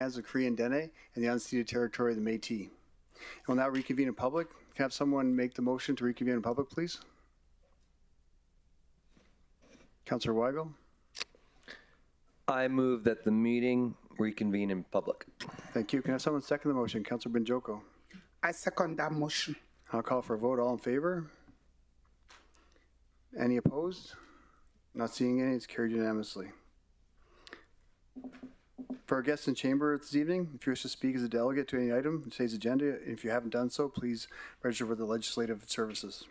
as the Korean Dene and the unceded territory of the Métis. We'll now reconvene in public. Can I have someone make the motion to reconvene in public, please? Councillor Weigel. I move that the meeting reconvene in public. Thank you. Can I have someone second the motion? Councillor Benjoko. I second that motion. I'll call for a vote. All in favor? Any opposed? Not seeing any. It's carried unanimously. For our guests in chamber this evening, if you wish to speak as a delegate to any item in today's agenda, if you haven't done so, please register with the Legislative Services.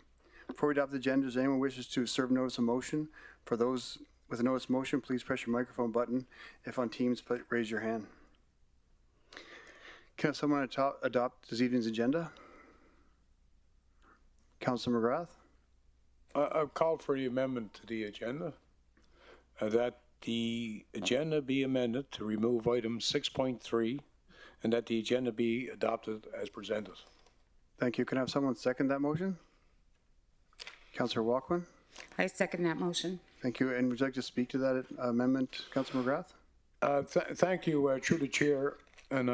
Before we adopt the agenda, does anyone wishes to serve notice of motion? For those with a notice of motion, please press your microphone button. If on Teams, raise your hand. Can someone adopt this evening's agenda? Councillor McGrath? I've called for the amendment to the agenda, that the agenda be amended to remove item 6.3 and that the agenda be adopted as presented. Thank you. Can I have someone second that motion? Councillor Walkman? I second that motion. Thank you. And would you like to speak to that amendment, Councillor McGrath? Thank you, through the chair. And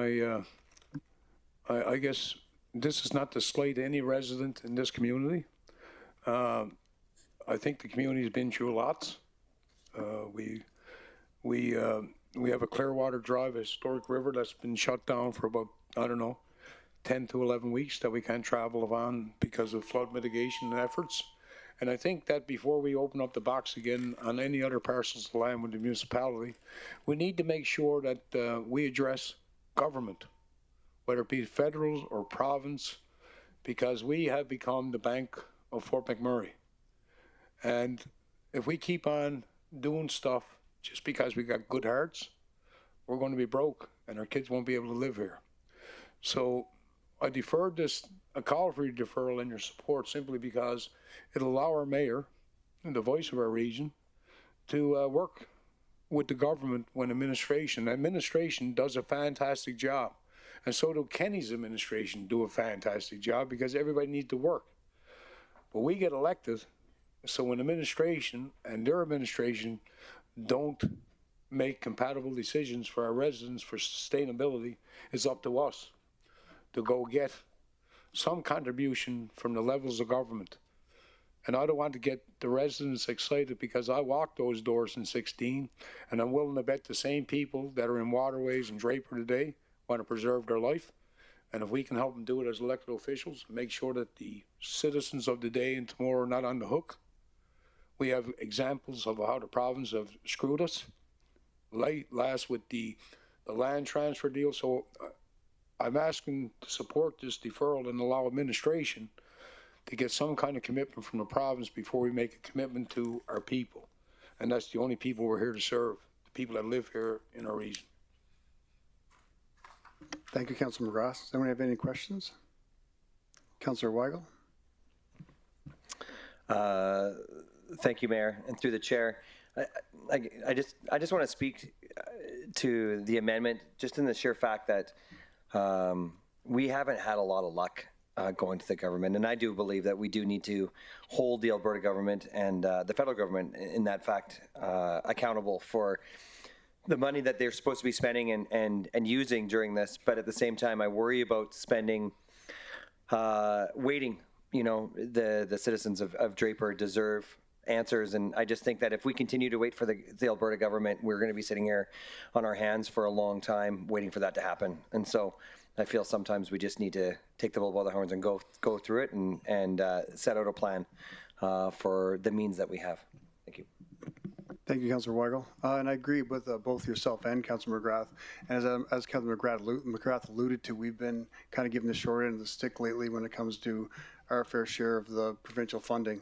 I guess this is not to slight any resident in this community. I think the community has been through lots. We have a Clearwater Drive, a historic river that's been shut down for about, I don't know, 10 to 11 weeks that we can't travel on because of flood mitigation efforts. And I think that before we open up the box again on any other parcels of land with the municipality, we need to make sure that we address government, whether it be federal or province, because we have become the bank of Fort McMurray. And if we keep on doing stuff just because we got good hearts, we're going to be broke and our kids won't be able to live here. So I deferred this, a call for your deferral and your support simply because it'll allow our mayor, and the voice of our region, to work with the government when administration. Administration does a fantastic job. And so do Kenny's administration do a fantastic job because everybody needs to work. But we get elected, so when administration and their administration don't make compatible decisions for our residents for sustainability, it's up to us to go get some contribution from the levels of government. And I don't want to get the residents excited because I walked those doors in 16, and I'm willing to bet the same people that are in Waterways and Draper today want to preserve their life. And if we can help them do it as elected officials, make sure that the citizens of the day and tomorrow are not on the hook. We have examples of how the province have screwed us. Last with the land transfer deal. So I'm asking to support this deferral and allow administration to get some kind of commitment from the province before we make a commitment to our people. And that's the only people we're here to serve, the people that live here in our region. Thank you, Councillor McGrath. Does anyone have any questions? Councillor Weigel? Thank you, Mayor, and through the chair. I just want to speak to the amendment, just in the sheer fact that we haven't had a lot of luck going to the government, and I do believe that we do need to hold the Alberta government and the federal government, in that fact, accountable for the money that they're supposed to be spending and using during this. But at the same time, I worry about spending, waiting. You know, the citizens of Draper deserve answers, and I just think that if we continue to wait for the Alberta government, we're going to be sitting here on our hands for a long time waiting for that to happen. And so I feel sometimes we just need to take the bull by the horns and go through it and set out a plan for the means that we have. Thank you. Thank you, Councillor Weigel. And I agree with both yourself and Councillor McGrath. And as Councillor McGrath alluded to, we've been kind of giving the short end of the stick lately when it comes to our fair share of the provincial funding.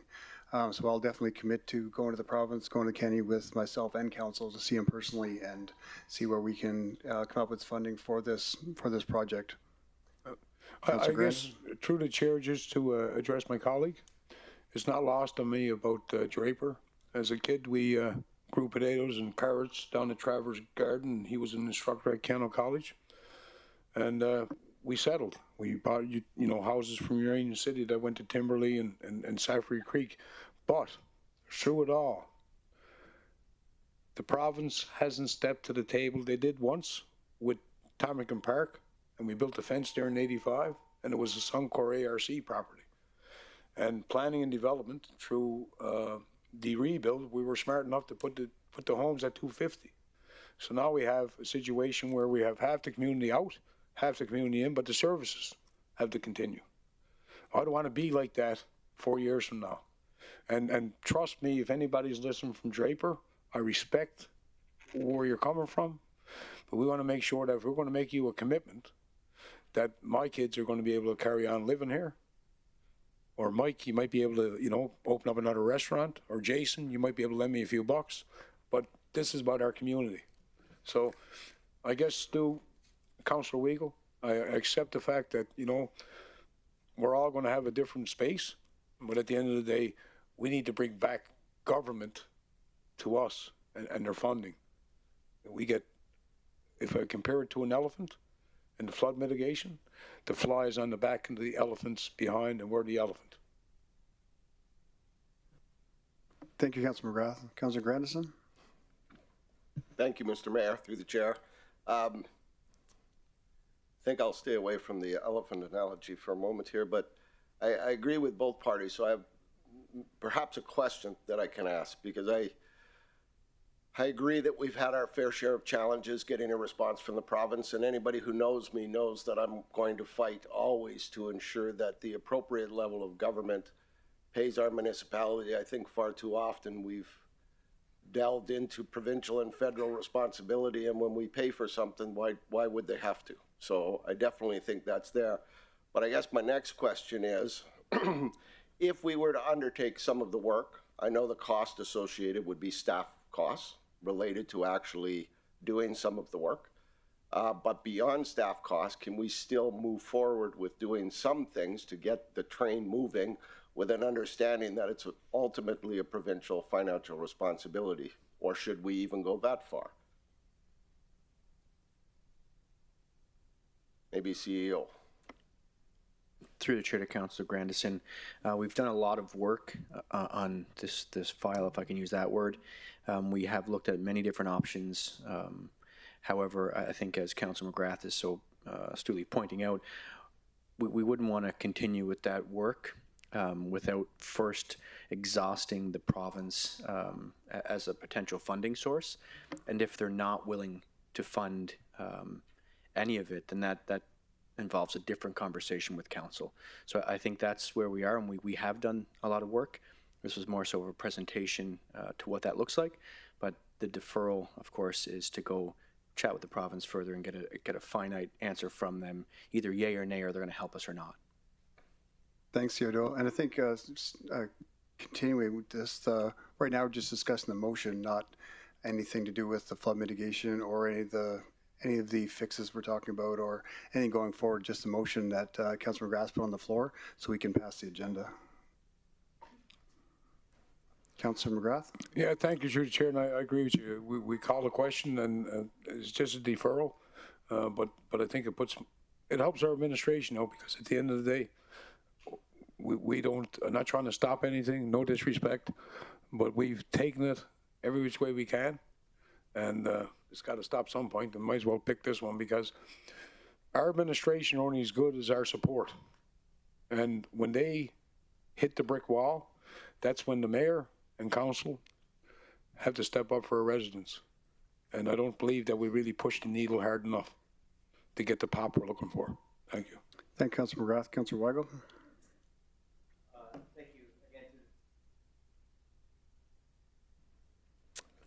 So I'll definitely commit to going to the province, going to Kenny with myself and council to see him personally and see where we can come up with funding for this project. I guess through the chair, just to address my colleague, it's not lost on me about Draper. As a kid, we grew potatoes and carrots down at Travers Garden. He was an instructor at Kennel College, and we settled. We bought houses from Uranium City that went to Timberley and Saffrey Creek. But through it all, the province hasn't stepped to the table. They did once with Ptarmigan Park, and we built a fence there in '85, and it was a Suncor ARC property. And planning and development through the rebuild, we were smart enough to put the homes at 250. So now we have a situation where we have half the community out, half the community in, but the services have to continue. I don't want to be like that 4 years from now. And trust me, if anybody's listening from Draper, I respect where you're coming from, but we want to make sure that if we're going to make you a commitment, that my kids are going to be able to carry on living here. Or Mike, you might be able to, open up another restaurant. Or Jason, you might be able to lend me a few bucks. But this is about our community. So I guess, Stu, Councillor Weigel, I accept the fact that, we're all going to have a different space. But at the end of the day, we need to bring back government to us and their funding. We get, if I compare it to an elephant in the flood mitigation, the fly is on the back and the elephant's behind, and we're the elephant. Thank you, Councilor McGrath. Councilor Grandison? Thank you, Mr. Mayor, through the chair. I think I'll stay away from the elephant analogy for a moment here, but I agree with both parties. So I have perhaps a question that I can ask, because I agree that we've had our fair share of challenges getting a response from the province, and anybody who knows me knows that I'm going to fight always to ensure that the appropriate level of government pays our municipality. I think far too often we've delved into provincial and federal responsibility, and when we pay for something, why would they have to? So I definitely think that's there. But I guess my next question is, if we were to undertake some of the work, I know the cost associated would be staff costs related to actually doing some of the work. But beyond staff costs, can we still move forward with doing some things to get the train moving with an understanding that it's ultimately a provincial financial responsibility? Or should we even go that far? Maybe CEO. Through the chair to Councillor Grandison, we've done a lot of work on this file, if I can use that word. We have looked at many different options. However, I think as Councillor McGrath is so astutely pointing out, we wouldn't want to continue with that work without first exhausting the province as a potential funding source. And if they're not willing to fund any of it, then that involves a different conversation with council. So I think that's where we are, and we have done a lot of work. This was more so of a presentation to what that looks like, but the deferral, of course, is to go chat with the province further and get a finite answer from them, either yay or nay, or they're going to help us or not. Thanks, Theodore. And I think continuing with this, right now we're just discussing the motion, not anything to do with the flood mitigation or any of the fixes we're talking about or anything going forward, just the motion that Councilor McGrath put on the floor so we can pass the agenda. Councilor McGrath? Yeah, thank you, through the chair, and I agree with you. We call the question, and it's just a deferral, but I think it helps our administration, because at the end of the day, we don't, I'm not trying to stop anything, no disrespect, but we've taken it every which way we can, and it's got to stop some point, and might as well pick this one, because our administration are only as good as our support. And when they hit the brick wall, that's when the mayor and council have to step up for our residents. And I don't believe that we really pushed the needle hard enough to get the pop we're looking for. Thank you. Thank you, Councilor McGrath. Councilor Weigel?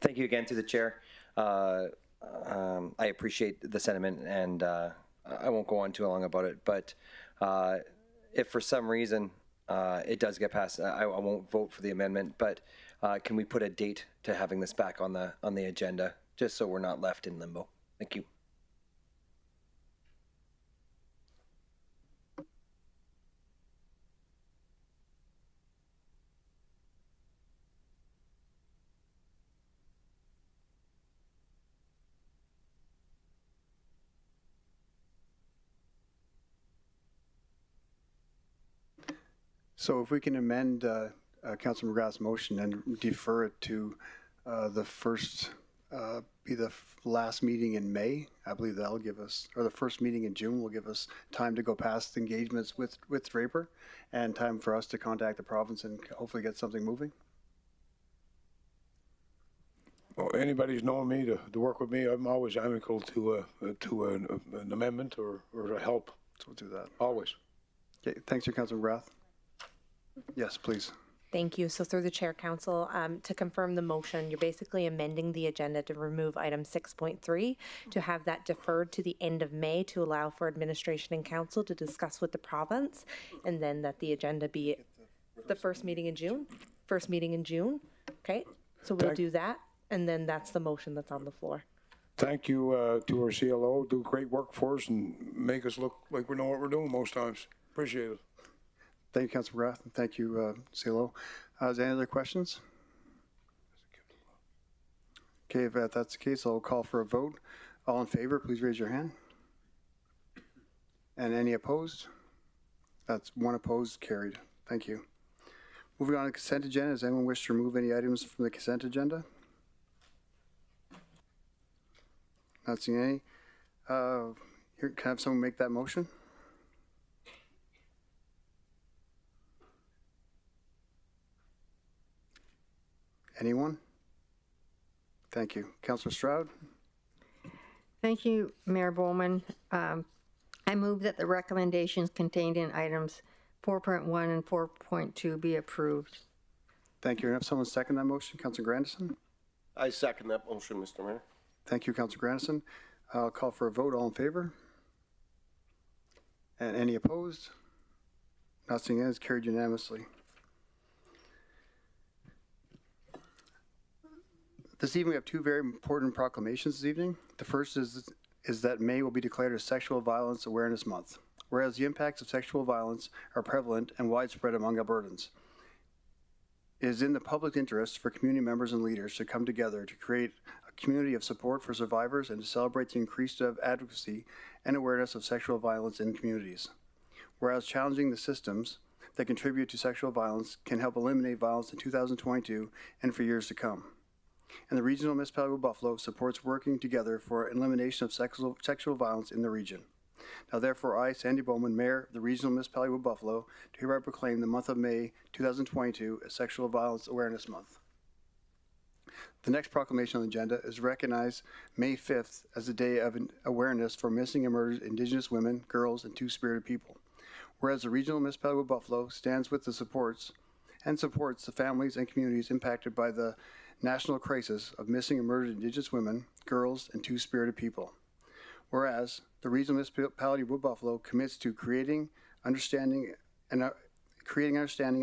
Thank you again to the chair. I appreciate the sentiment, and I won't go on too long about it, but if for some reason it does get passed, I won't vote for the amendment, but can we put a date to having this back on the agenda, just so we're not left in limbo? Thank you. So if we can amend Councilor McGrath's motion and defer it to the first be the last meeting in May. I believe that'll give us, or the first meeting in June will give us time to go past engagements with Draper and time for us to contact the province and hopefully get something moving. Well, anybody's known me to work with me, I'm always amicable to an amendment or to help, So we'll do that. always. Okay, thanks, Councilor McGrath. Yes, please. Thank you. So through the chair, council, to confirm the motion, you're basically amending the agenda to remove item 6.3 to have that deferred to the end of May to allow for administration and council to discuss with the province, and then that the agenda be the first meeting in June. First meeting in June. Okay, so we'll do that, and then that's the motion that's on the floor. Thank you to our CLO, do great work for us and make us look like we know what we're doing most times. Appreciate it. Thank you, Councilor McGrath, and thank you, CLO. Is there any other questions? Okay, if that's the case, I'll call for a vote. All in favor, please raise your hand. And any opposed? That's one opposed, carried. Thank you. Moving on to consent agenda, does anyone wish to remove any items from the consent agenda? Not seeing any. Here, can I have someone make that motion? Anyone? Thank you. Councilor Stroud? Thank you, Mayor Bowman. I move that the recommendations contained in items 4.1 and 4.2 be approved. Thank you. And have someone second that motion? Councilor Grandison? I second that motion, Mr. Mayor. Thank you, Councilor Grandison. I'll call for a vote. All in favor? And any opposed? Not seeing any. It's carried unanimously. This evening we have two very important proclamations this evening. The first is that May will be declared as Sexual Violence Awareness Month. Whereas the impacts of sexual violence are prevalent and widespread among Albertans, it is in the public interest for community members and leaders to come together to create a community of support for survivors and to celebrate the increased advocacy and awareness of sexual violence in communities. Whereas challenging the systems that contribute to sexual violence can help eliminate violence in 2022 and for years to come. And the Regional Municipality of Buffalo supports working together for elimination of sexual violence in the region. Now therefore, I, Sandy Bowman, Mayor of the Regional Municipality of Buffalo, do hereby proclaim the month of May 2022 as Sexual Violence Awareness Month. The next proclamation on the agenda is recognize May 5th as the Day of Awareness for Missing and Murdered Indigenous Women, Girls, and Two-Spirit People. Whereas the Regional Municipality of Buffalo stands with the supports the families and communities impacted by the national crisis of missing and murdered Indigenous women, girls, and two-spirited people. Whereas the Regional Municipality of Buffalo commits to creating understanding and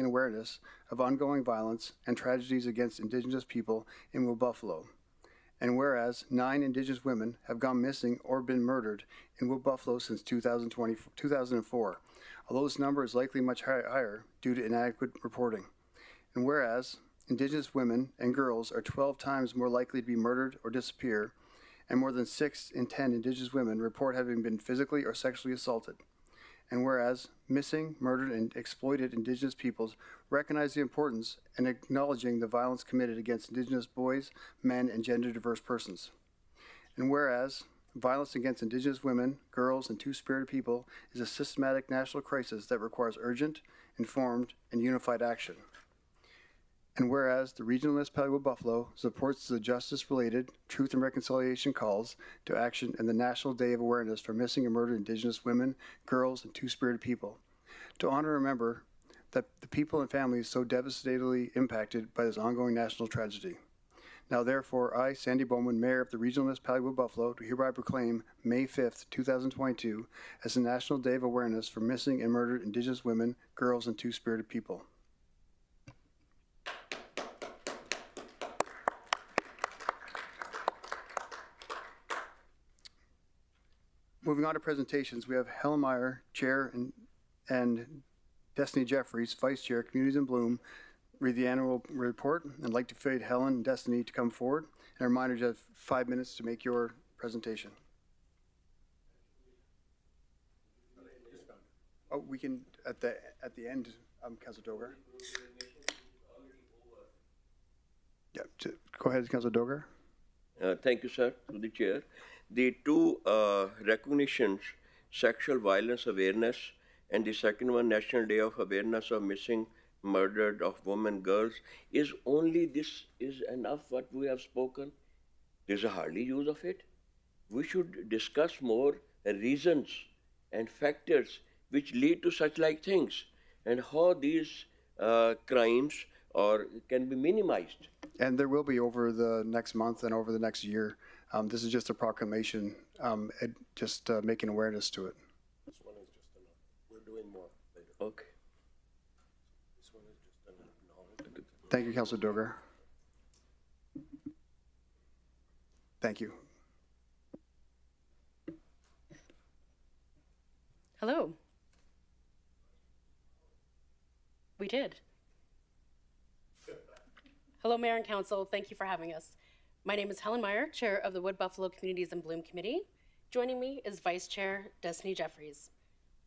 awareness of ongoing violence and tragedies against Indigenous people in Wood Buffalo. And whereas 9 Indigenous women have gone missing or been murdered in Wood Buffalo since 2004, although this number is likely much higher due to inadequate reporting. And whereas Indigenous women and girls are 12 times more likely to be murdered or disappear, and more than 6 in 10 Indigenous women report having been physically or sexually assaulted. And whereas missing, murdered, and exploited Indigenous peoples recognize the importance in acknowledging the violence committed against Indigenous boys, men, and gender-diverse persons. And whereas violence against Indigenous women, girls, and two-spirited people is a systematic national crisis that requires urgent, informed, and unified action. And whereas the Regional Municipality of Buffalo supports the justice-related Truth and Reconciliation calls to action and the National Day of Awareness for Missing and Murdered Indigenous Women, Girls, and Two-Spirited People, to honor and remember that the people and families so devastatingly impacted by this ongoing national tragedy. Now therefore, I, Sandy Bowman, Mayor of the Regional Municipality of Buffalo, do hereby proclaim May 5th, 2022 as the National Day of Awareness for Missing and Murdered Indigenous Women, Girls, and Two-Spirited People. Moving on to presentations, we have Helen Meyer, Chair, and Destiny Jeffries, Vice Chair, Communities in Bloom, read the annual report. I'd like to invite Helen and Destiny to come forward. And a reminder, you have 5 minutes to make your presentation. Oh, we can, at the end, Councilor Dogar. Yeah, go ahead, Councilor Dogar. Thank you, sir, to the chair. The two recognitions, sexual violence awareness, and the second one, National Day of Awareness of Missing, Murdered of Women, Girls, is only this is enough what we have spoken? There's a hardly use of it. We should discuss more reasons and factors which lead to such like things and how these crimes or can be minimized. And there will be over the next month and over the next year. This is just a proclamation, making awareness to it. This one is just enough. We're doing more later. Okay. This one is just an acknowledgement. Thank you, Councilor Dogar. Thank you. Hello. We did. Hello, Mayor and Council. Thank you for having us. My name is Helen Meyer, Chair of the Wood Buffalo Communities in Bloom Committee. Joining me is Vice Chair Destiny Jeffries.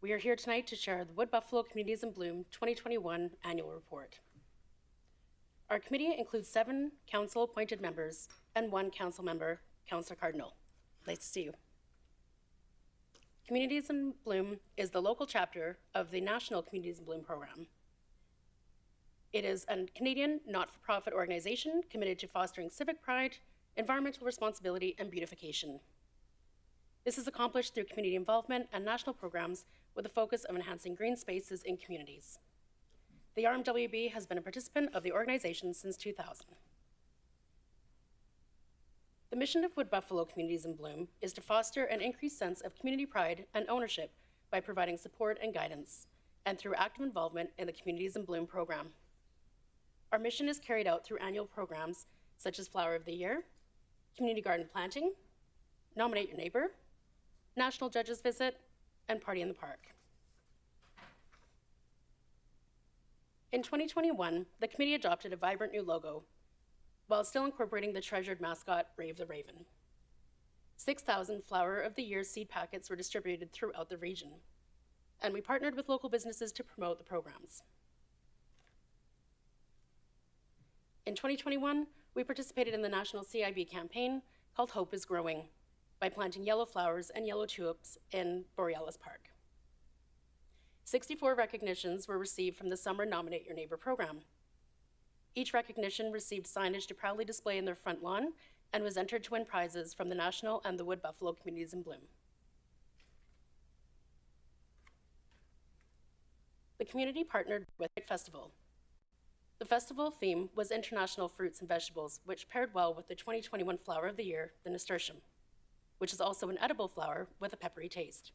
We are here tonight to share the Wood Buffalo Communities in Bloom 2021 Annual Report. Our committee includes 7 council-appointed members and 1 council member, Councillor Cardinal. Nice to see you. Communities in Bloom is the local chapter of the National Communities in Bloom program. It is a Canadian not-for-profit organization committed to fostering civic pride, environmental responsibility, and beautification. This is accomplished through community involvement and national programs with a focus of enhancing green spaces in communities. The RMWB has been a participant of the organization since 2000. The mission of Wood Buffalo Communities in Bloom is to foster an increased sense of community pride and ownership by providing support and guidance, and through active involvement in the Communities in Bloom program. Our mission is carried out through annual programs such as Flower of the Year, Community Garden Planting, Nominate Your Neighbor, National Judges Visit, and Party in the Park. In 2021, the committee adopted a vibrant new logo while still incorporating the treasured mascot, Brave the Raven. 6,000 Flower of the Year seed packets were distributed throughout the region, and we partnered with local businesses to promote the programs. In 2021, we participated in the national CIB campaign called Hope is Growing by planting yellow flowers and yellow tulips in Borealis Park. 64 recognitions were received from the Summer Nominate Your Neighbor program. Each recognition received signage to proudly display in their front lawn and was entered to win prizes from the National and the Wood Buffalo Communities in Bloom. The community partnered with the festival. The festival theme was International Fruits and Vegetables, which paired well with the 2021 Flower of the Year, the nasturtium, which is also an edible flower with a peppery taste.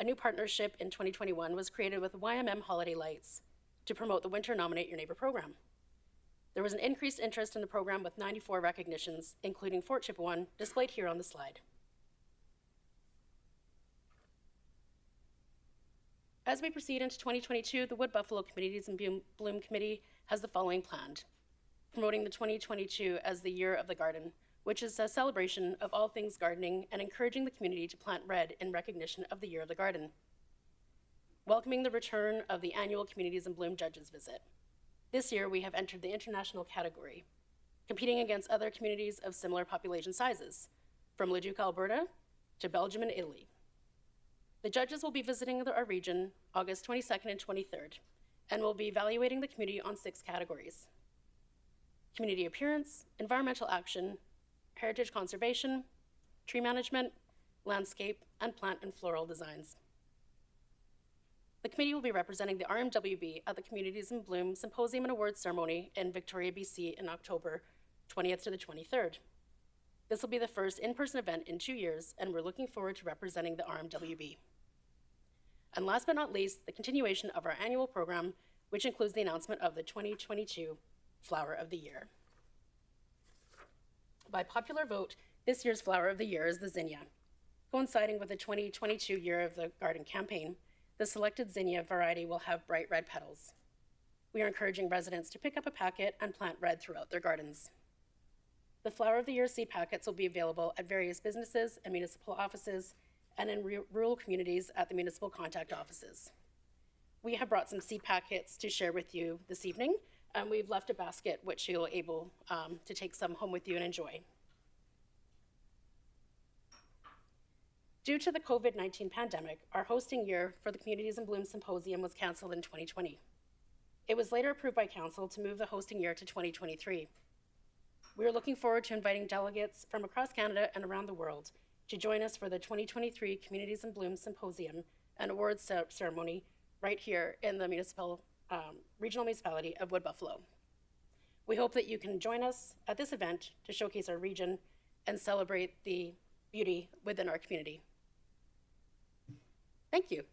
A new partnership in 2021 was created with YMM Holiday Lights to promote the Winter Nominate Your Neighbor program. There was an increased interest in the program with 94 recognitions, including Fort Chipewyan, displayed here on the slide. As we proceed into 2022, the Wood Buffalo Communities in Bloom Committee has the following planned: promoting the 2022 as the Year of the Garden, which is a celebration of all things gardening and encouraging the community to plant red in recognition of the Year of the Garden. Welcoming the return of the annual Communities in Bloom Judges Visit. This year, we have entered the international category, competing against other communities of similar population sizes, from Leduc, Alberta, to Belgium and Italy. The judges will be visiting our region August 22nd and 23rd, and will be evaluating the community on 6 categories: community appearance, environmental action, heritage conservation, tree management, landscape, and plant and floral designs. The committee will be representing the RMWB at the Communities in Bloom Symposium and Awards Ceremony in Victoria, BC in October 20th to the 23rd. This will be the first in-person event in 2 years, and we're looking forward to representing the RMWB. And last but not least, the continuation of our annual program, which includes the announcement of the 2022 Flower of the Year. By popular vote, this year's Flower of the Year is the zinnia. Coinciding with the 2022 Year of the Garden campaign, the selected zinnia variety will have bright red petals. We are encouraging residents to pick up a packet and plant red throughout their gardens. The Flower of the Year seed packets will be available at various businesses and municipal offices and in rural communities at the municipal contact offices. We have brought some seed packets to share with you this evening, and we've left a basket which you'll able to take some home with you and enjoy. Due to the COVID-19 pandemic, our hosting year for the Communities in Bloom Symposium was canceled in 2020. It was later approved by Council to move the hosting year to 2023. We are looking forward to inviting delegates from across Canada and around the world to join us for the 2023 Communities in Bloom Symposium and Awards Ceremony right here in the regional municipality of Wood Buffalo. We hope that you can join us at this event to showcase our region and celebrate the beauty within our community. Thank you.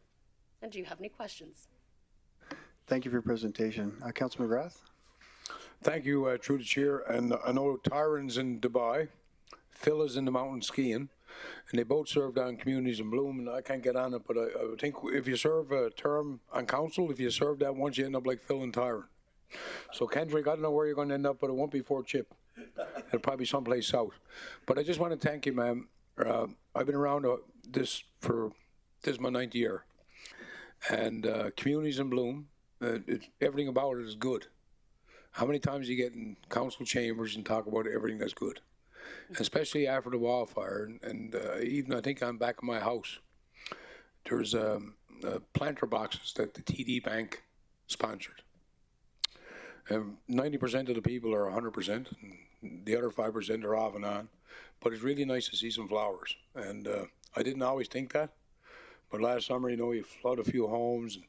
And do you have any questions? Thank you for your presentation. Councilor McGrath? Thank you, through the chair. And I know Tyron's in Dubai, Phil is in the mountain skiing, and they both served on Communities in Bloom, and I can't get on it, but I would think if you serve a term on council, if you serve that once, you end up like Phil and Tyron. So Kendrick, I don't know where you're going to end up, but it won't be Fort Chip. It'll probably be someplace south. But I just want to thank you, ma'am. I've been around this is my 9th year. And Communities in Bloom, everything about it is good. How many times do you get in council chambers and talk about everything that's good? Especially after the wildfire. And even I think on back of my house, there's planter boxes that the TD Bank sponsored. 90% of the people are 100%, and the other 5% are off and on. But it's really nice to see some flowers. And I didn't always think that. But last summer, we flooded a few homes, and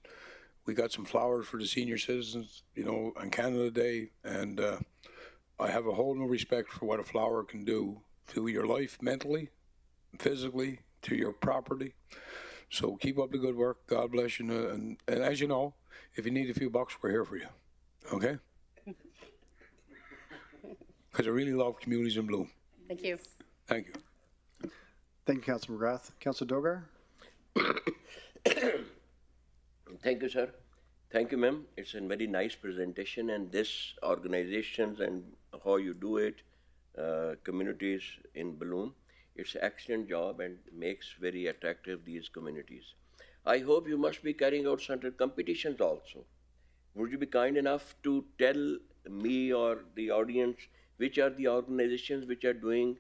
we got some flowers for the senior citizens, on Canada Day. And I have a whole new respect for what a flower can do to your life mentally, physically, to your property. So keep up the good work. God bless you. And as you know, if you need a few bucks, we're here for you. Okay? Because I really love Communities in Bloom. Thank you. Thank you. Thank you, Councilor McGrath. Councilor Dogar? Thank you, sir. Thank you, ma'am. It's a very nice presentation, and this organizations and how you do it, Communities in Bloom, it's an excellent job and makes very attractive these communities. I hope you must be carrying out certain competitions also. Would you be kind enough to tell me or the audience which are the organizations which are doing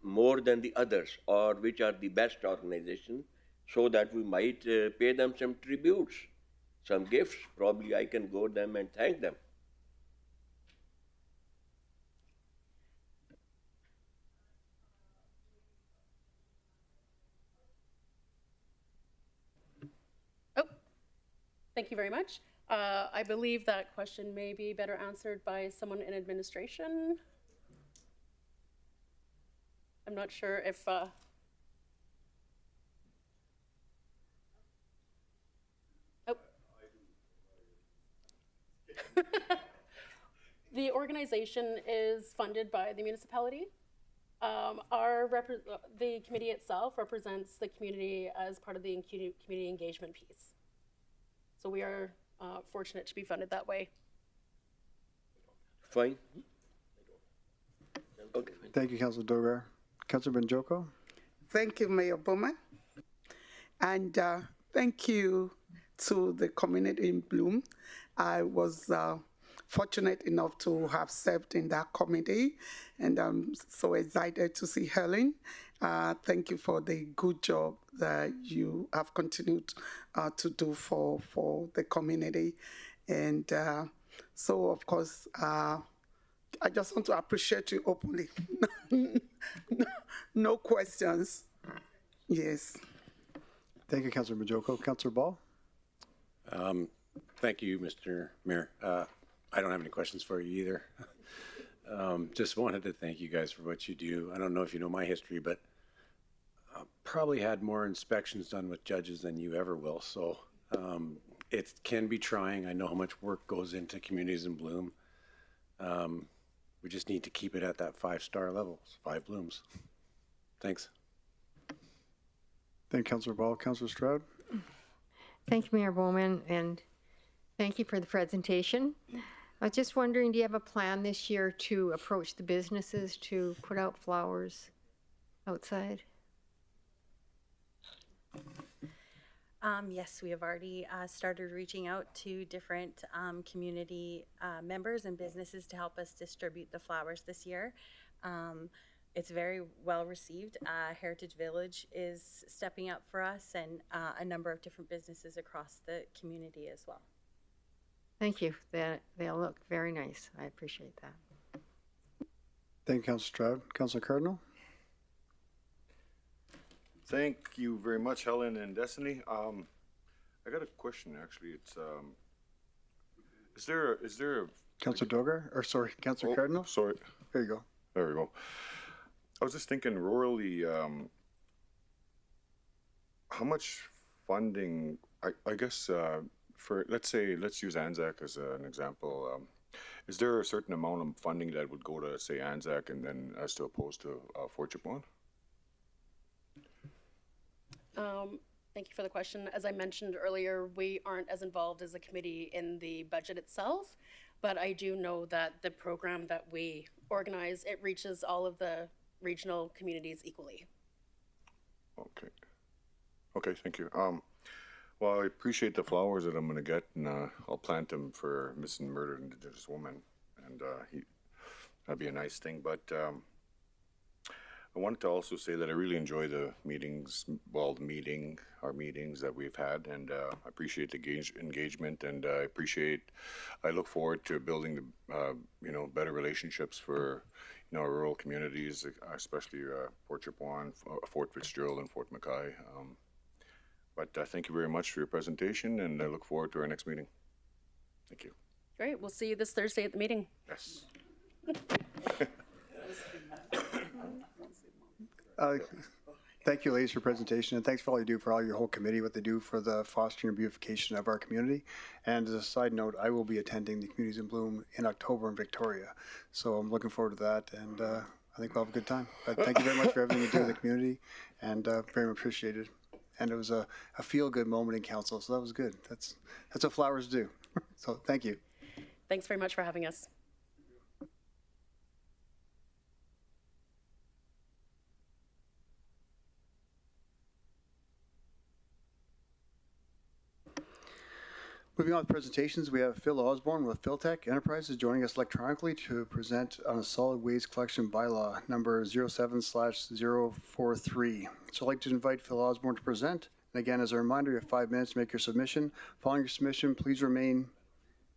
more than the others, or which are the best organizations, so that we might pay them some tributes, some gifts? Probably I can go them and thank them. Oh, thank you very much. I believe that question may be better answered by someone in administration. I'm not sure if... The organization is funded by the municipality. The committee itself represents the community as part of the community engagement piece. So we are fortunate to be funded that way. Fine. Okay. Thank you, Councilor Dogar. Councilor Benjoko? Thank you, Mayor Bowman. And thank you to the community in Bloom. I was fortunate enough to have served in that committee, and I'm so excited to see Helen. Thank you for the good job that you have continued to do for the community. And so, of course, I just want to appreciate you openly. No questions. Yes. Thank you, Councilor Benjoko. Councilor Ball? Thank you, Mr. Mayor. I don't have any questions for you either. Just wanted to thank you guys for what you do. I don't know if you know my history, but probably had more inspections done with judges than you ever will. So it can be trying. I know how much work goes into Communities in Bloom. We just need to keep it at that 5-star level, 5 blooms. Thanks. Thank you, Councilor Ball. Councilor Stroud? Thank you, Mayor Bowman, and thank you for the presentation. I was just wondering, do you have a plan this year to approach the businesses to put out flowers outside? Yes, we have already started reaching out to different community members and businesses to help us distribute the flowers this year. it's very well received. Heritage Village is stepping up for us, and a number of different businesses across the community as well. Thank you. They'll look very nice. I appreciate that. Thank you, Councilor Stroud. Councilor Cardinal? Thank you very much, Helen and Destiny. I got a question, actually. It's, is there a, Councilor Dogar, or sorry, Councilor Cardinal? sorry, There you go. there we go. I was just thinking rurally, how much funding, I guess, for, let's use Anzac as an example. Is there a certain amount of funding that would go to, say, Anzac and then as to opposed to Fort Chipewyan? Thank you for the question. As I mentioned earlier, we aren't as involved as a committee in the budget itself, but I do know that the program that we organize, it reaches all of the regional communities equally. Okay. Okay, thank you. Well, I appreciate the flowers that I'm gonna get, and I'll plant them for missing murdered Indigenous woman, and that'd be a nice thing. But I wanted to also say that I really enjoy the meetings, our meetings that we've had, and I appreciate the engagement, and I look forward to building the, better relationships for, our rural communities, especially Fort Chipewyan, Fort Fitzgerald, and Fort McKay. But thank you very much for your presentation, and I look forward to our next meeting. Thank you. Great. We'll see you this Thursday at the meeting. Yes. Thank you, ladies, for your presentation, and thanks for all you do for all your whole committee, what they do for the fostering and beautification of our community. And as a side note, I will be attending the Communities in Bloom in October in Victoria, so I'm looking forward to that, and I think we'll have a good time. But thank you very much for everything you do in the community, and very much appreciated. And it was a feel-good moment in council, so that was good. That's what flowers do. So thank you. Thanks very much for having us. Moving on to presentations, we have Phil Osborne with Philtech Enterprises joining us electronically to present on a solid waste collection bylaw number 07/043. So I'd like to invite Phil Osborne to present. And again, as a reminder, you have 5 minutes to make your submission. Following your submission, please remain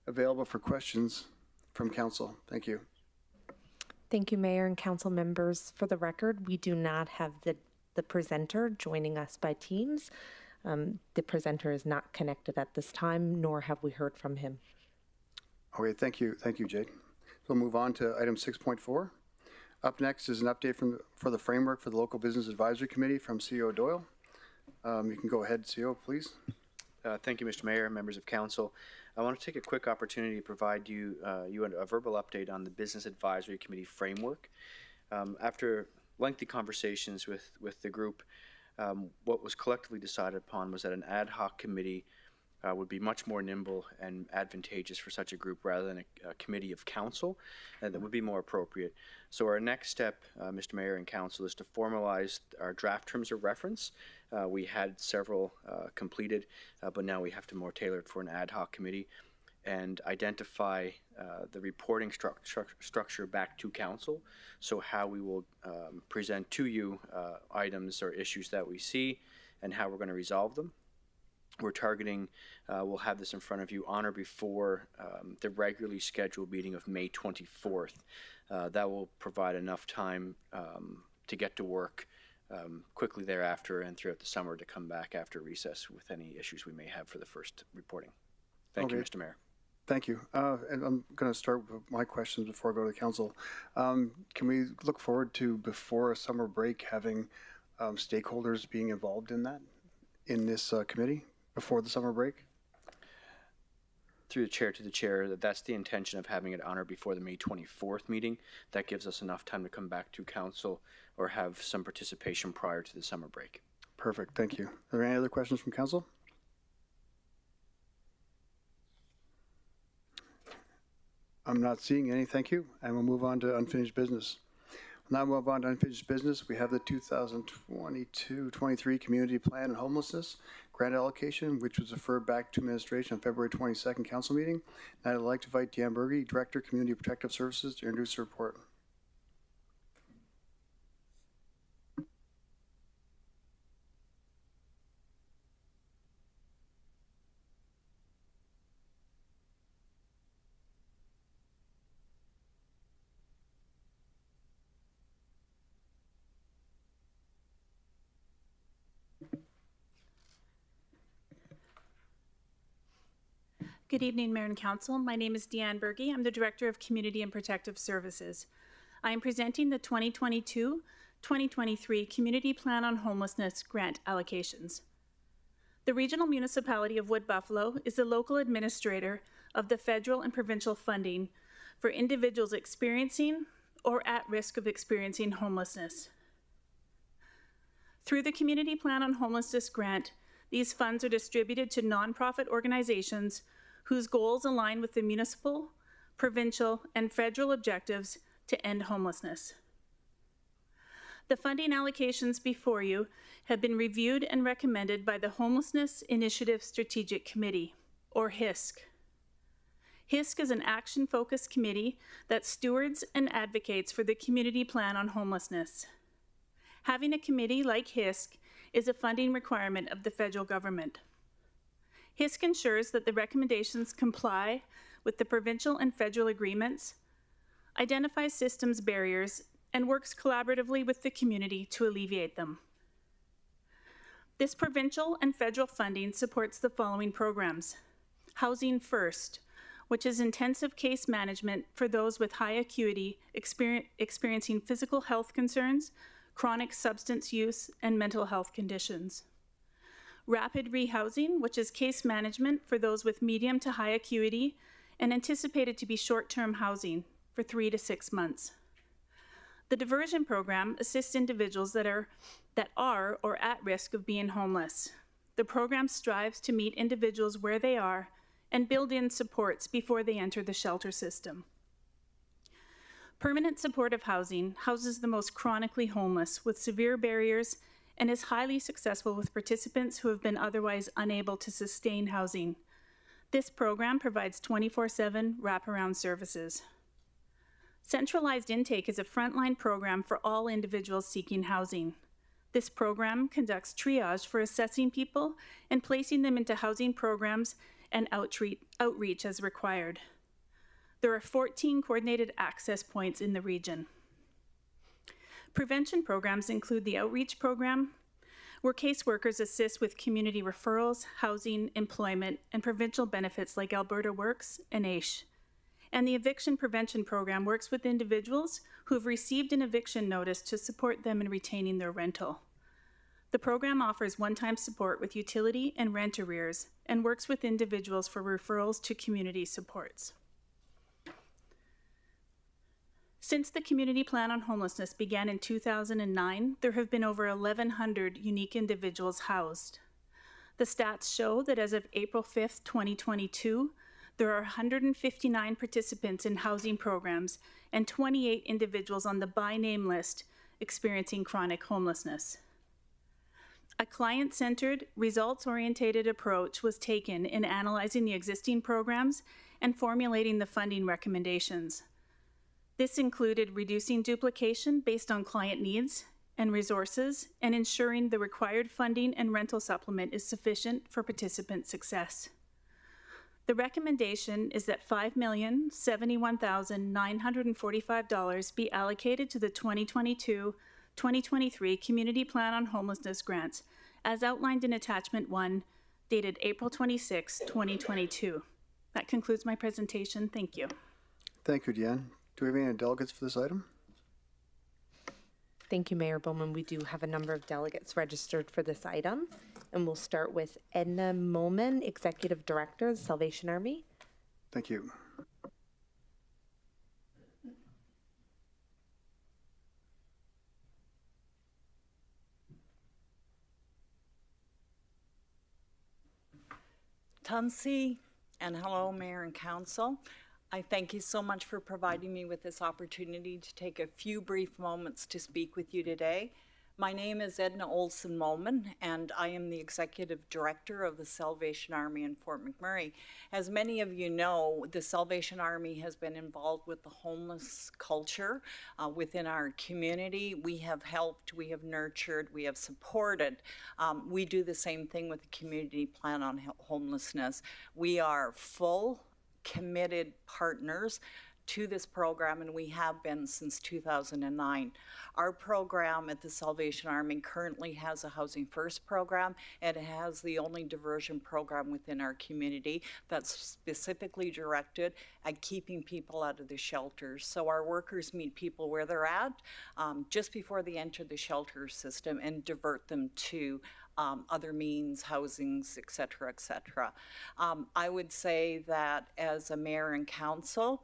available for questions from council. Thank you. Thank you, Mayor and council members. For the record, we do not have the presenter joining us by Teams. The presenter is not connected at this time, nor have we heard from him. Okay, thank you, Jade. We'll move on to item 6.4. Up next is an update for the framework for the Local Business Advisory Committee from CEO Doyle. You can go ahead, CEO, please. Thank you, Mr. Mayor, members of council. I want to take a quick opportunity to provide you a verbal update on the Business Advisory Committee framework. After lengthy conversations with the group, what was collectively decided upon was that an ad hoc committee would be much more nimble and advantageous for such a group rather than a committee of council, and that would be more appropriate. So our next step, Mr. Mayor and council, is to formalize our draft terms of reference. We had several completed, but now we have to more tailor it for an ad hoc committee and identify the reporting structure back to council. So how we will present to you items or issues that we see and how we're going to resolve them. We're targeting, we'll have this in front of you on or before the regularly scheduled meeting of May 24th. That will provide enough time to get to work quickly thereafter and throughout the summer to come back after recess with any issues we may have for the first reporting. Thank you, Mr. Mayor. Thank you. And I'm going to start with my questions before I go to council. Can we look forward to, before a summer break, having stakeholders being involved in this committee before the summer break? Through the chair to the chair, that's the intention of having it on or before the May 24th meeting. That gives us enough time to come back to council or have some participation prior to the summer break. Perfect. Thank you. Are there any other questions from council? I'm not seeing any. Thank you. And we'll move on to unfinished business. We'll now move on to unfinished business. We have the 2022-23 Community Plan and Homelessness grant allocation, which was referred back to administration on February 22nd council meeting. And I'd like to invite Deanne Berge, Director, Community Protective Services, to introduce the report. Good evening, Mayor and Council. My name is Deanne Berge. I'm the Director of Community and Protective Services. I am presenting the 2022-2023 Community Plan on Homelessness grant allocations. The Regional Municipality of Wood Buffalo is the local administrator of the federal and provincial funding for individuals experiencing or at risk of experiencing homelessness. Through the Community Plan on Homelessness grant, these funds are distributed to nonprofit organizations whose goals align with the municipal, provincial, and federal objectives to end homelessness. The funding allocations before you have been reviewed and recommended by the Homelessness Initiative Strategic Committee, or HISC. HISC is an action-focused committee that stewards and advocates for the Community Plan on Homelessness. Having a committee like HISC is a funding requirement of the federal government. HISC ensures that the recommendations comply with the provincial and federal agreements, identifies systems barriers, and works collaboratively with the community to alleviate them. This provincial and federal funding supports the following programs: Housing First, which is intensive case management for those with high acuity experiencing physical health concerns, chronic substance use, and mental health conditions. Rapid Rehousing, which is case management for those with medium to high acuity and anticipated to be short-term housing for 3 to 6 months. The Diversion Program assists individuals that are or at risk of being homeless. The program strives to meet individuals where they are and build in supports before they enter the shelter system. Permanent supportive housing houses the most chronically homeless with severe barriers and is highly successful with participants who have been otherwise unable to sustain housing. This program provides 24/7 wraparound services. Centralized Intake is a frontline program for all individuals seeking housing. This program conducts triage for assessing people and placing them into housing programs and outreach as required. There are 14 coordinated access points in the region. Prevention programs include the Outreach Program, where caseworkers assist with community referrals, housing, employment, and provincial benefits like Alberta Works and AISH. And the Eviction Prevention Program works with individuals who have received an eviction notice to support them in retaining their rental. The program offers one-time support with utility and rent arrears and works with individuals for referrals to community supports. Since the Community Plan on Homelessness began in 2009, there have been over 1,100 unique individuals housed. The stats show that as of April 5th, 2022, there are 159 participants in housing programs and 28 individuals on the by name list experiencing chronic homelessness. A client-centered, results-oriented approach was taken in analyzing the existing programs and formulating the funding recommendations. This included reducing duplication based on client needs and resources and ensuring the required funding and rental supplement is sufficient for participant success. The recommendation is that $5,071,945 be allocated to the 2022-2023 Community Plan on Homelessness grants, as outlined in Attachment 1, dated April 26, 2022. That concludes my presentation. Thank you. Thank you, Deanne. Do we have any delegates for this item? Thank you, Mayor Bowman. We do have a number of delegates registered for this item, and we'll start with Edna Moman, Executive Director of the Salvation Army. Thank you. Tunsi, and hello, Mayor and Council. I thank you so much for providing me with this opportunity to take a few brief moments to speak with you today. My name is Edna Olson Molman, and I am the Executive Director of the Salvation Army in Fort McMurray. As many of you know, the Salvation Army has been involved with the homeless culture within our community. We have helped, we have nurtured, we have supported. We do the same thing with the Community Plan on Homelessness. We are full, committed partners to this program, and we have been since 2009. Our program at the Salvation Army currently has a Housing First program, and it has the only diversion program within our community that's specifically directed at keeping people out of the shelters. So our workers meet people where they're at just before they enter the shelter system and divert them to other means, housings, et cetera, et cetera. I would say that as a mayor and council,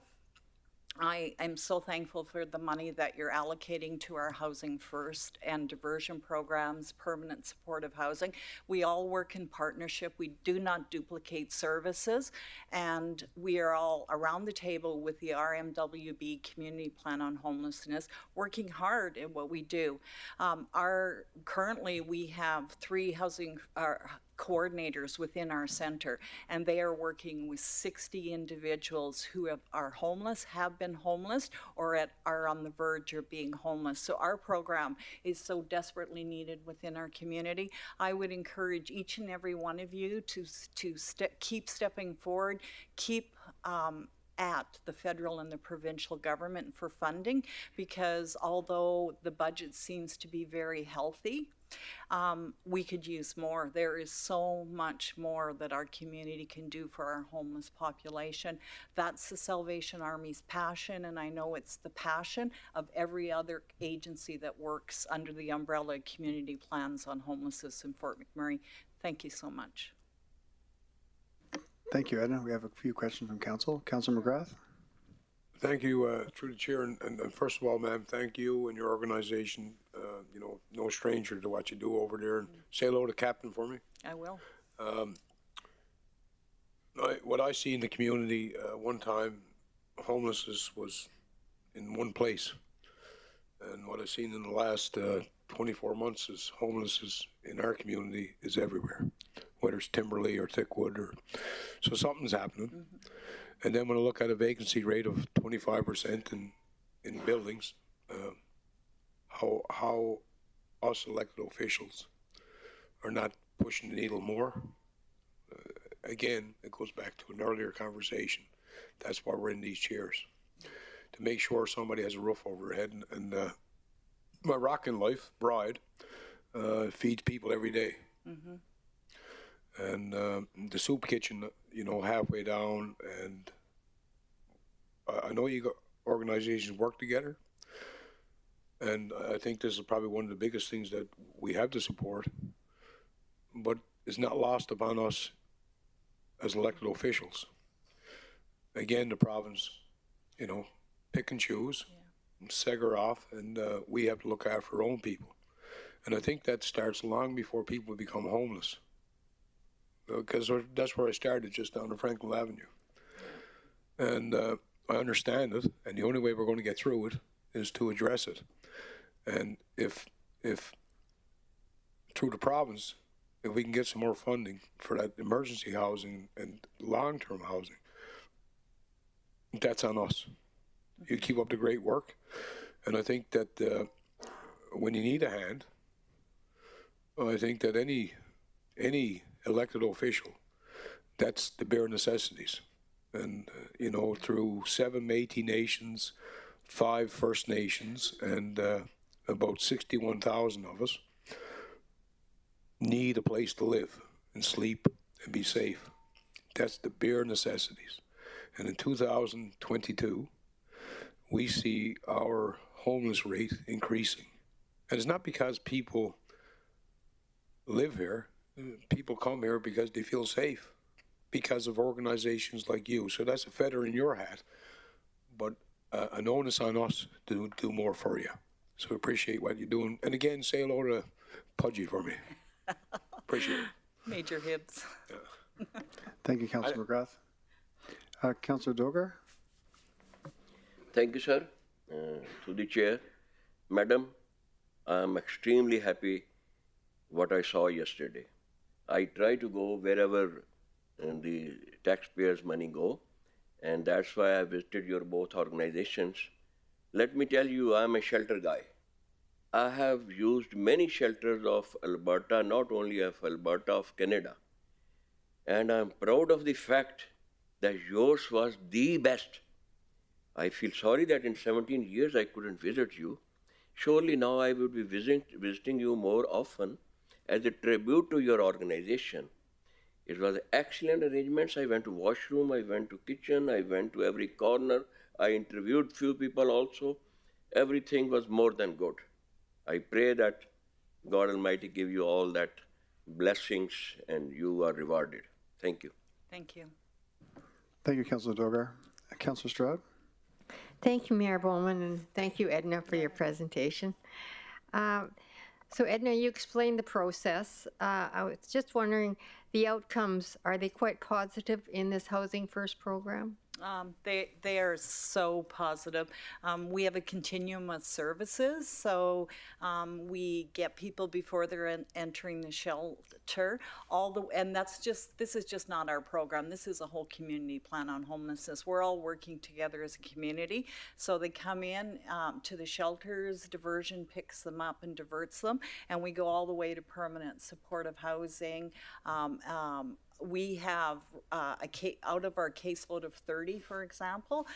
I am so thankful for the money that you're allocating to our Housing First and diversion programs, permanent supportive housing. We all work in partnership. We do not duplicate services, and we are all around the table with the RMWB Community Plan on Homelessness, working hard at what we do. Currently, we have 3 housing coordinators within our center, and they are working with 60 individuals who are homeless, have been homeless, or are on the verge of being homeless. So our program is so desperately needed within our community. I would encourage each and every one of you to keep stepping forward, keep at the federal and the provincial government for funding, because although the budget seems to be very healthy, we could use more. There is so much more that our community can do for our homeless population. That's the Salvation Army's passion, and I know it's the passion of every other agency that works under the umbrella of community plans on homelessness in Fort McMurray. Thank you so much. Thank you, Edna. We have a few questions from council. Councilor McGrath. Thank you, through the chair. And first of all, ma'am, thank you and your organization. No stranger to what you do over there. And say hello to Captain for me. I will. What I see in the community, one time, homelessness was in one place. And what I've seen in the last 24 months is homelessness in our community is everywhere, whether it's Timberley or Thickwood. So something's happening. Mm-hmm. And then when I look at a vacancy rate of 25% in buildings, how us elected officials are not pushing the needle more. Again, it goes back to an earlier conversation. That's why we're in these chairs, to make sure somebody has a roof over their head. And my rockin' life, Bride, feeds people every day. Mm-hmm. And the soup kitchen, halfway down, and I know you got organizations work together, and I think this is probably one of the biggest things that we have to support, but it's not lost upon us as elected officials. Again, the province, pick and choose, segger off, and we have to look after our own people. And I think that starts long before people become homeless. Because that's where I started, just down on Franklin Avenue. And I understand it, and the only way we're going to get through it is to address it. And if through the province, if we can get some more funding for that emergency housing and long-term housing, that's on us. You keep up the great work, and I think that when you need a hand, I think that any elected official, that's the bare necessities. And, through 7 Métis nations, 5 First Nations, and about 61,000 of us need a place to live and sleep and be safe. That's the bare necessities. And in 2022, we see our homeless rate increasing. And it's not because people live here. People come here because they feel safe, because of organizations like you. So that's a feather in your hat, but an onus on us to do more for you. So we appreciate what you're doing. And again, say hello to Pudgy for me. Appreciate it. Major Hibbs. Yeah. Thank you, Councilor McGrath. Councilor Dogar. Thank you, sir. To the chair. Madam, I'm extremely happy what I saw yesterday. I try to go wherever the taxpayers' money go, and that's why I visited your both organizations. Let me tell you, I'm a shelter guy. I have used many shelters of Alberta, not only of Alberta, of Canada. And I'm proud of the fact that yours was the best. I feel sorry that in 17 years I couldn't visit you. Surely now I will be visiting you more often as a tribute to your organization. It was excellent arrangements. I went to washroom, I went to kitchen, I went to every corner. I interviewed few people also. Everything was more than good. I pray that God Almighty give you all that blessings and you are rewarded. Thank you. Thank you. Thank you, Councilor Dogar. Councilor Stroud? Thank you, Mayor Bowman, and thank you, Edna, for your presentation. So Edna, you explained the process. I was just wondering, the outcomes, are they quite positive in this Housing First program? They are so positive. We have a continuum of services, so we get people before they're entering the shelter. And this is just not our program. This is a whole community plan on homelessness. We're all working together as a community. So they come in to the shelters, diversion picks them up and diverts them, and we go all the way to permanent supportive housing. We have out of our caseload of 30, for example,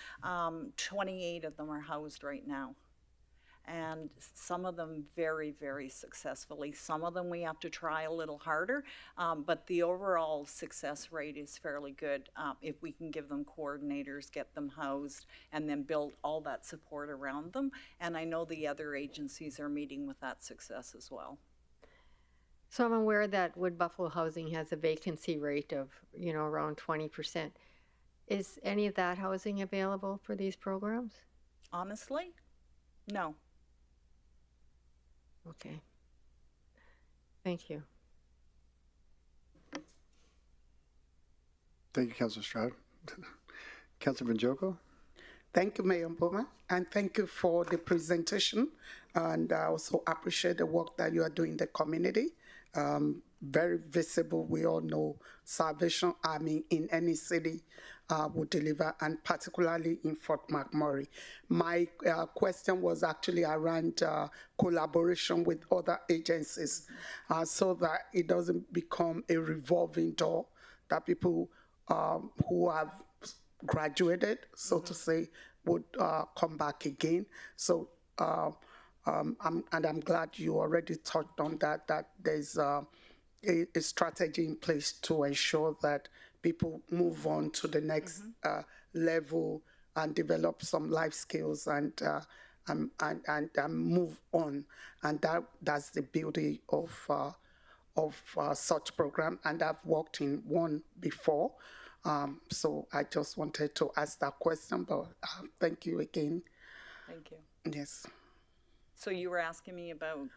28 of them are housed right now. And some of them very, very successfully. Some of them we have to try a little harder, but the overall success rate is fairly good if we can give them coordinators, get them housed, and then build all that support around them. And I know the other agencies are meeting with that success as well. So I'm aware that Wood Buffalo Housing has a vacancy rate of, around 20%. Is any of that housing available for these programs? Honestly, no. Okay. Thank you. Thank you, Councilor Stroud. Councilor Vanjoko? Thank you, Mayor Bowman, and thank you for the presentation. And I also appreciate the work that you are doing in the community. Very visible. We all know Salvation Army in any city will deliver, and particularly in Fort McMurray. My question was actually around collaboration with other agencies so that it doesn't become a revolving door, that people who have graduated, so to say, would come back again. So I'm glad you already touched on that there's a strategy in place to ensure that people move on to the next level and develop some life skills and move on. And that's the beauty of such program. And I've worked in one before. So I just wanted to ask that question, but thank you again. Thank you. Yes. So you were asking me about?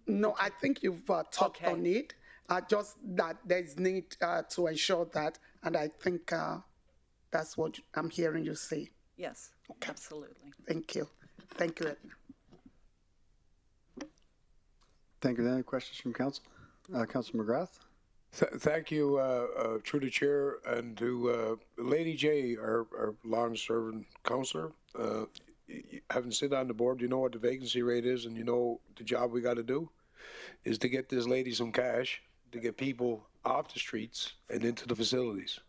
No, I think you've touched on it. Just that there's need to ensure that, and I think that's what I'm hearing you say. Yes, okay. Absolutely. Thank you. Thank you, Edna. Thank you. Any questions from council? Councilor McGrath? Thank you, through the chair, and to Lady J, our long-serving councillor. Having sit on the board, you know what the vacancy rate is, and you know the job we got to do is to get this lady some cash, to get people off the streets and into the facilities.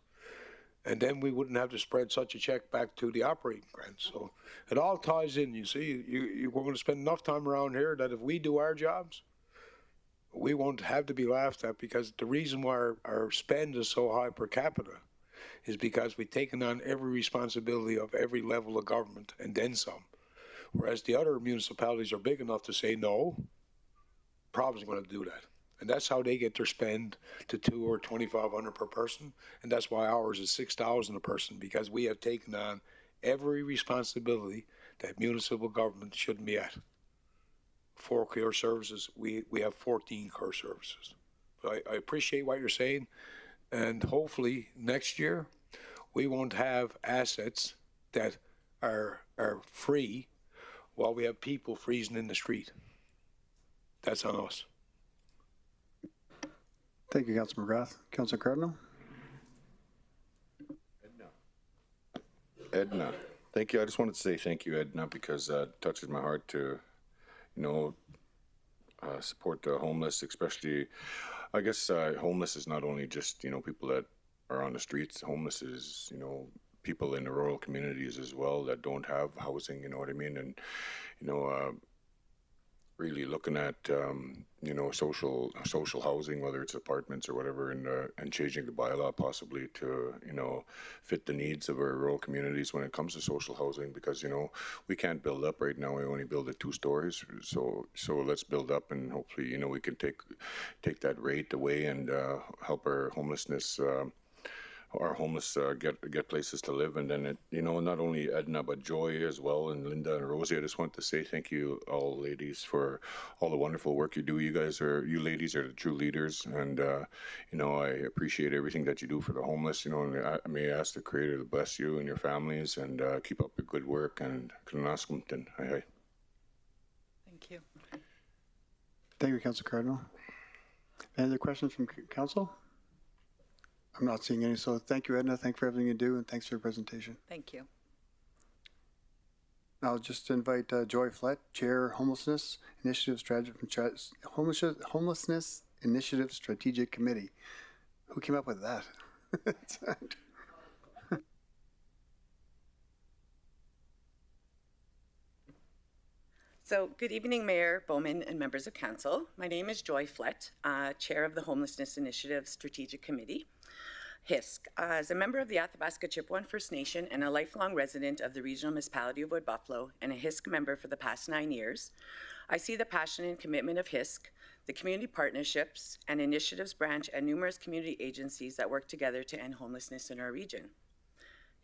And then we wouldn't have to spread such a check back to the operating grant. So it all ties in, you see. We're going to spend enough time around here that if we do our jobs, we won't have to be laughed at, because the reason why our spend is so high per capita is because we've taken on every responsibility of every level of government and then some. Whereas the other municipalities are big enough to say no, Province going to do that. And that's how they get their spend to $2,000 or $2,500 per person. And that's why ours is $6,000 a person, because we have taken on every responsibility that municipal government shouldn't be at. 4 care services, we have 14 care services. So I appreciate what you're saying. And hopefully next year, we won't have assets that are free while we have people freezing in the street. That's on us. Thank you, Councilor McGrath. Councilor Cardinal? Edna, thank you. I just wanted to say thank you, Edna, because it touches my heart to, support the homeless, especially, I guess homeless is not only just, people that are on the streets. Homeless is, people in the rural communities as well that don't have housing, you know what I mean? And, you know, really looking at, you know, social housing, whether it's apartments or whatever, and changing the bylaw possibly to, you know, fit the needs of our rural communities when it comes to social housing, because, you know, we can't build up right now. We only build at 2 stories. So let's build up, and hopefully, you know, we can take that rate away and help our homelessness, our homeless get places to live. And then, you know, not only Edna, but Joy as well, and Linda and Rosie. I just want to say thank you all ladies for all the wonderful work you do. You ladies are the true leaders. And, you know, I appreciate everything that you do for the homeless, you know, and I may ask the Creator to bless you and your families, and keep up the good work. And Kananaskumten. Hi. Thank you. Thank you, Councilor Cardinal. Any other questions from council? I'm not seeing any, so thank you, Edna. Thank you for everything you do, and thanks for your presentation. Thank you. I'll just invite Joy Flett, Chair, Homelessness Initiative Homelessness Initiative Strategic Committee. Who came up with that? So, good evening, Mayor Bowman and members of council. My name is Joy Flett, Chair of the Homelessness Initiative Strategic Committee, HISC. As a member of the Athabasca Chipewyan First Nation and a lifelong resident of the regional municipality of Wood Buffalo, and a HISC member for the past 9 years, I see the passion and commitment of HISC, the community partnerships and initiatives branch, and numerous community agencies that work together to end homelessness in our region.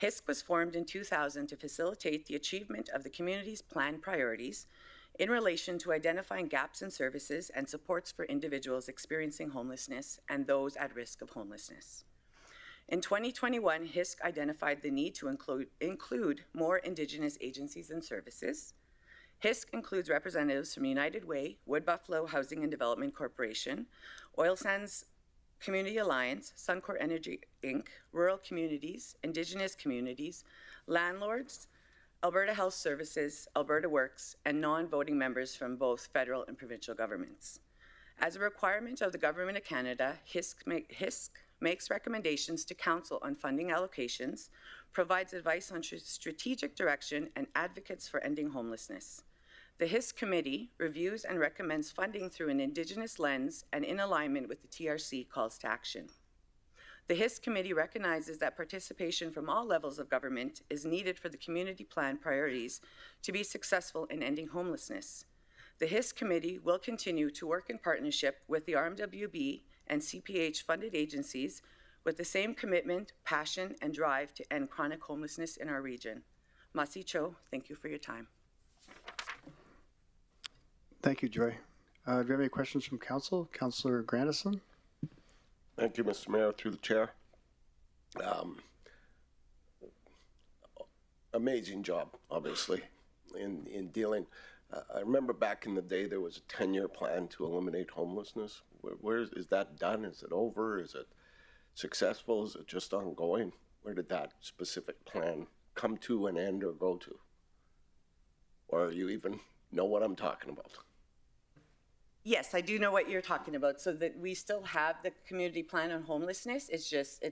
HISC was formed in 2000 to facilitate the achievement of the community's planned priorities in relation to identifying gaps in services and supports for individuals experiencing homelessness and those at risk of homelessness. In 2021, HISC identified the need to include more Indigenous agencies and services. HISC includes representatives from United Way, Wood Buffalo Housing and Development Corporation, Oil Sands Community Alliance, Suncor Energy Inc., rural communities, Indigenous communities, landlords, Alberta Health Services, Alberta Works, and non-voting members from both federal and provincial governments. As a requirement of the Government of Canada, HISC makes recommendations to Council on funding allocations, provides advice on strategic direction, and advocates for ending homelessness. The HISC Committee reviews and recommends funding through an Indigenous lens and in alignment with the TRC calls to action. The HISC Committee recognizes that participation from all levels of government is needed for the community plan priorities to be successful in ending homelessness. The HISC Committee will continue to work in partnership with the RMWB and CPH funded agencies with the same commitment, passion, and drive to end chronic homelessness in our region. Masi Cho, thank you for your time. Thank you, Joy. Do we have any questions from council? Councilor Grandison? Thank you, Mr. Mayor, through the chair. Amazing job, obviously, in dealing. I remember back in the day there was a 10-year plan to eliminate homelessness. Where is that done? Is it over? Is it successful? Is it just ongoing? Where did that specific plan come to an end or go to? Or you even know what I'm talking about? Yes, I do know what you're talking about. So that we still have the community plan on homelessness. It's just,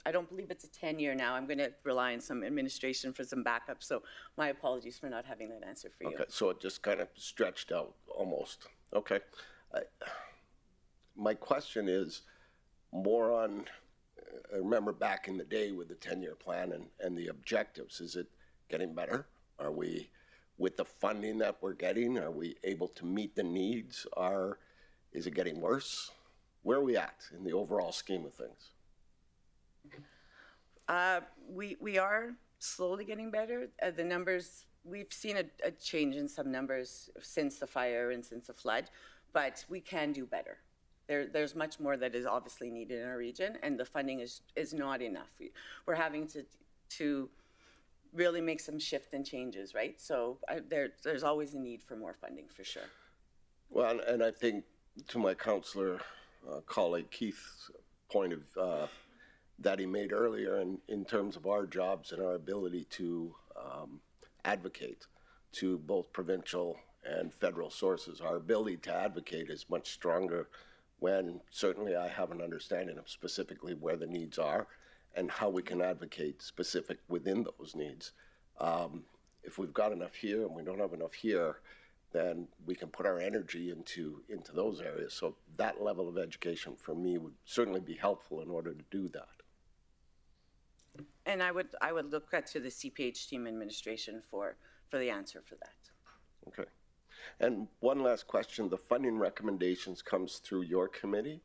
I don't believe it's a 10-year now. I'm going to rely on some administration for some backup. So my apologies for not having that answer for you. Okay, so it just kind of stretched out almost. Okay. My question is more on, I remember back in the day with the 10-year plan and the objectives. Is it getting better? Are we, with the funding that we're getting, are we able to meet the needs? Is it getting worse? Where are we at in the overall scheme of things? We are slowly getting better. The numbers, we've seen a change in some numbers since the fire and since the flood, but we can do better. There's much more that is obviously needed in our region, and the funding is not enough. We're having to really make some shift and changes, right? So there's always a need for more funding, for sure. Well, and I think to my councillor colleague Keith's point of that he made earlier in terms of our jobs and our ability to advocate to both provincial and federal sources, our ability to advocate is much stronger when certainly I have an understanding of specifically where the needs are and how we can advocate specific within those needs. If we've got enough here and we don't have enough here, then we can put our energy into those areas. So that level of education for me would certainly be helpful in order to do that. And I would look to the CPH team administration for the answer for that. Okay. And one last question, the funding recommendations comes through your committee,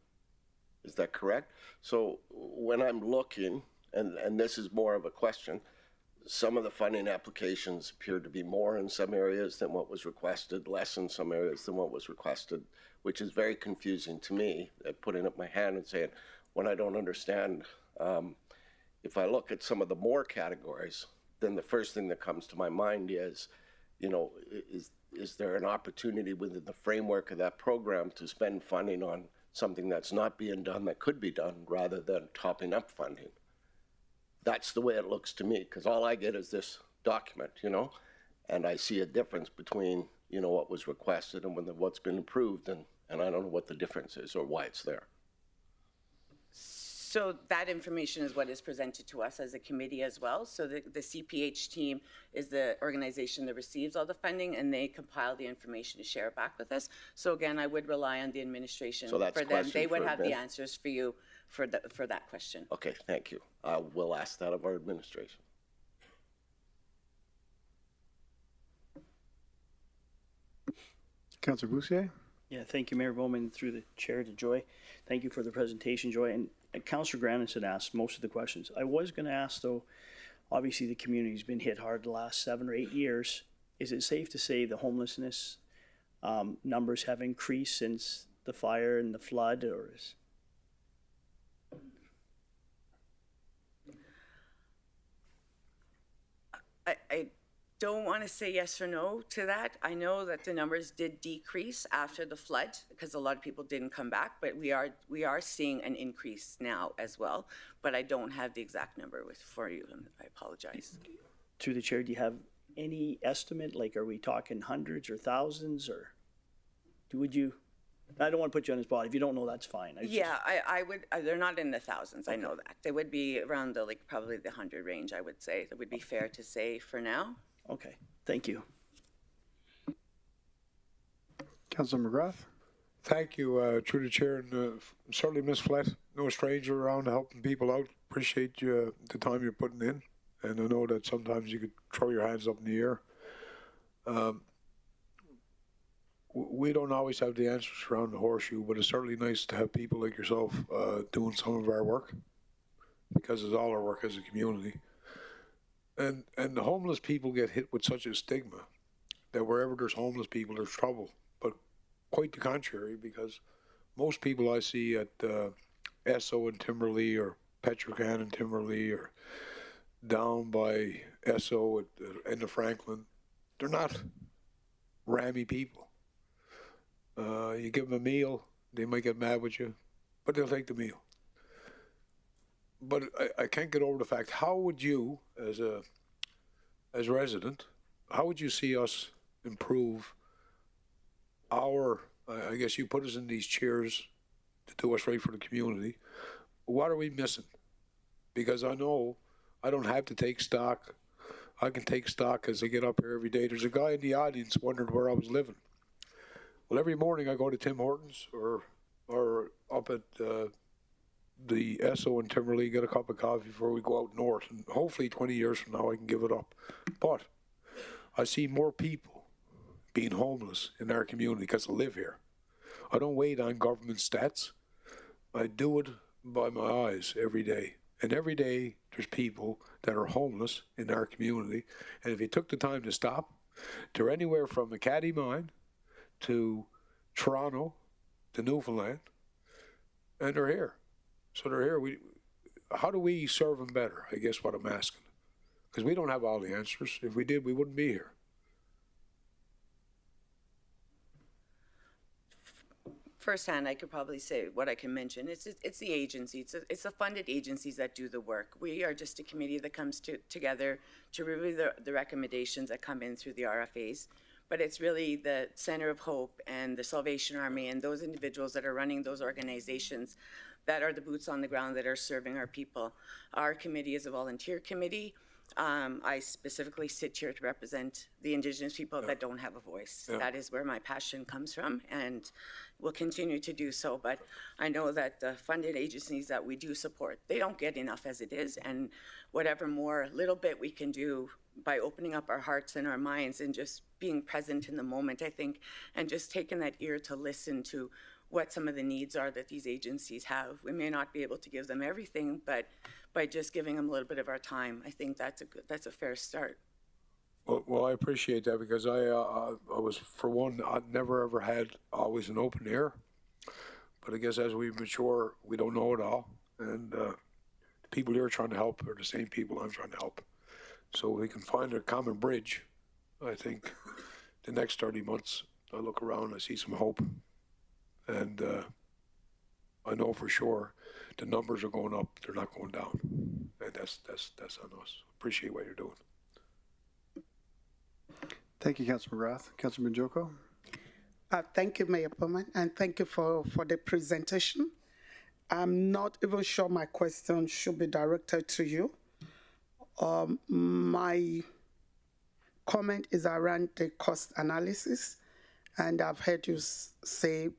is that correct? So when I'm looking, and this is more of a question, some of the funding applications appear to be more in some areas than what was requested, less in some areas than what was requested, which is very confusing to me, putting up my hand and saying, when I don't understand, if I look at some of the more categories, then the first thing that comes to my mind is, is there an opportunity within the framework of that program to spend funding on something that's not being done that could be done rather than topping up funding? That's the way it looks to me, because all I get is this document, and I see a difference between, what was requested and what's been approved, and I don't know what the difference is or why it's there. So that information is what is presented to us as a committee as well. So the CPH team is the organization that receives all the funding, and they compile the information to share back with us. So again, I would rely on the administration So that's for them. They would for have Ben. the answers for you for that question. Okay, thank you. I will ask that of our administration. Councillor Boussier? Yeah, thank you, Mayor Bowman, through the chair to Joy. Thank you for the presentation, Joy. And Councillor Grandis had asked most of the questions. I was going to ask, though, obviously the community's been hit hard the last 7 or 8 years. Is it safe to say the homelessness numbers have increased since the fire and the flood, or is... I don't want to say yes or no to that. I know that the numbers did decrease after the flood because a lot of people didn't come back, but we are seeing an increase now as well. But I don't have the exact number for you, and I apologize. Through the chair, do you have any estimate? Like, are we talking hundreds or thousands, or would you? I don't want to put you on the spot. If you don't know, that's fine. I would. They're not in the thousands. Okay. I know that. They would be around probably the 100 range, I would say. That would be fair to say for now. Okay, thank you. Councillor McGrath? Thank you, through the chair, and certainly Ms. Flett, no stranger around helping people out. Appreciate you, the time you're putting in, and I know that sometimes you could throw your hands up in the air. We don't always have the answers around the horseshoe, but it's certainly nice to have people like yourself doing some of our work, because it's all our work as a community. And the homeless people get hit with such a stigma that wherever there's homeless people, there's trouble. But quite the contrary, because most people I see at Esso in Timberley or Petrocan in Timberley or down by Esso at the end of Franklin, they're not rammy people. You give them a meal, they might get mad with you, but they'll take the meal. But I can't get over the fact, how would you, as a resident, how would you see us improve our, I guess you put us in these chairs to do what's right for the community. What are we missing? Because I know I don't have to take stock. I can take stock as I get up here every day. There's a guy in the audience wondered where I was living. Well, every morning I go to Tim Hortons or up at the Esso in Timberley, get a cup of coffee before we go out north. And hopefully 20 years from now I can give it up. But I see more people being homeless in our community because I live here. I don't wait on government stats. I do it by my eyes every day. And every day there's people that are homeless in our community. And if you took the time to stop, they're anywhere from McKay Mine to Toronto to Newfoundland, and they're here. So they're here. How do we serve them better? I guess what I'm asking. Because we don't have all the answers. If we did, we wouldn't be here. Firsthand, I could probably say what I can mention. It's the agencies. It's the funded agencies that do the work. We are just a committee that comes together to review the recommendations that come in through the RFAs. but it's really the Center of Hope and the Salvation Army and those individuals that are running those organizations that are the boots on the ground that are serving our people. Our committee is a volunteer committee. I specifically sit here to represent the Indigenous people that don't have a voice. That is where my passion comes from, and will continue to do so. But I know that the funded agencies that we do support, they don't get enough as it is, and whatever more little bit we can do by opening up our hearts and our minds and just being present in the moment, I think, and just taking that ear to listen to what some of the needs are that these agencies have. We may not be able to give them everything, but by just giving them a little bit of our time, I think that's a fair start. Well, I appreciate that, because I was, for one, I'd never ever had always an open ear. But I guess as we mature, we don't know it all. And the people here trying to help are the same people I'm trying to help. So we can find a common bridge. I think the next 30 months, I look around, I see some hope. And I know for sure the numbers are going up, they're not going down. And that's on us. Appreciate what you're doing. Thank you, Councilor McGrath. Councilor Majoko? Thank you, Mayor Bowman, and thank you for the presentation. I'm not even sure my question should be directed to you. My comment is around the cost analysis, and I've heard you say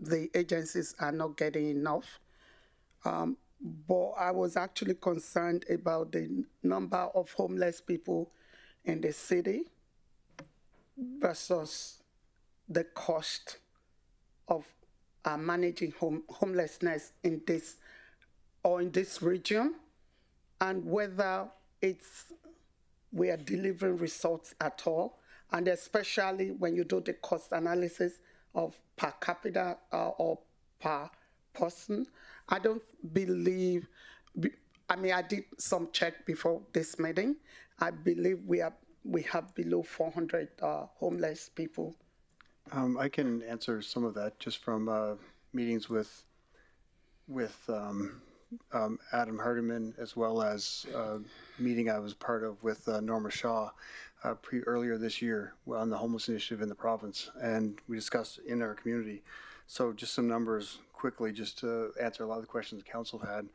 the agencies are not getting enough. But I was actually concerned about the number of homeless people in the city versus the cost of managing homelessness in this region, and whether we are delivering results at all, and especially when you do the cost analysis of per capita or per person. I don't believe, I did some check before this meeting. I believe we have below 400 homeless people. I can answer some of that just from meetings with Adam Hardiman, as well as a meeting I was part of with Norma Shaw earlier this year on the homeless initiative in the province, and we discussed in our community. So just some numbers quickly, just to answer a lot of the questions the council had.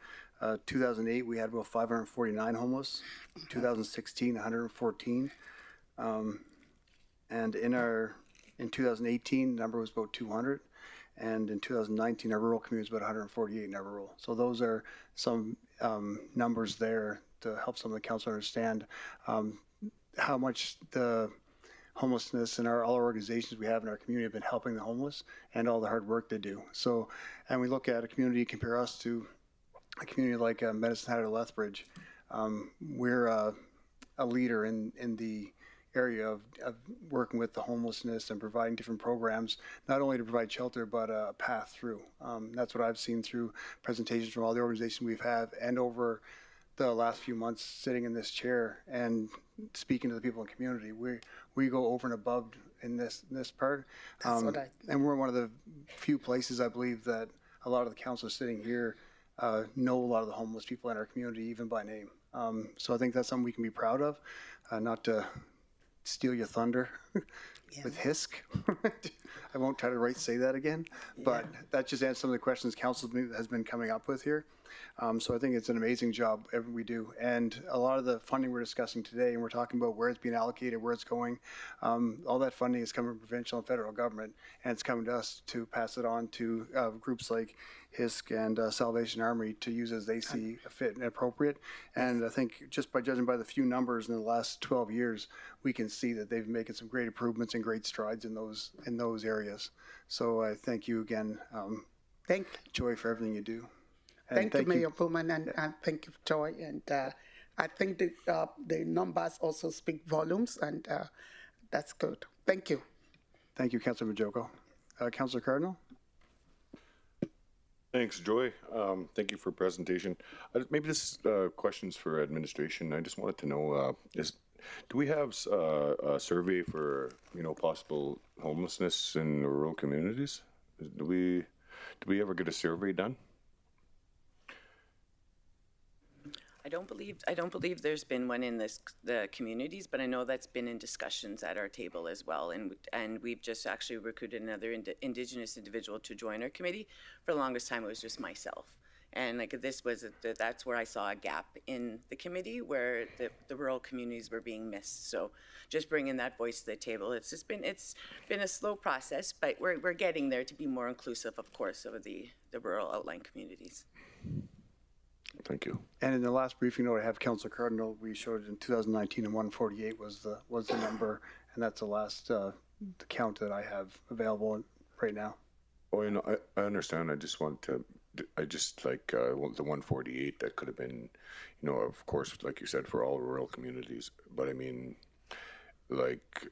2008, we had about 549 homeless. 2016, 114. And in 2018, the number was about 200. And in 2019, our rural community was about 148 in our rural. So those are some numbers there to help some of the council understand how much the homelessness and all our organizations we have in our community have been helping the homeless and all the hard work they do. So, and we look at a community, compare us to a community like Medicine Hat or Lethbridge. We're a leader in the area of working with the homelessness and providing different programs, not only to provide shelter, but a path through. That's what I've seen through presentations from all the organizations we've had, and over the last few months sitting in this chair and speaking to the people in the community. We go over and above in this part. And we're one of the few places, I believe, that a lot of the councilors sitting here know a lot of the homeless people in our community, even by name. So I think that's something we can be proud of, not to steal your thunder with HISC. I won't try to say that again, but that just answers some of the questions council has been coming up with here. So I think it's an amazing job we do. And a lot of the funding we're discussing today, and we're talking about where it's being allocated, where it's going, all that funding is coming from provincial and federal government, and it's coming to us to pass it on to groups like HISC and Salvation Army to use as they see fit and appropriate. And I think just by judging by the few numbers in the last 12 years, we can see that they've making some great improvements and great strides in those areas. So I thank you again, Joy, for everything you do. And thank you, Mayor Bowman, and thank you, Joy. And I think the numbers also speak volumes, and that's good. Thank you. Thank you, Councilor Majoko. Councilor Cardinal? Thanks, Joy. Thank you for presentation. Maybe this questions for administration. I just wanted to know, do we have a survey for possible homelessness in rural communities? Do we ever get a survey done? don't believe there's been one in the communities, but I know that's been in discussions at our table as well. And we've just actually recruited another Indigenous individual to join our committee. For the longest time, it was just myself. And like that's where I saw a gap in the committee where the rural communities were being missed. So just bringing that voice to the table, it's been a slow process, but we're getting there to be more inclusive, of course, of the rural outlying communities. Thank you. And in the last briefing note I have, Councilor Cardinal, we showed it in 2019 and 148 was the number, and that's the last count that I have available right now. Oh, you know, I understand. I just like the 148 that could have been, you know, of course, like you said, for all rural communities. But I mean, like,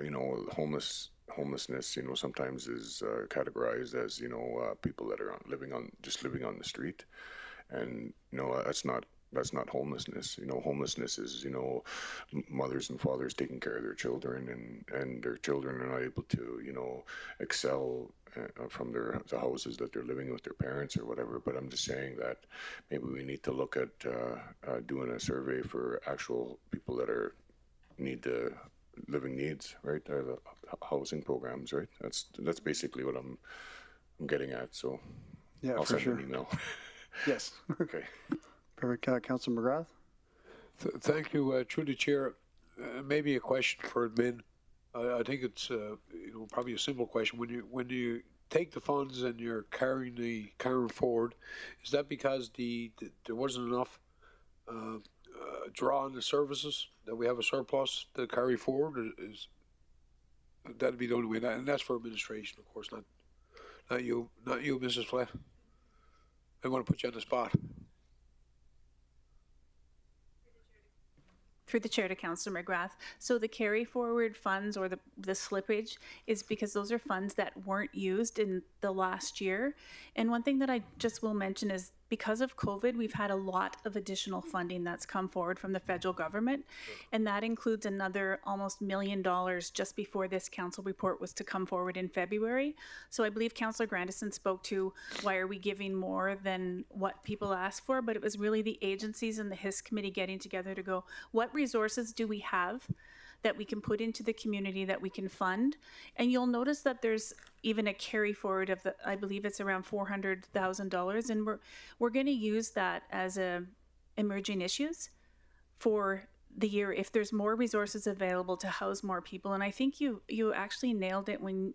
you know, homelessness, you know, sometimes is categorized as, you know, people that are living on the street. And, you know, that's not homelessness. You know, homelessness is, you know, mothers and fathers taking care of their children, and their children are not able to, you know, excel from the houses that they're living with their parents or whatever. But I'm just saying that maybe we need to look at doing a survey for actual people that need the living needs, right? The housing programs, right? That's basically what I'm getting at. So yeah, I'll for send sure. an email. Yes. Okay. Perfect. Councilor McGrath? Thank you, through the chair. Maybe a question for admin. I think it's you know, probably a simple question. When you take the funds and you're carrying forward, is that because there wasn't enough draw on the services that we have a surplus to carry forward? Is that'd be the only way? And that's for administration, of course, not you, Mrs. Flett. I want to put you on the spot. Through the chair to Councillor McGrath. So the carry forward funds or the slippage is because those are funds that weren't used in the last year. And one thing that I just will mention is because of COVID, we've had a lot of additional funding that's come forward from the federal government. And that includes another almost $1 million just before this council report was to come forward in February. So I believe Councillor Grandison spoke to why are we giving more than what people asked for, but it was really the agencies and the HIS committee getting together to go, what resources do we have that we can put into the community that we can fund? And you'll notice that there's even a carry forward of I believe it's around $400,000, and we're going to use that as emerging issues for the year if there's more resources available to house more people. And I think you actually nailed it when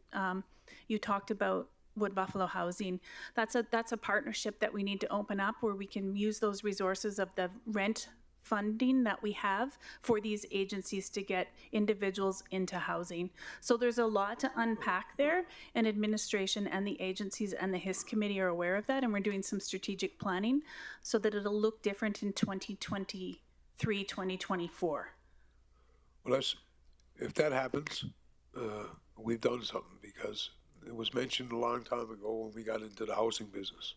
you talked about Wood Buffalo Housing. That's a partnership that we need to open up where we can use those resources of the rent funding that we have for these agencies to get individuals into housing. So there's a lot to unpack there, and administration and the agencies and the HIS committee are aware of that, and we're doing some strategic planning so that it'll look different in 2023, 2024. Well, if that happens, we've done something, because it was mentioned a long time ago when we got into the housing business.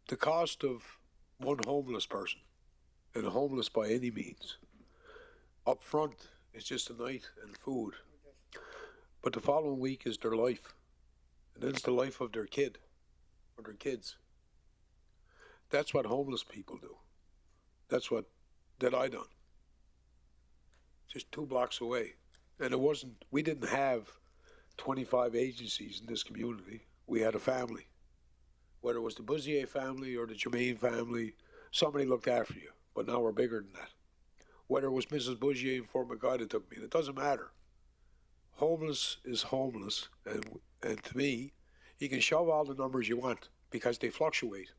The cost of one homeless person, and homeless by any means, up front it's just a night and food, but the following week is their life, and then it's the life of their kid or their kids. That's what homeless people do. That's what I done, just 2 blocks away. And we didn't have 25 agencies in this community. We had a family, whether it was the Buzier family or the Germain family, somebody looked after you. But now we're bigger than that. Whether it was Mrs. Buzier in Fort McGuy that took me, it doesn't matter. Homeless is homeless, and to me, you can shove all the numbers you want because they fluctuate.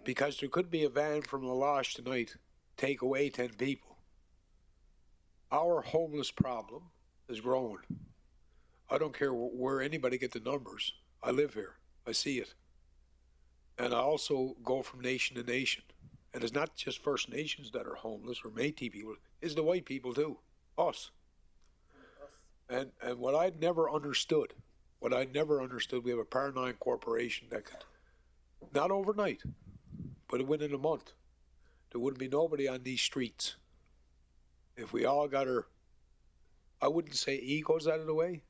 Because there could be a van from La Loche tonight take away 10 people. Our homeless problem is growing. I don't care where anybody get the numbers. I live here. I see it. And I also go from nation to nation. And it's not just First Nations that are homeless or Métis people. It's the white people too. Us. And what I'd never understood, we have a Par 9 corporation that could, not overnight, but within a month, there wouldn't be nobody on these streets. If we all got our, I wouldn't say egos out of the way,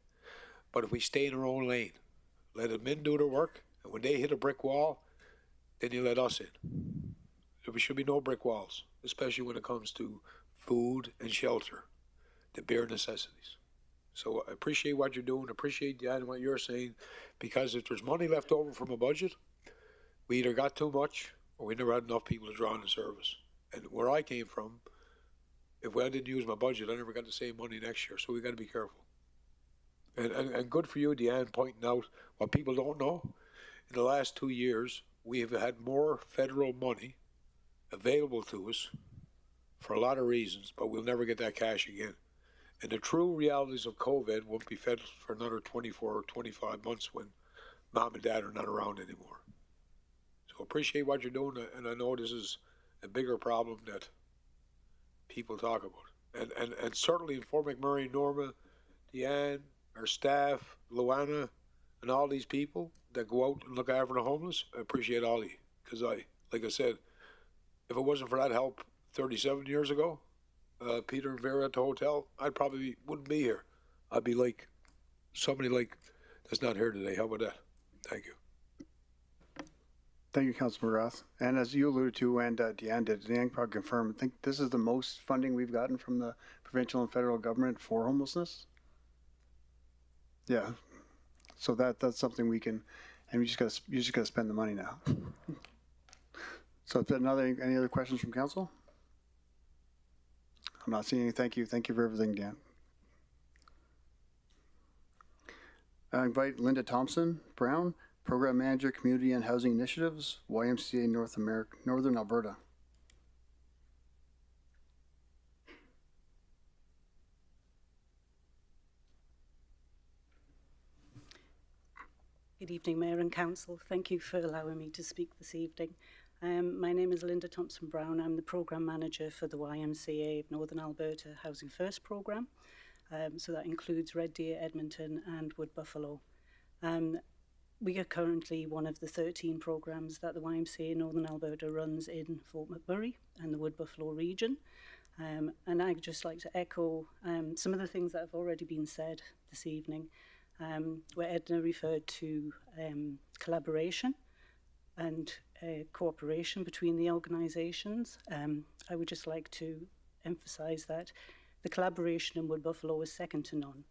but if we stay in our own lane, let the men do their work, and when they hit a brick wall, then you let us in. there should be no brick walls, especially when it comes to food and shelter, the bare necessities. So I appreciate what you're doing, appreciate that and what you're saying, because if there's money left over from a budget, we either got too much or we never had enough people to draw on the service. And where I came from, if I didn't use my budget, I never got the same money next year. So we got to be careful. And good for you, Deanne, pointing out what people don't know. In the last 2 years, we have had more federal money available to us for a lot of reasons, but we'll never get that cash again. And the true realities of COVID won't be fed for another 24 or 25 months when mom and dad are not around anymore. So appreciate what you're doing, and I know this is a bigger problem that people talk about. And certainly in Fort McMurray, Norma, Deanne, our staff, Luana, and all these people that go out and look after the homeless, I appreciate all of you. Because like I said, if it wasn't for that help 37 years ago, Peter and Vera at the hotel, I probably wouldn't be here. I'd be like somebody like that's not here today. How about that? Thank you. Thank you, Councilor McGrath. And as you alluded to, and Deanne did, Deanne probably confirmed, I think this is the most funding we've gotten from the provincial and federal government for homelessness. Yeah. So that's something we can, and you just gotta spend the money now. So if any other questions from council? I'm not seeing any. Thank you. Thank you for everything, Dan. I invite Linda Thompson Brown, Program Manager, Community and Housing Initiatives, YMCA Northern Alberta. Good evening, Mayor and Council. Thank you for allowing me to speak this evening. My name is Linda Thompson Brown. I'm the Programme Manager for the YMCA of Northern Alberta Housing First Programme. So that includes Red Deer, Edmonton and Wood Buffalo. We are currently one of the 13 programmes that the YMCA Northern Alberta runs in Fort McMurray and the Wood Buffalo region. And I'd just like to echo some of the things that have already been said this evening. Where Edna referred to collaboration and cooperation between the organisations. I would just like to emphasise that the collaboration in Wood Buffalo is second to none.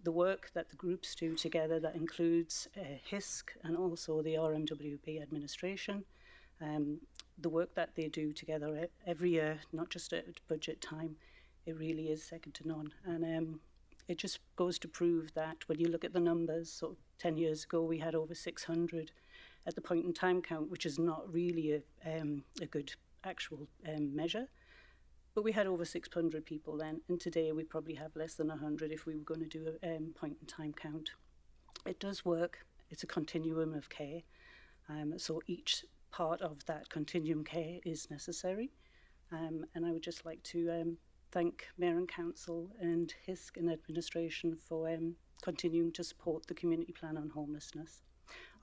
The work that the groups do together, that includes HISC and also the rmwb administration, the work that they do together every year, not just at budget time, it really is second to none. And it just goes to prove that when you look at the numbers, so 10 years ago we had over 600 at the point in time count, which is not really a good actual measure. But we had over 600 people then, and today we probably have less than 100 if we were going to do a point in time count. It does work. It's a continuum of care. So each part of that continuum care is necessary. And I would just like to thank Mayor and Council and HISC and administration for continuing to support the community plan on homelessness.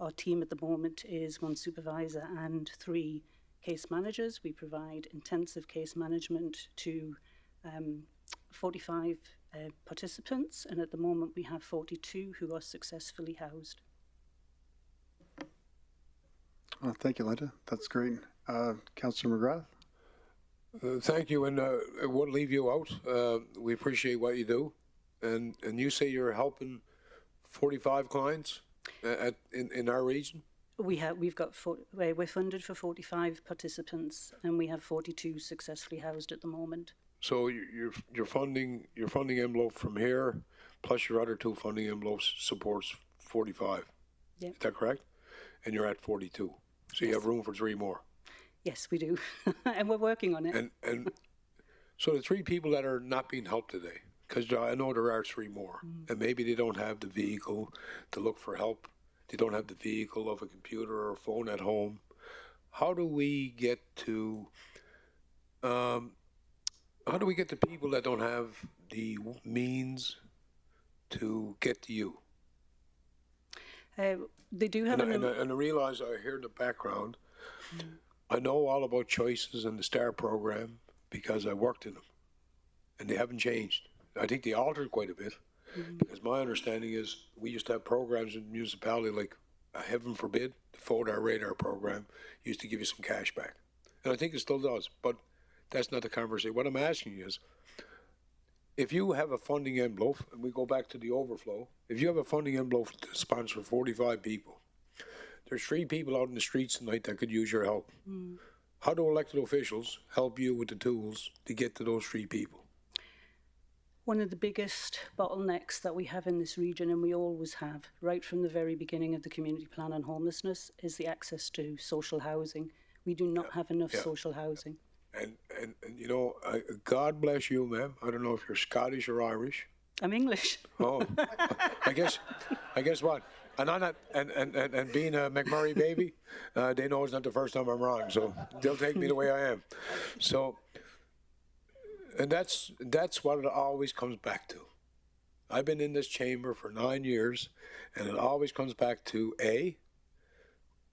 Our team at the moment is 1 supervisor and 3 case managers. We provide intensive case management to 45 participants, and at the moment we have 42 who are successfully housed. Thank you, Linda. That's great. Councillor McGrath? Thank you, and it won't leave you out. We appreciate what you do, and you say you're helping 45 clients in our region. We're funded for 45 participants, and we have 42 successfully housed at the moment. So your funding envelope from here, plus your other 2 funding envelopes supports 45. Yeah. Is that correct? And you're at 42. So you have room for 3 more. Yes, we do, and we're working on it. And so the 3 people that are not being helped today, because I know there are 3 more, and maybe they don't have the vehicle to look for help. They don't have the vehicle of a computer or a phone at home. How do we get to people that don't have the means to get to you? They do have and I realize I hear in the background. I know all about choices and the STAR program because I worked in them, and they haven't changed. I think they altered quite a bit, because my understanding is we used to have programs in the municipality like, heaven forbid, the FODAR radar program used to give you some cash back. And I think it still does, but that's not the conversation. What I'm asking you is, if you have a funding envelope, and we go back to the overflow, if you have a funding envelope to sponsor 45 people, there's 3 people out in the streets tonight that could use your help. How do elected officials help you with the tools to get to those 3 people? One of the biggest bottlenecks that we have in this region, and we always have, right from the very beginning of the community plan on homelessness, is the access to social housing. We do not have enough social housing. And you know, God bless you, ma'am. I don't know if you're Scottish or Irish. I'm English. Oh, I guess what? And I'm not, and being a McMurray baby, they know it's not the first time I'm wrong, so they'll take me the way I am. So, and that's what it always comes back to. I've been in this chamber for 9 years, and it always comes back to A,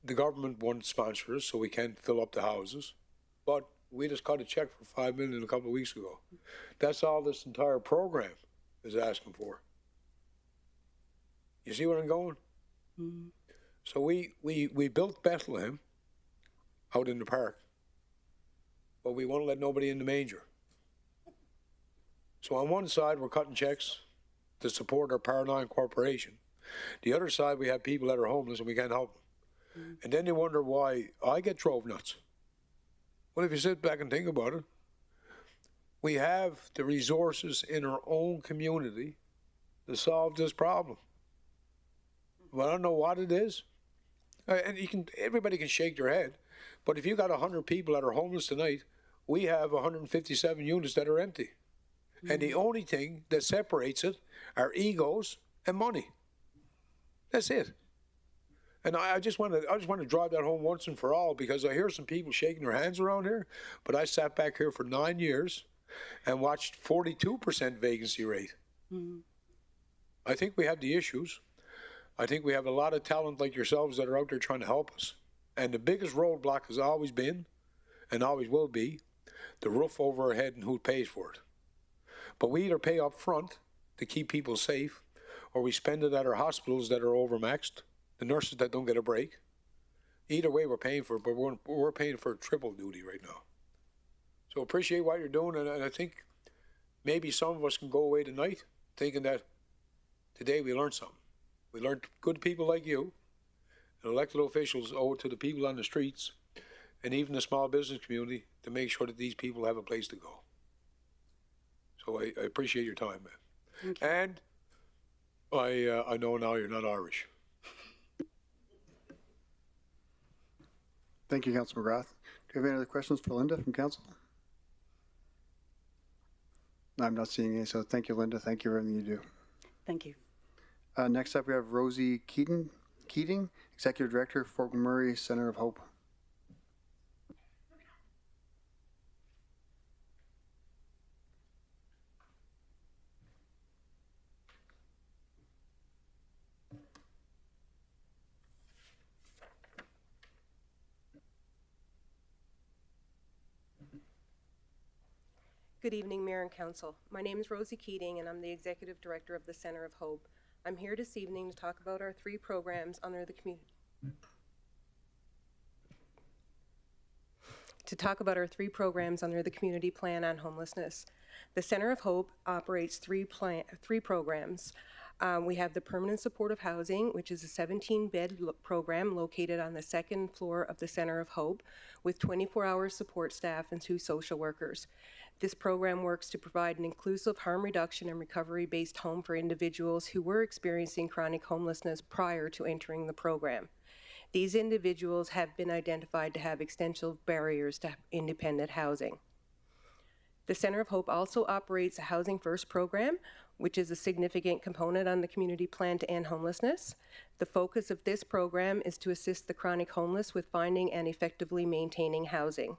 the government won't sponsor us, so we can't fill up the houses, but we just cut a check for $5 million a couple of weeks ago. That's all this entire program is asking for. You see where I'm going? So we built Bethlehem out in the park, but we won't let nobody in the manger. So on one side, we're cutting checks to support our Power 9 corporation. The other side, we have people that are homeless and we can't help them. And then you wonder why I get drove nuts. Well, if you sit back and think about it, we have the resources in our own community to solve this problem. Well, I don't know what it is. And everybody can shake their head. But if you got 100 people that are homeless tonight, we have 157 units that are empty. And the only thing that separates it are egos and money. That's it. And I just want to drive that home once and for all, because I hear some people shaking their hands around here, but I sat back here for 9 years and watched 42% vacancy rate. I think we have the issues. I think we have a lot of talent like yourselves that are out there trying to help us. And the biggest roadblock has always been, and always will be, the roof over our head and who pays for it. But we either pay up front to keep people safe, or we spend it at our hospitals that are overmaxed, the nurses that don't get a break. Either way, we're paying for it, but we're paying for triple duty right now. So appreciate what you're doing, and I think maybe some of us can go away tonight thinking that today we learned something. We learned good people like you, and elected officials owe it to the people on the streets, and even the small business community, to make sure that these people have a place to go. So I appreciate your time, man. And I know now you're not Irish. Thank you, Councilor McGrath. Do you have any other questions for Linda from council? I'm not seeing any, so thank you, Linda. Thank you for everything you do. Thank you. Next up, we have Rosie Keating, Executive Director, Fort McMurray Center of Hope. Good evening, Mayor and Council. My name is Rosie Keating, and I'm the Executive Director of the Center of Hope. I'm here this evening to talk about our 3 programs under the community. Community Plan on Homelessness. The Center of Hope operates 3 programs. We have the Permanent Supportive Housing, which is a 17-bed program located on the 2nd floor of the Center of Hope, with 24-hour support staff and 2 social workers. This program works to provide an inclusive harm reduction and recovery-based home for individuals who were experiencing chronic homelessness prior to entering the program. These individuals have been identified to have extensive barriers to independent housing. The Center of Hope also operates a Housing First program, which is a significant component on the community plan to end homelessness. The focus of this program is to assist the chronic homeless with finding and effectively maintaining housing.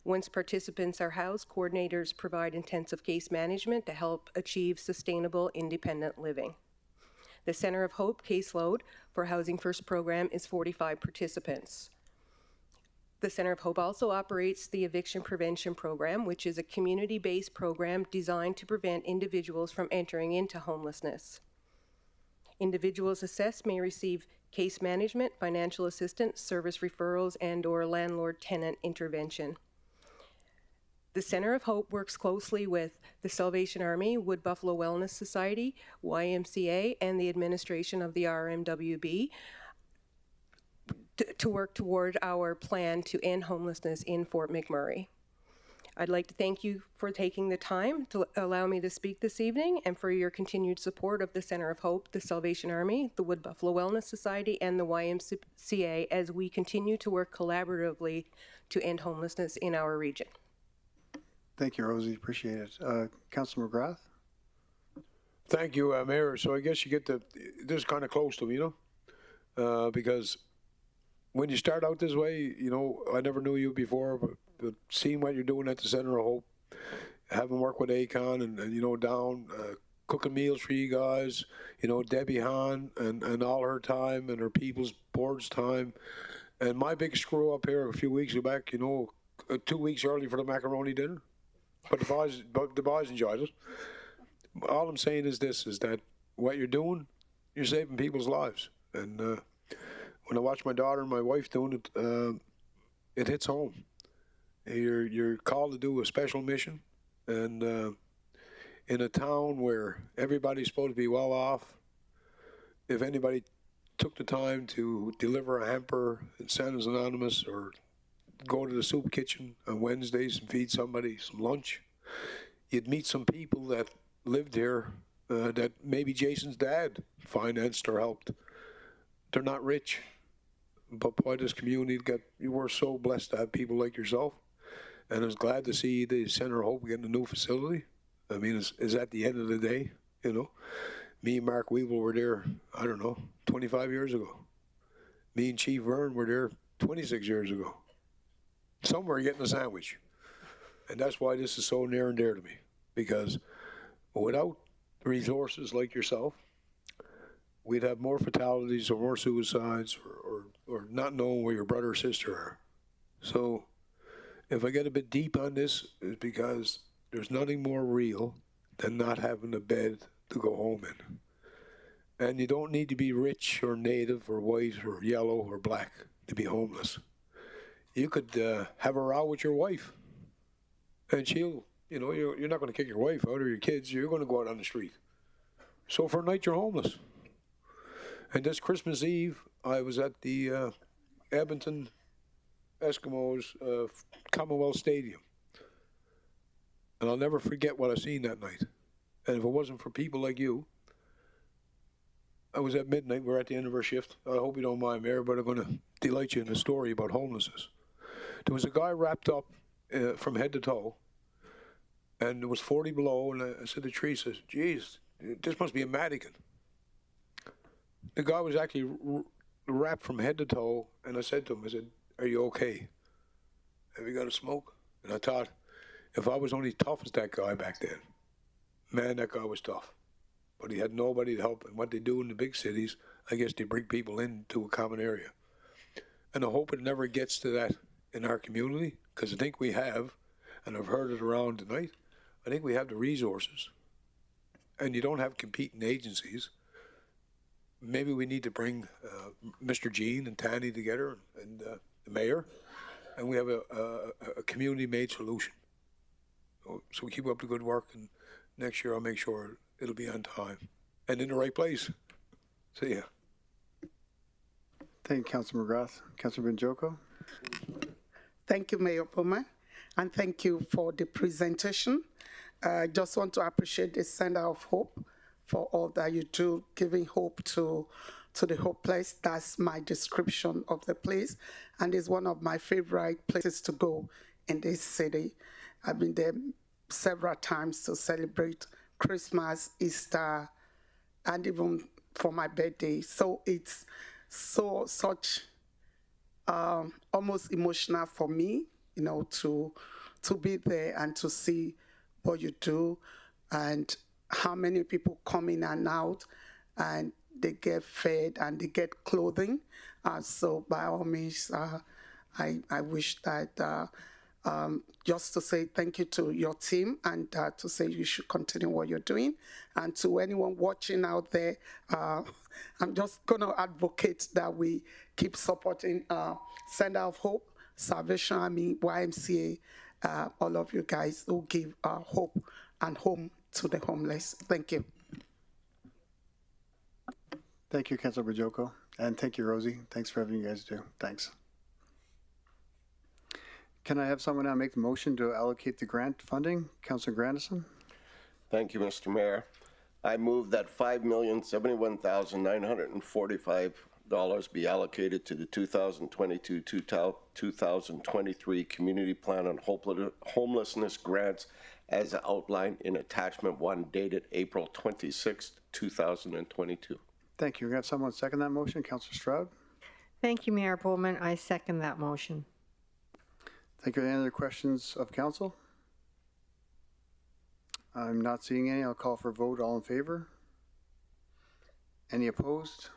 Once participants are housed, coordinators provide intensive case management to help achieve sustainable, independent living. The Center of Hope caseload for Housing First program is 45 participants. The Center of Hope also operates the Eviction Prevention Program, which is a community-based program designed to prevent individuals from entering into homelessness. Individuals assessed may receive case management, financial assistance, service referrals, and/or landlord-tenant intervention. The Center of Hope works closely with the Salvation Army, Wood Buffalo Wellness Society, YMCA, and the administration of the RMWB to work toward our plan to end homelessness in Fort McMurray. I'd like to thank you for taking the time to allow me to speak this evening and for your continued support of the Center of Hope, the Salvation Army, the Wood Buffalo Wellness Society, and the YMCA as we continue to work collaboratively to end homelessness in our region. Thank you, Rosie. Appreciate it. Councilor McGrath? Thank you, Mayor. So I guess you get this kind of close to me, because when you start out this way, I never knew you before, but seeing what you're doing at the Center of Hope, having worked with Akon and down, cooking meals for you guys, Debbie Hahn and all her time and her people's board's time. And my big screw up here a few weeks back, 2 weeks early for the macaroni dinner. But the boys enjoyed it. All I'm saying is that what you're doing, you're saving people's lives. And when I watch my daughter and my wife doing it, it hits home. You're called to do a special mission, and in a town where everybody's supposed to be well off, if anybody took the time to deliver a hamper at Santa's Anonymous or go to the soup kitchen on Wednesdays and feed somebody some lunch, you'd meet some people that lived here that maybe Jason's dad financed or helped. They're not rich, but boy, this community we're so blessed to have people like yourself. And I was glad to see the Center of Hope getting a new facility. I mean, it's at the end of the day, Me and Mark Weevil were there, 25 years ago. Me and Chief Vern were there 26 years ago. Somewhere getting a sandwich. And that's why this is so near and dear to me. Because without resources like yourself, we'd have more fatalities or more suicides or not knowing where your brother or sister are. So if I get a bit deep on this, it's because there's nothing more real than not having a bed to go home in. And you don't need to be rich or native or white or yellow or black to be homeless. You could have a row with your wife, and she'll, you're not going to kick your wife out or your kids. You're going to go out on the street. So for a night, you're homeless. And this Christmas Eve, I was at the Edmonton Eskimos Commonwealth Stadium. And I'll never forget what I seen that night. And if it wasn't for people like you, I was at midnight. We're at the end of our shift. I hope you don't mind, Mayor, but I'm going to delight you in a story about homelessness. There was a guy wrapped up from head to toe, and it was 40 below, and I said to Teresa, geez, this must be a mannequin. The guy was actually wrapped from head to toe, and I said to him, are you okay? Have you got a smoke? And I thought, if I was only tough as that guy back then, man, that guy was tough. But he had nobody to help. And what they do in the big cities, I guess they bring people into a common area. And I hope it never gets to that in our community, because I think we have, and I've heard it around tonight, I think we have the resources. And you don't have competing agencies. Maybe we need to bring Mr. Jean and Tanny together and the mayor, and we have a community-made solution. So we keep up the good work, and next year I'll make sure it'll be on time and in the right place. See ya. Thank you, Councilor McGrath. Councilor Benjoko? Thank you, Mayor Bowman, and thank you for the presentation. I just want to appreciate the Center of Hope for all that you do, giving hope to the hopeless. That's my description of the place, and it's one of my favorite places to go in this city. I've been there several times to celebrate Christmas, Easter, and even for my birthday. So it's such almost emotional for me, to be there and to see what you do and how many people come in and out and they get fed and they get clothing. So by all means, I wish that just to say thank you to your team and to say you should continue what you're doing. And to anyone watching out there, I'm just going to advocate that we keep supporting Center of Hope, Salvation Army, YMCA, all of you guys who give hope and home to the homeless. Thank you. Thank you, Councilor Bajoko. And thank you, Rosie. Thanks for everything you guys do. Thanks. Can I have someone now make the motion to allocate the grant funding? Councilor Grandison? Thank you, Mr. Mayor. I move that $5,071,945 be allocated to the 2022-2023 Community Plan on Homelessness grants as outlined in Attachment 1 dated April 26, 2022. Thank you. Can I have someone second that motion? Councilor Stroud? Thank you, Mayor Bowman. I second that motion. Thank you. Any other questions of council? I'm not seeing any. I'll call for a vote. All in favor? Any opposed?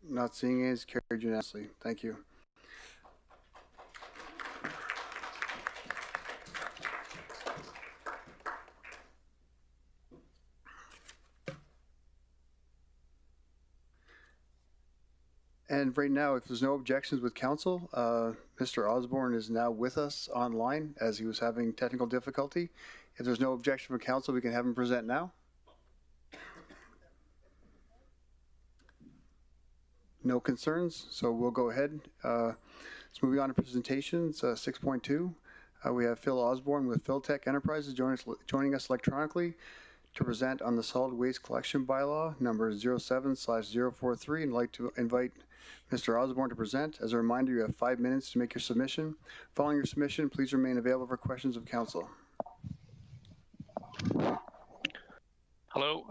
Not seeing any. It's carried unanimously. Thank you. And right now, if there's no objections with council, Mr. Osborne is now with us online as he was having technical difficulty. If there's no objection from council, we can have him present now. No concerns, so we'll go ahead. Let's move on to presentations. 6.2, we have Phil Osborne with Philtech Enterprises joining us electronically to present on the solid waste collection bylaw number 07/043, and I'd like to invite Mr. Osborne to present. As a reminder, you have 5 minutes to make your submission. Following your submission, please remain available for questions of council. Hello.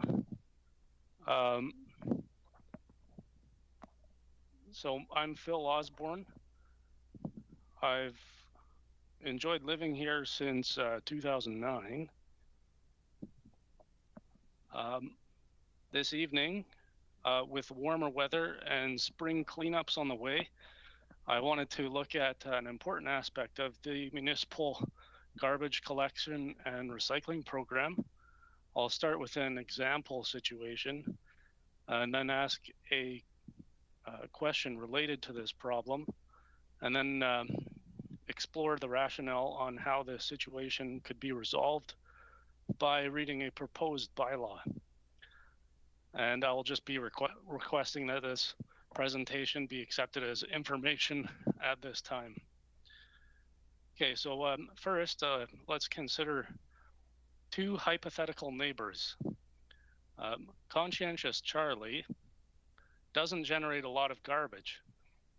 So I'm Phil Osborne. I've enjoyed living here since 2009. This evening, with warmer weather and spring cleanups on the way, I wanted to look at an important aspect of the municipal garbage collection and recycling program. I'll start with an example situation and then ask a question related to this problem, and then explore the rationale on how this situation could be resolved by reading a proposed bylaw. And I'll just be requesting that this presentation be accepted as information at this time. Okay, so first, let's consider two hypothetical neighbors. Conscientious Charlie doesn't generate a lot of garbage.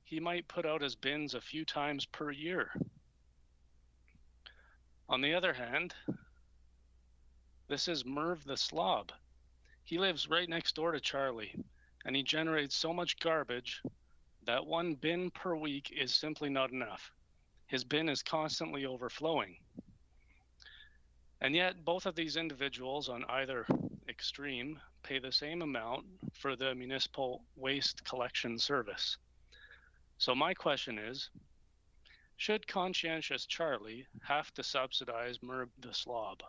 He might put out his bins a few times per year. On the other hand, this is Merv the Slob. He lives right next door to Charlie, and he generates so much garbage that one bin per week is simply not enough. His bin is constantly overflowing. And yet, both of these individuals on either extreme pay the same amount for the municipal waste collection service. So my question is, should Conscientious Charlie have to subsidize Merv the Slob?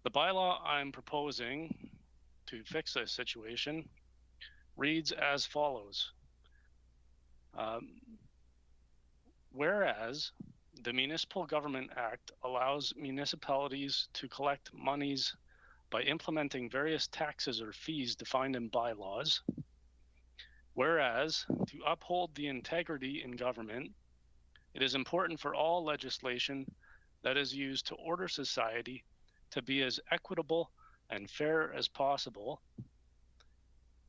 The bylaw I'm proposing to fix this situation reads as follows. Whereas the Municipal Government Act allows municipalities to collect monies by implementing various taxes or fees defined in bylaws, whereas to uphold the integrity in government, it is important for all legislation that is used to order society to be as equitable and fair as possible.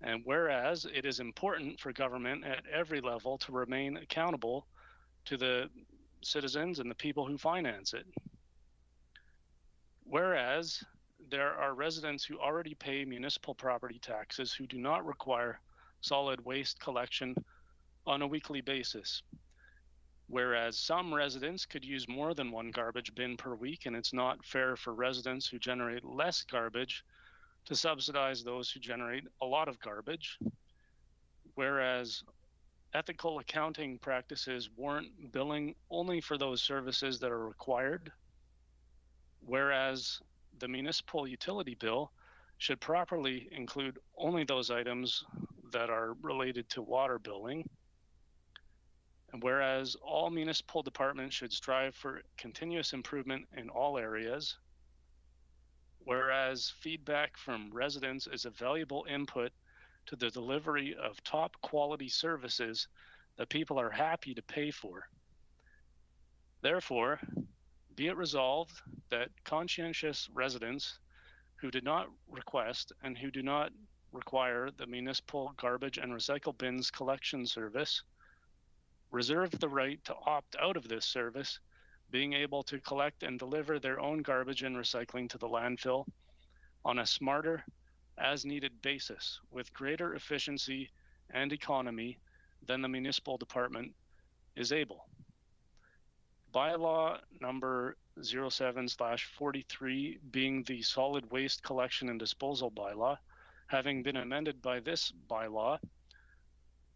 And whereas it is important for government at every level to remain accountable to the citizens and the people who finance it. Whereas there are residents who already pay municipal property taxes who do not require solid waste collection on a weekly basis. Whereas some residents could use more than one garbage bin per week, and it's not fair for residents who generate less garbage to subsidize those who generate a lot of garbage. Whereas ethical accounting practices warrant billing only for those services that are required, whereas the municipal utility bill should properly include only those items that are related to water billing. And whereas all municipal departments should strive for continuous improvement in all areas, whereas feedback from residents is a valuable input to the delivery of top quality services that people are happy to pay for. Therefore, be it resolved that conscientious residents who did not request and who do not require the municipal garbage and recycle bins collection service reserve the right to opt out of this service, being able to collect and deliver their own garbage and recycling to the landfill on a smarter, as needed basis with greater efficiency and economy than the municipal department is able. Bylaw number 07/43 being the solid waste collection and disposal bylaw, having been amended by this bylaw,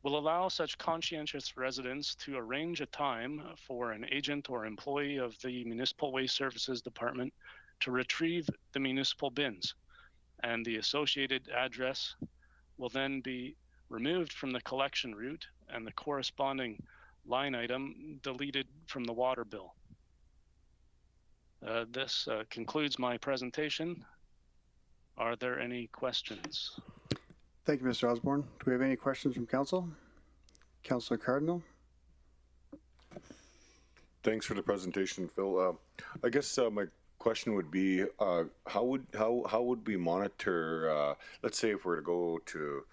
will allow such conscientious residents to arrange a time for an agent or employee of the Municipal Waste Services Department to retrieve the municipal bins, and the associated address will then be removed from the collection route and the corresponding line item deleted from the water bill. This concludes my presentation. Are there any questions? Thank you, Mr. Osborne. Do we have any questions from council? Councillor Cardinal? Thanks for the presentation, Phil. I guess my question would be, how would we monitor, let's say if we're to go to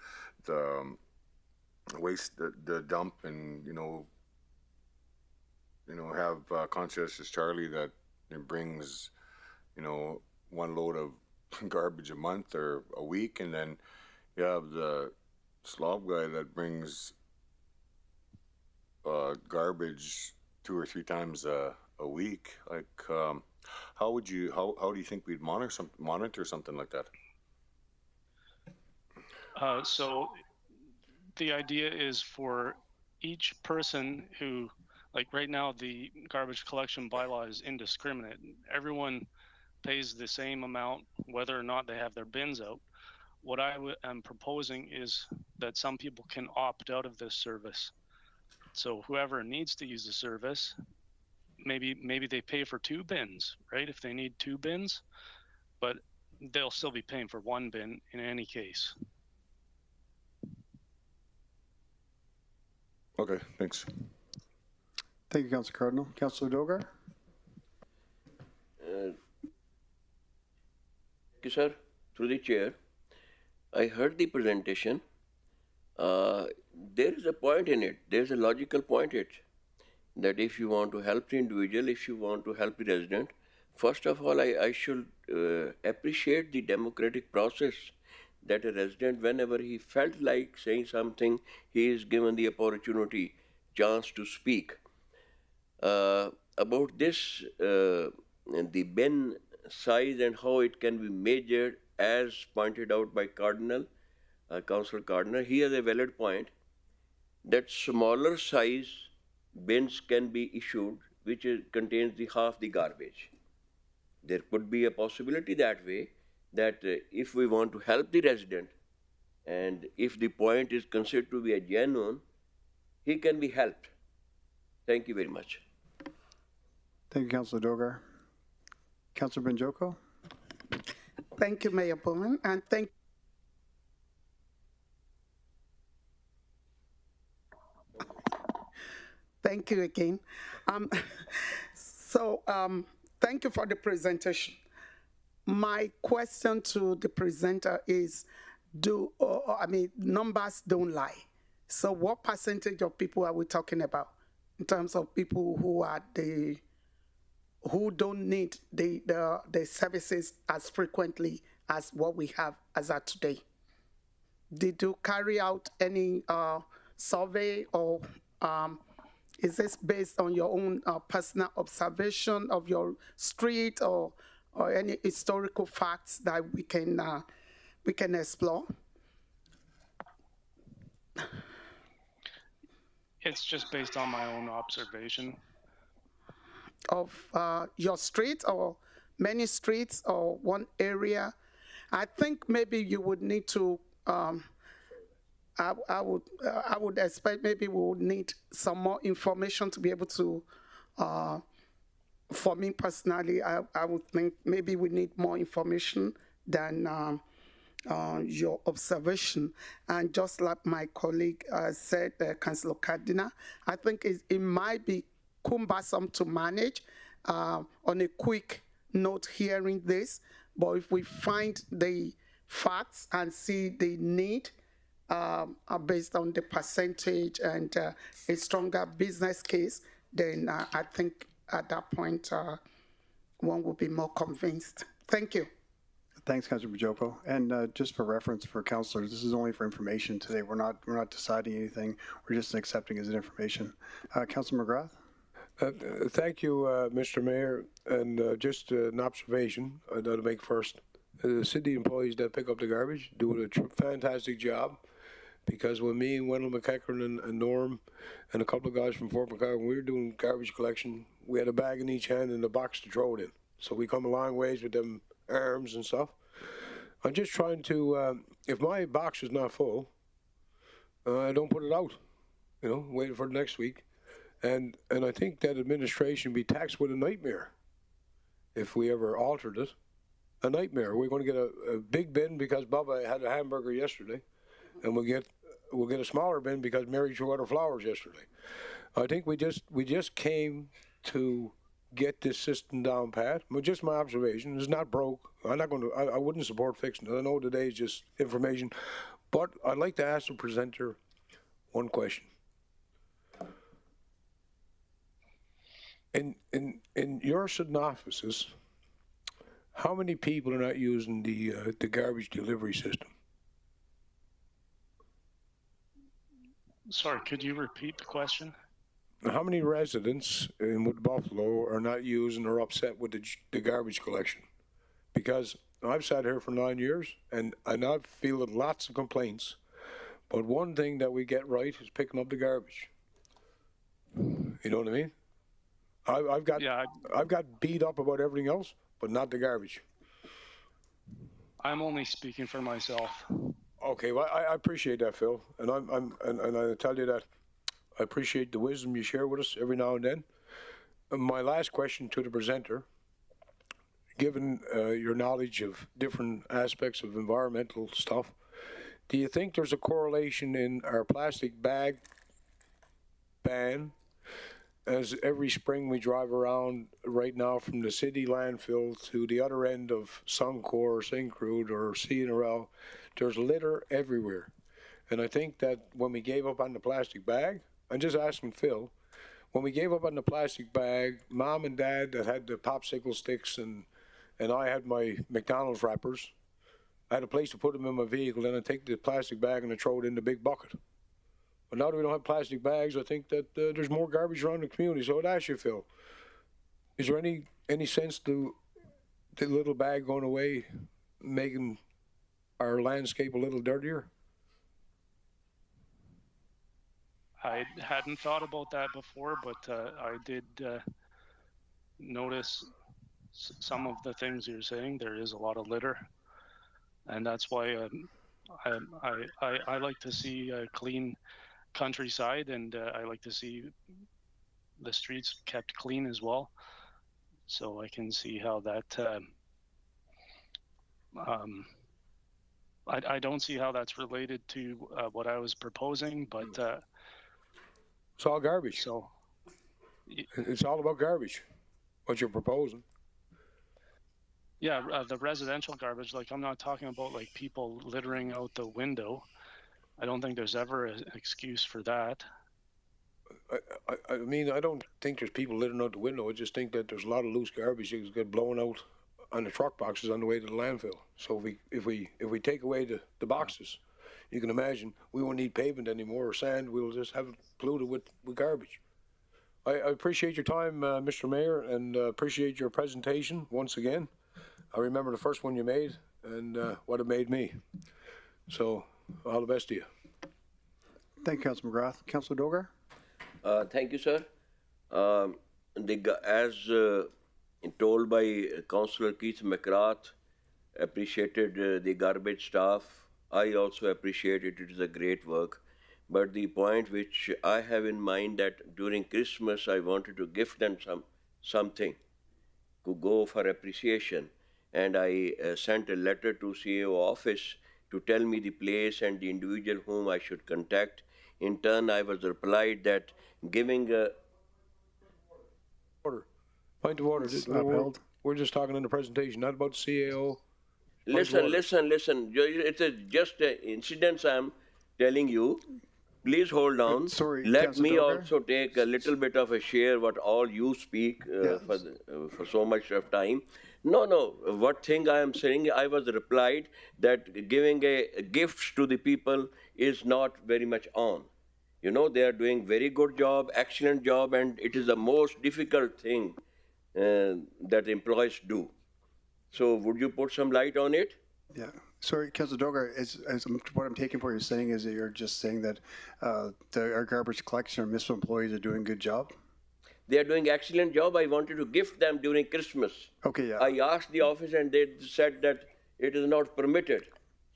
the waste, the dump and, have conscientious Charlie that brings, one load of garbage a month or a week, and then you have the slob guy that brings garbage 2 or 3 times a week. Like, how do you think we'd monitor something like that? So the idea is for each person who, like right now, the garbage collection bylaw is indiscriminate. Everyone pays the same amount, whether or not they have their bins out. What I am proposing is that some people can opt out of this service. So whoever needs to use the service, maybe they pay for 2 bins, right? If they need 2 bins, but they'll still be paying for 1 bin in any case. Okay, thanks. Thank you, Councillor Cardinal. Councillor Dogar? Thank you, sir. Through the chair, I heard the presentation. There is a point in it. There's a logical point in it. That if you want to help the individual, if you want to help the resident, first of all, I should appreciate the democratic process that a resident, whenever he felt like saying something, he is given the opportunity, chance to speak. About this, the bin size and how it can be measured, as pointed out by Councillor Cardinal, he has a valid point that smaller size bins can be issued, which contains the half the garbage. There could be a possibility that way, that if we want to help the resident, and if the point is considered to be a genuine, he can be helped. Thank you very much. Thank you, Councillor Dogar. Councillor Benjoko? Thank you, Mayor Bowman, and thank you again. Thank you for the presentation. My question to the presenter is, numbers don't lie. So what percentage of people are we talking about in terms of people who don't need the services as frequently as what we have as of today? Did you carry out any survey, or is this based on your own personal observation of your street, or any historical facts that we can explore? It's just based on my own observation. Of your street or many streets or one area? I think maybe you would need to, I would expect maybe we would need some more information to be able to, for me personally, I would think maybe we need more information than your observation. And just like my colleague said, Councillor Cardina, I think it might be cumbersome to manage on a quick note hearing this, but if we find the facts and see the need based on the percentage and a stronger business case, then I think at that point one will be more convinced. Thank you. Thanks, Councilor Bajoko. And just for reference for councilors, this is only for information today. We're not deciding anything. We're just accepting as information. Councilor McGrath. Thank you, Mr. Mayor. And just an observation I'd like to make first. The city employees that pick up the garbage do a fantastic job. Because when me and Wendell McEachern and Norm and a couple of guys from Fort McCarran, we were doing garbage collection, we had a bag in each hand and a box to throw it in. So we come a long ways with them arms and stuff. I'm just trying to, if my box is not full, I don't put it out, waiting for the next week. And I think that administration be taxed with a nightmare if we ever altered it. A nightmare. We're going to get a big bin because Bubba had a hamburger yesterday, and we'll get a smaller bin because Mary threw out her flowers yesterday. I think we just came to get this system down pat. But just my observation. It's not broke. I wouldn't support fixing it. I know today is just information, but I'd like to ask the presenter one question. In your synopsis, how many people are not using the garbage delivery system? Sorry, could you repeat the question? How many residents in Wood Buffalo are not using or upset with the garbage collection? Because I've sat here for 9 years and I've fielded lots of complaints, but one thing that we get right is picking up the garbage. You know what I mean? I've got beat up about everything else, but not the garbage. I'm only speaking for myself. Okay, well, I appreciate that, Phil, and I tell you that I appreciate the wisdom you share with us every now and then. And my last question to the presenter, given your knowledge of different aspects of environmental stuff, do you think there's a correlation in our plastic bag ban? As every spring we drive around right now from the city landfill to the other end of Suncor or Syncrude or CNRL, there's litter everywhere. And I think that when we gave up on the plastic bag, I'm just asking Phil, when we gave up on the plastic bag, Mom and Dad that had the popsicle sticks and I had my McDonald's wrappers, I had a place to put them in my vehicle, then I'd take the plastic bag and I'd throw it in the big bucket. But now that we don't have plastic bags, I think that there's more garbage around the community. So I'd ask you, Phil, is there any sense to the little bag going away, making our landscape a little dirtier? I hadn't thought about that before, but I did notice some of the things you're saying. There is a lot of litter, and that's why I like to see a clean countryside, and I like to see the streets kept clean as well. So I can see how that. I don't see how that's related to what I was proposing, but it's all garbage. So it's all about garbage. What you're proposing. Yeah, the residential garbage. Like, I'm not talking about like people littering out the window. I don't think there's ever an excuse for that. I mean, I don't think there's people littering out the window. I just think that there's a lot of loose garbage that get blown out on the truck boxes on the way to the landfill. So if we take away the boxes, you can imagine we won't need pavement anymore or sand. We'll just have it polluted with garbage. I appreciate your time, Mr. Mayor, and appreciate your presentation once again. I remember the first one you made and what it made me. So all the best to you. Thank you, Councilor McGrath. Councilor Dogar? Thank you, sir. As told by Councillor Keith McGrath, appreciated the garbage staff. I also appreciate it. It is a great work. But the point which I have in mind that during Christmas I wanted to gift them something to go for appreciation, and I sent a letter to CEO office to tell me the place and the individual whom I should contact. In turn, I was replied that giving a Order. Point of order. We're just talking in the presentation, not about CAO. Listen. It's just an incident I'm telling you. Please hold on. Sorry, Let Councillor me Dogar. also take a little bit of a share what all you speak for so much of time. No. What thing I am saying, I was replied that giving a gifts to the people is not very much on. You know, they are doing very good job, excellent job, and it is the most difficult thing that employees do. So would you put some light on it? Yeah. Sorry, Councillor Dogar, what I'm taking for you saying is that you're just saying that our garbage collection, our municipal employees are doing a good job? They are doing excellent job. I wanted to gift them during Christmas. Okay, yeah. I asked the office and they said that it is not permitted.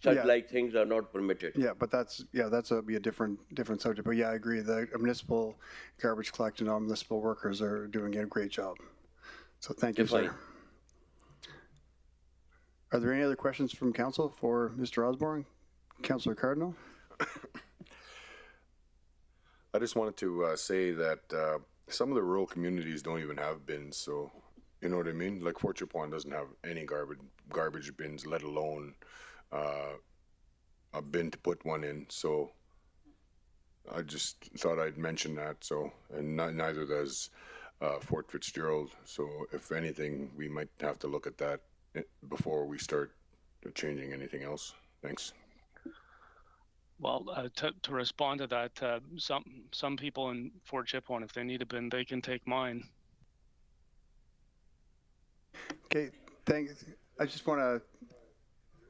Such like things are not permitted. Yeah, but that's be a different subject. But yeah, I agree. The municipal garbage collection, all municipal workers are doing a great job. So thank you, sir. Are there any other questions from council for Mr. Osborne? Councillor Cardinal? I just wanted to say that some of the rural communities don't even have bins, so you know what I mean? Like Fort Chippewa doesn't have any garbage bins, let alone a bin to put one in. So I just thought I'd mention that. So, and neither does Fort Fitzgerald. So if anything, we might have to look at that before we start changing anything else. Thanks. Well, to respond to that, some people in Fort Chippewa, if they need a bin, they can take mine. Okay, thanks. I just want to,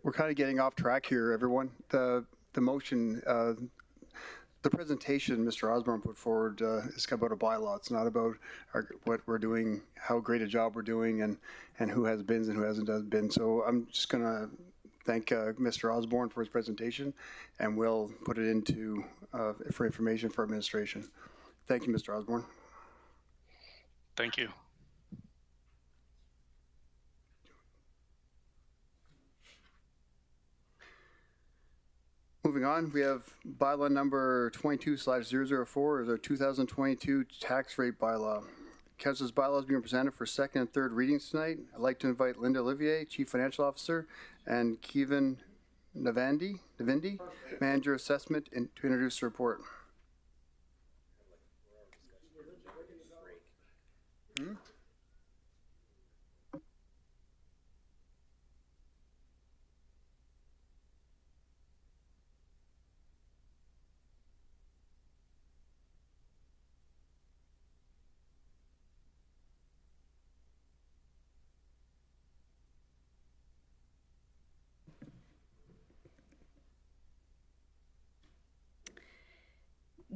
we're kind of getting off track here, everyone. The motion, the presentation Mr. Osborne put forward is about a bylaw. It's not about what we're doing, how great a job we're doing, and who has bins and who hasn't done bins. So I'm just going to thank Mr. Osborne for his presentation, and we'll put it into for information for administration. Thank you, Mr. Osborne. Thank you. Moving on, we have bylaw number 22/004 is our 2022 tax rate bylaw. Council's bylaw is being presented for second and third readings tonight. I'd like to invite Linda Olivier, Chief Financial Officer, and Kevin Navindi, Manager Assessment, to introduce the report.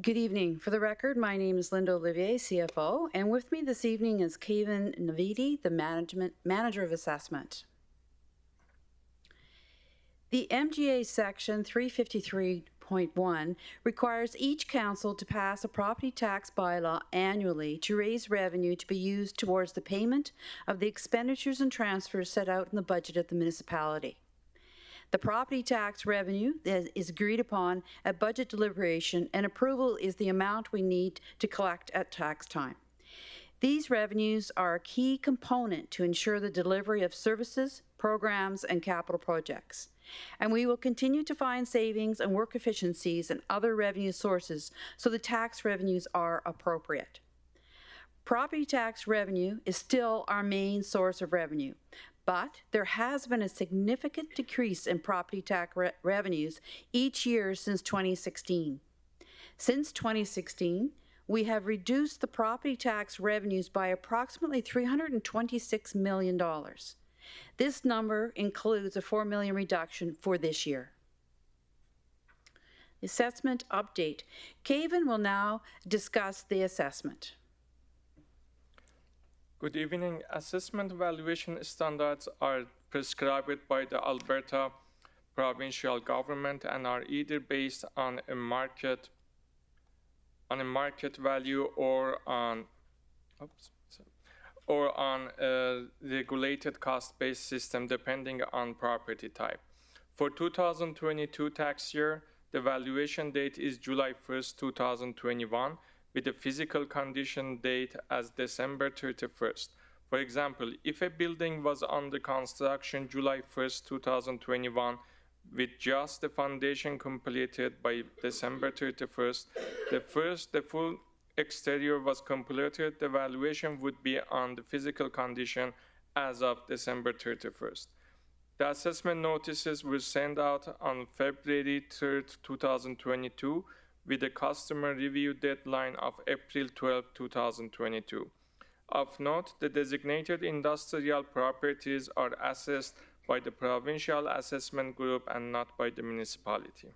Good evening. For the record, my name is Linda Olivier, CFO, and with me this evening is Kevin Navidi, the Manager of Assessment. The MGA Section 353.1 requires each council to pass a property tax bylaw annually to raise revenue to be used towards the payment of the expenditures and transfers set out in the budget of the municipality. The property tax revenue is agreed upon at budget deliberation, and approval is the amount we need to collect at tax time. These revenues are a key component to ensure the delivery of services, programs, and capital projects. And we will continue to find savings and work efficiencies and other revenue sources so the tax revenues are appropriate. Property tax revenue is still our main source of revenue, but there has been a significant decrease in property tax revenues each year since 2016. Since 2016, we have reduced the property tax revenues by approximately $326 million. This number includes a $4 million reduction for this year. Assessment update. Cavan will now discuss the assessment. Good evening. Assessment valuation standards are prescribed by the Alberta provincial government and are either based on a market value or on a regulated cost-based system depending on property type. For 2022 tax year, the valuation date is July 1st, 2021, with a physical condition date as December 31st. For example, if a building was under construction July 1st, 2021, with just the foundation completed by December 31st, the full exterior was completed, the valuation would be on the physical condition as of December 31st. The assessment notices were sent out on February 3rd, 2022, with a customer review deadline of April 12, 2022. Of note, the designated industrial properties are assessed by the provincial assessment group and not by the municipality.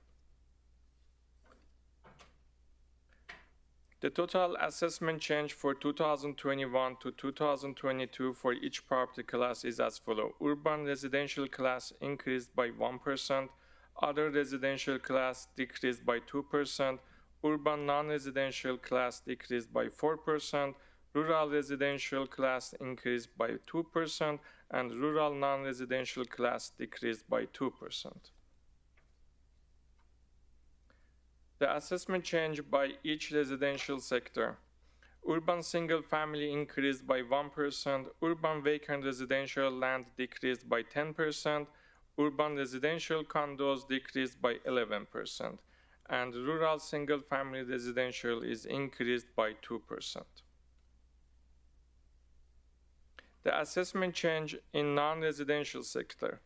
The total assessment change for 2021 to 2022 for each property class is as follows. Urban residential class increased by 1%, other residential class decreased by 2%, urban non-residential class decreased by 4%, rural residential class increased by 2%, and rural non-residential class decreased by 2%. The assessment change by each residential sector. Urban single family increased by 1%, urban vacant residential land decreased by 10%, urban residential condos decreased by 11%, and rural single family residential is increased by 2%. The assessment change in non-residential sector.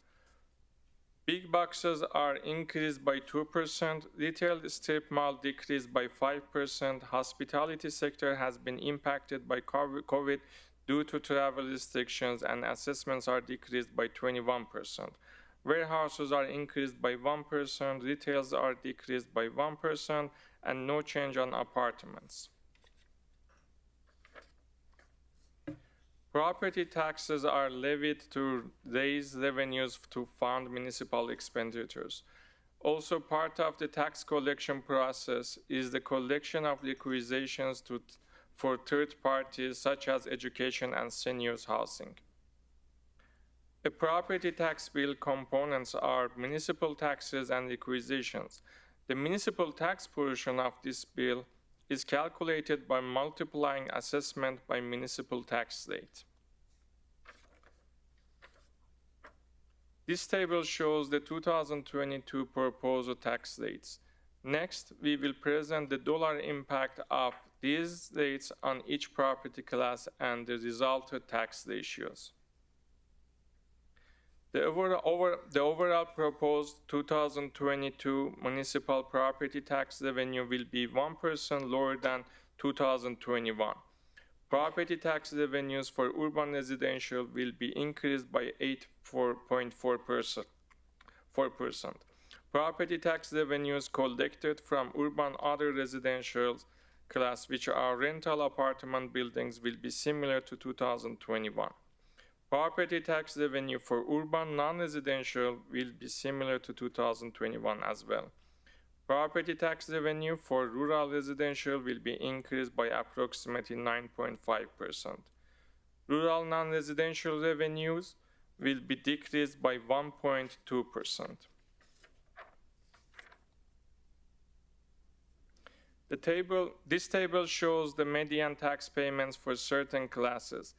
Big boxes are increased by 2%, retail strip mall decreased by 5%, hospitality sector has been impacted by COVID due to travel restrictions and assessments are decreased by 21%. Warehouses are increased by 1%, retails are decreased by 1%, and no change on apartments. Property taxes are levied to raise revenues to fund municipal expenditures. Also, part of the tax collection process is the collection of requisitions for third parties such as education and seniors housing. The property tax bill components are municipal taxes and requisitions. The municipal tax portion of this bill is calculated by multiplying assessment by municipal tax rate. This table shows the 2022 proposed tax rates. Next, we will present the dollar impact of these rates on each property class and the resulted tax ratios. The overall proposed 2022 municipal property tax revenue will be 1% lower than 2021. Property tax revenues for urban residential will be increased by 4%. Property tax revenues collected from urban other residential class, which are rental apartment buildings, will be similar to 2021. Property tax revenue for urban non-residential will be similar to 2021 as well. Property tax revenue for rural residential will be increased by approximately 9.5%. Rural non-residential revenues will be decreased by 1.2%. This table shows the median tax payments for certain classes.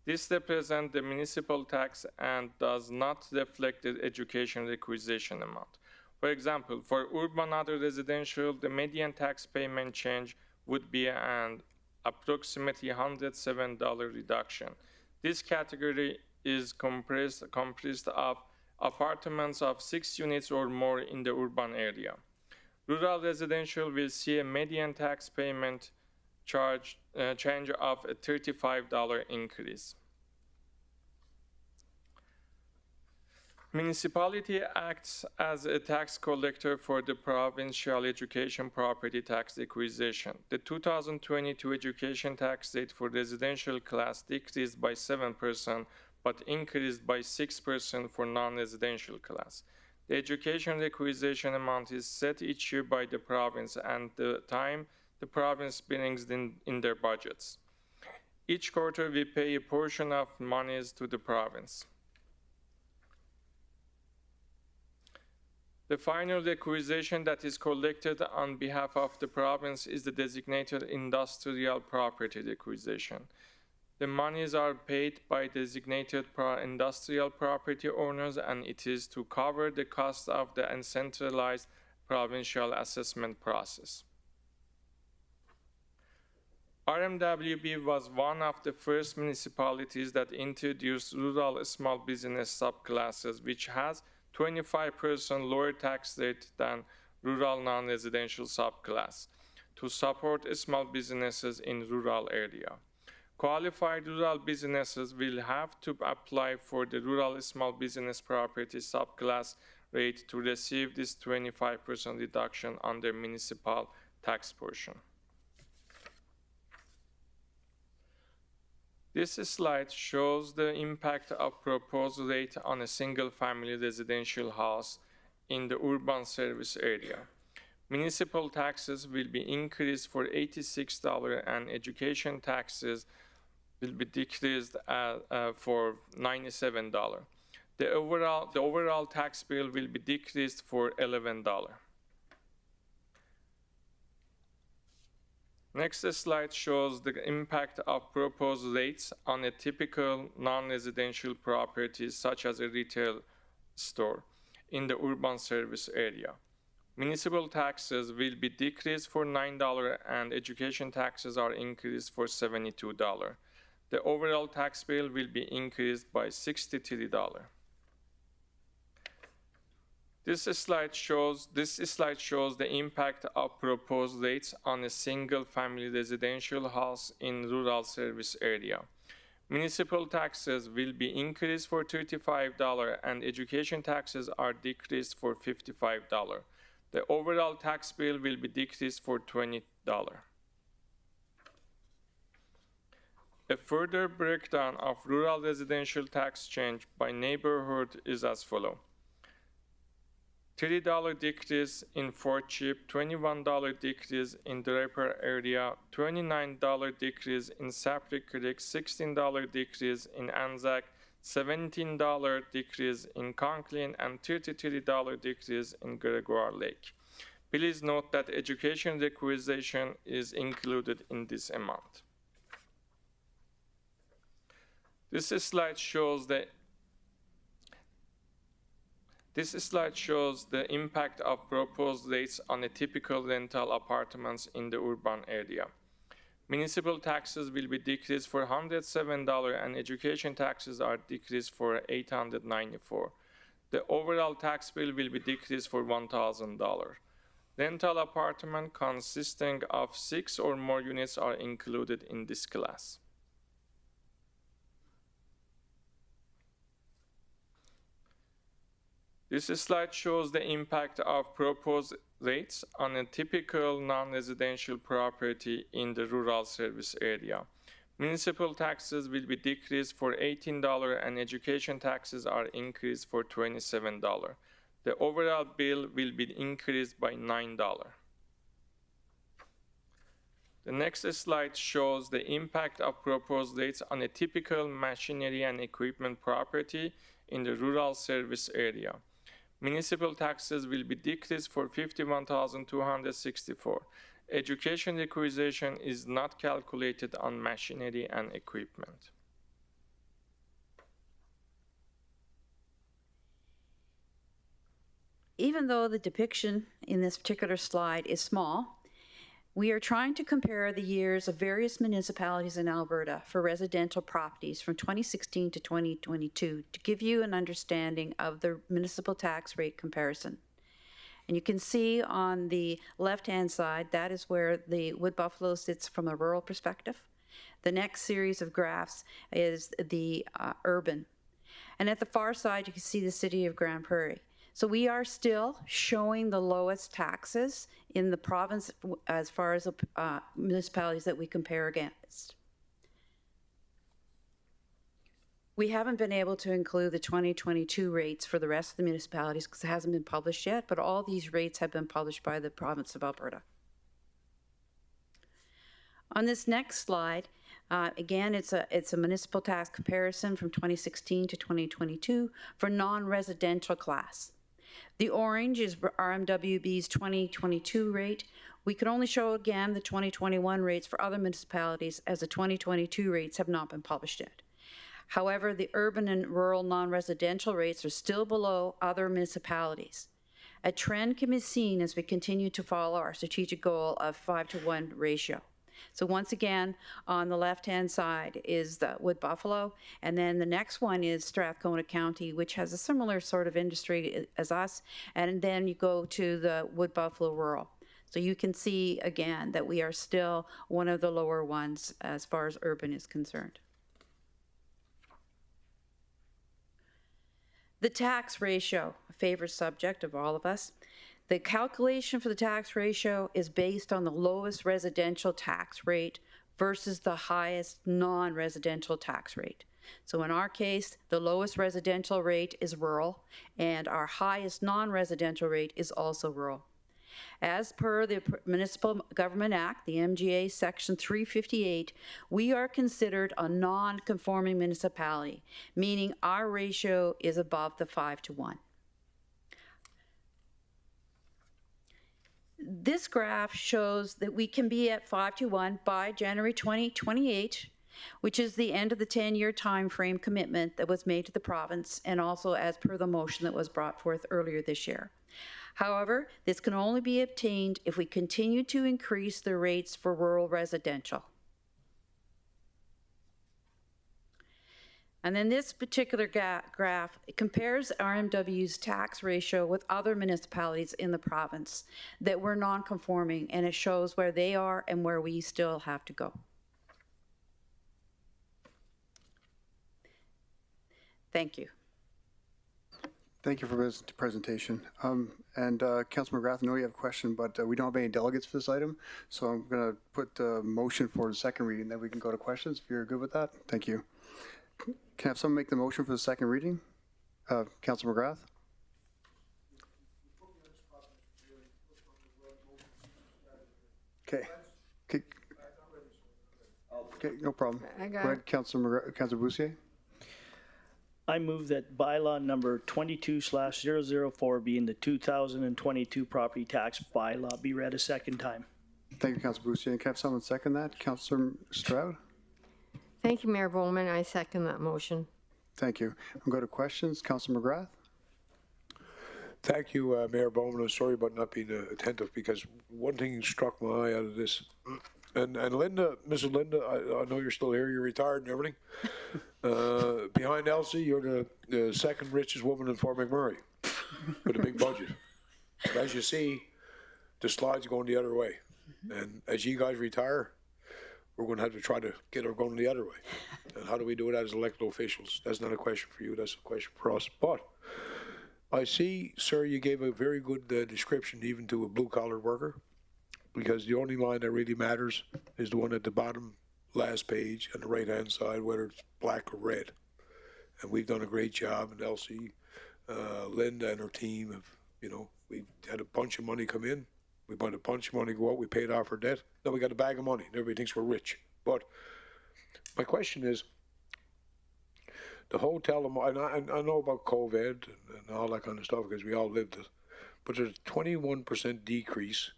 This represents the municipal tax and does not reflect the education requisition amount. For example, for urban other residential, the median tax payment change would be an approximately $107 reduction. This category is comprised of apartments of 6 units or more in the urban area. Rural residential will see a median tax payment change of a $35 increase. Municipality acts as a tax collector for the provincial education property tax acquisition. The 2022 education tax rate for residential class decreased by 7%, but increased by 6% for non-residential class. The education requisition amount is set each year by the province and the time the province brings in their budgets. Each quarter, we pay a portion of monies to the province. The final requisition that is collected on behalf of the province is the designated industrial property requisition. The monies are paid by designated industrial property owners, and it is to cover the cost of the centralized provincial assessment process. RMWB was one of the first municipalities that introduced rural small business subclasses, which has 25% lower tax rate than rural non-residential subclass to support small businesses in rural area. Qualified rural businesses will have to apply for the rural small business property subclass rate to receive this 25% reduction on their municipal tax portion. This slide shows the impact of proposed rate on a single-family residential house in the urban service area. Municipal taxes will be increased for $86 and education taxes will be decreased for $97. The overall tax bill will be decreased for $11. Next slide shows the impact of proposed rates on a typical non-residential property such as a retail store in the urban service area. Municipal taxes will be decreased for $9 and education taxes are increased for $72. The overall tax bill will be increased by $63. This slide shows the impact of proposed rates on a single-family residential house in rural service area. Municipal taxes will be increased for $35 and education taxes are decreased for $55. The overall tax bill will be decreased for $20. A further breakdown of rural residential tax change by neighborhood is as follows. $30 decrease in Fort Chip, $21 decrease in Draper area, $29 decrease in Sapri Creek, $16 decrease in Anzac, $17 decrease in Conklin, and $33 decrease in Gregoire Lake. Please note that education requisition is included in this amount. This slide shows the impact of proposed rates on a typical rental apartments in the urban area. Municipal taxes will be decreased for $107 and education taxes are decreased for $894. The overall tax bill will be decreased for $1,000. Rental apartment consisting of 6 or more units are included in this class. This slide shows the impact of proposed rates on a typical non-residential property in the rural service area. Municipal taxes will be decreased for $18 and education taxes are increased for $27. The overall bill will be increased by $9. The next slide shows the impact of proposed rates on a typical machinery and equipment property in the rural service area. Municipal taxes will be decreased for $51,264. Education requisition is not calculated on machinery and equipment. Even though the depiction in this particular slide is small, we are trying to compare the years of various municipalities in Alberta for residential properties from 2016 to 2022 to give you an understanding of the municipal tax rate comparison. And you can see on the left-hand side, that is where the Wood Buffalo sits from a rural perspective. The next series of graphs is the urban. And at the far side, you can see the city of Grand Prairie. So we are still showing the lowest taxes in the province as far as municipalities that we compare against. We haven't been able to include the 2022 rates for the rest of the municipalities because it hasn't been published yet, but all these rates have been published by the province of Alberta. On this next slide, again, it's a municipal tax comparison from 2016 to 2022 for non-residential class. The orange is RMWB's 2022 rate. We could only show again the 2021 rates for other municipalities as the 2022 rates have not been published yet. However, the urban and rural non-residential rates are still below other municipalities. A trend can be seen as we continue to follow our strategic goal of 5-to-1 ratio. So once again, on the left-hand side is the Wood Buffalo, and then the next one is Strathcona County, which has a similar sort of industry as us, and then you go to the Wood Buffalo Rural. So you can see again that we are still one of the lower ones as far as urban is concerned. The tax ratio, a favorite subject of all of us. The calculation for the tax ratio is based on the lowest residential tax rate versus the highest non-residential tax rate. So in our case, the lowest residential rate is rural, and our highest non-residential rate is also rural. As per the Municipal Government Act, the MGA Section 358, we are considered a non-conforming municipality, meaning our ratio is above the 5-to-1. This graph shows that we can be at 5-to-1 by January 2028, which is the end of the 10-year time frame commitment that was made to the province, and also as per the motion that was brought forth earlier this year. However, this can only be obtained if we continue to increase the rates for rural residential. And then this particular graph compares RMW's tax ratio with other municipalities in the province that were non-conforming, and it shows where they are and where we still have to go. Thank you. Thank you for this presentation. Councilor McGrath, I know you have a question, but we don't have any delegates for this item, so I'm going to put the motion for the second reading, then we can go to questions if you're good with that. Thank you. Can I have someone make the motion for the second reading? Councilor McGrath? Okay. Okay, no problem. Go ahead, Councilor Boussier. I move that bylaw number 22/004 being the 2022 property tax bylaw be read a second time. Thank you, Councilor Boussier. Can I have someone second that? Councilor Stroud? Thank you, Mayor Bowman. I second that motion. Thank you. We'll go to questions. Councilor McGrath? Thank you, Mayor Bowman. I'm sorry about not being attentive because one thing struck my eye out of this. And Linda, Mrs. Linda, I know you're still here. You're retired and everything. Behind Elsie, you're the second richest woman in Fort McMurray with a big budget. But as you see, the slide's going the other way. And as you guys retire, we're going to have to try to get her going the other way. And how do we do it as elected officials? That's not a question for you. That's a question for us. But I see, sir, you gave a very good description even to a blue-collar worker, because the only line that really matters is the one at the bottom last page on the right-hand side, whether it's black or red. And we've done a great job, and Elsie, Linda and her team have, we've had a bunch of money come in. We had a bunch of money go out. We paid off our debt. Now we got a bag of money. Everybody thinks we're rich. But my question is, the hotel, and I know about COVID and all that kind of stuff because we all lived it, but there's a 21% decrease.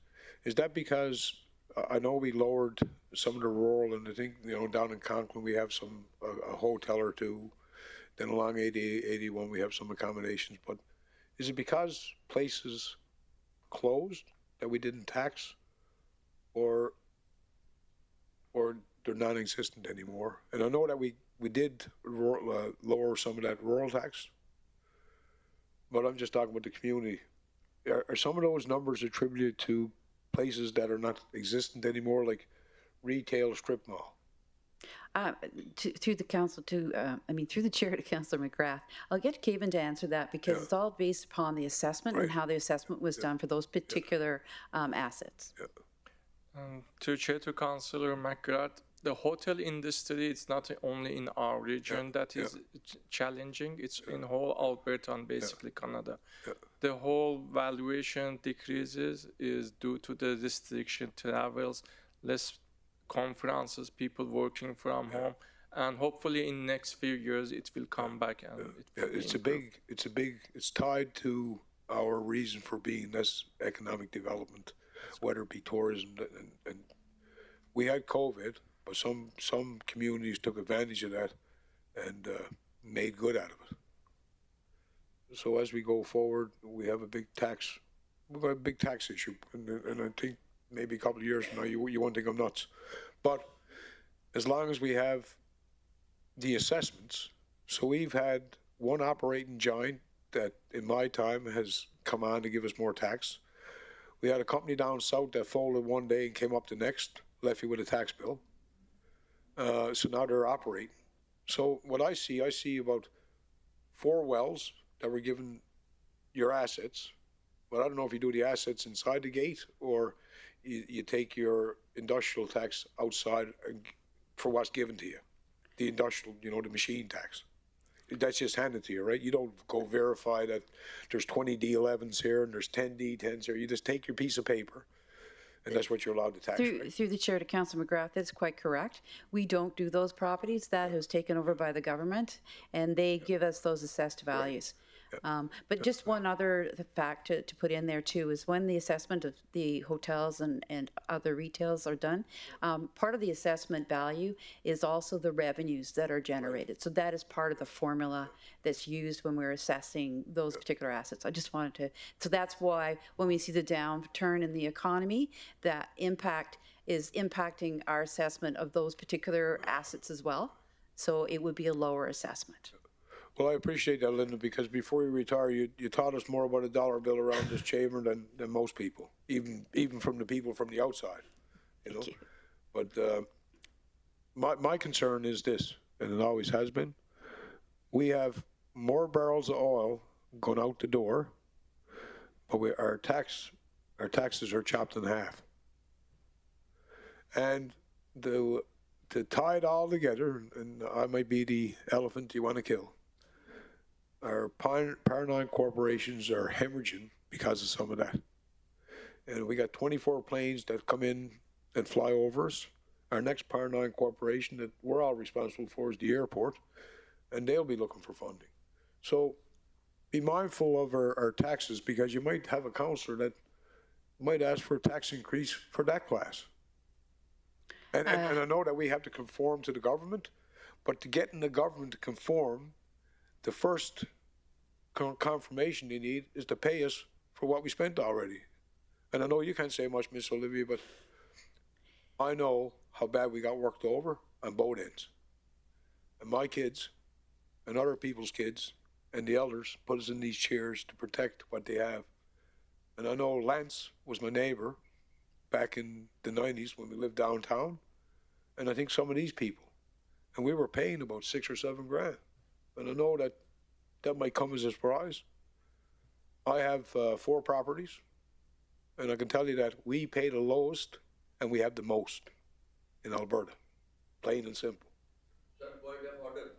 Is that because I know we lowered some of the rural, and I think, down in Conklin we have a hotel or two. Then along 81 we have some accommodations. But is it because places closed that we didn't tax, or they're non-existent anymore? And I know that we did lower some of that rural tax, but I'm just talking about the community. Are some of those numbers attributed to places that are not existent anymore, like retail strip mall? Through the council to, through the chair to Councillor McGrath, I'll get Kevin to answer that because it's all based upon the assessment and how the assessment was done for those particular assets. To Chair to Councillor McGrath, the hotel industry, it's not only in our region that is challenging, it's in whole Alberta and basically Canada. The whole valuation decreases is due to the restriction travels, less conferences, people working from home, and hopefully in next few years it will come back and it's tied to our reason for being this economic development, whether it be tourism and we had COVID, but some communities took advantage of that and made good out of it. So as we go forward, we've got a big tax issue, and I think maybe a couple of years from now you won't think I'm nuts. But as long as we have the assessments, so we've had one operating giant that in my time has come on to give us more tax. We had a company down south that folded one day and came up the next, left you with a tax bill. So now they're operating. So what I see about 4 wells that were given your assets, but I don't know if you do the assets inside the gate or you take your industrial tax outside for what's given to you. The industrial, the machine tax. That's just handed to you, right? You don't go verify that there's 20 D11s here and there's 10 D10s here. You just take your piece of paper and that's what you're allowed to tax, right? Through the chair to Councillor McGrath, that's quite correct. We don't do those properties. That was taken over by the government, and they give us those assessed values. But just one other fact to put in there too is when the assessment of the hotels and other retails are done, part of the assessment value is also the revenues that are generated. So that is part of the formula that's used when we're assessing those particular assets. I just wanted to, so that's why when we see the downturn in the economy, that impact is impacting our assessment of those particular assets as well. So it would be a lower assessment. Well, I appreciate that, Linda, because before you retire, you taught us more about a dollar bill around this chamber than most people, even from the people from the outside, Thank you. But my concern is this, and it always has been, we have more barrels of oil going out the door, but our taxes are chopped in half. And to tie it all together, and I might be the elephant you want to kill, our Power 9 corporations are hemorrhaging because of some of that. And we got 24 planes that come in and fly over us. Our next Power 9 corporation that we're all responsible for is the airport, and they'll be looking for funding. So be mindful of our taxes, because you might have a councillor that might ask for a tax increase for that class. And I know that we have to conform to the government, but to get in the government to conform, the first confirmation you need is to pay us for what we spent already. And I know you can't say much, Miss Olivia, but I know how bad we got worked over on both ends. And my kids and other people's kids and the elders put us in these chairs to protect what they have. And I know Lance was my neighbor back in the 90s when we lived downtown. And I think some of these people, and we were paying about $6 or $7 grand. And I know that might come as a surprise. I have 4 properties, and I can tell you that we pay the lowest and we have the most in Alberta, plain and simple. Sir, point of order.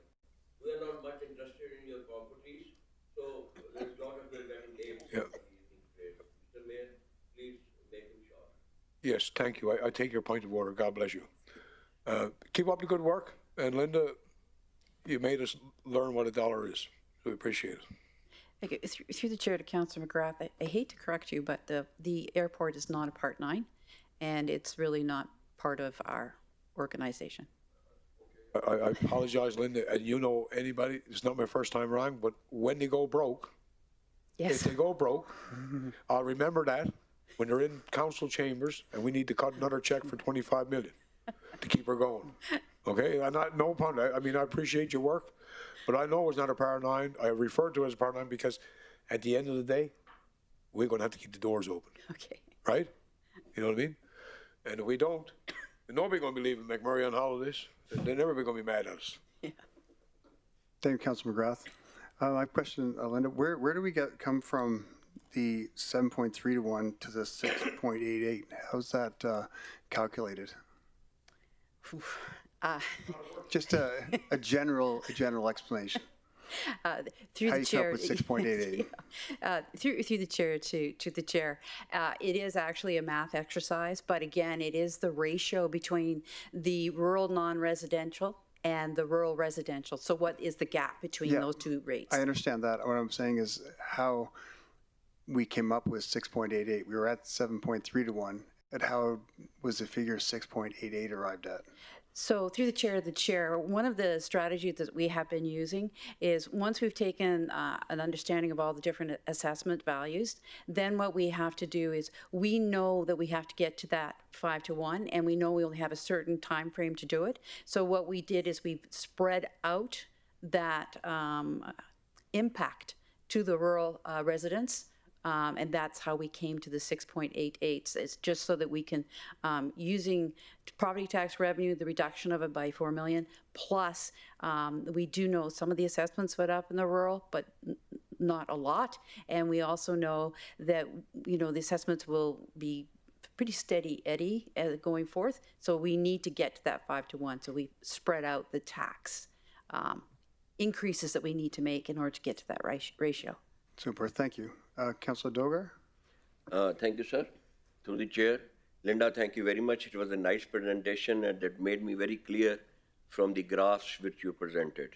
We are not much interested in your properties, so there's a lot of getting names. Yeah. Mr. Mayor, please make him short. Yes, thank you. I take your point of order. God bless you. Keep up the good work. And Linda, you made us learn what a dollar is. So we appreciate it. Okay, through the chair to Councillor McGrath, I hate to correct you, but the airport is not a Part 9, and it's really not part of our organization. I apologize, Linda. And you know anybody, it's not my first time wrong, but when they go broke, if they go broke, I'll remember that when they're in council chambers and we need to cut another check for $25 million to keep her going. Okay, no pun. I mean, I appreciate your work, but I know it's not a Power 9. I refer to it as a Power 9 because at the end of the day, we're going to have to keep the doors open. Okay. Right? You know what I mean? And if we don't, Nobody gonna be leaving McMurray on holidays. They're never gonna be mad at us. Thank you, Councilor McGrath. My question, Linda, where do we come from the 7.3 to 1 to the 6.88? How's that calculated? Just a general explanation. Through How the you chair, come up with 6.88? through the chair to the chair, it is actually a math exercise, but again, it is the ratio between the rural non-residential and the rural residential. So what is the gap between Yeah, those two rates? I understand that. What I'm saying is how we came up with 6.88. We were at 7.3 to 1. And how was the figure 6.88 arrived at? So through the chair, one of the strategies that we have been using is once we've taken an understanding of all the different assessment values, then what we have to do is we know that we have to get to that 5 to 1, and we know we only have a certain time frame to do it. So what we did is we spread out that impact to the rural residents. And that's how we came to the 6.88. It's just so that we can, using property tax revenue, the reduction of it by 4 million, plus we do know some of the assessments went up in the rural, but not a lot. And we also know that, you know, the assessments will be pretty steady Eddie going forth. So we need to get to that 5 to 1. So we spread out the tax increases that we need to make in order to get to that ratio. Super, thank you. Councilor Dogar? Thank you, sir. Through the chair. Linda, thank you very much. It was a nice presentation and that made me very clear from the graphs which you presented.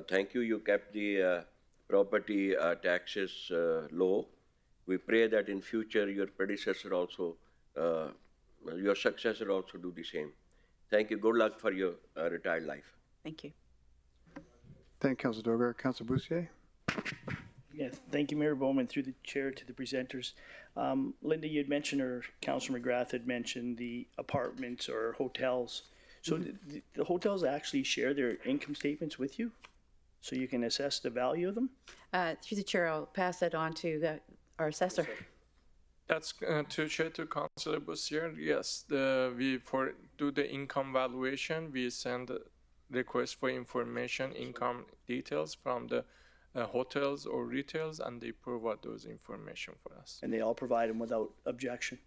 Thank you. You kept the property taxes low. We pray that in future your predecessor also, your successor also do the same. Thank you. Good luck for your retired life. Thank you. Thank you, Councilor Dogar. Councilor Boussier? Yes, thank you, Mayor Bowman, through the chair to the presenters. Linda, you had mentioned, or Councilor McGrath had mentioned the apartments or hotels. So the hotels actually share their income statements with you? So you can assess the value of them? Through the chair, I'll pass that on to our assessor. That's to chair to Councilor Boussier. Yes, we do the income valuation. We send request for information, income details from the hotels or retails, and they provide those information for us. And they all provide them without objection?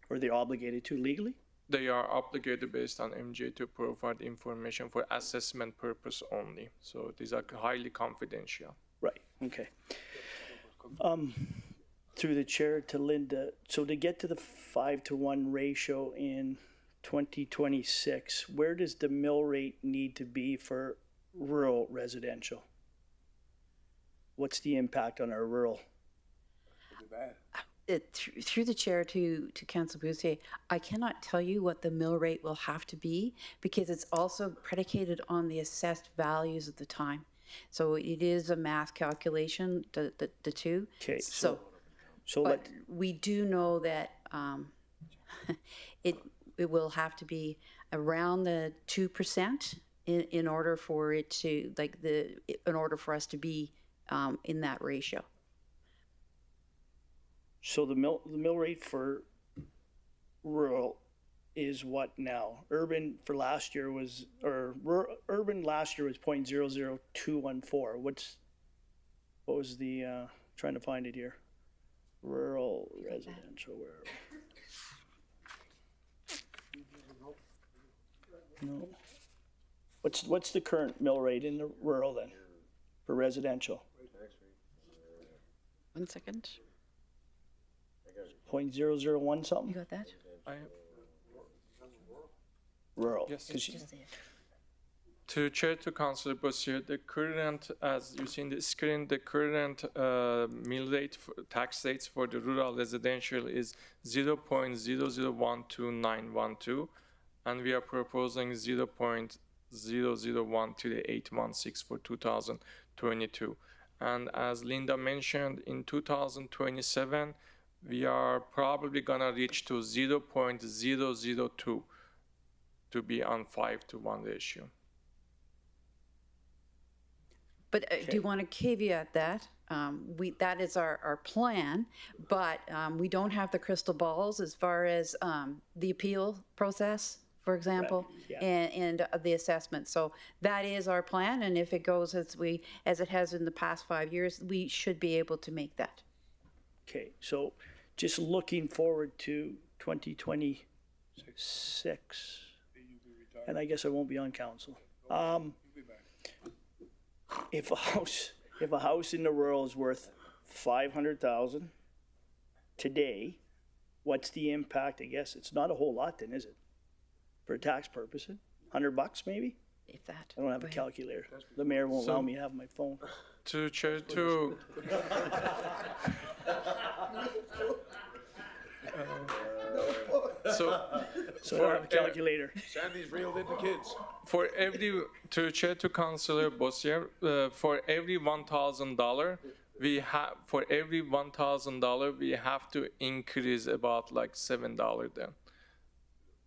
Or they're obligated to legally? They are obligated based on MJ to provide information for assessment purpose only. So these are highly confidential. Right, okay. Through the chair to Linda, so to get to the 5 to 1 ratio in 2026, where does the mill rate need to be for rural residential? What's the impact on our rural? Through the chair to Councilor Boussier, I cannot tell you what the mill rate will have to be because it's also predicated on the assessed values at the time. So it is a math calculation, the two. Okay, but we do know that it will have to be around the 2% in order for it to in order for us to be in that ratio. So the mill rate for rural is what now? Urban for last year was, urban last year was 0.00214. What was the, trying to find it here. Rural residential, where? No. What's the current mill rate in the rural then, for residential? 1 second. 0.001 something? You got that? Rural. Yes. To chair to Councilor Boussier, the current, as you see in the screen, the current mill rate, tax rates for the rural residential is 0.0012912, and we are proposing 0.00123816 for 2022. And as Linda mentioned, in 2027, we are probably gonna reach to 0.002 to be on 5 to 1 ratio. But do you want to caveat that? That is our plan, but we don't have the crystal balls as far as the appeal process, for example, yeah. and the assessment. So that is our plan, and if it goes as it has in the past 5 years, we should be able to make that. Okay, so just looking forward to 2026, and I guess I won't be on council. If a house in the rural is worth 500,000 today, what's the impact? I guess it's not a whole lot then, is it? For tax purposes, $100 maybe? If that. I don't have a calculator. The mayor won't allow me to have my phone. To Chair, so I don't have a calculator. Sandy's reeled in the kids. For every, to Chair to Councillor Bossier, for every $1,000, we have, for every $1,000, we have to increase about like $7 then.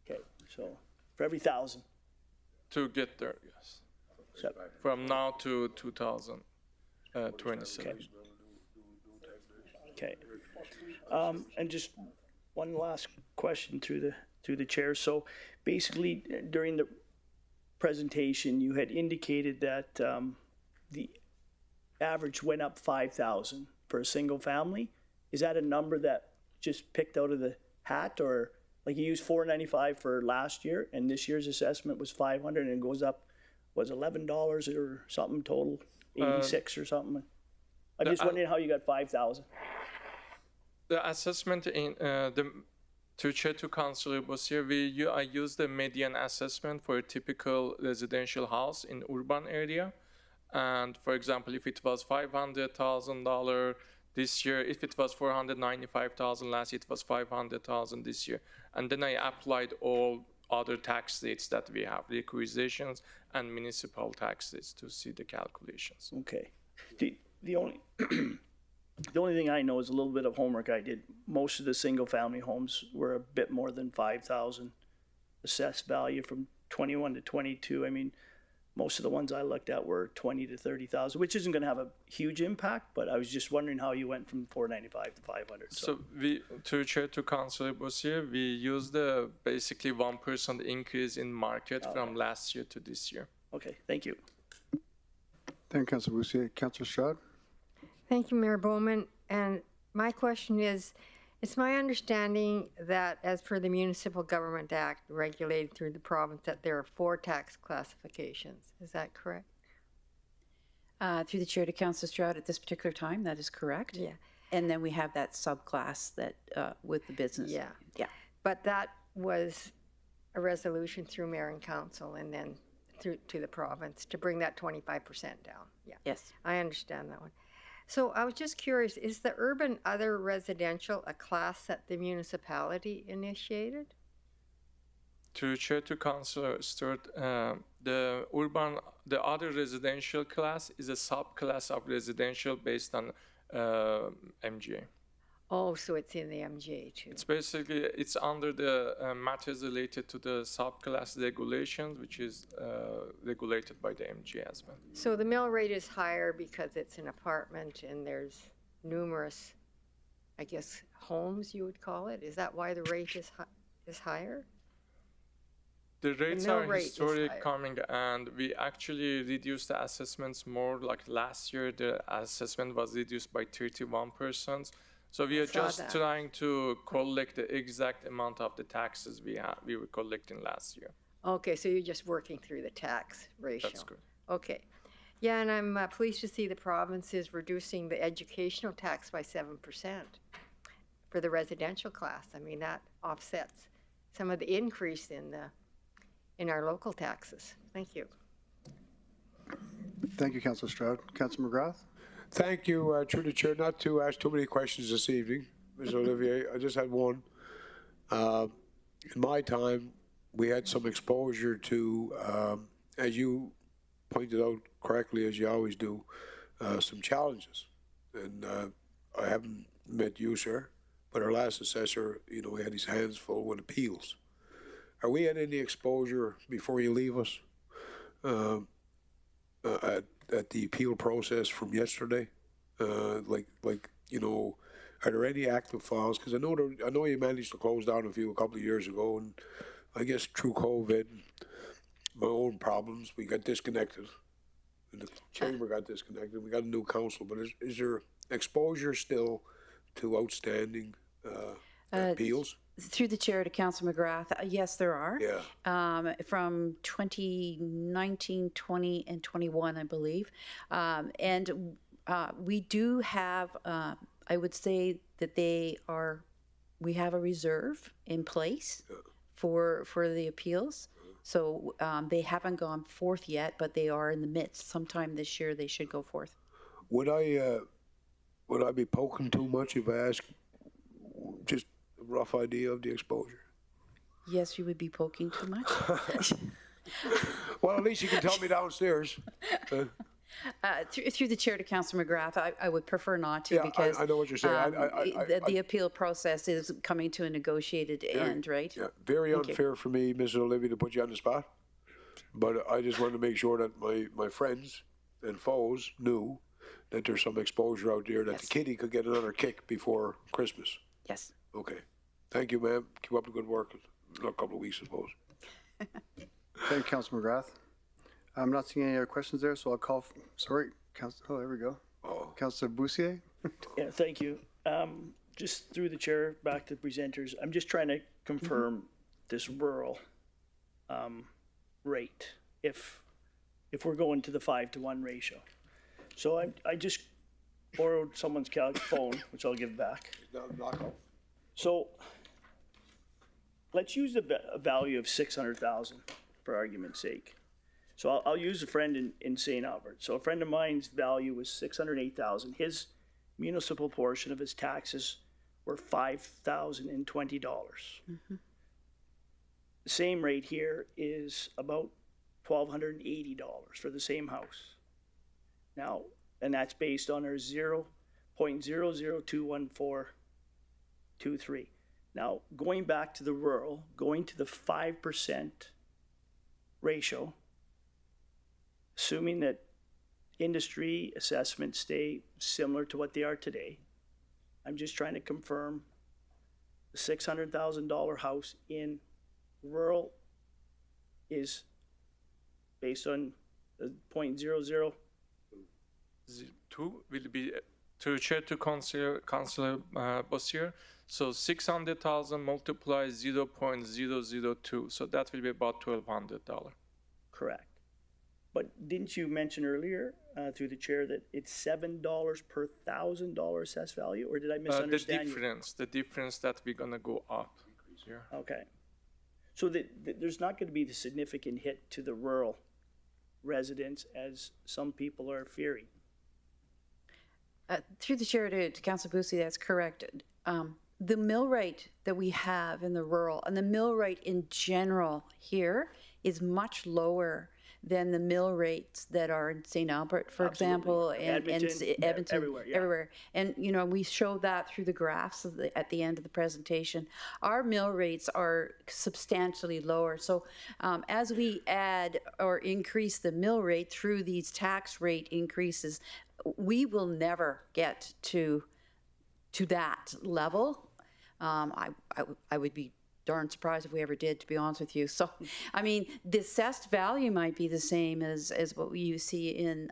Okay, so for every 1,000. To get there, yes. From now to 2027. Okay. And just one last question through the chair. So basically, during the presentation, you had indicated that the average went up 5,000 for a single family. Is that a number that just picked out of the hat, or like you used $495 for last year, and this year's assessment was 500, and it goes up, was $11 or something total, 86 or something? I'm just wondering how you got 5,000. The assessment in to Chair to Councillor Bossier, I use the median assessment for a typical residential house in urban area. And for example, if it was $500,000 this year, if it was $495,000 last year, it was $500,000 this year. And then I applied all other tax rates that we have, requisitions and municipal tax rates, to see the calculations. Okay. The only the only thing I know is a little bit of homework I did. Most of the single family homes were a bit more than 5,000 assessed value from 21 to 22. I mean, most of the ones I looked at were 20 to 30,000, which isn't going to have a huge impact, but I was just wondering how you went from 495 to 500. So we, to Chair to Councillor Bossier, we used the basically 1% increase in market from last year to this year. Okay, thank you. Thank you, Councillor Bossier. Councillor Stroud? Thank you, Mayor Bowman. And my question is, it's my understanding that as per the Municipal Government Act regulated through the province, that there are 4 tax classifications. Is that correct? Through the chair to Councillor Stroud, at this particular time, that is correct. Yeah. And then we have that subclass that with the business. Yeah. Yeah. But that was a resolution through mayor and council and then through to the province to bring that 25% down. Yeah. Yes. I understand that one. So I was just curious, is the urban other residential a class that the municipality initiated? To Chair to Councillor Stewart, the other residential class is a subclass of residential based on MGA. Oh, so it's in the MGA too. It's basically, it's under the matters related to the subclass regulations, which is regulated by the MGA as well. So the mill rate is higher because it's an apartment and there's numerous, I guess, homes you would call it? Is that why the rate is higher? The rates mill are rate is historic higher. coming, and we actually reduced the assessments more. Like last year, the assessment was reduced by 31%. So we are just trying to collect the exact amount of the taxes we were collecting last year. Okay, so you're just working through the tax ratio. That's good. Okay. Yeah, and I'm pleased to see the province is reducing the educational tax by 7% for the residential class. I mean, that offsets some of the increase in our local taxes. Thank you. Thank you, Councillor Stroud. Councillor McGrath? Thank you, through the chair, not to ask too many questions this evening, Ms. Olivier. I just had one. In my time, we had some exposure to, as you pointed out correctly, as you always do, some challenges. And I haven't met you, sir, but our last assessor, you know, he had his hands full with appeals. Are we at any exposure, before you leave us, at the appeal process from yesterday? You know, are there any active files? Because I know you managed to close down a couple of years ago, and I guess through COVID, my own problems, we got disconnected. And the chamber got disconnected. We got a new council, but is there exposure still to outstanding appeals? Through the chair to Councillor McGrath, yes, there are. Yeah. From 2019, 20, and 21, I believe. We do have, I would say that we have a reserve in place for the appeals. So they haven't gone forth yet, but they are in the midst. Sometime this year they should go forth. Would I be poking too much if I ask just a rough idea of the exposure? Yes, you would be poking too much. Well, at least you can tell me downstairs. Through the chair to Councillor McGrath, I would prefer not to, because I know what you're saying. The appeal process is coming to a negotiated end, right? Yeah, very unfair for me, Mrs. Olivia, to put you on the spot. But I just wanted to make sure that my friends and foes knew that there's some exposure out there, that the kitty could get another kick before Christmas. Yes. Okay. Thank you, ma'am. Keep up the good work. In a couple of weeks, I suppose. Thank you, Councilor McGrath. I'm not seeing any other questions there, so I'll call. There we go. Councilor Bussier. Yeah, thank you. Just through the chair, back to the presenters. I'm just trying to confirm this rural rate. If we're going to the 5-to-1 ratio, so I just borrowed someone's phone, which I'll give back. So let's use a value of 600,000 for argument's sake. So I'll use a friend in St. Albert. So a friend of mine's value was 608,000. His municipal portion of his taxes were $5,020. The same rate here is about $1,280 for the same house. Now, and that's based on our 0.00021423. Now, going back to the rural, going to the 5% ratio, assuming that industry assessments stay similar to what they are today, I'm just trying to confirm the $600,000 house in rural is based on the 0.00. 2 will be to chair to Councillor Bossier. So 600,000 multiplied 0.002. So that will be about $1,200. Correct. But didn't you mention earlier through the chair that it's $7 per $1,000 assessed value, or did I misunderstand the difference that we're gonna go up here. Okay. So there's not going to be the significant hit to the rural residents as some people are fearing. Through the chair to Councillor Bussier, that's correct. The mill rate that we have in the rural, and the mill rate in general here, is much lower than the mill rates that are in St. Albert, for example, and Edmonton, everywhere. And, you know, we showed that through the graphs at the end of the presentation. Our mill rates are substantially lower. So as we add or increase the mill rate through these tax rate increases, we will never get to that level. I would be darn surprised if we ever did, to be honest with you. So, I mean, the assessed value might be the same as what you see in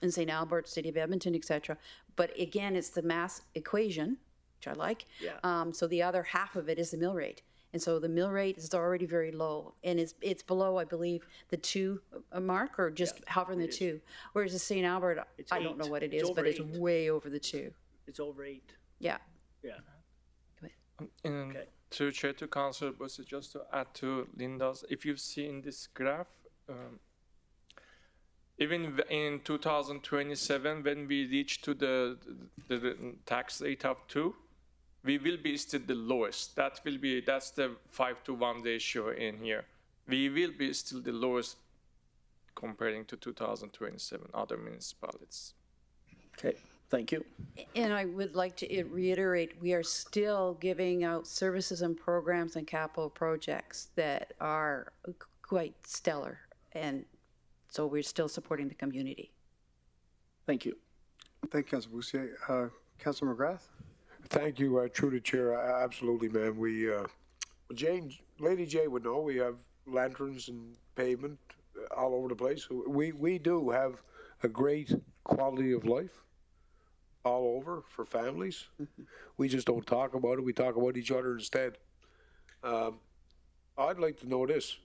St. Albert, City of Edmonton, etc. But again, it's the mass equation, which I like. Yeah. So the other half of it is the mill rate. And so the mill rate is already very low, and it's below, I believe, the 2 mark, or just hovering the 2. Whereas the St. Albert, I don't know what it is, but it's way over the 2. It's over 8. Yeah. Yeah. Okay. To chair to Councillor Bussier, just to add to Linda's, if you see in this graph, even in 2027, when we reach to the tax rate of 2, we will be still the lowest. That's the 5-to-1 ratio in here. We will be still the lowest comparing to 2027 other municipalities. Okay, thank you. And I would like to reiterate, we are still giving out services and programs and capital projects that are quite stellar. And so we're still supporting the community. Thank you. Thank you, Councilor Boussier. Councilor McGrath? Thank you, through the chair. Absolutely, ma'am. We, Lady J would know, we have lanterns and pavement all over the place. We do have a great quality of life all over for families. We just don't talk about it. We talk about each other instead. I'd like to know this,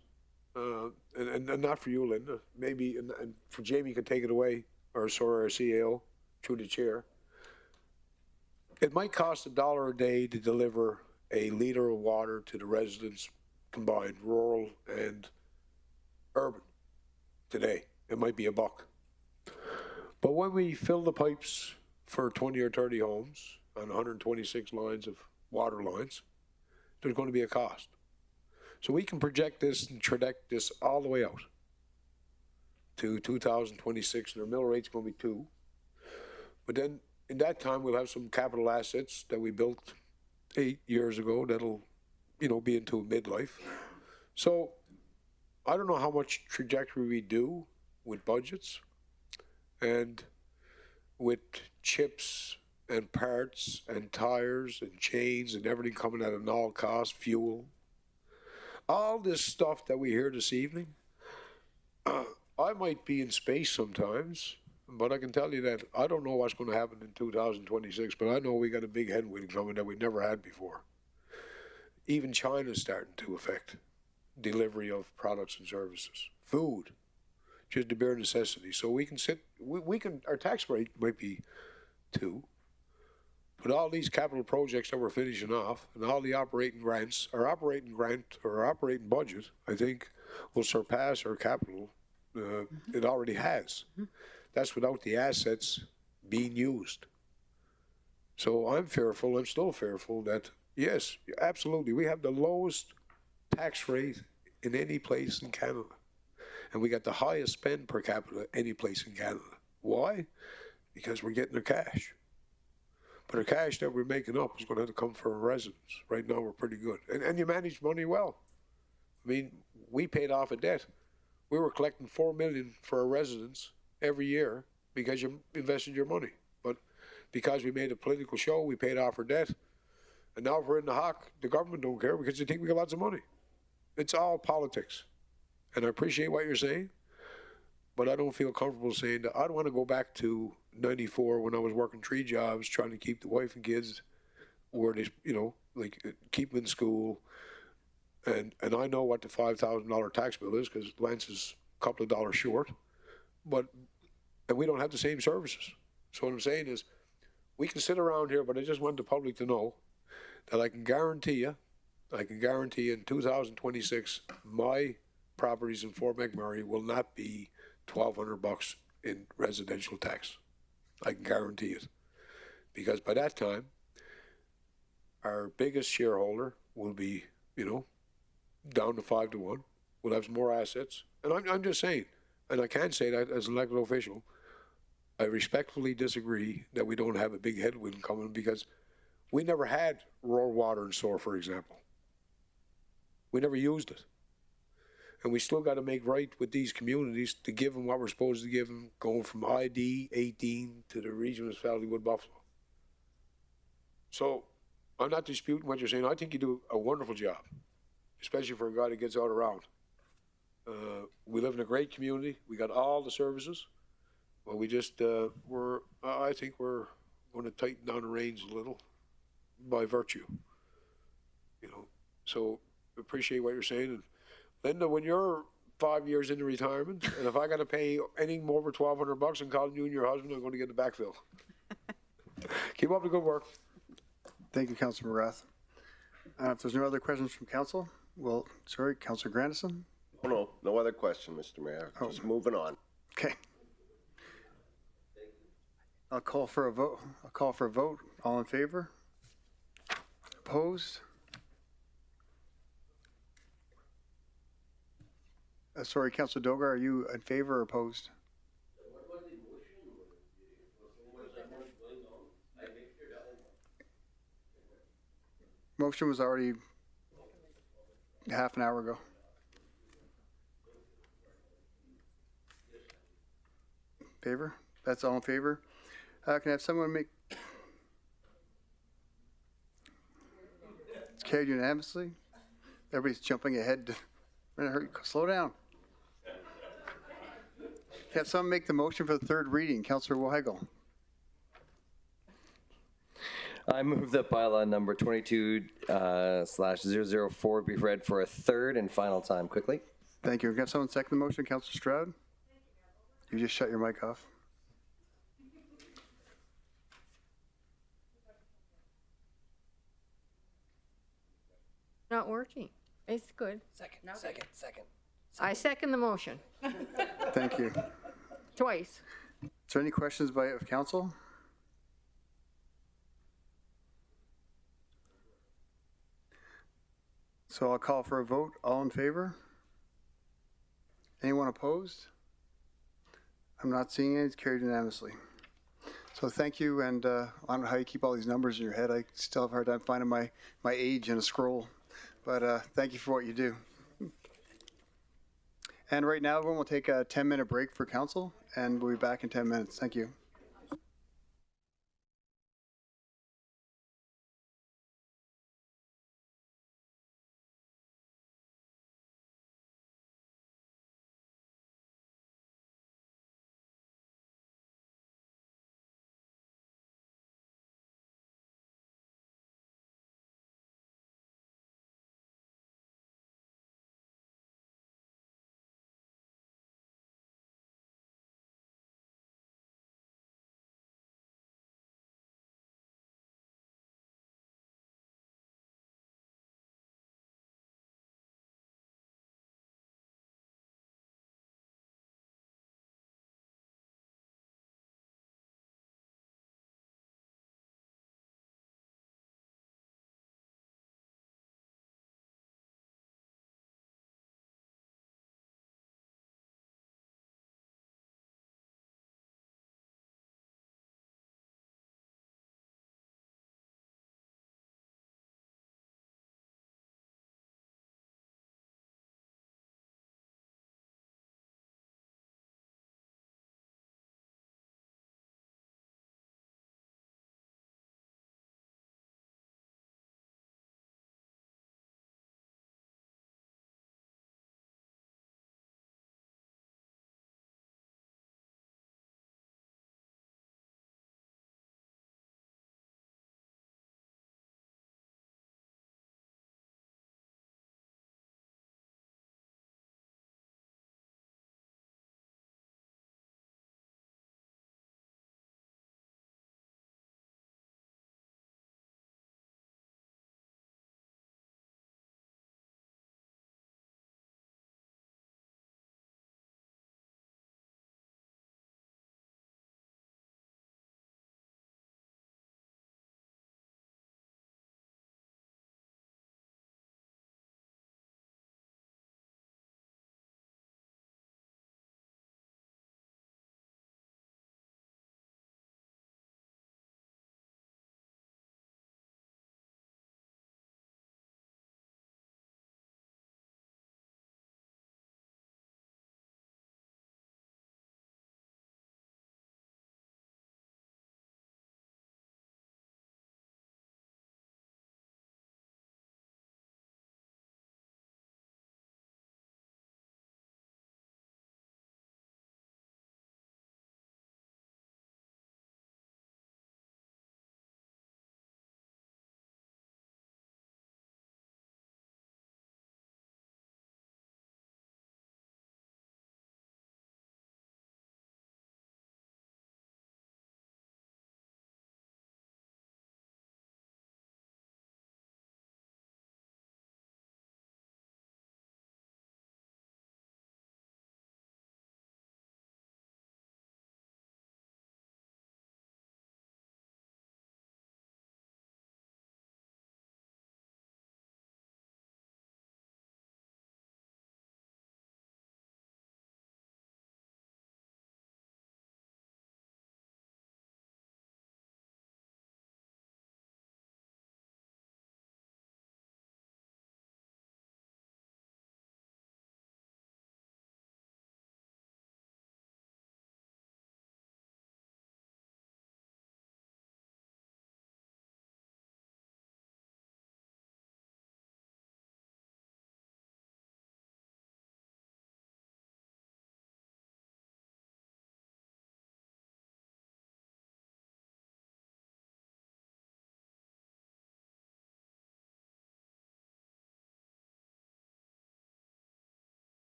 and not for you, Linda. Maybe, and for Jamie, you can take it away, or sorry, our CAO, through the chair. It might cost $1 a day to deliver a liter of water to the residents, combined rural and urban. Today, it might be $1. But when we fill the pipes for 20 or 30 homes on 126 lines of water lines, there's going to be a cost. So we can project this and traject this all the way out to 2026, and our mill rate's going to be 2. But then in that time, we'll have some capital assets that we built 8 years ago that'll, be into midlife. So I don't know how much trajectory we do with budgets and with chips and parts and tires and chains and everything coming at an all cost, fuel. All this stuff that we hear this evening, I might be in space sometimes, but I can tell you that I don't know what's going to happen in 2026, but I know we got a big headwind coming that we never had before. Even China's starting to affect delivery of products and services. Food, just the bare necessity. So we can our tax rate might be 2, but all these capital projects that we're finishing off and all the operating grants, our operating budget, I think, will surpass our capital. It already has. That's without the assets being used. So I'm still fearful that, yes, absolutely, we have the lowest tax rate in any place in Canada. And we got the highest spend per capita any place in Canada. Why? Because we're getting the cash. But the cash that we're making up is going to have to come from our residents. Right now, we're pretty good. And you manage money well. I mean, we paid off a debt. We were collecting $4 million for our residents every year because you invested your money. But because we made a political show, we paid off our debt. And now if we're in the hock, the government don't care because they think we got lots of money. It's all politics. And I appreciate what you're saying, but I don't feel comfortable saying that. I don't want to go back to 94 when I was working 3 jobs trying to keep the wife and kids where they, keep them in school. And I know what the $5,000 tax bill is because Lance is a couple of dollars short, and we don't have the same services. So what I'm saying is we can sit around here, but I just want the public to know that I can guarantee you in 2026, my properties in Fort McMurray will not be $1,200 in residential tax. I can guarantee it. Because by that time, our biggest shareholder will be, down to 5-1. We'll have some more assets. And I'm just saying, and I can say that as an elected official, I respectfully disagree that we don't have a big headwind coming because we never had raw water and sewer, for example. We never used it. And we still got to make right with these communities to give them what we're supposed to give them, going from ID 18 to the regional municipality Wood Buffalo. So I'm not disputing what you're saying. I think you do a wonderful job, especially for a guy that gets out around. We live in a great community. We got all the services. Well, we just, I think we're going to tighten down the reins a little by virtue. So appreciate what you're saying. And Linda, when you're 5 years into retirement, and if I got to pay anything more over $1,200 and calling you and your husband, I'm going to get the backfill. Keep up the good work. Thank you, Councilor McGrath. If there's no other questions from council, Councilor Grandison? Oh, no other question, Mr. Mayor. Just moving on. Okay. I'll call for a vote. All in favor? Opposed? Sorry, Councilor Dogar, are you in favor or opposed? Motion was already half an hour ago. Favor? That's all in favor. Can I have someone make? It's carried unanimously. Everybody's jumping ahead. Hurry, slow down. Can I have someone make the motion for the third reading? Councillor Weigel. I move that bylaw number 22/004 be read for a third and final time quickly. Thank you. Can I have someone second the motion? Councillor Stroud? You just shut your mic off. Not working. It's good. Second. I second the motion. Thank you. Twice. Is there any questions by council? So I'll call for a vote. All in favor? Anyone opposed? I'm not seeing any. It's carried unanimously. So thank you, and I don't know how you keep all these numbers in your head. I still have a hard time finding my age in a scroll, but thank you for what you do. And right now, everyone will take a 10-minute break for council, and we'll be back in 10 minutes. Thank you.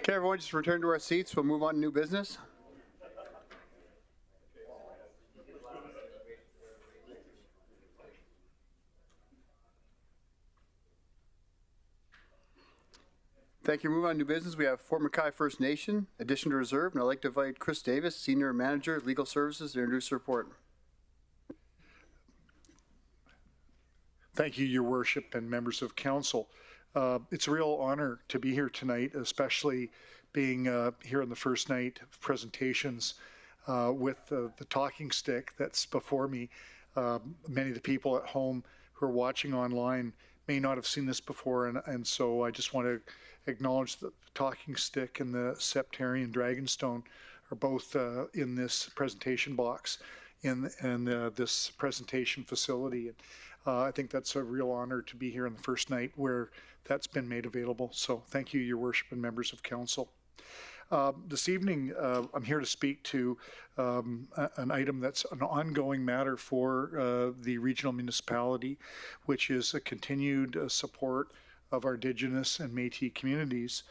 Okay, everyone, just return to our seats. We'll move on to new business. Thank you. Move on to new business. We have Fort McKay First Nation, addition to reserve, and I'd like to invite Chris Davis, Senior Manager, Legal Services, to introduce the report. Thank you, Your Worship and members of council. It's a real honor to be here tonight, especially being here on the first night of presentations with the talking stick that's before me. Many of the people at home who are watching online may not have seen this before, and so I just want to acknowledge that the talking stick and the septarian dragonstone are both in this presentation box in this presentation facility. And I think that's a real honor to be here on the first night where that's been made available. So thank you, Your Worship and members of council. This evening, I'm here to speak to an item that's an ongoing matter for the regional municipality, which is a continued support of our Indigenous and Métis communities.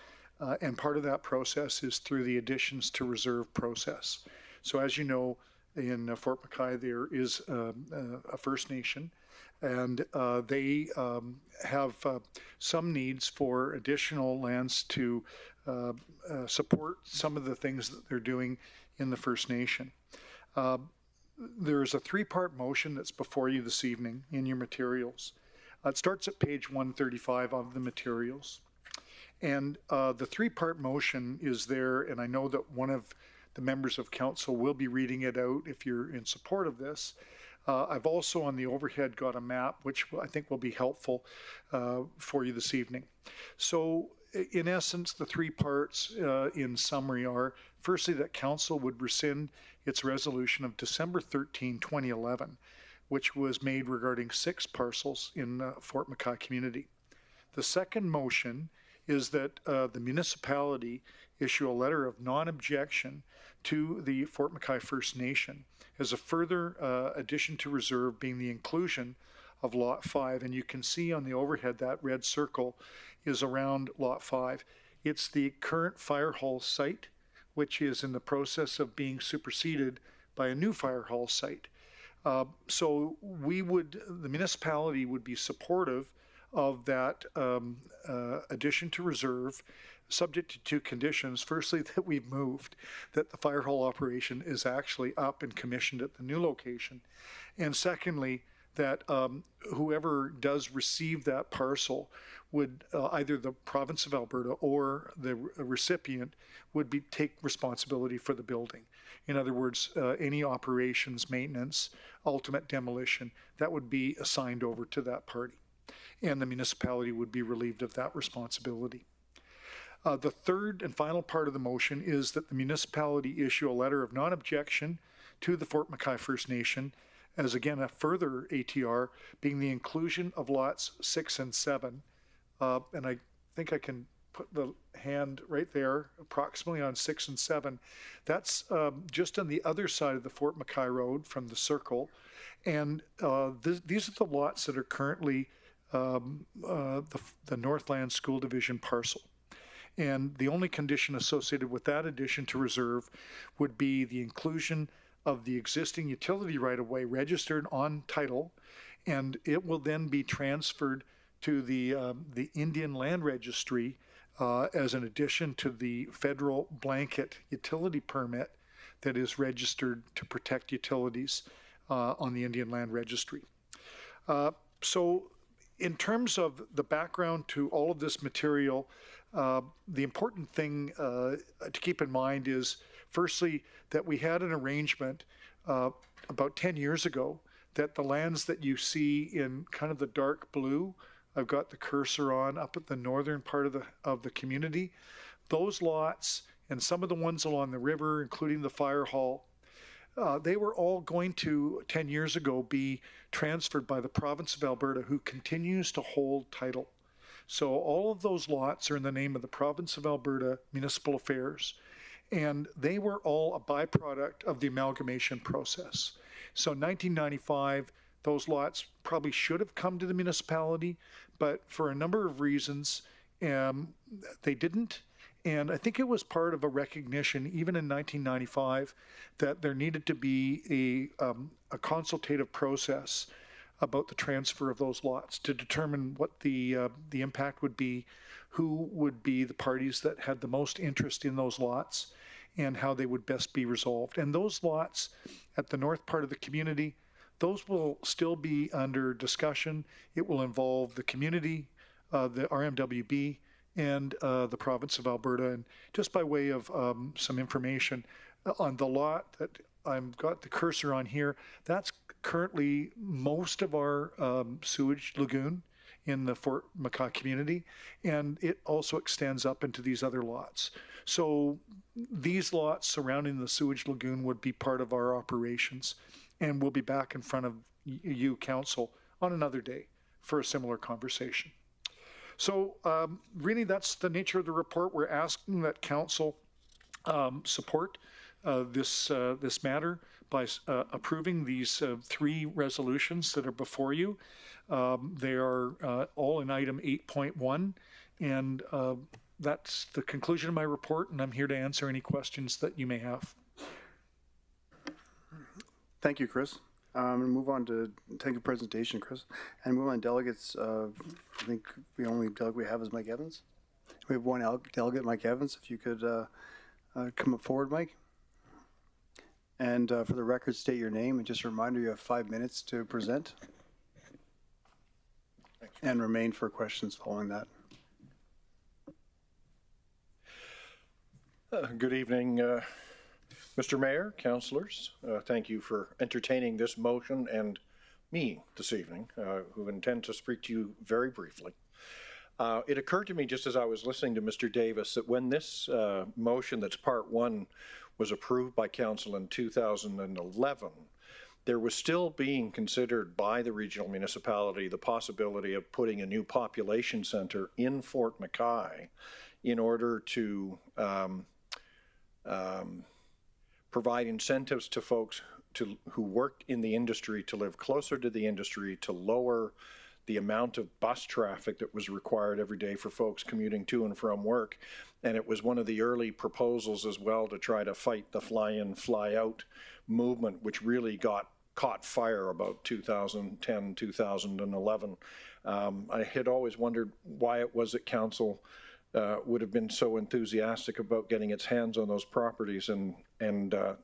And part of that process is through the additions to reserve process. So as you know, in Fort McKay, there is a First Nation, and they have some needs for additional lands to support some of the things that they're doing in the First Nation. There is a three-part motion that's before you this evening in your materials. It starts at page 135 of the materials. And the three-part motion is there, and I know that one of the members of council will be reading it out if you're in support of this. I've also on the overhead got a map, which I think will be helpful for you this evening. So in essence, the three parts in summary are, firstly, that council would rescind its resolution of December 13, 2011, which was made regarding 6 parcels in Fort McKay community. The second motion is that the municipality issue a letter of non-objection to the Fort McKay First Nation as a further addition to reserve, being the inclusion of Lot 5. And you can see on the overhead that red circle is around Lot 5. It's the current fire hall site, which is in the process of being superseded by a new fire hall site. So the municipality would be supportive of that addition to reserve, subject to 2 conditions. Firstly, that we've moved, that the fire hall operation is actually up and commissioned at the new location. And secondly, that whoever does receive that parcel would, either the province of Alberta or the recipient, would take responsibility for the building. In other words, any operations, maintenance, ultimate demolition, that would be assigned over to that party. And the municipality would be relieved of that responsibility. The third and final part of the motion is that the municipality issue a letter of non-objection to the Fort McKay First Nation as, again, a further ATR, being the inclusion of lots 6 and 7. And I think I can put the hand right there, approximately on 6 and 7. That's just on the other side of the Fort McKay Road from the circle. And these are the lots that are currently the Northland School Division parcel. And the only condition associated with that addition to reserve would be the inclusion of the existing utility right-of-way registered on title, and it will then be transferred to the Indian Land Registry as an addition to the federal blanket utility permit that is registered to protect utilities on the Indian Land Registry. So in terms of the background to all of this material, the important thing to keep in mind is, firstly, that we had an arrangement about 10 years ago that the lands that you see in kind of the dark blue, I've got the cursor on up at the northern part of the community, those lots and some of the ones along the river, including the fire hall, they were all going to, 10 years ago, be transferred by the province of Alberta, who continues to hold title. So all of those lots are in the name of the province of Alberta Municipal Affairs, and they were all a byproduct of the amalgamation process. So in 1995, those lots probably should have come to the municipality, but for a number of reasons, they didn't. And I think it was part of a recognition, even in 1995, that there needed to be a consultative process about the transfer of those lots to determine what the impact would be, who would be the parties that had the most interest in those lots, and how they would best be resolved. And those lots at the north part of the community, those will still be under discussion. It will involve the community, the RMWB, and the province of Alberta. And just by way of some information, on the lot that I've got the cursor on here, that's currently most of our sewage lagoon in the Fort McKay community, and it also extends up into these other lots. So these lots surrounding the sewage lagoon would be part of our operations, and we'll be back in front of you, council, on another day for a similar conversation. So really, that's the nature of the report. We're asking that council support this matter by approving these 3 resolutions that are before you. They are all in item 8.1, and that's the conclusion of my report, and I'm here to answer any questions that you may have. Thank you, Chris. Move on to take a presentation, Chris, and move on delegates. I think the only delegate we have is Mike Evans. We have one delegate, Mike Evans. If you could come up forward, Mike. And for the record, state your name, and just a reminder, you have 5 minutes to present. And remain for questions following that. Good evening, Mr. Mayor, councilors. Thank you for entertaining this motion and me this evening, who intend to speak to you very briefly. It occurred to me just as I was listening to Mr. Davis that when this motion that's part 1 was approved by council in 2011, there was still being considered by the regional municipality the possibility of putting a new population center in Fort McKay in order to provide incentives to folks who work in the industry to live closer to the industry, to lower the amount of bus traffic that was required every day for folks commuting to and from work. And it was one of the early proposals as well to try to fight the fly-in, fly-out movement, which really caught fire about 2010, 2011. I had always wondered why it was that council would have been so enthusiastic about getting its hands on those properties, and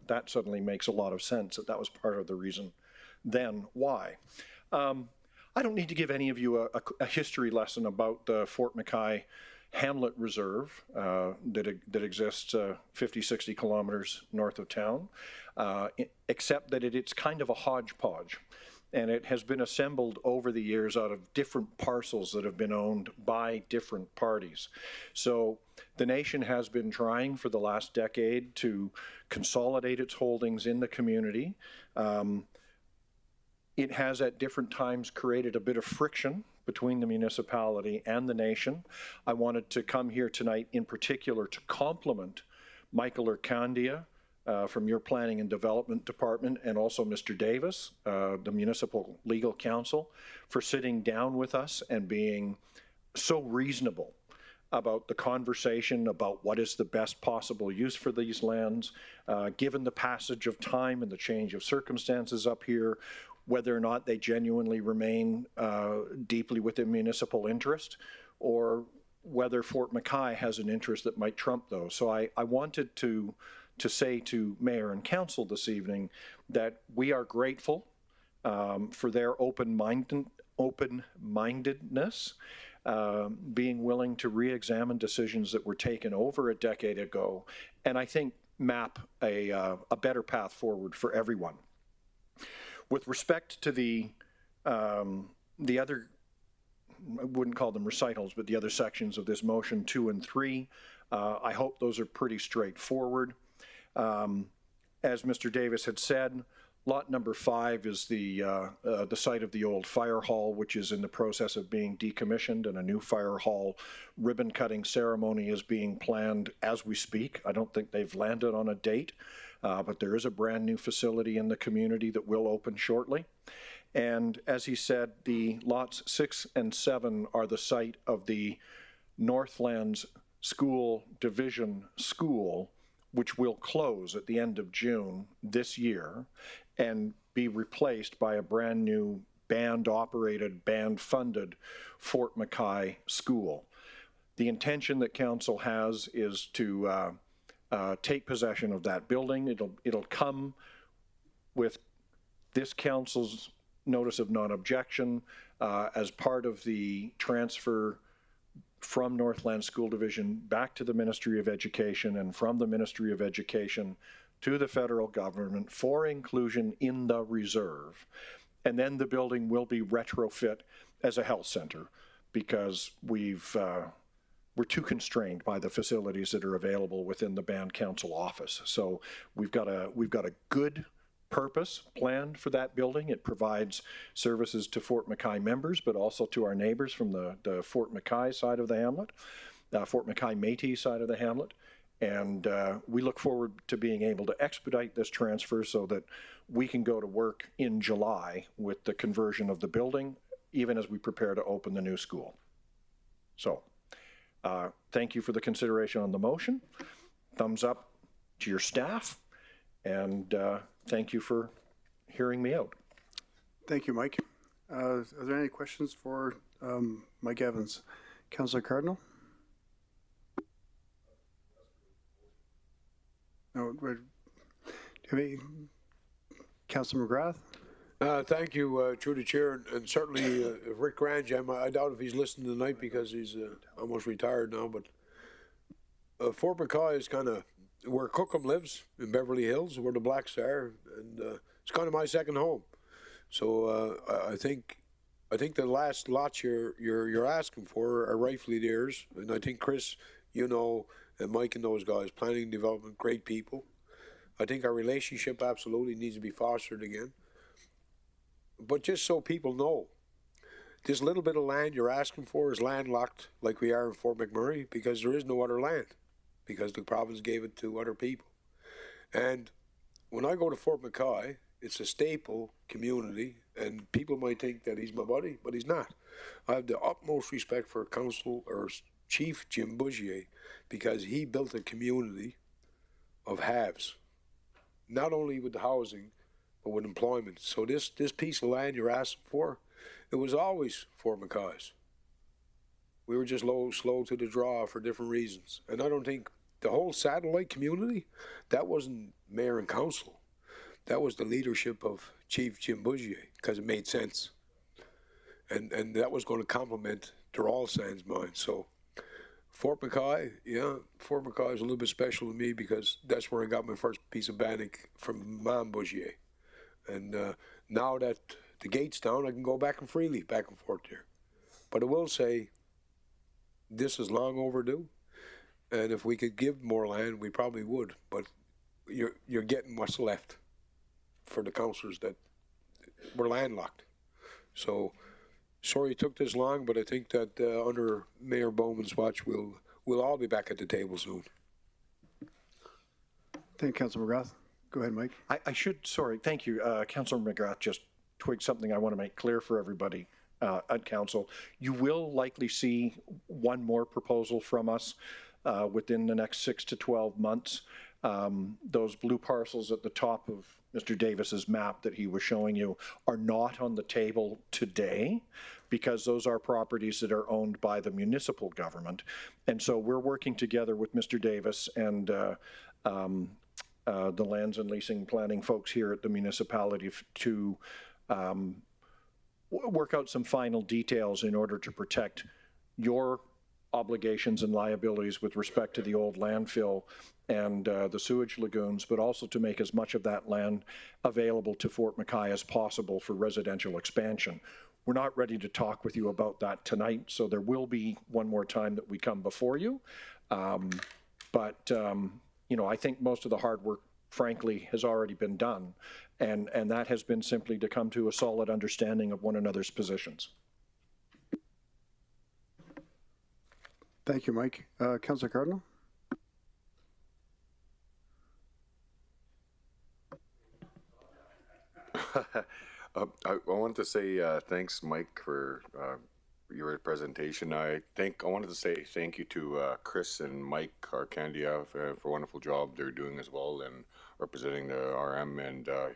that suddenly makes a lot of sense that was part of the reason then why. I don't need to give any of you a history lesson about the Fort McKay Hamlet Reserve that exists 50, 60 kilometers north of town, except that it's kind of a hodgepodge. And it has been assembled over the years out of different parcels that have been owned by different parties. So the nation has been trying for the last decade to consolidate its holdings in the community. It has at different times created a bit of friction between the municipality and the nation. I wanted to come here tonight in particular to compliment Michael Urcandia, from your Planning and Development Department, and also Mr. Davis, the Municipal Legal Counsel, for sitting down with us and being so reasonable about the conversation about what is the best possible use for these lands, given the passage of time and the change of circumstances up here, whether or not they genuinely remain deeply within municipal interest, or whether Fort McKay has an interest that might trump those. So I wanted to say to Mayor and Council this evening that we are grateful for their open-mindedness, being willing to re-examine decisions that were taken over a decade ago, and I think map a better path forward for everyone. With respect to the other, I wouldn't call them recitals, but the other sections of this motion 2 and 3, I hope those are pretty straightforward. As Mr. Davis had said, lot number 5 is the site of the old fire hall, which is in the process of being decommissioned, and a new fire hall ribbon cutting ceremony is being planned as we speak. I don't think they've landed on a date, but there is a brand new facility in the community that will open shortly. And as he said, the lots 6 and 7 are the site of the Northlands School Division School, which will close at the end of June this year and be replaced by a brand new band-operated, band-funded Fort McKay school. The intention that council has is to take possession of that building. It'll come with this council's notice of non-objection as part of the transfer from Northland School Division back to the Ministry of Education and from the Ministry of Education to the federal government for inclusion in the reserve. And then the building will be retrofit as a health center because we're too constrained by the facilities that are available within the band council office. So we've got a good purpose planned for that building. It provides services to Fort McKay members, but also to our neighbors from the Fort McKay side of the hamlet, Fort McKay Métis side of the hamlet. And we look forward to being able to expedite this transfer so that we can go to work in July with the conversion of the building, even as we prepare to open the new school. So thank you for the consideration on the motion. Thumbs up to your staff. And thank you for hearing me out. Thank you, Mike. Are there any questions for Mike Evans? Councillor Cardinal? No, do you have any? Councillor McGrath? Thank you, through the chair, and certainly Rick Granjam. I doubt if he's listening tonight because he's almost retired now, but Fort McKay is kind of where Cookham lives in Beverly Hills, where the Blacks are, and it's kind of my second home. So I think the last lots you're asking for are rightfully theirs, and I think Chris, you know, and Mike and those guys, planning and development, great people. I think our relationship absolutely needs to be fostered again. But just so people know, this little bit of land you're asking for is landlocked like we are in Fort McMurray because there is no other land, because the province gave it to other people. And when I go to Fort McKay, it's a staple community, and people might think that he's my buddy, but he's not. I have the utmost respect for Council or Chief Jim Bougier because he built a community of haves, not only with the housing, but with employment. So this piece of land you're asking for, it was always Fort McKay's. We were just slow to the draw for different reasons. And I don't think the whole satellite community, that wasn't mayor and council. That was the leadership of Chief Jim Bougier, because it made sense. And that was going to complement their all sands mine. So Fort McKay, yeah, Fort McKay is a little bit special to me because that's where I got my first piece of bannock from Mom Bougier. And now that the gate's down, I can go back and freely, back and forth there. But I will say, this is long overdue. And if we could give more land, we probably would. But you're getting what's left for the councillors that were landlocked. So sorry it took this long, but I think that under Mayor Bowman's watch, we'll all be back at the table soon. Thank you, Councillor McGrath. Go ahead, Mike. Thank you. Councillor McGrath just twigged something I want to make clear for everybody at council. You will likely see one more proposal from us within the next 6 to 12 months. Those blue parcels at the top of Mr. Davis's map that he was showing you are not on the table today because those are properties that are owned by the municipal government. And so we're working together with Mr. Davis and the lands and leasing planning folks here at the municipality to work out some final details in order to protect your obligations and liabilities with respect to the old landfill and the sewage lagoons, but also to make as much of that land available to Fort McKay as possible for residential expansion. We're not ready to talk with you about that tonight, so there will be one more time that we come before you. You know, I think most of the hard work, frankly, has already been done, and that has been simply to come to a solid understanding of one another's positions. Thank you, Mike. Councillor Cardinal? I want to say thanks, Mike, for your presentation. I wanted to say thank you to Chris and Mike Arcandia for a wonderful job they're doing as well and representing the RM, and I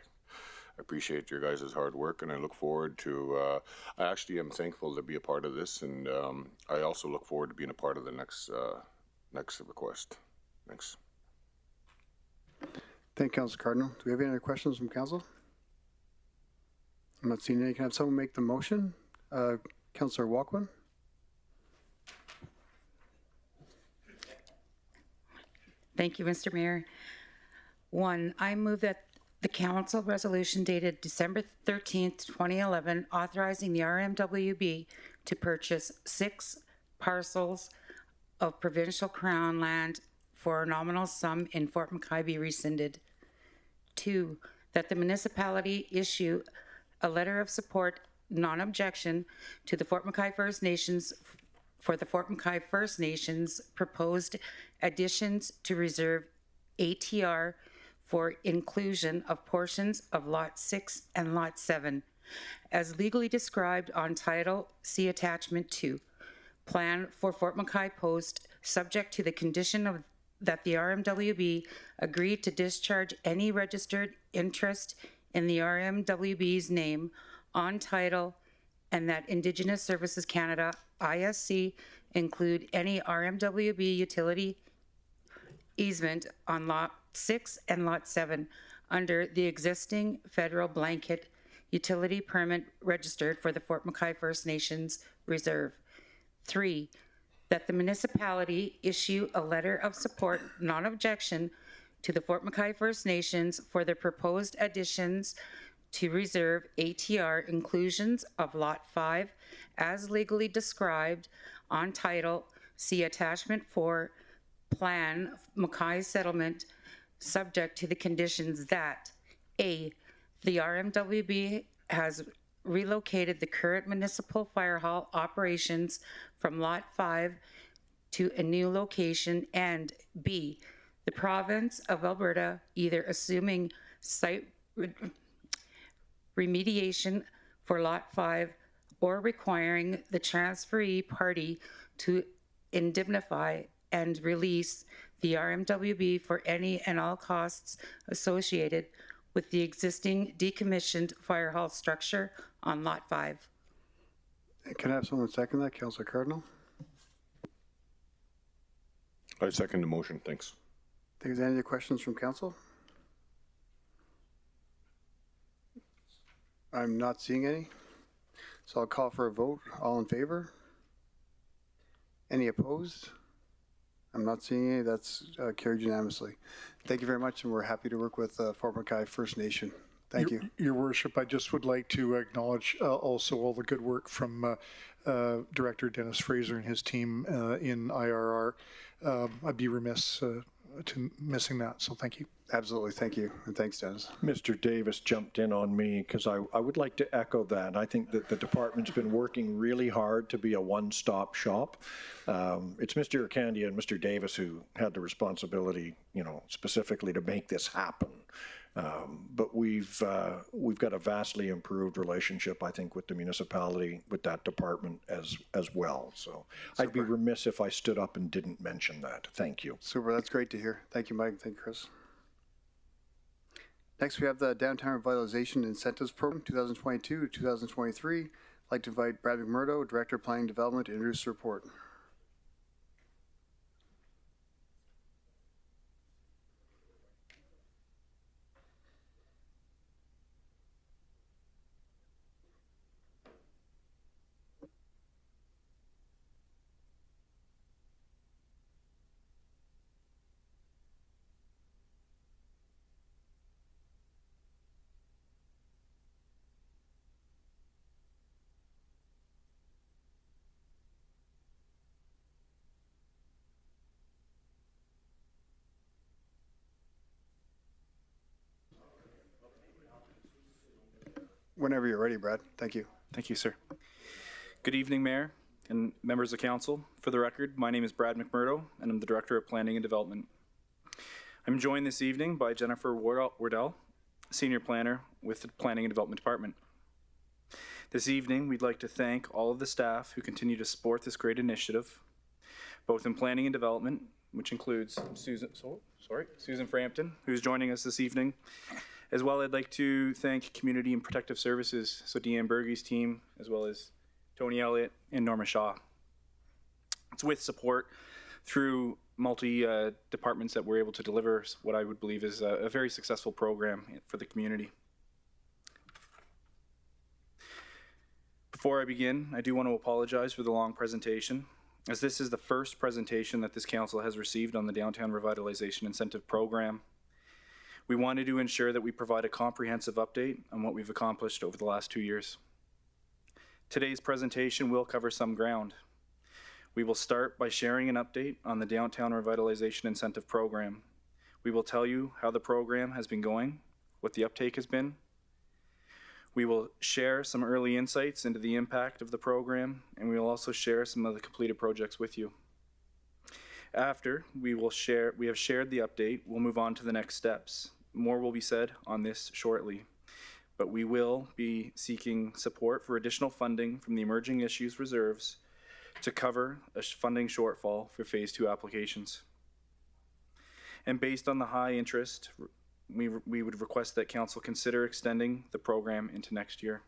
appreciate your guys' hard work, and I look forward to, I actually am thankful to be a part of this, and I also look forward to being a part of the next request. Thanks. Thank you, Councilor Cardinal. Do we have any other questions from council? I'm not seeing any. Can I have someone make the motion? Councilor Walkwin? Thank you, Mr. Mayor. One, I move that the council resolution dated December 13th, 2011, authorizing the RMWB to purchase 6 parcels of provincial crown land for a nominal sum in Fort McKay be rescinded. 2, that the municipality issue a letter of support, non-objection, to the Fort McKay First Nations for the Fort McKay First Nations proposed additions to reserve ATR for inclusion of portions of Lot 6 and Lot 7, as legally described on title, see attachment 2. Plan for Fort McKay Post, subject to the condition of that the RMWB agreed to discharge any registered interest in the RMWB's name on title, and that Indigenous Services Canada, ISC, include any RMWB utility easement on Lot 6 and Lot 7 under the existing federal blanket utility permit registered for the Fort McKay First Nations Reserve. 3, that the municipality issue a letter of support, non-objection, to the Fort McKay First Nations for the proposed additions to reserve ATR inclusions of Lot 5 as legally described on title, see attachment 4, plan McKay settlement, subject to the conditions that A, the RMWB has relocated the current municipal fire hall operations from Lot 5 to a new location, and B, the province of Alberta either assuming site remediation for Lot 5 or requiring the transferee party to indemnify and release the RMWB for any and all costs associated with the existing decommissioned fire hall structure on Lot 5. Can I have someone second that? Councilor Cardinal? I second the motion. Thanks. Is there any other questions from council? I'm not seeing any. So I'll call for a vote. All in favor? Any opposed? I'm not seeing any. That's carried unanimously. Thank you very much, and we're happy to work with Fort McKay First Nation. Thank you. Your Worship, I just would like to acknowledge also all the good work from Director Dennis Fraser and his team in IRR. I'd be remiss to missing that, so thank you. Absolutely, thank you, and thanks, Dennis. Mr. Davis jumped in on me because I would like to echo that. I think that the department's been working really hard to be a one-stop shop. It's Mr. Arcandia and Mr. Davis who had the responsibility, specifically to make this happen. But we've got a vastly improved relationship, I think, with the municipality, with that department as well. So super. I'd be remiss if I stood up and didn't mention that. Thank you. Super, that's great to hear. Thank you, Mike. Thank you, Chris. Next, we have the Downtown Revitalization Incentives Program 2022-2023. I'd like to invite Brad McMurdo, Director of Planning and Development, to introduce the report. Whenever you're ready, Brad. Thank you. Thank you, sir. Good evening, Mayor and members of Council. For the record, my name is Brad McMurdo, and I'm the Director of Planning and Development. I'm joined this evening by Jennifer Wardell, Senior Planner with the Planning and Development Department. This evening, we'd like to thank all of the staff who continue to support this great initiative, both in planning and development, which includes Susan Frampton, who's joining us this evening. As well, I'd like to thank Community and Protective Services, so Deanne Berge's team, as well as Tony Elliott and Norma Shaw. It's with support through multi-departments that we're able to deliver what I would believe is a very successful program for the community. Before I begin, I do want to apologize for the long presentation, as this is the first presentation that this council has received on the Downtown Revitalization Incentive Program. We wanted to ensure that we provide a comprehensive update on what we've accomplished over the last 2 years. Today's presentation will cover some ground. We will start by sharing an update on the Downtown Revitalization Incentive Program. We will tell you how the program has been going, what the uptake has been. We will share some early insights into the impact of the program, and we will also share some of the completed projects with you. After we have shared the update, we'll move on to the next steps. More will be said on this shortly, but we will be seeking support for additional funding from the Emerging Issues Reserves to cover a funding shortfall for Phase 2 applications. And based on the high interest, we would request that Council consider extending the program into next year.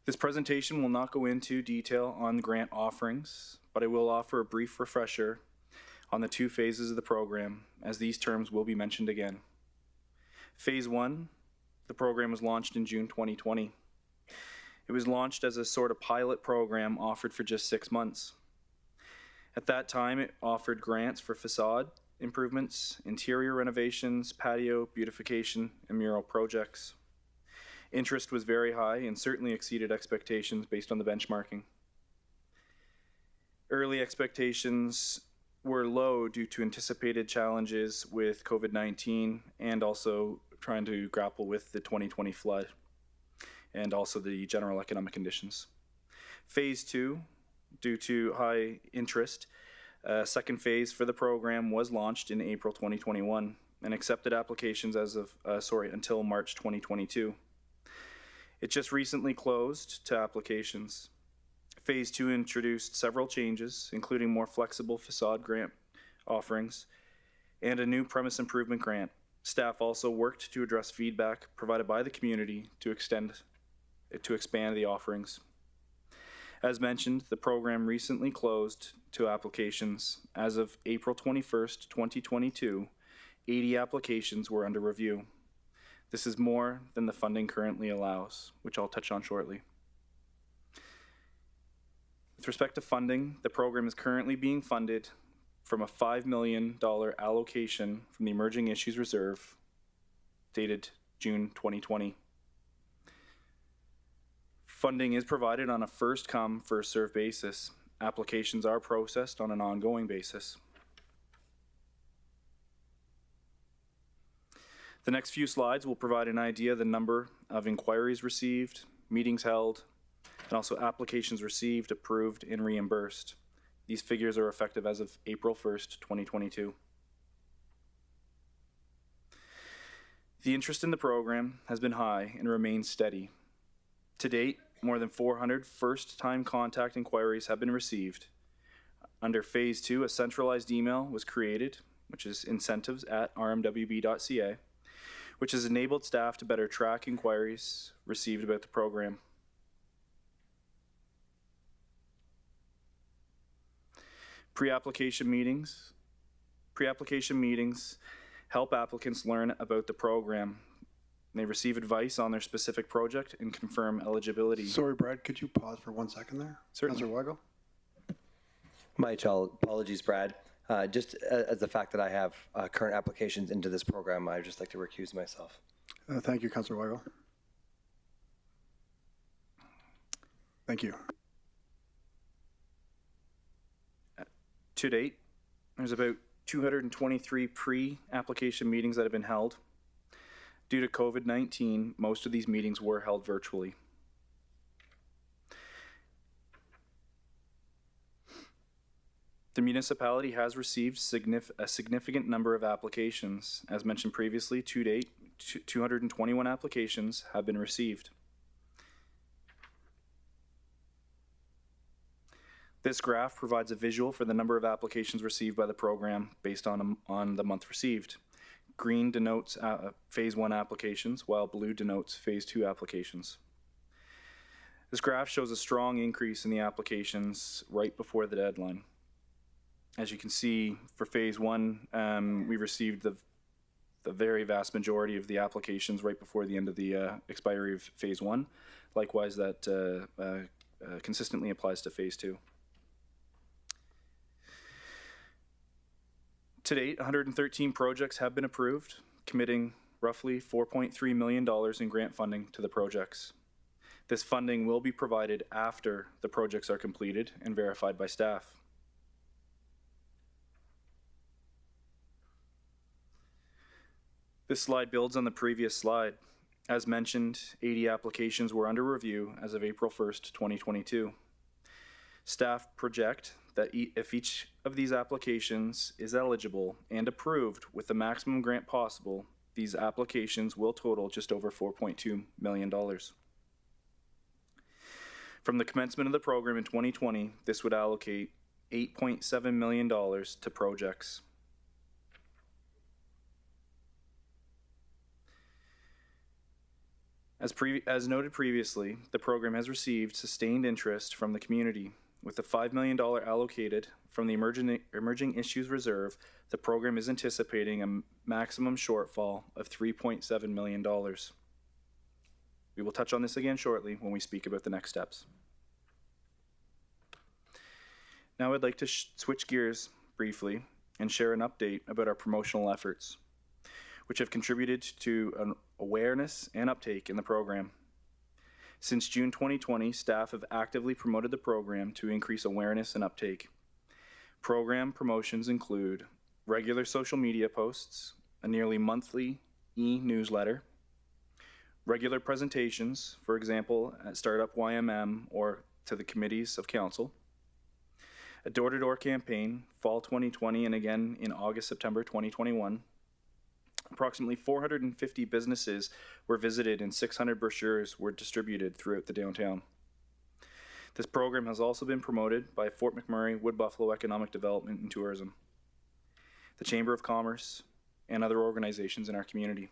This presentation will not go into detail on grant offerings, but I will offer a brief refresher on the 2 phases of the program, as these terms will be mentioned again. Phase 1, the program was launched in June 2020. It was launched as a sort of pilot program offered for just 6 months. At that time, it offered grants for facade improvements, interior renovations, patio beautification, and mural projects. Interest was very high and certainly exceeded expectations based on the benchmarking. Early expectations were low due to anticipated challenges with COVID-19 and also trying to grapple with the 2020 flood and also the general economic conditions. Phase 2, due to high interest, second phase for the program was launched in April 2021 and accepted applications as of until March 2022. It just recently closed to applications. Phase 2 introduced several changes, including more flexible facade grant offerings and a new premise improvement grant. Staff also worked to address feedback provided by the community to expand the offerings. As mentioned, the program recently closed to applications. As of April 21st, 2022, 80 applications were under review. This is more than the funding currently allows, which I'll touch on shortly. With respect to funding, the program is currently being funded from a $5 million allocation from the Emerging Issues Reserve, dated June 2020. Funding is provided on a first-come, first-served basis. Applications are processed on an ongoing basis. The next few slides will provide an idea of the number of inquiries received, meetings held, and also applications received, approved, and reimbursed. These figures are effective as of April 1st, 2022. The interest in the program has been high and remains steady. To date, more than 400 first-time contact inquiries have been received. Under Phase 2, a centralized email was created, which is incentives@rmwb.ca, which has enabled staff to better track inquiries received about the program. Pre-application meetings help applicants learn about the program. They receive advice on their specific project and confirm eligibility. Sorry, Brad, could you pause for 1 second there? Certainly. Councillor Weigel? My apologies, Brad. Just as the fact that I have current applications into this program, I'd just like to recuse myself. Thank you, Councillor Weigel. Thank you. To date, there's about 223 pre-application meetings that have been held. Due to COVID-19, most of these meetings were held virtually. The municipality has received a significant number of applications. As mentioned previously, to date, 221 applications have been received. This graph provides a visual for the number of applications received by the program based on the month received. Green denotes Phase 1 applications, while blue denotes Phase 2 applications. This graph shows a strong increase in the applications right before the deadline. As you can see, for Phase 1, we received the very vast majority of the applications right before the end of the expiry of Phase 1. Likewise, that consistently applies to Phase 2. To date, 113 projects have been approved, committing roughly $4.3 million in grant funding to the projects. This funding will be provided after the projects are completed and verified by staff. This slide builds on the previous slide. As mentioned, 80 applications were under review as of April 1st, 2022. Staff project that if each of these applications is eligible and approved with the maximum grant possible, these applications will total just over $4.2 million. From the commencement of the program in 2020, this would allocate $8.7 million to projects. As noted previously, the program has received sustained interest from the community. With the $5 million allocated from the Emerging Issues Reserve, the program is anticipating a maximum shortfall of $3.7 million. We will touch on this again shortly when we speak about the next steps. Now I'd like to switch gears briefly and share an update about our promotional efforts, which have contributed to an awareness and uptake in the program. Since June 2020, staff have actively promoted the program to increase awareness and uptake. Program promotions include regular social media posts, a nearly monthly e-newsletter, regular presentations, for example, at Startup YMM or to the committees of council, a door-to-door campaign, fall 2020 and again in August, September 2021. Approximately 450 businesses were visited and 600 brochures were distributed throughout the downtown. This program has also been promoted by Fort McMurray, Wood Buffalo Economic Development and Tourism, the Chamber of Commerce, and other organizations in our community.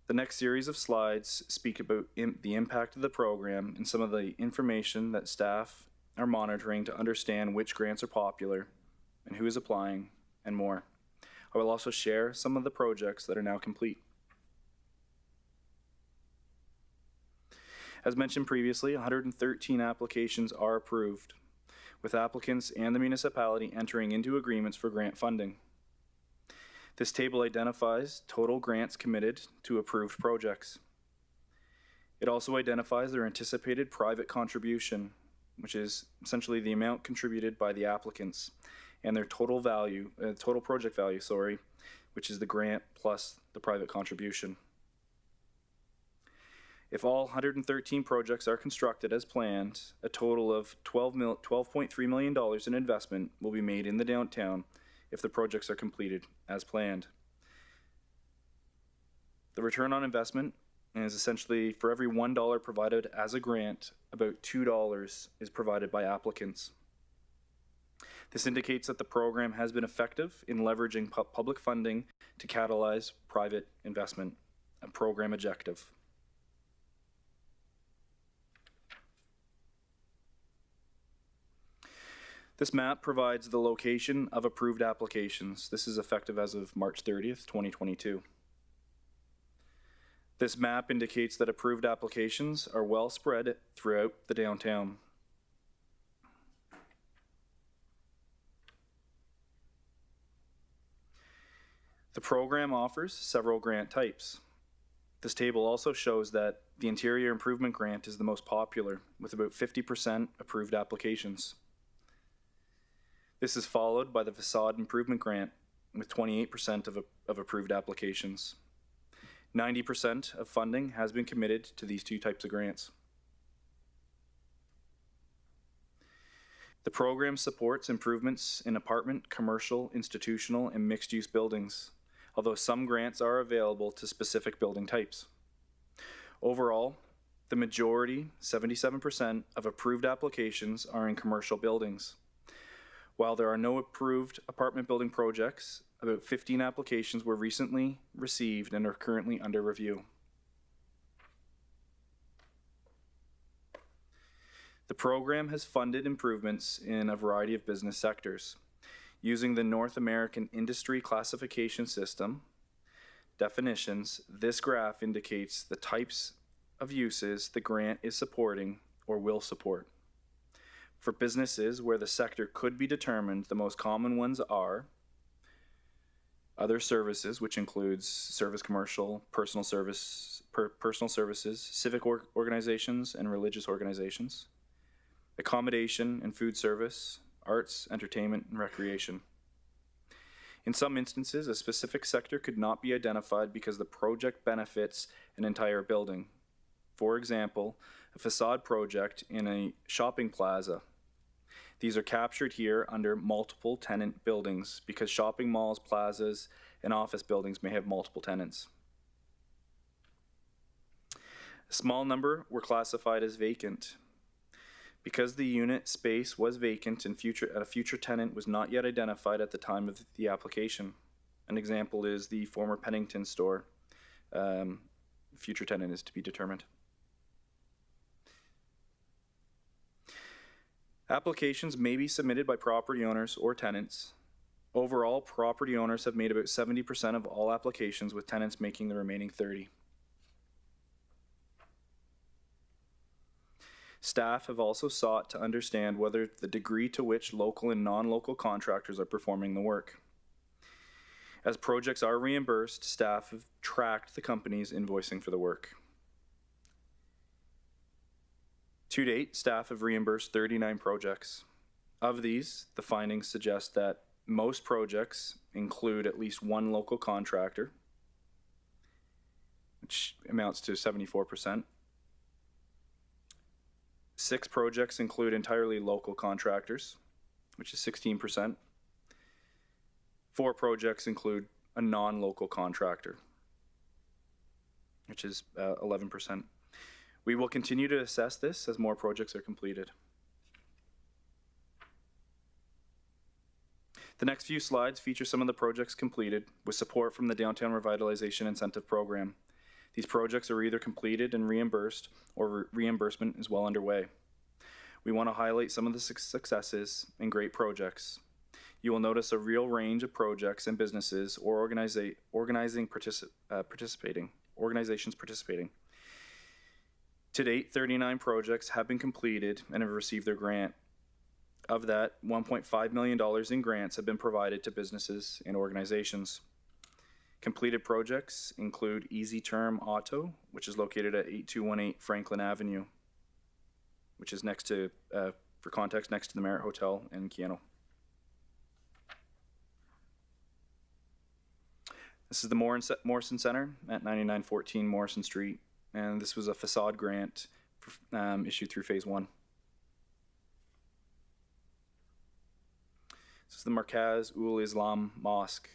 The next series of slides speak about the impact of the program and some of the information that staff are monitoring to understand which grants are popular and who is applying, and more. I will also share some of the projects that are now complete. As mentioned previously, 113 applications are approved, with applicants and the municipality entering into agreements for grant funding. This table identifies total grants committed to approved projects. It also identifies their anticipated private contribution, which is essentially the amount contributed by the applicants, and their total project value, which is the grant plus the private contribution. If all 113 projects are constructed as planned, a total of $12.3 million in investment will be made in the downtown if the projects are completed as planned. The return on investment is essentially for every $1 provided as a grant, about $2 is provided by applicants. This indicates that the program has been effective in leveraging public funding to catalyze private investment, a program objective. This map provides the location of approved applications. This is effective as of March 30th, 2022. This map indicates that approved applications are well spread throughout the downtown. The program offers several grant types. This table also shows that the Interior Improvement Grant is the most popular, with about 50% approved applications. This is followed by the Facade Improvement Grant, with 28% of approved applications. 90% of funding has been committed to these two types of grants. The program supports improvements in apartment, commercial, institutional, and mixed-use buildings, although some grants are available to specific building types. Overall, the majority, 77%, of approved applications are in commercial buildings. While there are no approved apartment building projects, about 15 applications were recently received and are currently under review. The program has funded improvements in a variety of business sectors. Using the North American Industry Classification System definitions, this graph indicates the types of uses the grant is supporting or will support. For businesses where the sector could be determined, the most common ones are other services, which includes service commercial, personal services, civic organizations, and religious organizations, accommodation and food service, arts, entertainment, and recreation. In some instances, a specific sector could not be identified because the project benefits an entire building. For example, a facade project in a shopping plaza. These are captured here under multiple tenant buildings because shopping malls, plazas, and office buildings may have multiple tenants. A small number were classified as vacant. Because the unit space was vacant and a future tenant was not yet identified at the time of the application. An example is the former Pennington store. Future tenant is to be determined. Applications may be submitted by property owners or tenants. Overall, property owners have made about 70% of all applications, with tenants making the remaining 30%. Staff have also sought to understand whether the degree to which local and non-local contractors are performing the work. As projects are reimbursed, staff have tracked the companies invoicing for the work. To date, staff have reimbursed 39 projects. Of these, the findings suggest that most projects include at least one local contractor, which amounts to 74%. 6 projects include entirely local contractors, which is 16%. 4 projects include a non-local contractor, which is 11%. We will continue to assess this as more projects are completed. The next few slides feature some of the projects completed with support from the Downtown Revitalization Incentive Program. These projects are either completed and reimbursed, or reimbursement is well underway. We want to highlight some of the successes and great projects. You will notice a real range of projects and businesses or organizations participating. To date, 39 projects have been completed and have received their grant. Of that, $1.5 million in grants have been provided to businesses and organizations. Completed projects include Easy Term Auto, which is located at 8218 Franklin Avenue, which is next to, for context, next to the Marriott Hotel in Keano. This is the Morrison Center at 9914 Morrison Street, and this was a facade grant issued through Phase 1. This is the Markaz Ul Islam Mosque.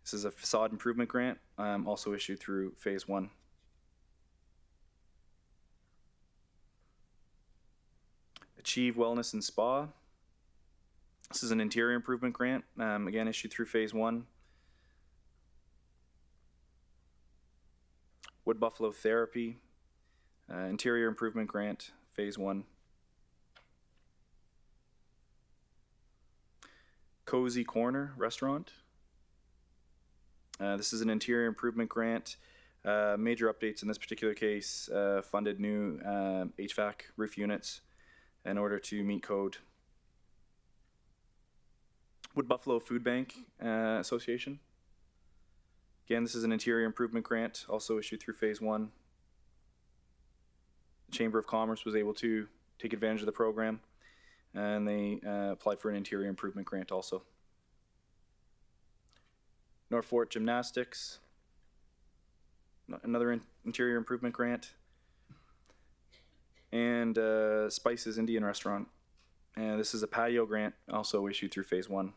This is a facade improvement grant, also issued through Phase 1. Achieve Wellness and Spa. This is an interior improvement grant, again issued through Phase 1. Wood Buffalo Therapy, interior improvement grant, Phase 1. Cozy Corner Restaurant. This is an interior improvement grant. Major updates in this particular case, funded new HVAC roof units in order to meet code. Wood Buffalo Food Bank Association. Again, this is an interior improvement grant, also issued through Phase 1. The Chamber of Commerce was able to take advantage of the program, and they applied for an interior improvement grant also. North Fort Gymnastics, another interior improvement grant. And Spices Indian Restaurant. And this is a patio grant also issued through phase 1.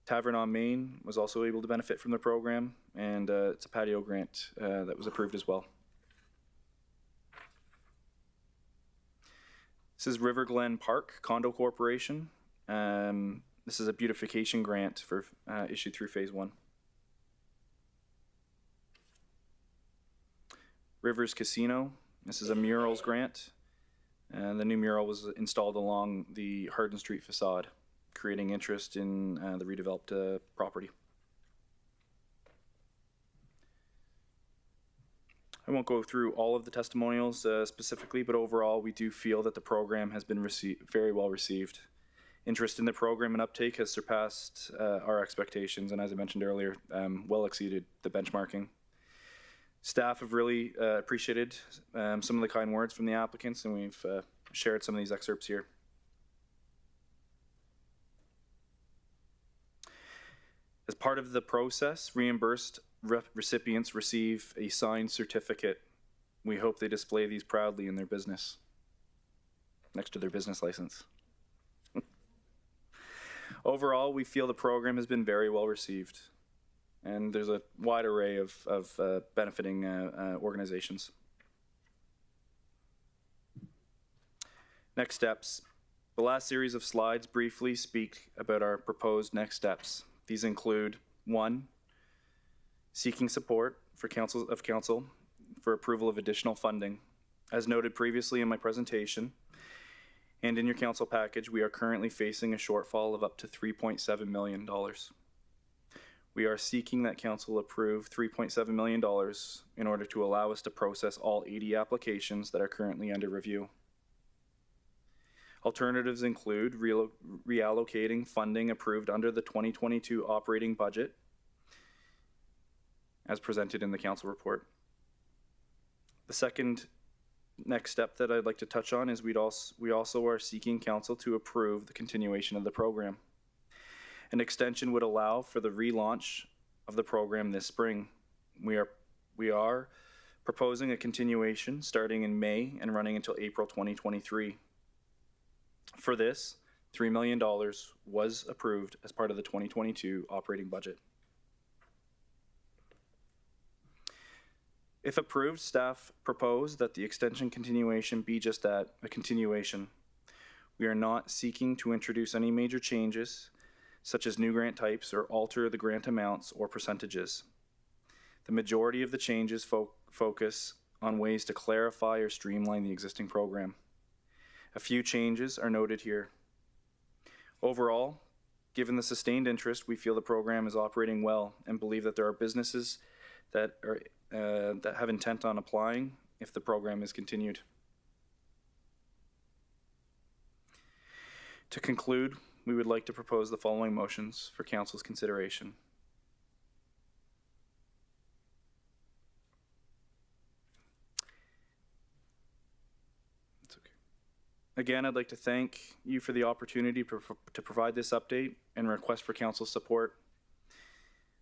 Tavern on Main was also able to benefit from the program, and it's a patio grant that was approved as well. This is River Glen Park Condo Corporation. This is a beautification grant for issued through phase 1. Rivers Casino. This is a murals grant, and the new mural was installed along the Hardin Street facade, creating interest in the redeveloped property. I won't go through all of the testimonials specifically, but overall we do feel that the program has been very well received. Interest in the program and uptake has surpassed our expectations, and as I mentioned earlier, well exceeded the benchmarking. Staff have really appreciated some of the kind words from the applicants, and we've shared some of these excerpts here. As part of the process, reimbursed recipients receive a signed certificate. We hope they display these proudly in their business, next to their business license. Overall, we feel the program has been very well received, and there's a wide array of benefiting organizations. Next steps. The last series of slides briefly speak about our proposed next steps. These include 1, seeking support for council for approval of additional funding. As noted previously in my presentation and in your council package, we are currently facing a shortfall of up to $3.7 million. We are seeking that council approve $3.7 million in order to allow us to process all 80 applications that are currently under review. Alternatives include reallocating funding approved under the 2022 operating budget as presented in the council report. The second next step that I'd like to touch on is we also are seeking council to approve the continuation of the program. An extension would allow for the relaunch of the program this spring. We are proposing a continuation starting in May and running until April 2023. For this, $3 million was approved as part of the 2022 operating budget. If approved, staff propose that the extension continuation be just that, a continuation. We are not seeking to introduce any major changes, such as new grant types or alter the grant amounts or percentages. The majority of the changes focus on ways to clarify or streamline the existing program. A few changes are noted here. Overall, given the sustained interest, we feel the program is operating well and believe that there are businesses that have intent on applying if the program is continued. To conclude, we would like to propose the following motions for council's consideration. Again, I'd like to thank you for the opportunity to provide this update and request for council's support.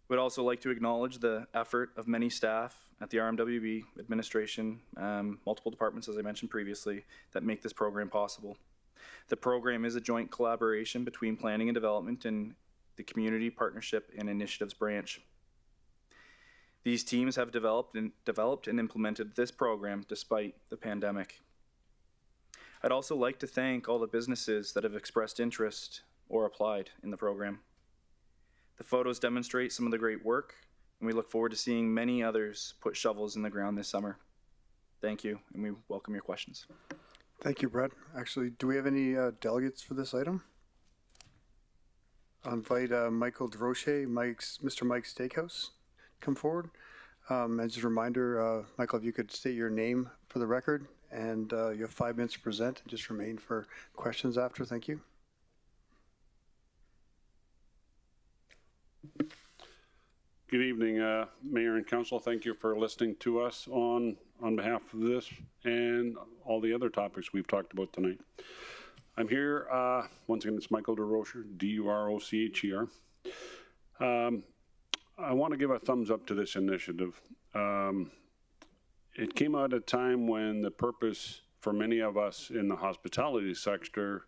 We'd also like to acknowledge the effort of many staff at the RMWB administration, multiple departments, as I mentioned previously, that make this program possible. The program is a joint collaboration between planning and development and the community partnership and initiatives branch. These teams have developed and implemented this program despite the pandemic. I'd also like to thank all the businesses that have expressed interest or applied in the program. The photos demonstrate some of the great work, and we look forward to seeing many others put shovels in the ground this summer. Thank you, and we welcome your questions. Thank you, Brett. Actually, do we have any delegates for this item? I'll invite Michael DeRoche, Mr. Mike Steakhouse, come forward. And just a reminder, Michael, if you could state your name for the record, and you have 5 minutes to present, and just remain for questions after. Thank you. Good evening, Mayor and Council. Thank you for listening to us on behalf of this and all the other topics we've talked about tonight. I'm here, once again, it's Michael DeRocher, D-U-R-O-C-H-E-R. I want to give a thumbs up to this initiative. It came out at a time when the purpose for many of us in the hospitality sector,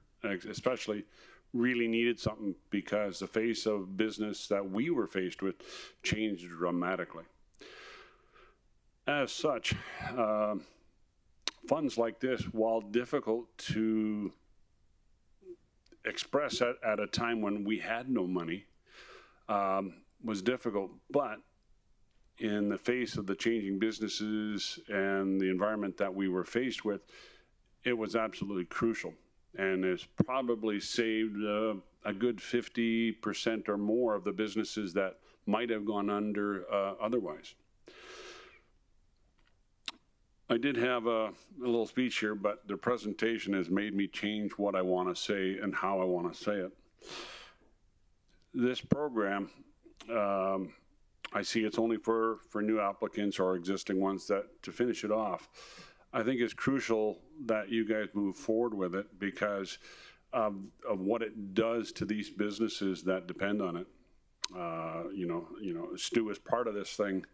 especially, really needed something because the face of business that we were faced with changed dramatically. As such, funds like this, while difficult to express at a time when we had no money, was difficult, but in the face of the changing businesses and the environment that we were faced with, it was absolutely crucial, and has probably saved a good 50% or more of the businesses that might have gone under otherwise. I did have a little speech here, but the presentation has made me change what I want to say and how I want to say it. This program, I see it's only for new applicants or existing ones. That to finish it off, I think it's crucial that you guys move forward with it because of what it does to these businesses that depend on it. Stu is part of this thing,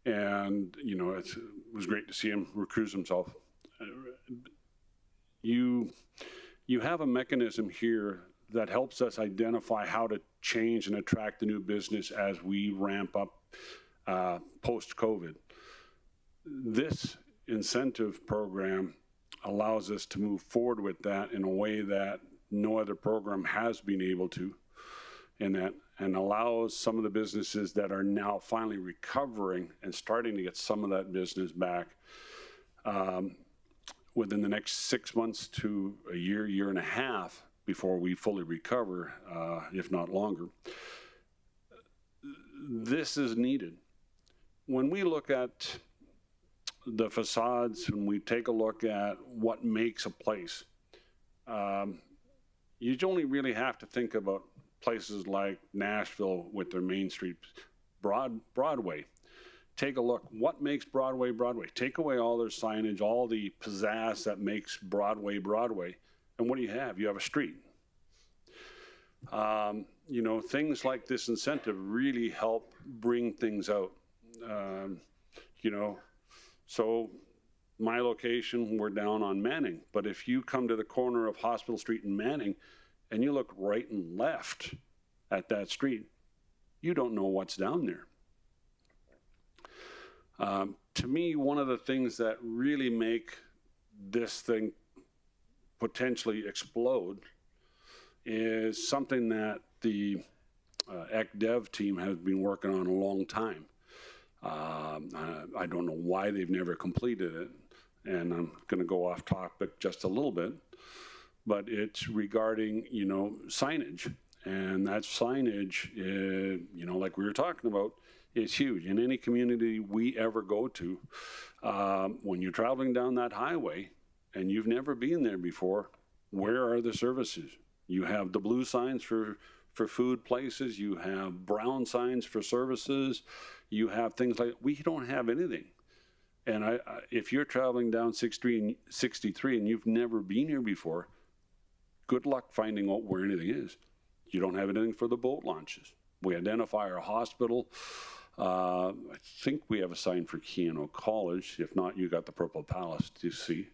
and it was great to see him recuse himself. You have a mechanism here that helps us identify how to change and attract the new business as we ramp up post-COVID. This incentive program allows us to move forward with that in a way that no other program has been able to, and allows some of the businesses that are now finally recovering and starting to get some of that business back within the next 6 months to a year and a half before we fully recover, if not longer. This is needed. When we look at the facades, when we take a look at what makes a place, you only really have to think about places like Nashville with their Main Street, Broadway. Take a look. What makes Broadway, Broadway? Take away all their signage, all the pizzazz that makes Broadway, Broadway. And what do you have? You have a street. Things like this incentive really help bring things out. So my location, we're down on Manning. But if you come to the corner of Hospital Street and Manning, and you look right and left at that street, you don't know what's down there. To me, one of the things that really make this thing potentially explode is something that the ECDev team has been working on a long time. I don't know why they've never completed it, and I'm going to go off topic just a little bit, but it's regarding, signage. And that signage, like we were talking about, is huge. In any community we ever go to, when you're traveling down that highway and you've never been there before, where are the services? You have the blue signs for food places, you have brown signs for services, you have things like, we don't have anything. And if you're traveling down 63 and you've never been here before, good luck finding out where anything is. You don't have anything for the boat launches. We identify our hospital. I think we have a sign for Keano College. If not, you got the Purple Palace to see.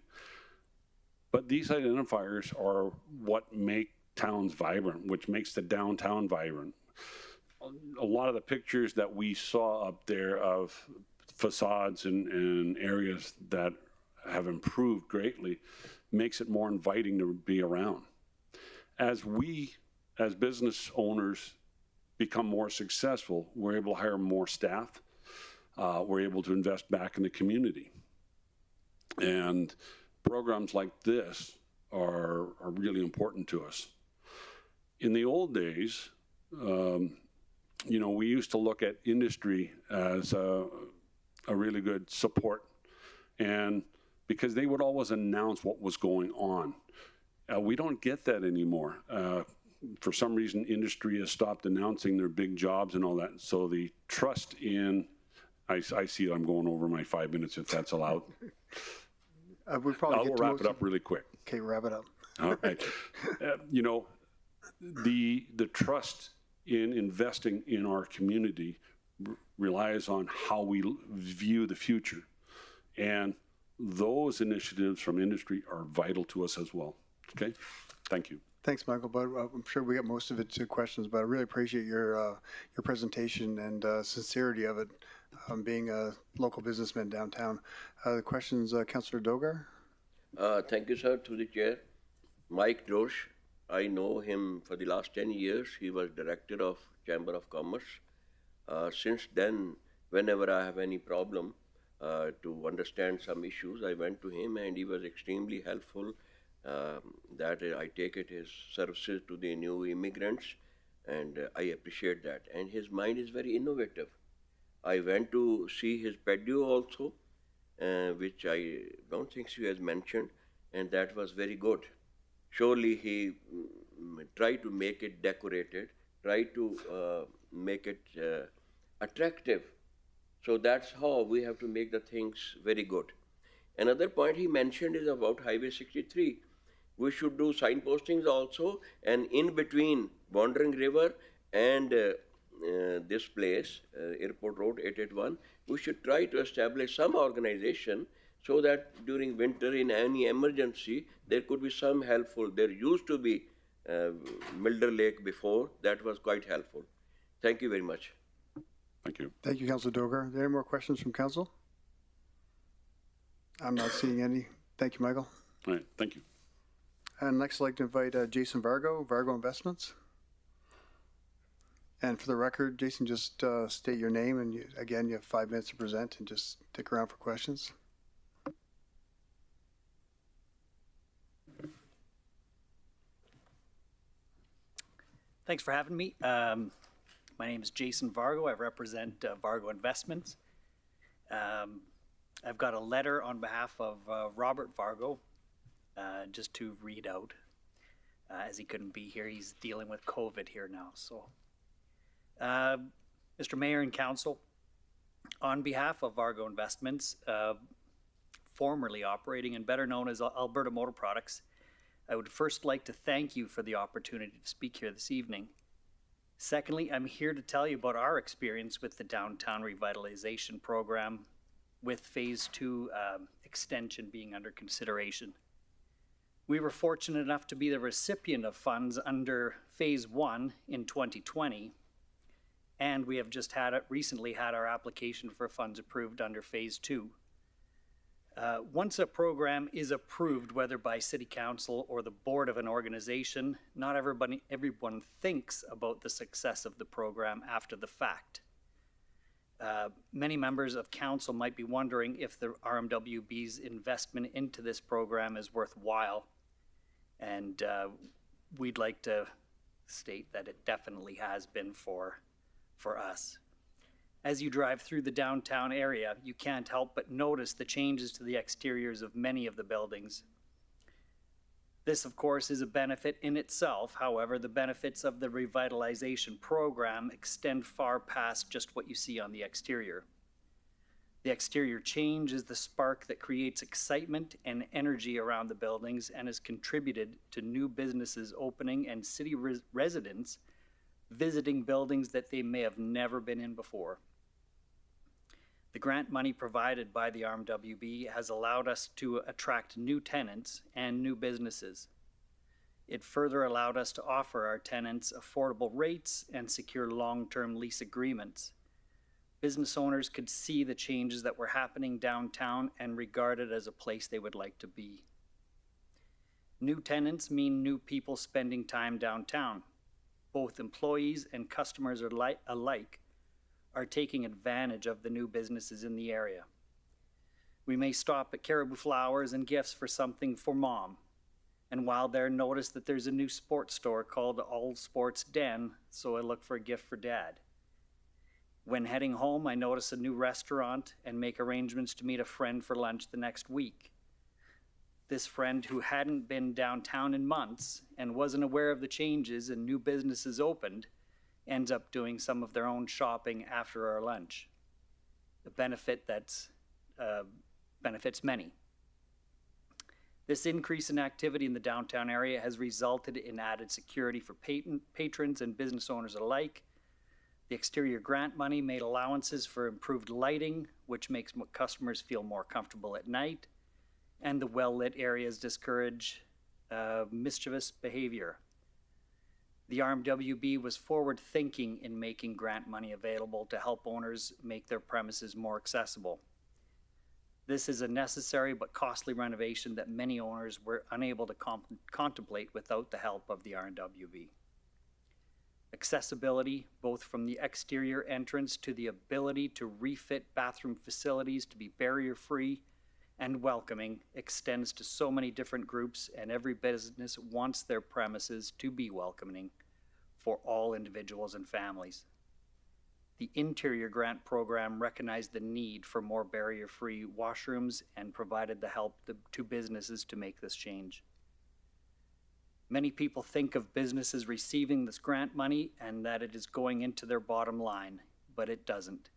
But these identifiers are what make towns vibrant, which makes the downtown vibrant. A lot of the pictures that we saw up there of facades and areas that have improved greatly makes it more inviting to be around. As we, as business owners, become more successful, we're able to hire more staff. We're able to invest back in the community. And programs like this are really important to us. In the old days, we used to look at industry as a really good support, and because they would always announce what was going on. We don't get that anymore. For some reason, industry has stopped announcing their big jobs and all that. So the trust in, I see I'm going over my 5 minutes, if that's allowed. We'll probably wrap it up really quick. Okay, wrap it up. All right. The trust in investing in our community relies on how we view the future. And those initiatives from industry are vital to us as well. Okay, thank you. Thanks, Michael, but I'm sure we got most of it to questions, but I really appreciate your presentation and sincerity of it, being a local businessman downtown. The questions, Councillor Dogar? Thank you, sir, to the chair. Mike Josh, I know him for the last 10 years. He was director of Chamber of Commerce. Since then, whenever I have any problem to understand some issues, I went to him and he was extremely helpful. That I take it his services to the new immigrants, and I appreciate that. And his mind is very innovative. I went to see his patio also, which I don't think she has mentioned, and that was very good. Surely he tried to make it decorated, tried to make it attractive. So that's how we have to make the things very good. Another point he mentioned is about Highway 63. We should do signpostings also, and in between Wandering River and this place, Airport Road 881, we should try to establish some organization so that during winter, in any emergency, there could be some helpful. There used to be Milder Lake before, that was quite helpful. Thank you very much. Thank you. Thank you, Councillor Dogar. Are there any more questions from council? I'm not seeing any. Thank you, Michael. All right, thank you. And next, I'd like to invite Jason Vargo, Vargo Investments. And for the record, Jason, just state your name, and again, you have 5 minutes to present, and just stick around for questions. Thanks for having me. My name is Jason Vargo. I represent Vargo Investments. I've got a letter on behalf of Robert Vargo, just to read out, as he couldn't be here. He's dealing with COVID here now. So, Mr. Mayor and Council, on behalf of Vargo Investments, formerly operating and better known as Alberta Motor Products, I would first like to thank you for the opportunity to speak here this evening. Secondly, I'm here to tell you about our experience with the Downtown Revitalization Program, with Phase 2 extension being under consideration. We were fortunate enough to be the recipient of funds under Phase 1 in 2020, and we have just recently had our application for funds approved under Phase 2. Once a program is approved, whether by City Council or the board of an organization, not everyone thinks about the success of the program after the fact. Many members of council might be wondering if the RMWB's investment into this program is worthwhile, and we'd like to state that it definitely has been for us. As you drive through the downtown area, you can't help but notice the changes to the exteriors of many of the buildings. This, of course, is a benefit in itself. However, the benefits of the revitalization program extend far past just what you see on the exterior. The exterior change is the spark that creates excitement and energy around the buildings and has contributed to new businesses opening and city residents visiting buildings that they may have never been in before. The grant money provided by the RMWB has allowed us to attract new tenants and new businesses. It further allowed us to offer our tenants affordable rates and secure long-term lease agreements. Business owners could see the changes that were happening downtown and regard it as a place they would like to be. New tenants mean new people spending time downtown. Both employees and customers alike are taking advantage of the new businesses in the area. We may stop at Caribou Flowers and Gifts for something for mom. And while there, notice that there's a new sports store called All Sports Den, so I look for a gift for dad. When heading home, I notice a new restaurant and make arrangements to meet a friend for lunch the next week. This friend, who hadn't been downtown in months and wasn't aware of the changes and new businesses opened, ends up doing some of their own shopping after our lunch. The benefit that benefits many. This increase in activity in the downtown area has resulted in added security for patrons and business owners alike. The exterior grant money made allowances for improved lighting, which makes customers feel more comfortable at night. and the well-lit areas discourage mischievous behavior. The RMWB was forward-thinking in making grant money available to help owners make their premises more accessible. This is a necessary but costly renovation that many owners were unable to contemplate without the help of the RMWB. Accessibility, both from the exterior entrance to the ability to refit bathroom facilities to be barrier-free and welcoming, extends to so many different groups, and every business wants their premises to be welcoming for all individuals and families. The Interior Grant Program recognized the need for more barrier-free washrooms and provided the help to businesses to make this change. Many people think of businesses receiving this grant money and that it is going into their bottom line, but it doesn't.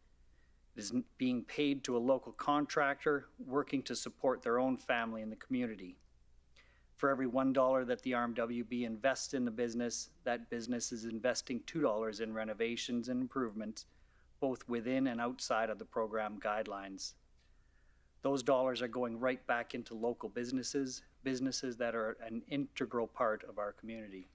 It is being paid to a local contractor working to support their own family in the community. For every $1 that the RMWB invests in the business, that business is investing $2 in renovations and improvements, both within and outside of the program guidelines. Those dollars are going right back into local businesses that are an integral part of our community.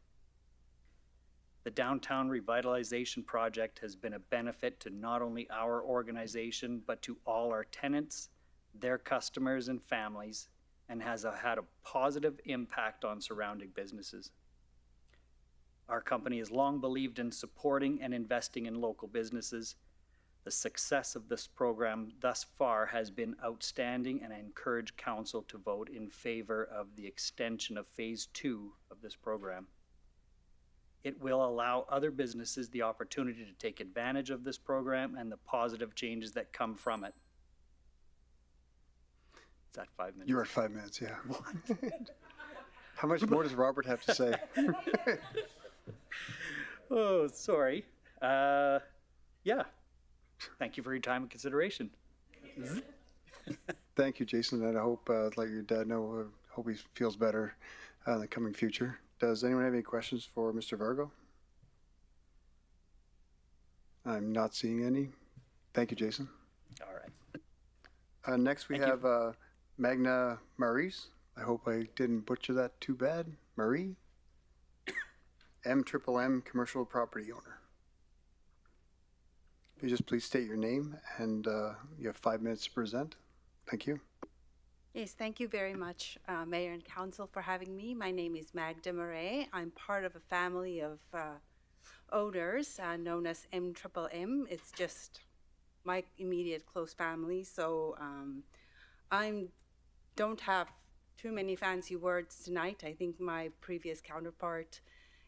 The Downtown Revitalization Project has been a benefit to not only our organization, but to all our tenants, their customers and families, and has had a positive impact on surrounding businesses. Our company has long believed in supporting and investing in local businesses. The success of this program thus far has been outstanding, and I encourage Council to vote in favor of the extension of Phase 2 of this program. It will allow other businesses the opportunity to take advantage of this program and the positive changes that come from it. Is that 5 minutes? You're at 5 minutes, yeah. What? How much more does Robert have to say? Oh, sorry. Yeah. Thank you for your time and consideration. Thank you, Jason, and I hope, let your dad know, hope he feels better in the coming future. Does anyone have any questions for Mr. Vargo? I'm not seeing any. Thank you, Jason. All right. Next, we have Magna Maurice. I hope I didn't butcher that too bad. Marie, MMM commercial property owner. Can you just please state your name, and you have 5 minutes to present. Thank you. Yes, thank you very much, Mayor and Council, for having me. My name is Magda Murray. I'm part of a family of owners known as MMM. It's just my immediate close family, so I don't have too many fancy words tonight. I think my previous counterpart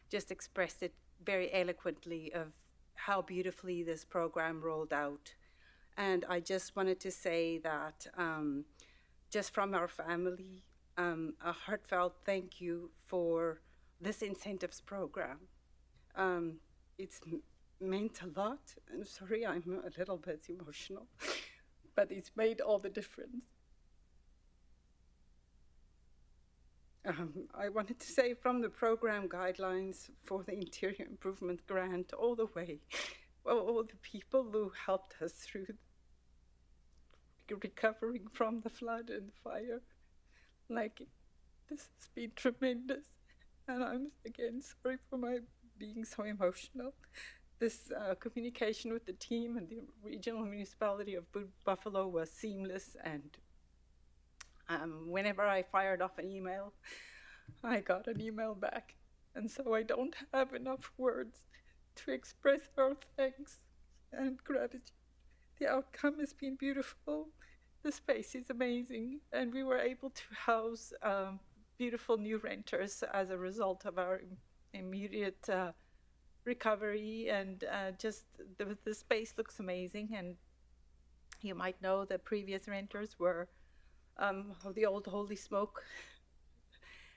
just expressed it very eloquently of how beautifully this program rolled out. And I just wanted to say that just from our family, a heartfelt thank you for this incentives program. It's meant a lot. I'm sorry, I'm a little bit emotional, but it's made all the difference. I wanted to say from the program guidelines for the Interior Improvement Grant all the way, well, all the people who helped us through recovering from the flood and the fire. Like, this has been tremendous. And I'm, again, sorry for my being so emotional. This communication with the team and the regional municipality of Buffalo was seamless, and whenever I fired off an email, I got an email back. And so I don't have enough words to express our thanks and gratitude. The outcome has been beautiful. The space is amazing, and we were able to house beautiful new renters as a result of our immediate recovery, and just the space looks amazing. And you might know the previous renters were the old Holy Smoke,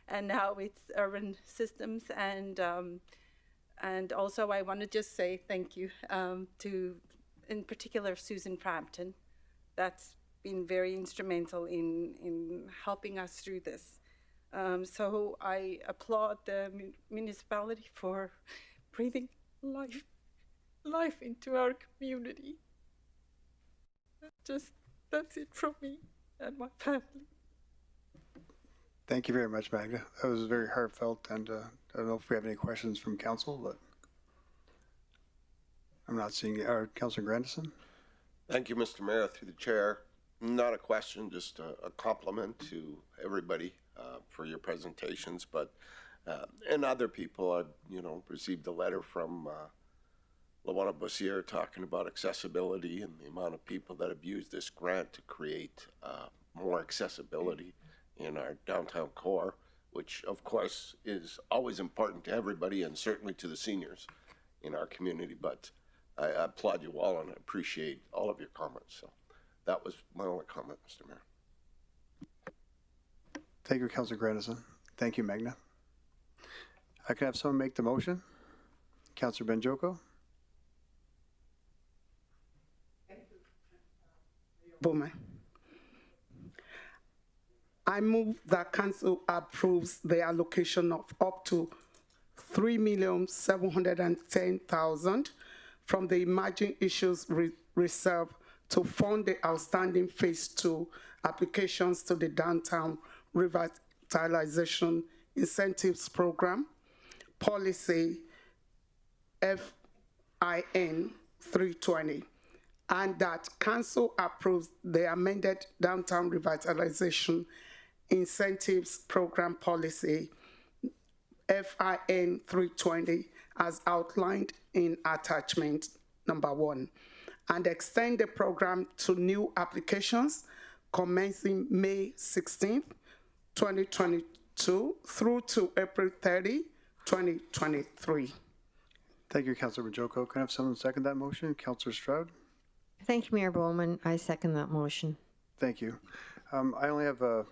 and now it's Urban Systems. And also I want to just say thank you to, in particular, Susan Frampton. That's been very instrumental in helping us through this. So I applaud the municipality for breathing life into our community. That's it from me and my family. Thank you very much, Magda. That was very heartfelt, and I don't know if we have any questions from council, but I'm not seeing it. Councilor Grandison? Thank you, Mr. Mayor, through the chair. Not a question, just a compliment to everybody for your presentations, but and other people. I, received a letter from Lawana Bossier talking about accessibility and the amount of people that have used this grant to create more accessibility in our downtown core, which of course is always important to everybody and certainly to the seniors in our community. But I applaud you all and I appreciate all of your comments. So that was my only comment, Mr. Mayor. Thank you, Councilor Grandison. Thank you, Magna. I can have someone make the motion. Councilor Benjoko? Bowman. I move that council approves the allocation of up to $3,710,000 from the Emerging Issues Reserve to fund the outstanding Phase 2 applications to the Downtown Revitalization Incentives Program, Policy FIN 320, and that council approves the amended Downtown Revitalization Incentives Program Policy FIN 320 as outlined in attachment number 1, and extend the program to new applications commencing May 16th, 2022 through to April 30, 2023. Thank you, Councilor Benjoko. Can I have someone second that motion? Councilor Stroud? Thank you, Mayor Bowman. I second that motion. Thank you. I only have a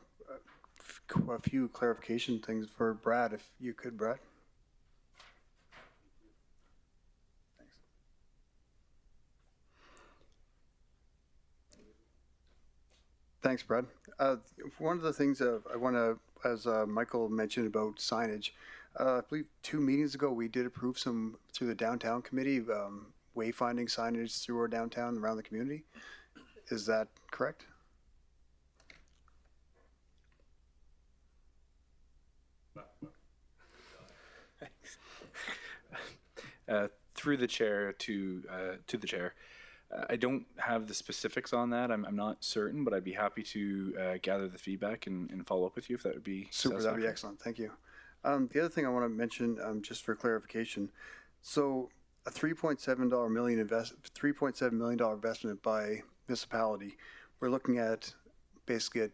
few clarification things for Brad, if you could, Brad. Thanks, Brad. One of the things I want to, as Michael mentioned about signage, I believe 2 meetings ago we did approve some through the downtown committee, wayfinding signage through our downtown around the community. Is that correct? Through the chair to the chair. I don't have the specifics on that. I'm not certain, but I'd be happy to gather the feedback and follow up with you if that would be super. That'd be excellent. Thank you. The other thing I want to mention, just for clarification, so a $3.7 million investment by municipality. We're looking at basically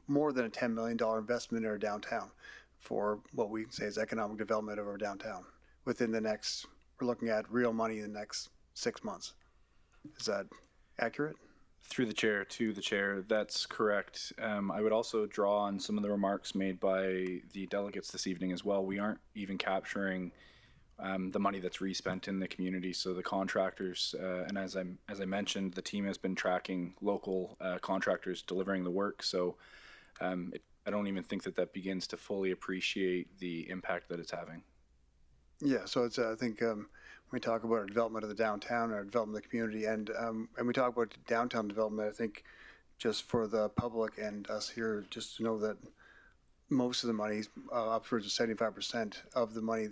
more than a $10 million investment in our downtown for what we say is economic development of our downtown. Within the next, we're looking at real money in the next 6 months. Is that accurate? Through the chair to the chair, that's correct. I would also draw on some of the remarks made by the delegates this evening as well. We aren't even capturing the money that's respent in the community. So the contractors, and as I mentioned, the team has been tracking local contractors delivering the work. So I don't even think that begins to fully appreciate the impact that it's having. Yeah, so it's I think when we talk about our development of the downtown, our development of the community, and we talk about downtown development, I think just for the public and us here, just to know that most of the money, upwards of 75% of the money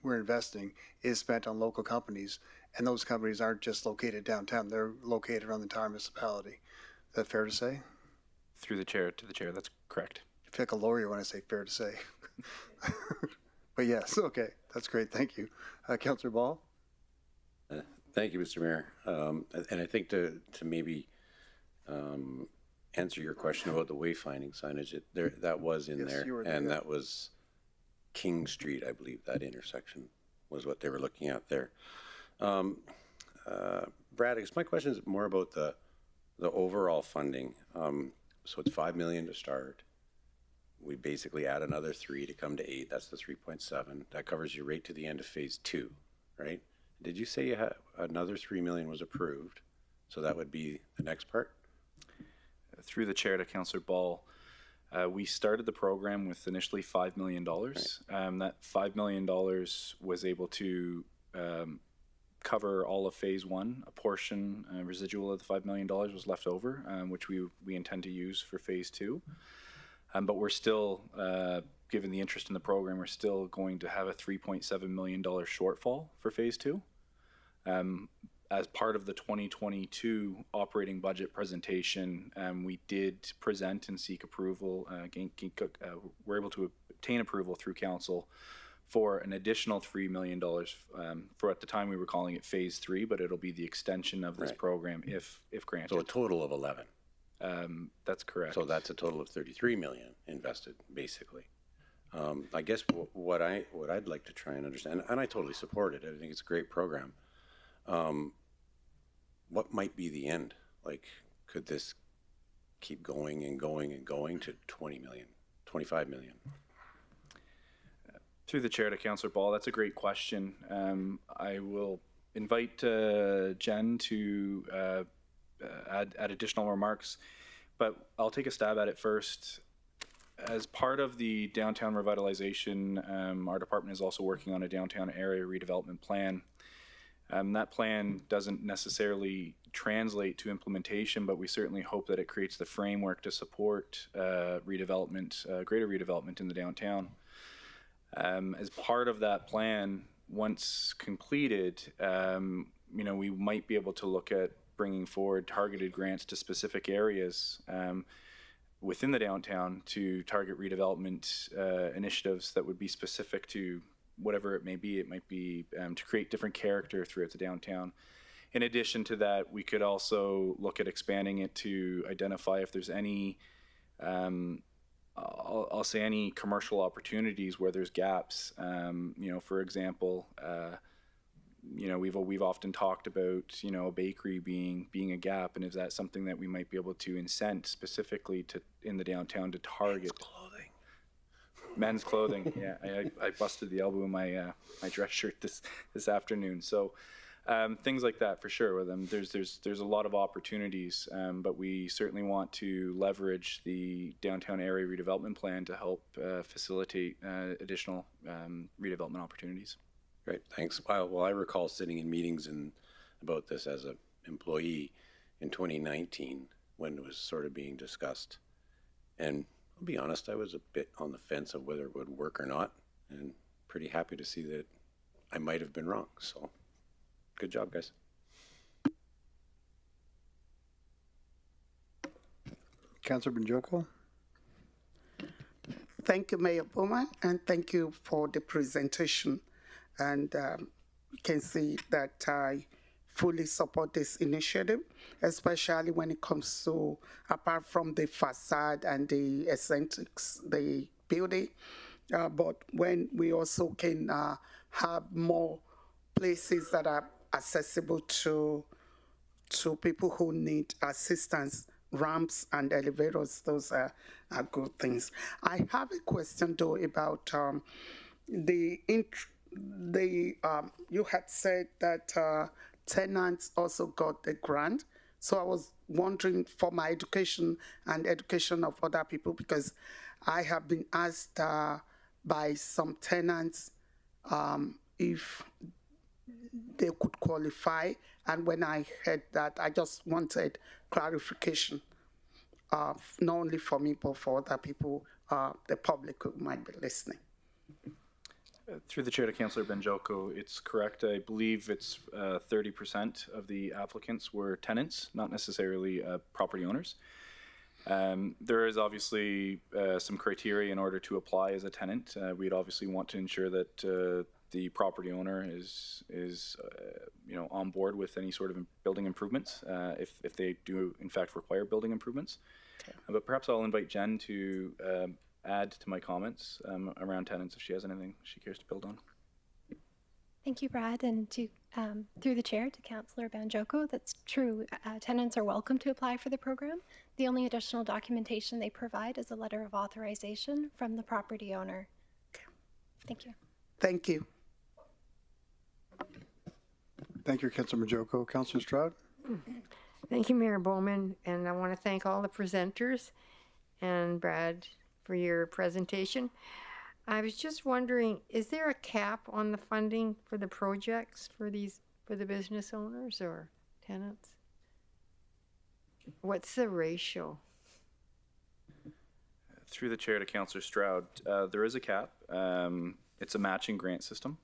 we're investing is spent on local companies, and those companies aren't just located downtown, they're located around the entire municipality. Is that fair to say? Through the chair to the chair, that's correct. I feel like a lawyer when I say fair to say. But yes, okay, that's great, thank you. Councillor Ball? Thank you, Mr. Mayor. And I think to maybe answer your question about the wayfinding signage, that was in there, and that was King Street, I believe, that intersection was what they were looking at there. Brad, I guess my question is more about the overall funding. So it's $5 million to start. We basically add another 3 to come to 8. That's the 3.7. That covers you right to the end of phase 2, right? Did you say you had another $3 million was approved? So that would be the next part? Through the chair to Councillor Ball, we started the program with initially $5 million. Right. That $5 million was able to cover all of phase 1. A portion, residual of the $5 million was left over, which we intend to use for phase 2. But we're still, given the interest in the program, we're still going to have a $3.7 million shortfall for phase 2. As part of the 2022 operating budget presentation, we did present and seek approval, we're able to obtain approval through council for an additional $3 million for, at the time we were calling it phase 3, but it'll be the extension of this program if granted. So a total of 11. That's correct. So that's a total of 33 million invested, basically. I guess what I'd like to try and understand, and I totally support it. I think it's a great program. What might be the end? Like, could this keep going and going and going to 20 million, 25 million? Through the chair to Councillor Ball, that's a great question. I will invite Jen to add additional remarks, but I'll take a stab at it first. As part of the downtown revitalization, our department is also working on a downtown area redevelopment plan. That plan doesn't necessarily translate to implementation, but we certainly hope that it creates the framework to support redevelopment, greater redevelopment in the downtown. As part of that plan, once completed, we might be able to look at bringing forward targeted grants to specific areas within the downtown to target redevelopment initiatives that would be specific to whatever it may be. It might be to create different character throughout the downtown. In addition to that, we could also look at expanding it to identify if there's any, I'll say any commercial opportunities where there's gaps. For example, we've often talked about, a bakery being a gap, and is that something that we might be able to incent specifically to in the downtown to target? Men's clothing. Yeah, I busted the elbow in my my dress shirt this afternoon. So things like that for sure. With them, there's a lot of opportunities, but we certainly want to leverage the downtown area redevelopment plan to help facilitate additional redevelopment opportunities. Great, thanks. Well, I recall sitting in meetings about this as an employee in 2019 when it was sort of being discussed, and I'll be honest, I was a bit on the fence of whether it would work or not, and pretty happy to see that I might have been wrong. So, good job, guys. Councillor Banjoko. Thank you, Mayor Bowman, and thank you for the presentation. And you can see that I fully support this initiative, especially when it comes to, apart from the facade and the eccentrics, the building, but when we also can have more places that are accessible to people who need assistance, ramps and elevators, those are good things. I have a question though about you had said that tenants also got the grant. So I was wondering for my education and education of other people, because I have been asked by some tenants if they could qualify. And when I heard that, I just wanted clarification, not only for me, but for other people, the public who might be listening. Through the chair to Councillor Banjoko, it's correct. I believe it's 30% of the applicants were tenants, not necessarily property owners. There is obviously some criteria in order to apply as a tenant. We'd obviously want to ensure that the property owner is on board with any sort of building improvements, if they do in fact require building improvements. Okay. But perhaps I'll invite Jen to add to my comments around tenants if she has anything she cares to build on. Thank you, Brad, and to through the chair to Councillor Banjoko. That's true. Tenants are welcome to apply for the program. The only additional documentation they provide is a letter of authorization from the property owner. Thank you. Thank you. Thank you, Councillor Banjoko. Councillor Stroud. Thank you, Mayor Bowman, and I want to thank all the presenters and Brad for your presentation. I was just wondering, is there a cap on the funding for the projects for the business owners or tenants? What's the ratio? Through the chair to Councillor Stroud, there is a cap. It's a matching grant system.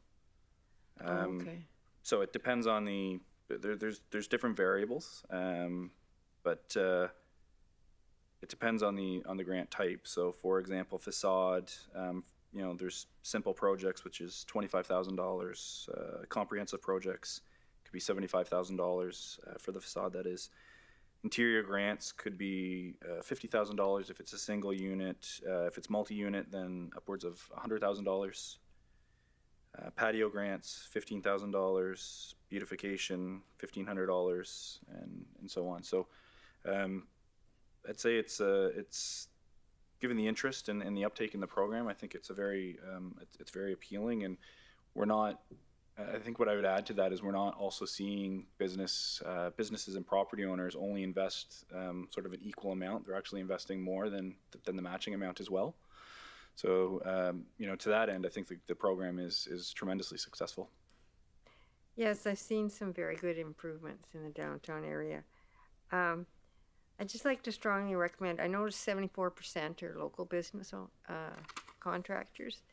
Okay. So it depends on the, there's different variables, but it depends on the grant type. So for example, facade, there's simple projects, which is $25,000. Comprehensive projects could be $75,000 for the facade, that is. Interior grants could be $50,000 if it's a single unit. If it's multi-unit, then upwards of $100,000. Patio grants, $15,000. Beautification, $1,500, and so on. So I'd say it's given the interest and the uptake in the program, I think it's very appealing, and we're not. I think what I would add to that is we're not also seeing businesses and property owners only invest sort of an equal amount. They're actually investing more than the matching amount as well. So, to that end, I think the program is tremendously successful. Yes, I've seen some very good improvements in the downtown area. I'd just like to strongly recommend, I noticed 74% are local business contractors.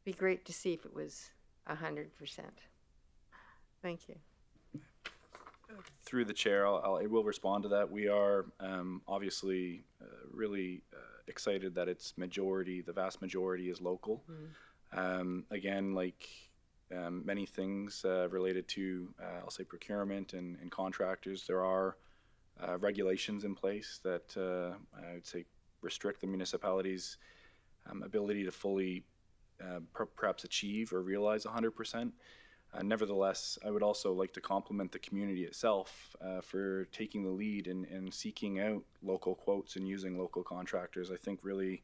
It'd be great to see if it was 100%. Thank you. Through the chair, I will respond to that. We are obviously really excited that the vast majority is local. Again, like many things related to, I'll say, procurement and contractors, there are regulations in place that I would say restrict the municipality's ability to fully perhaps achieve or realize 100%. Nevertheless, I would also like to compliment the community itself for taking the lead in seeking out local quotes and using local contractors. I think really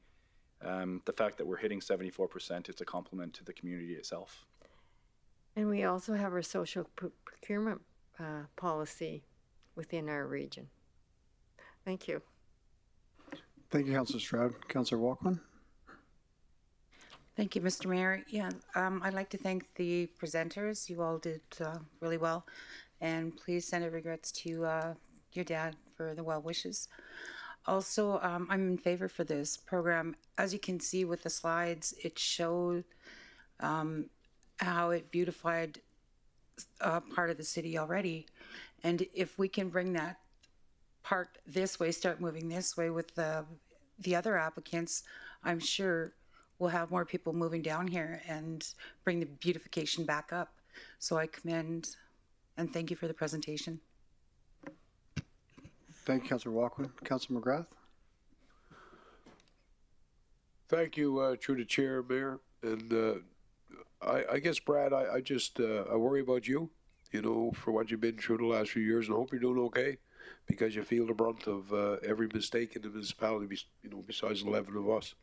the fact that we're hitting 74%, it's a compliment to the community itself. And we also have our social procurement policy within our region. Thank you. Thank you, Councillor Stroud. Councillor Walkman. Thank you, Mr. Mayor. Yeah, I'd like to thank the presenters. You all did really well. And please send our regrets to your dad for the well wishes. Also, I'm in favor for this program. As you can see with the slides, it showed how it beautified part of the city already. And if we can bring that part this way, start moving this way with the other applicants, I'm sure we'll have more people moving down here and bring the beautification back up. So I commend and thank you for the presentation. Thank you, Councillor Walkman. Councillor McGrath. Thank you, through the chair, Mayor. And I guess, Brad, I worry about you, for what you've been through the last few years, and I hope you're doing okay, because you feel the brunt of every mistake in the municipality, besides 11 of us.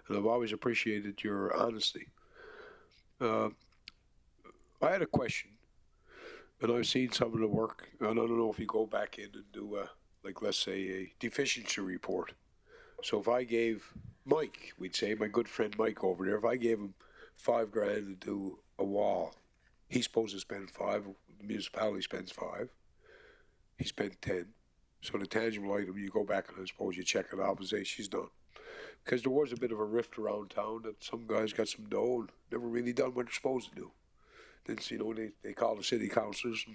And I've always appreciated your honesty. I had a question, and I've seen some of the work, and I don't know if you go back in and do let's say a deficiency report. So if I gave Mike, we'd say my good friend Mike over there, if I gave him $5,000 to do a wall, he's supposed to spend 5, the municipality spends 5, he spent 10. So the tangible item, you go back and I suppose you check it off and say she's done. Because there was a bit of a rift around town that some guys got some dough and never really done what they're supposed to do. Then, they call the city councillors.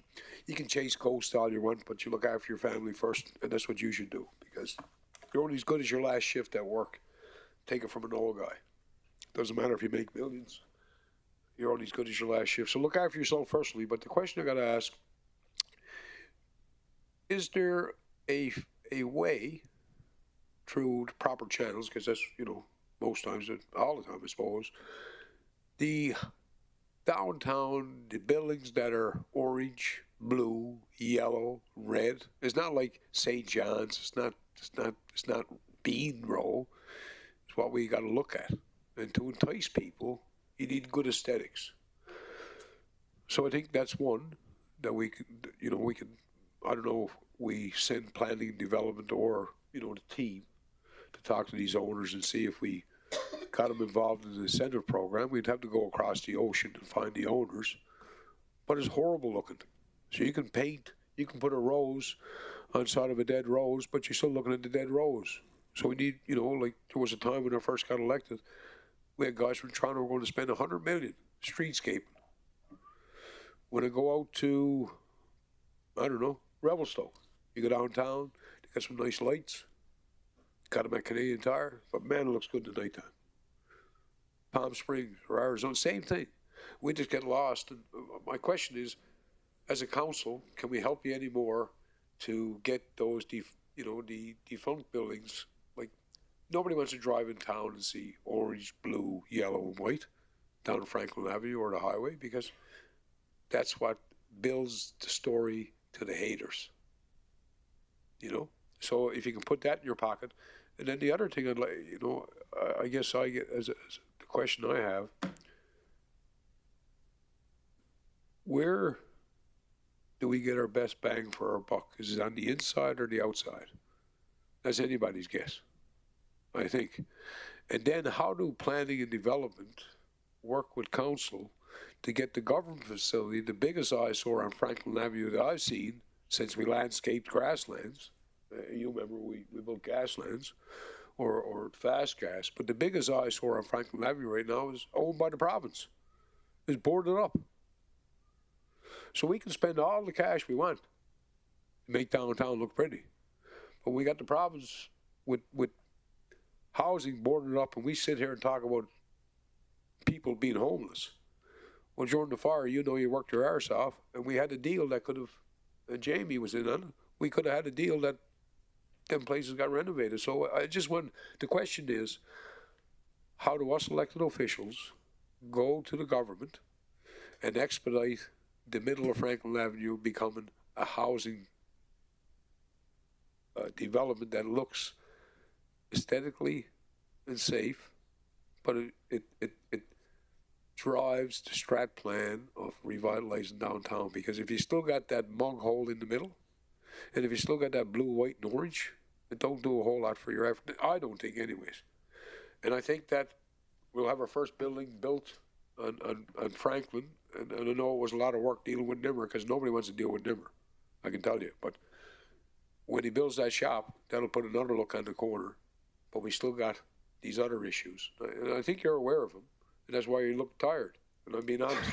You can chase ghosts all you want, but you look after your family first, and that's what you should do. Because you're only as good as your last shift at work. Take it from an old guy. Doesn't matter if you make millions. You're only as good as your last shift. So look after yourself firstly. But the question I got to ask, is there a way through the proper channels, because that's, most times, all the time, I suppose, the downtown, the buildings that are orange, blue, yellow, red, it's not like St. John's, it's not Bean Row, it's what we got to look at. And to entice people, you need good aesthetics. So I think that's one that we could, I don't know if we send planning and development or, the team to talk to these owners and see if we got them involved in the incentive program. We'd have to go across the ocean and find the owners. But it's horrible looking. So you can paint, you can put a rose on side of a dead rose, but you're still looking at the dead rose. So we need, you know, like there was a time when I first got elected, we had guys from Toronto who were going to spend 100 million streetscaping. When I go out to, I don't know, Revelstoke, you go downtown, they got some nice lights. Got them at Canadian Tire, but man, it looks good in the nighttime. Palm Springs or Arizona, same thing. We just get lost. And my question is, as a council, can we help you anymore to get those, the defunct buildings? Like, nobody wants to drive in town and see orange, blue, yellow, and white down Franklin Avenue or the highway, because that's what builds the story to the haters. You know? So if you can put that in your pocket. And then the other thing I'd like, you know, I guess I get, as the question I have, where do we get our best bang for our buck? Is it on the inside or the outside? That's anybody's guess, I think. And then how do planning and development work with council to get the government facility, the biggest eyesore on Franklin Avenue that I've seen since we landscaped grasslands? You remember we built gaslands or fast gas, but the biggest eyesore on Franklin Avenue right now is owned by the province. It's boarded up. So we can spend all the cash we want to make downtown look pretty. But we got the province with housing boarded up, and we sit here and talk about people being homeless. Well, during the fire, you know, you worked your arse off, and we had a deal that could have, and Jamie was in on it, we could have had a deal that them places got renovated. So I just want, the question is, how do us elected officials go to the government and expedite the middle of Franklin Avenue becoming a housing development that looks aesthetically and safe, but it drives the strat plan of revitalizing downtown? Because if you still got that mug hole in the middle, and if you still got that blue, white, and orange, it don't do a whole lot for your effort. I don't think, anyways. And I think that we'll have our first building built on Franklin, and I know it was a lot of work dealing with Nimmer, because nobody wants to deal with Nimmer, I can tell you. But when he builds that shop, that'll put another look on the corner. But we still got these other issues, and I think you're aware of them, and that's why you look tired. And I'm being honest.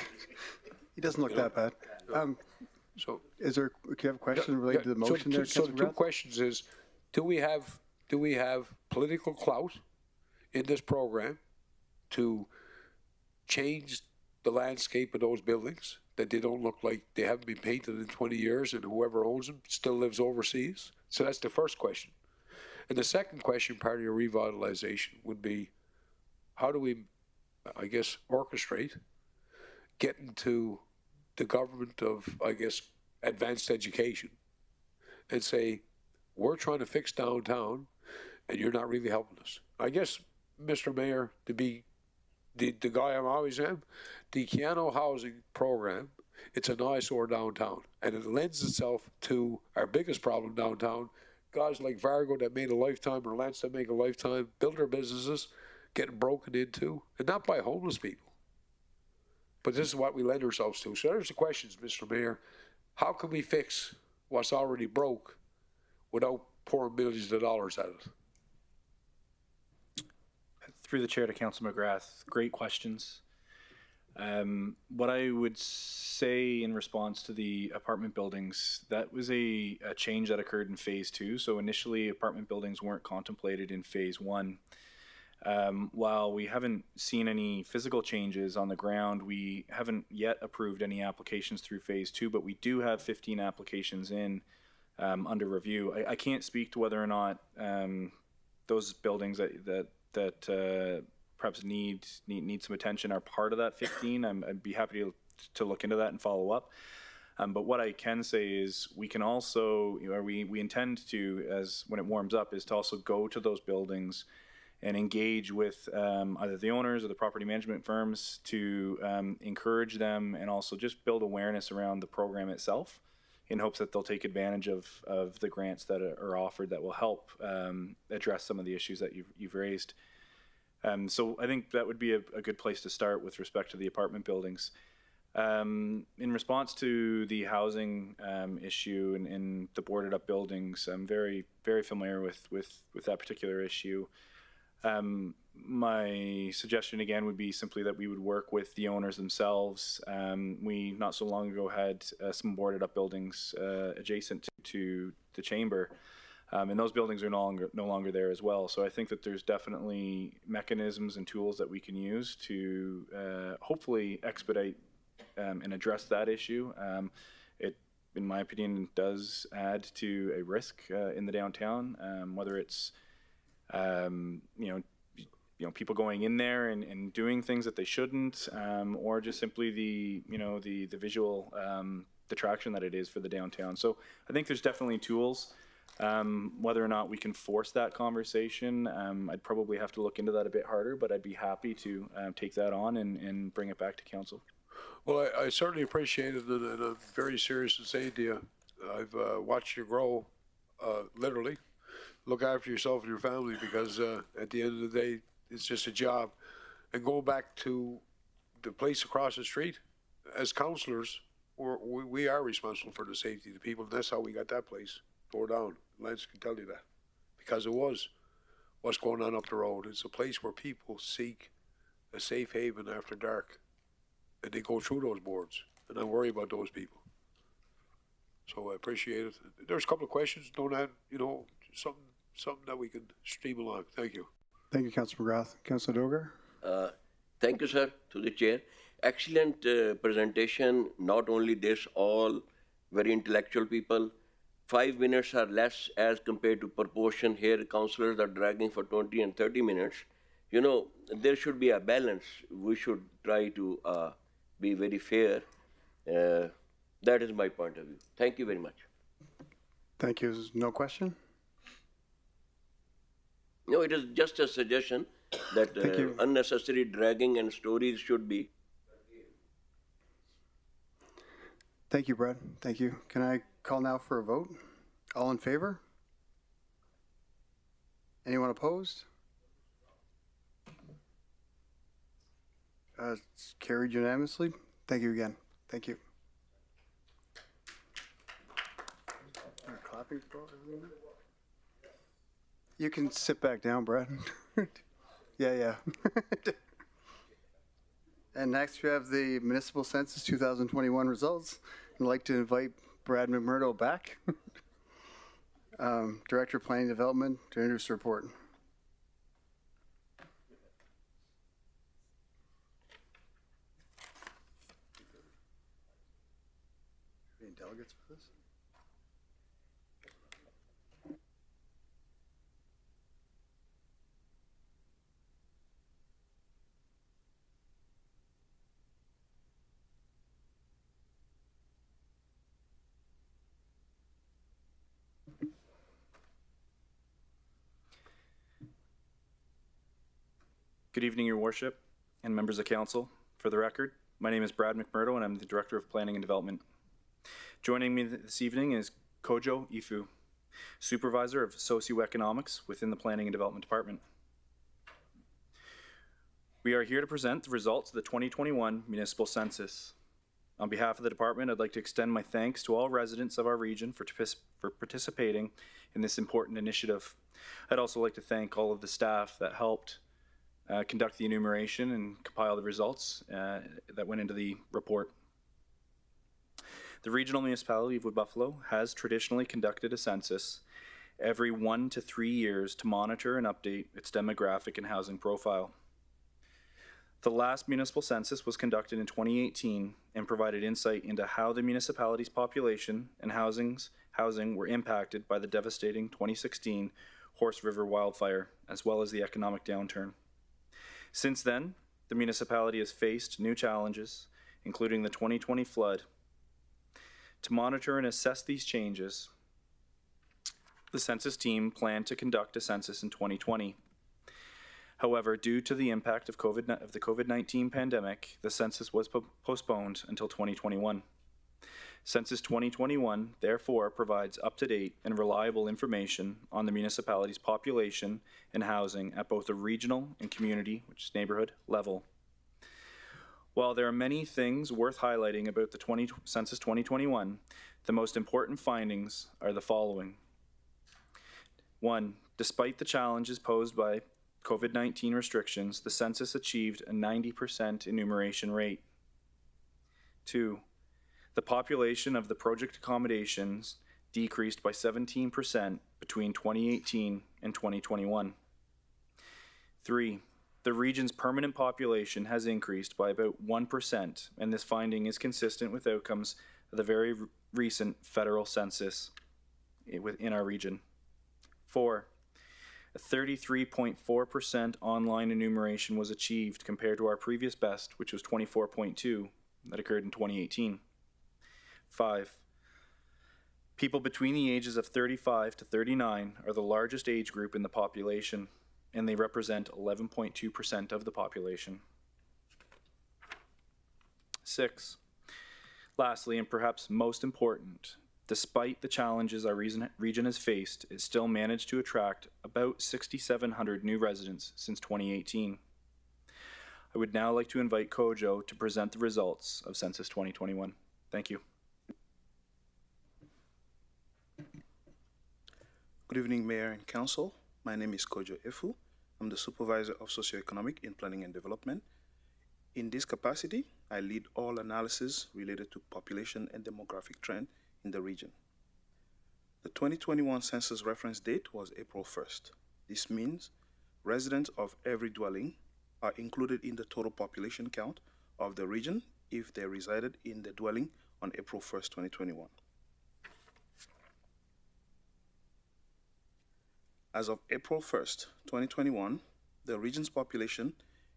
He doesn't look that bad. So, do you have a question related to the motion there, So Councilor two questions is, do we have political clout in this program to change the landscape of those buildings, that they don't look like they haven't been painted in 20 years and whoever owns them still lives overseas? So that's the first question. And the second question, part of your revitalization, would be, how do we, I guess, orchestrate getting to the government of, I guess, advanced education and say, we're trying to fix downtown and you're not really helping us? I guess, Mr. Mayor, to be the guy I'm always am, the Keanu housing program, it's an eyesore downtown, and it lends itself to our biggest problem downtown. Guys like Vargo that made a lifetime, or Lance that make a lifetime, build their businesses, getting broken into, and not by homeless people. But this is what we lend ourselves to. So there's the questions, Mr. Mayor. How can we fix what's already broke without pouring millions of dollars at it? Through the chair to Councilor McGrath, great questions. What I would say in response to the apartment buildings, that was a change that occurred in phase 2. So initially apartment buildings weren't contemplated in phase 1. While we haven't seen any physical changes on the ground, we haven't yet approved any applications through phase 2, but we do have 15 applications in under review. I can't speak to whether or not those buildings that perhaps need some attention are part of that 15. I'd be happy to look into that and follow up. But what I can say is we can also, or we intend to, as when it warms up, is to also go to those buildings and engage with either the owners or the property management firms to encourage them and also just build awareness around the program itself, in hopes that they'll take advantage of the grants that are offered that will help address some of the issues that you've raised. So I think that would be a good place to start with respect to the apartment buildings. In response to the housing issue and the boarded up buildings, I'm very, very familiar with that particular issue. My suggestion again would be simply that we would work with the owners themselves. We not so long ago had some boarded up buildings adjacent to the chamber, and those buildings are no longer there as well. So I think that there's definitely mechanisms and tools that we can use to hopefully expedite and address that issue. It, in my opinion, does add to a risk in the downtown, whether it's people going in there and doing things that they shouldn't, or just simply the visual detraction that it is for the downtown. So I think there's definitely tools. Whether or not we can force that conversation, I'd probably have to look into that a bit harder, but I'd be happy to take that on and bring it back to council. Well, I certainly appreciate it, and I'm very serious to say to you, I've watched you grow, literally. Look after yourself and your family, because at the end of the day, it's just a job. And going back to the place across the street, as councillors, we are responsible for the safety of the people, and that's how we got that place tore down. Lance can tell you that, because it was what's going on up the road. It's a place where people seek a safe haven after dark, and they go through those boards, and I worry about those people. So I appreciate it. There's a couple of questions, don't add, something that we can stream along. Thank you. Thank you, Councilor McGrath. Councilor Doger? Thank you, sir, to the chair. Excellent presentation. Not only this, all very intellectual people. 5 minutes or less as compared to proportion. Here, councillors are dragging for 20 and 30 minutes. There should be a balance. We should try to be very fair. That is my point of view. Thank you very much. Thank you. No question? No, it is just a suggestion that unnecessary dragging and stories should be. Thank you, Brad. Thank you. Can I call now for a vote? All in favor? Anyone opposed? It's carried unanimously. Thank you again. Thank you. Clapping for everything? You can sit back down, Brad. Yeah. And next we have the Municipal Census 2021 results. I'd like to invite Brad McMurdo back, Director of Planning and Development, to introduce the report. Any delegates for this? Good evening, Your Worship and members of council. For the record, my name is Brad McMurdo and I'm the Director of Planning and Development. Joining me this evening is Kojo Ifu, Supervisor of Socioeconomics within the Planning and Development Department. We are here to present the results of the 2021 Municipal Census. On behalf of the department, I'd like to extend my thanks to all residents of our region for participating in this important initiative. I'd also like to thank all of the staff that helped conduct the enumeration and compile the results that went into the report. The regional municipality of Wood Buffalo has traditionally conducted a census every 1 to 3 years to monitor and update its demographic and housing profile. The last municipal census was conducted in 2018 and provided insight into how the municipality's population and housing were impacted by the devastating 2016 Horse River wildfire, as well as the economic downturn. Since then, the municipality has faced new challenges, including the 2020 flood. To monitor and assess these changes, the census team planned to conduct a census in 2020. However, due to the impact of the COVID-19 pandemic, the census was postponed until 2021. Census 2021, therefore, provides up-to-date and reliable information on the municipality's population and housing at both the regional and community, which is neighborhood, level. While there are many things worth highlighting about the Census 2021, the most important findings are the following. 1. Despite the challenges posed by COVID-19 restrictions, the census achieved a 90% enumeration rate. 2. The population of the project accommodations decreased by 17% between 2018 and 2021. 3. The region's permanent population has increased by about 1%, and this finding is consistent with outcomes of the very recent federal census within our region. 4. A 33.4% online enumeration was achieved compared to our previous best, which was 24.2%, that occurred in 2018. 5. People between the ages of 35 to 39 are the largest age group in the population, and they represent 11.2% of the population. 6. Lastly, and perhaps most important, despite the challenges our region has faced, it still managed to attract about 6,700 new residents since 2018. I would now like to invite Kojo to present the results of Census 2021. Thank you. Good evening, Mayor and Council. My name is Kojo Efu. I'm the Supervisor of Socioeconomic in Planning and Development. In this capacity, I lead all analysis related to population and demographic trend in the region. The 2021 census reference date was April 1st. This means residents of every dwelling are included in the total population count of the region if they resided in the dwelling on April 1st, 2021. As of April 1st, 2021, the region's population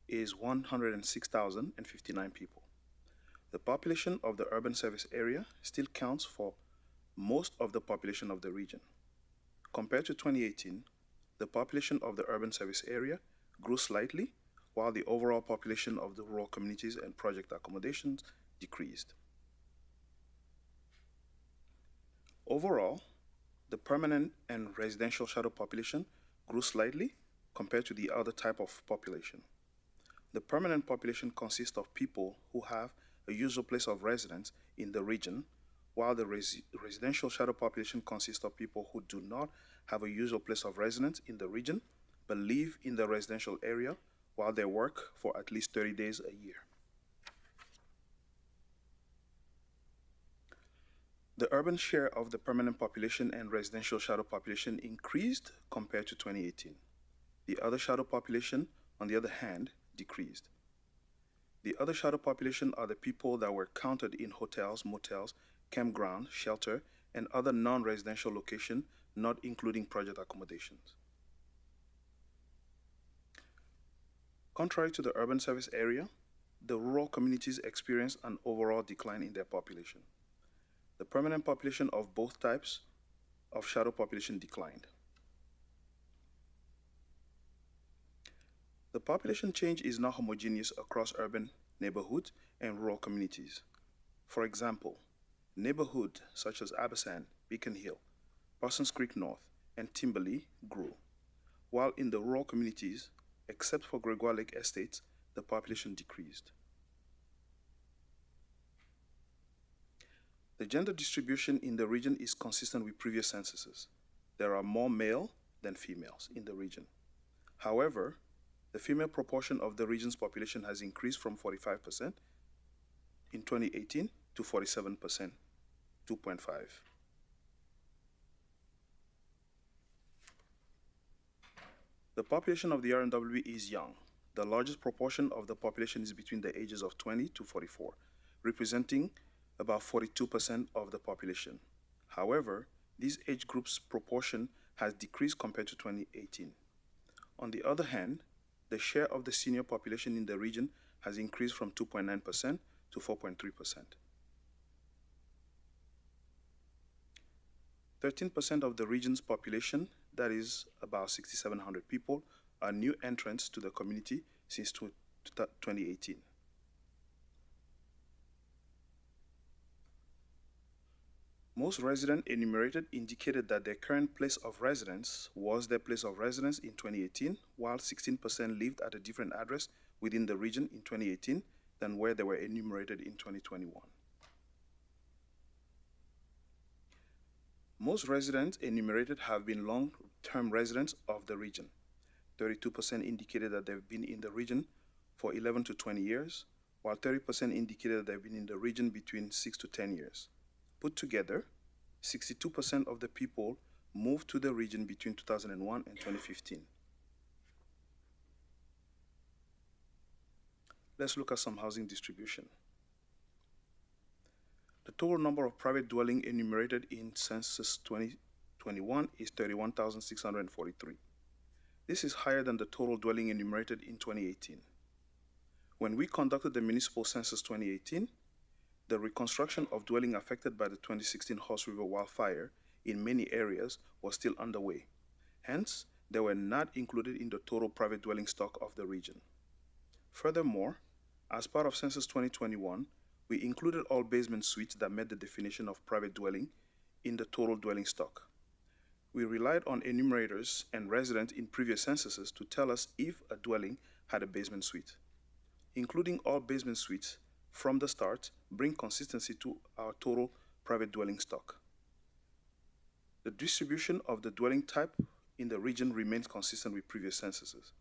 is 106,059 people. The population of the urban service area still counts for most of the population of the region. Compared to 2018, the population of the urban service area grew slightly, while the overall population of the rural communities and project accommodations decreased. Overall, the permanent and residential shadow population grew slightly compared to the other type of population. The permanent population consists of people who have a usual place of residence in the region, while the residential shadow population consists of people who do not have a usual place of residence in the region, but live in the residential area while they work for at least 30 days a year. The urban share of the permanent population and residential shadow population increased compared to 2018. The other shadow population, on the other hand, decreased. The other shadow population are the people that were counted in hotels, motels, campground, shelter, and other non-residential locations, not including project accommodations. Contrary to the urban service area, the rural communities experienced an overall decline in their population. The permanent population of both types of shadow population declined. The population change is not homogeneous across urban neighborhoods and rural communities. For example, neighborhoods such as Abasan, Beacon Hill, Parsons Creek North, and Timberley grew, while in the rural communities, except for Gregoire Lake Estates, the population decreased. The gender distribution in the region is consistent with previous censuses. There are more male than females in the region. However, the female proportion of the region's population has increased from 45% in 2018 to 47%, 2.5. The population of the RMWB is young. The largest proportion of the population is between the ages of 20 to 44, representing about 42% of the population. However, this age group's proportion has decreased compared to 2018. On the other hand, the share of the senior population in the region has increased from 2.9% to 4.3%. 13% of the region's population, that is about 6,700 people, are new entrants to the community since 2018. Most residents enumerated indicated that their current place of residence was their place of residence in 2018, while 16% lived at a different address within the region in 2018 than where they were enumerated in 2021. Most residents enumerated have been long-term residents of the region. 32% indicated that they've been in the region for 11 to 20 years, while 30% indicated that they've been in the region between 6 to 10 years. Put together, 62% of the people moved to the region between 2001 and 2015. Let's look at some housing distribution. The total number of private dwelling enumerated in Census 2021 is 31,643. This is higher than the total dwelling enumerated in 2018. When we conducted the Municipal Census 2018, the reconstruction of dwelling affected by the 2016 Horse River wildfire in many areas was still underway. Hence, they were not included in the total private dwelling stock of the region. Furthermore, as part of Census 2021, we included all basement suites that met the definition of private dwelling in the total dwelling stock. We relied on enumerators and residents in previous censuses to tell us if a dwelling had a basement suite. Including all basement suites from the start bring consistency to our total private dwelling stock. The distribution of the dwelling type in the region remains consistent with previous censuses,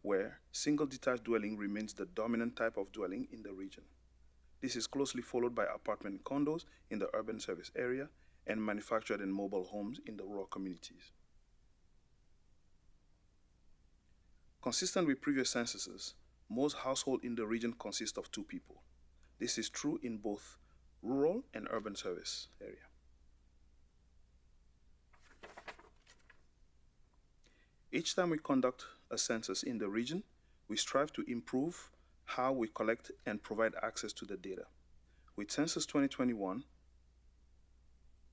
where single detached dwelling remains the dominant type of dwelling in the region. This is closely followed by apartment condos in the urban service area and manufactured and mobile homes in the rural communities. Consistent with previous censuses, most households in the region consist of 2 people. This is true in both rural and urban service area. Each time we conduct a census in the region, we strive to improve how we collect and provide access to the data. With Census 2021,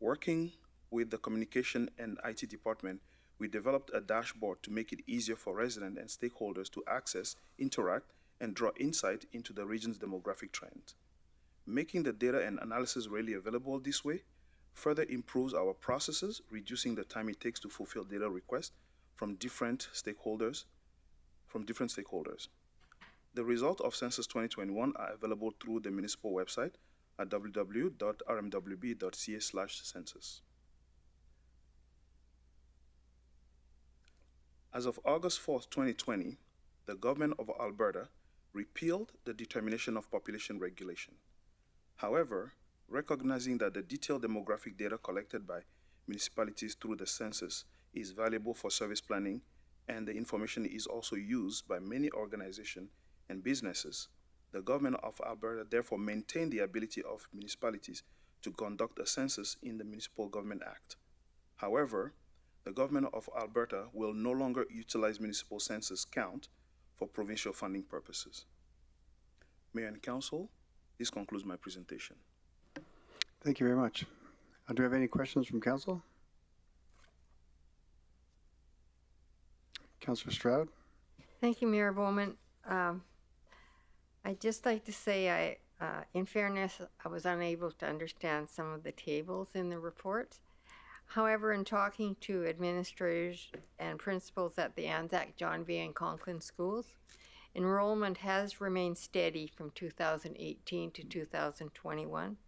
working with the Communication and IT Department, we developed a dashboard to make it easier for residents and stakeholders to access, interact, and draw insight into the region's demographic trends. Making the data and analysis readily available this way further improves our processes, reducing the time it takes to fulfill data requests from different stakeholders. The results of Census 2021 are available through the municipal website at www.rmwb.ca/census. As of August 4th, 2020, the government of Alberta repealed the determination of population regulation. However, recognizing that the detailed demographic data collected by municipalities through the census is valuable for service planning, and the information is also used by many organizations and businesses, the government of Alberta therefore maintained the ability of municipalities to conduct a census in the Municipal Government Act. However, the government of Alberta will no longer utilize municipal census count for provincial funding purposes. Mayor and Council, this concludes my presentation. Thank you very much. Do we have any questions from Council? Councillor Stroud? Thank you, Mayor Bowman. I'd just like to say, in fairness, I was unable to understand some of the tables in the report. However, in talking to administrators and principals at the Anzac, John V. and Conklin schools, enrollment has remained steady from 2018 to 2021.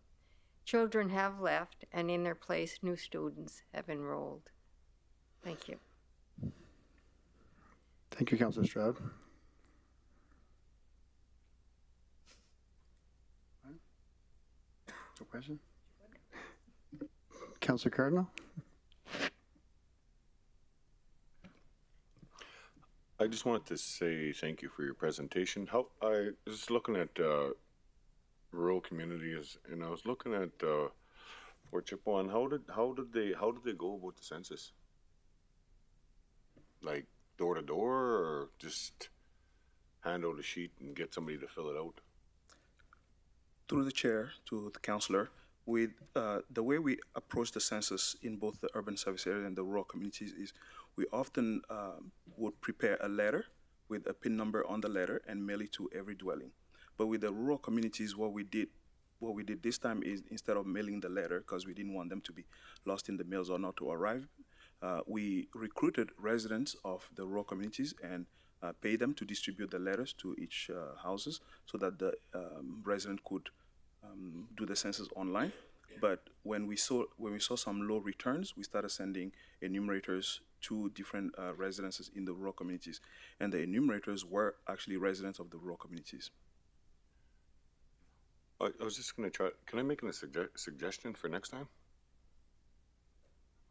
Children have left, and in their place, new students have enrolled. Thank you. Thank you, Councillor Stroud. No question? Councillor Cardinal? I just wanted to say thank you for your presentation. I was looking at rural communities, and I was looking at Fort Chippewa. How did they go about the census? Like door to door, or just hand out a sheet and get somebody to fill it out? Through the chair to the councillor, with the way we approach the census in both the urban service area and the rural communities is we often would prepare a letter with a PIN number on the letter and mail it to every dwelling. But with the rural communities, what we did this time is, instead of mailing the letter, because we didn't want them to be lost in the mails or not to arrive, we recruited residents of the rural communities and pay them to distribute the letters to each houses so that the resident could do the census online. But when we saw some low returns, we started sending enumerators to different residences in the rural communities, and the enumerators were actually residents of the rural communities. I was just going to try. Can I make a suggestion for next time?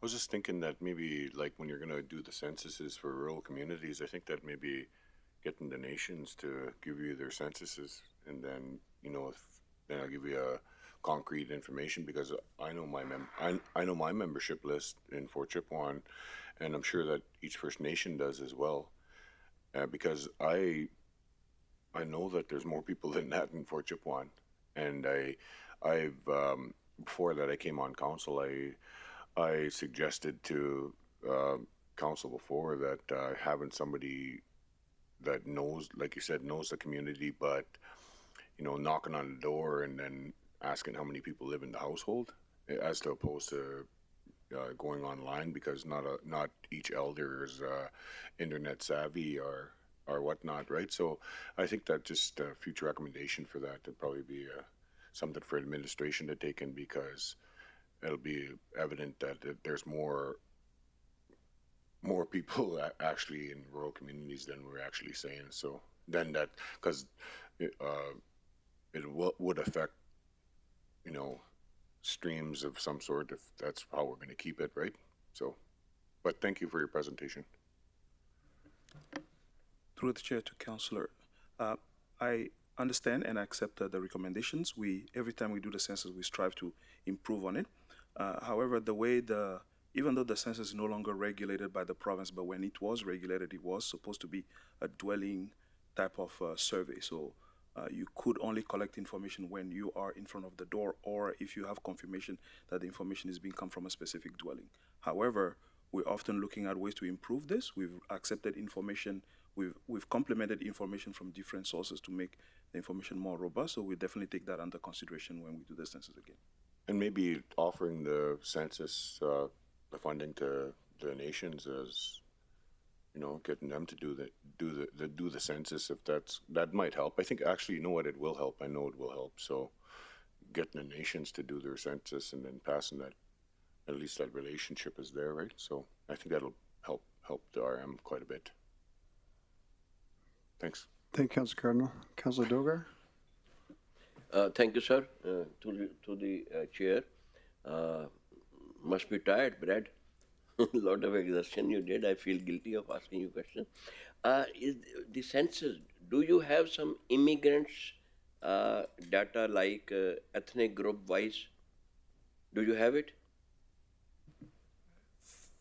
I was just thinking that maybe, like, when you're going to do the censuses for rural communities, I think that maybe getting the nations to give you their censuses, and then, you know, then I'll give you a concrete information, because I know I know my membership list in Fort Chipewyan, and I'm sure that each First Nation does as well, because I know that there's more people than that in Fort Chipewyan, and I've before that I came on council, I suggested to council before that having somebody that knows, like you said, knows the community, but, you know, knocking on the door and then asking how many people live in the household, as to opposed to going online, because not each elder is internet savvy or whatnot, right? So I think that just a future recommendation for that would probably be something for administration to take in, because it'll be evident that there's more people actually in rural communities than we're actually saying. So then that, because it would affect, you know, streams of some sort, if that's how we're going to keep it, right? So, but thank you for your presentation. Through the chair to Councillor, I understand and accept the recommendations. Every time we do the census, we strive to improve on it. However, even though the census is no longer regulated by the province, but when it was regulated, it was supposed to be a dwelling type of survey. So you could only collect information when you are in front of the door, or if you have confirmation that the information is being come from a specific dwelling. However, we're often looking at ways to improve this. We've accepted information, we've complemented information from different sources to make the information more robust. So we definitely take that under consideration when we do the census again. And maybe offering the census, the funding to the nations, as, you know, getting them to do the census, if that might help. I think actually, you know what, it will help. I know it will help. So getting the nations to do their census and then passing that, at least that relationship is there, right? So I think that'll help the RM quite a bit. Thanks. Thank you, Councillor Cardinal. Councillor Dogar? Thank you, sir. To the chair. Must be tired, Brad. A lot of exertion you did. I feel guilty of asking you questions. Is the census, do you have some immigrants data, like ethnic group wise? Do you have it?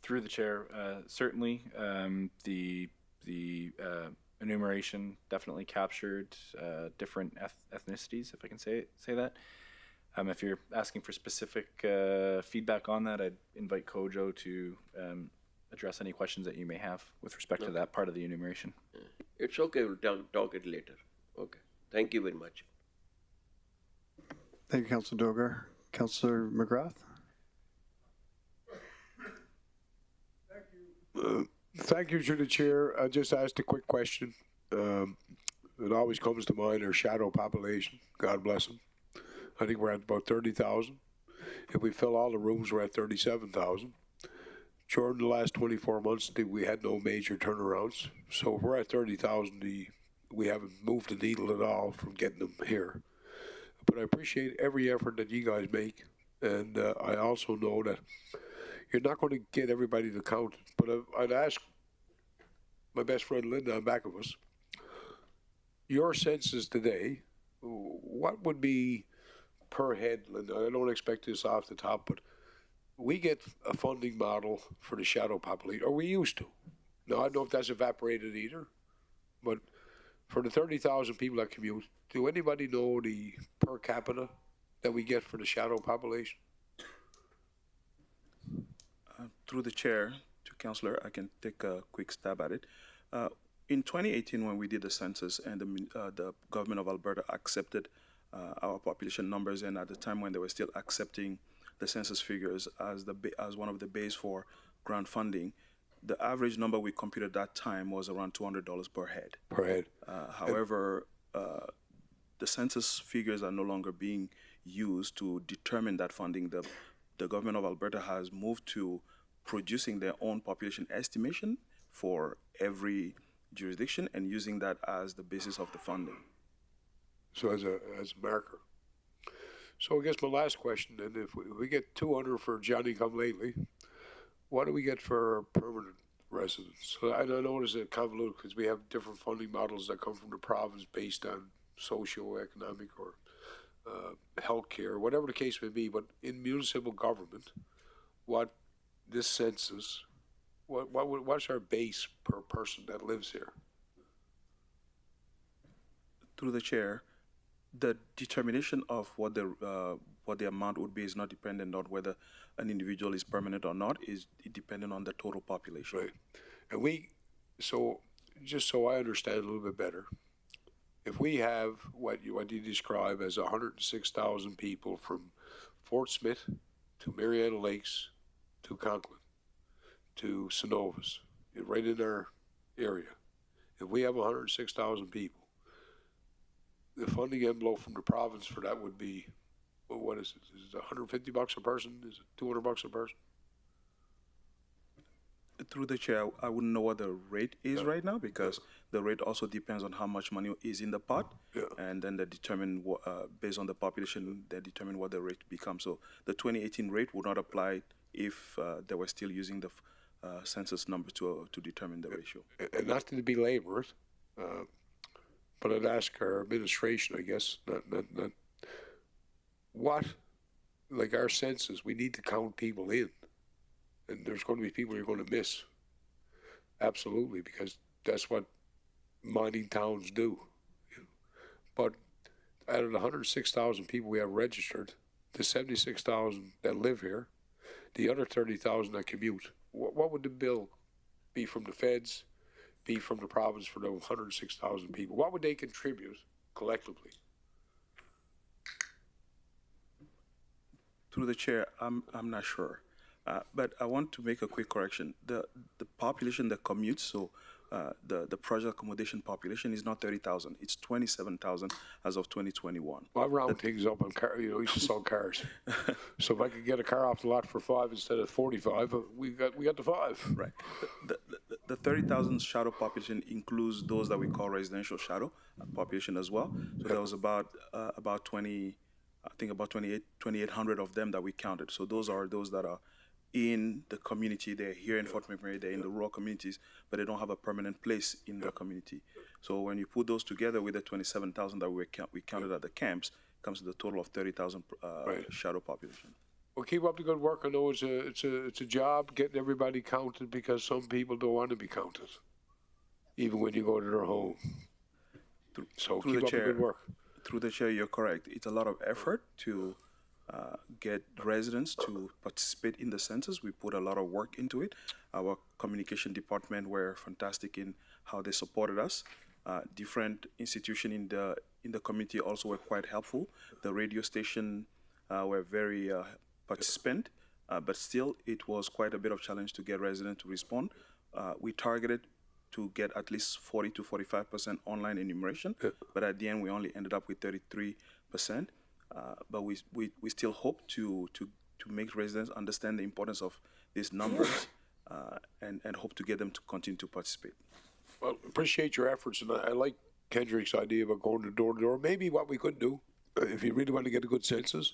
Through the chair, certainly the enumeration definitely captured different ethnicities, if I can say that. If you're asking for specific feedback on that, I'd invite Kojo to address any questions that you may have with respect to that part of the enumeration. It's okay, we'll talk it later. Okay, thank you very much. Thank you, Councillor Dogar. Councillor McGrath? Thank you, through the chair. I just asked a quick question. It always comes to mind, our shadow population. God bless them. I think we're at about 30,000. If we fill all the rooms, we're at 37,000. During the last 24 months, we had no major turnarounds. So if we're at 30,000, we haven't moved the needle at all from getting them here. But I appreciate every effort that you guys make. And I also know that you're not going to get everybody to count. But I'd ask my best friend Linda on back of us, your census today, what would be per head, Linda? I don't expect this off the top, but we get a funding model for the shadow population, or we used to. Now, I don't know if that's evaporated either, but for the 30,000 people that commute, do anybody know the per capita that we get for the shadow population? Through the chair to Councillor, I can take a quick stab at it. In 2018, when we did the census and the government of Alberta accepted our population numbers, and at the time when they were still accepting the census figures as one of the base for grant funding, The average number we computed that time was around $200 per head. Per head. However, the census figures are no longer being used to determine that funding. The government of Alberta has moved to producing their own population estimation for every jurisdiction and using that as the basis of the funding. So as a marker. So I guess my last question then, if we get 200 for Johnny come lately, what do we get for permanent residents? So I know it's a convoluted because we have different funding models that come from the province based on socioeconomic or healthcare, whatever the case may be. But in municipal government, what this census, what's our base per person that lives here? Through the chair, the determination of what the amount would be is not dependent on whether an individual is permanent or not. Is dependent on the total population. Right, and so just so I understand a little bit better, if we have what you describe as 106,000 people from Fort Smith to Mariana Lakes to Conklin to Synovus, right in our area, if we have 106,000 people, the funding envelope from the province for that would be, well, what is it? Is it $150 a person? Is it $200 a person? Through the chair, I wouldn't know what the rate is right now because the rate also depends on how much money is in the pot, and then they determine based on the population, they determine what the rate becomes. So the 2018 rate would not apply if they were still using the census numbers to determine the ratio. And not to be labored, but I'd ask our administration, I guess, not what, like our census, we need to count people in. And there's going to be people you're going to miss. Absolutely, because that's what mining towns do. But out of the 106,000 people we have registered, the 76,000 that live here, the other 30,000 that commute, what would the bill be from the feds, be from the province for those 106,000 people? What would they contribute collectively? Through the chair, I'm not sure. But I want to make a quick correction. The population that commutes, so the project accommodation population is not 30,000. It's 27,000 as of 2021. Well, I round things up on car. You know, we used to sell cars. So if I could get a car off the lot for 5 instead of 45, we got the 5. Right. The 30,000 shadow population includes those that we call residential shadow population as well. So there was about 2,800 of them that we counted. So those are those that are in the community. They're here in Fort McMurray, they're in the rural communities, but they don't have a permanent place in the community. So when you put those together with the 27,000 that we counted at the camps, it comes to the total of 30,000 shadow population. Well, keep up the good work. I know it's a job getting everybody counted because some people don't want to be counted, even when you go to their home. So keep up the good work. Through the chair, you're correct. It's a lot of effort to get residents to participate in the census. We put a lot of work into it. Our communication department were fantastic in how they supported us. Different institutions in the community also were quite helpful. The radio station were very participant, but still it was quite a bit of challenge to get residents to respond. We targeted to get at least 40 to 45% online enumeration, but at the end we only ended up with 33%. But we still hope to make residents understand the importance of these numbers and hope to get them to continue to participate. Well, appreciate your efforts, and I like Kendrick's idea about going to door to door. Maybe what we could do, if you really want to get a good census,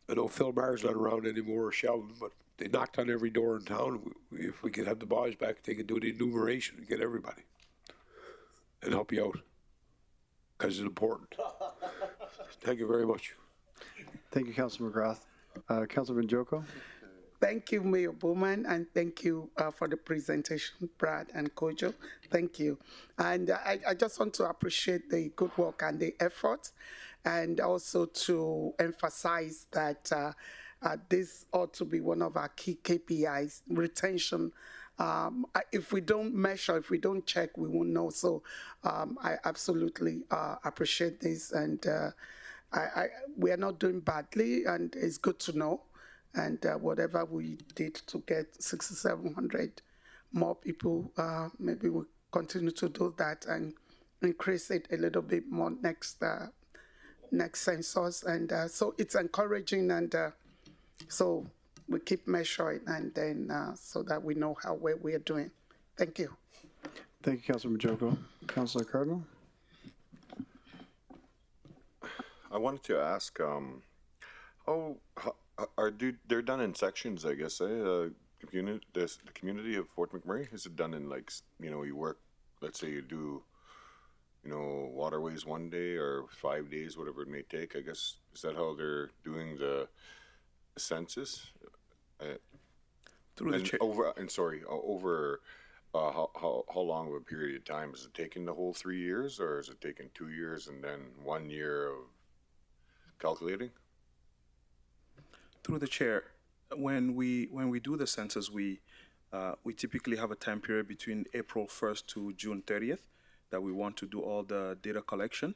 I know Phil Marr's not around anymore, or Sheldon, but they knocked on every door in town. If we could have the boys back, they could do the enumeration and get everybody and help you out, because it's important. Thank you very much. Thank you, Councilor McGrath. Councilor Banjoko? Thank you, Mayor Bowman, and thank you for the presentation, Brad and Kojo. Thank you. And I just want to appreciate the good work and the effort, and also to emphasize that this ought to be one of our key KPIs, retention. If we don't measure, if we don't check, we won't know. So I absolutely appreciate this, and we are not doing badly, and it's good to know. And whatever we did to get 6,700 more people, maybe we'll continue to do that and increase it a little bit more next census. And so it's encouraging, and so we keep measuring, and then so that we know how well we are doing. Thank you. Thank you, Councilor Majoko. Councilor Cardinal? I wanted to ask, how are they're done in sections, I guess, eh? The community of Fort McMurray, is it done in like, you work, let's say you do, waterways one day or 5 days, whatever it may take, I guess, is that how they're doing the census? Through the chair. Over how long of a period of time? Is it taking the whole 3 years, or is it taking 2 years and then 1 year of calculating? Through the chair, when we do the census, we typically have a time period between April 1st to June 30th that we want to do all the data collection.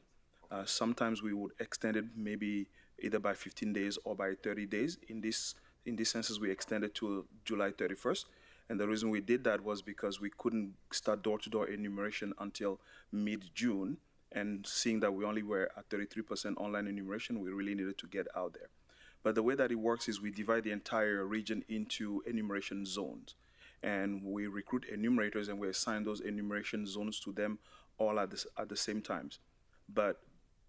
Sometimes we would extend it maybe either by 15 days or by 30 days. In this census, we extended to July 31st. And the reason we did that was because we couldn't start door-to-door enumeration until mid-June. And seeing that we only were at 33% online enumeration, we really needed to get out there. But the way that it works is we divide the entire region into enumeration zones. And we recruit enumerators, and we assign those enumeration zones to them all at the same times. But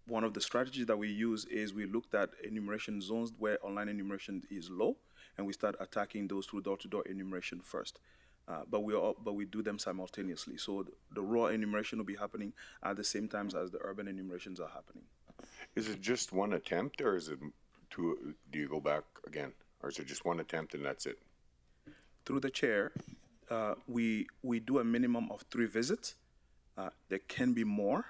one of the strategies that we use is we looked at enumeration zones where online enumeration is low, and we start attacking those through door-to-door enumeration first. But we do them simultaneously. So the raw enumeration will be happening at the same time as the urban enumerations are happening. Is it just one attempt, or is it two? Do you go back again, or is it just one attempt and that's it? Through the chair, we do a minimum of 3 visits. There can be more,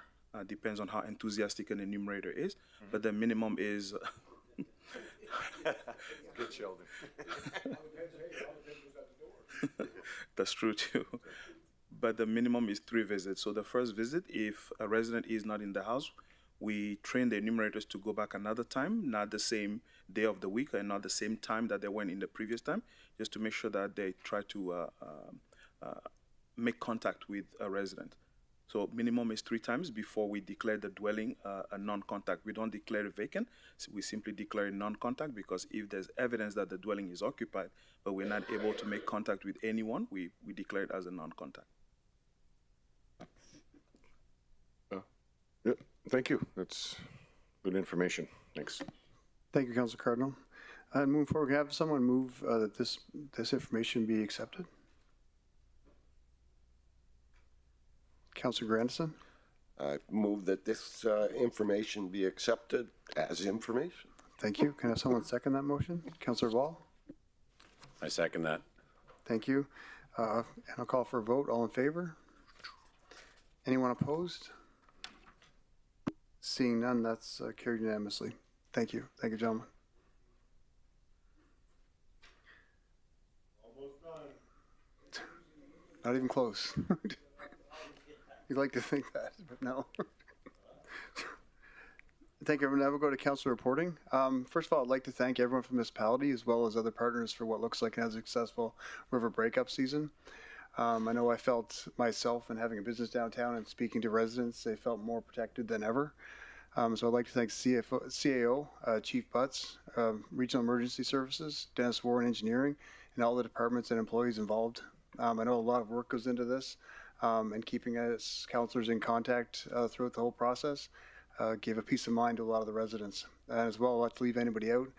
depends on how enthusiastic an enumerator is, but the minimum is. Good, Sheldon. That's true too. But the minimum is 3 visits. So the first visit, if a resident is not in the house, we train the enumerators to go back another time, not the same day of the week and not the same time that they went in the previous time, just to make sure that they try to make contact with a resident. So minimum is 3 times before we declare the dwelling a non-contact. We don't declare it vacant. So we simply declare it non-contact, because if there's evidence that the dwelling is occupied, but we're not able to make contact with anyone, we declare it as a non-contact. Yeah, thank you. That's good information. Thanks. Thank you, Councilor Cardinal. Moving forward, can I have someone move that this information be accepted? Councilor Grandison? I move that this information be accepted as information. Thank you. Can I have someone second that motion? Councilor Wall? I second that. Thank you. And I'll call for a vote. All in favor? Anyone opposed? Seeing none, that's carried unanimously. Thank you. Thank you, gentlemen. Almost done. Not even close. You'd like to think that, but no. Thank you, everyone. Now we'll go to council reporting. First of all, I'd like to thank everyone from the municipality as well as other partners for what looks like a successful river breakup season. I know I felt myself, and having a business downtown and speaking to residents, they felt more protected than ever. So I'd like to thank CAO, Chief Butts, Regional Emergency Services, Dennis Warren Engineering, and all the departments and employees involved. I know a lot of work goes into this, and keeping us counselors in contact throughout the whole process gave a peace of mind to a lot of the residents. And as well, I'd like to leave anybody out.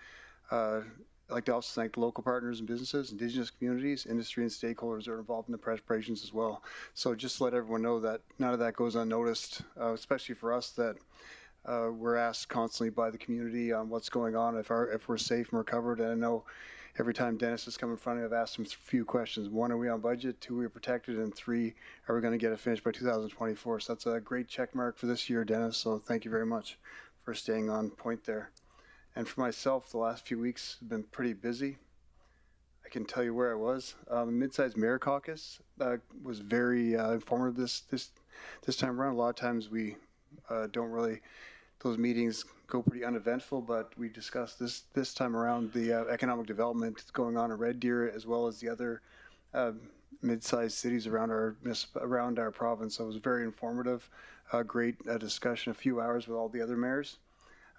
I'd like to also thank the local partners and businesses, Indigenous communities, industry, and stakeholders that are involved in the preparations as well. So just to let everyone know that none of that goes unnoticed, especially for us, that we're asked constantly by the community on what's going on, if we're safe and recovered. And I know every time Dennis has come in front of me, I've asked him a few questions. 1, are we on budget? 2, are we protected? And 3, are we going to get it finished by 2024? So that's a great check mark for this year, Dennis. So thank you very much for staying on point there. And for myself, the last few weeks have been pretty busy. I can tell you where I was. Mid-sized Mayor Caucus was very informative this time around. A lot of times we don't really, those meetings go pretty uneventful, but we discussed this time around the economic development going on in Red Deer, as well as the other mid-sized cities around our province. So it was very informative, great discussion, a few hours with all the other mayors.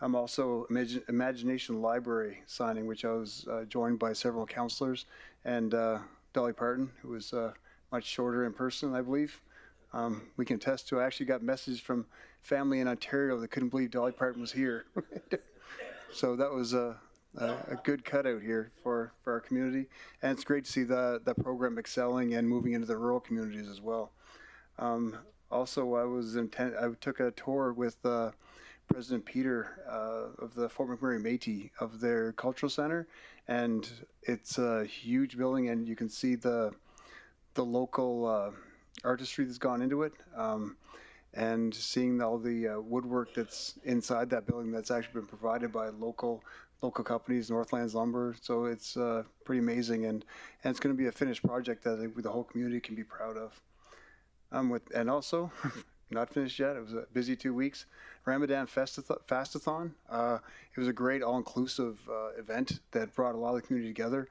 I'm also Imagination Library signing, which I was joined by several councillors and Dolly Parton, who was much shorter in person, I believe. We can attest to, I actually got messages from family in Ontario that couldn't believe Dolly Parton was here. So that was a good cutout here for our community. And it's great to see that program excelling and moving into the rural communities as well. Also, I took a tour with President Peter of the Fort McMurray Métis of their cultural center, and it's a huge building, and you can see the local artistry that's gone into it, and seeing all the woodwork that's inside that building that's actually been provided by local companies, Northlands Lumber. So it's pretty amazing, and it's going to be a finished project that I think the whole community can be proud of. And also, not finished yet. It was a busy 2 weeks. Ramadan Fastathon. It was a great all-inclusive event that brought a lot of the community together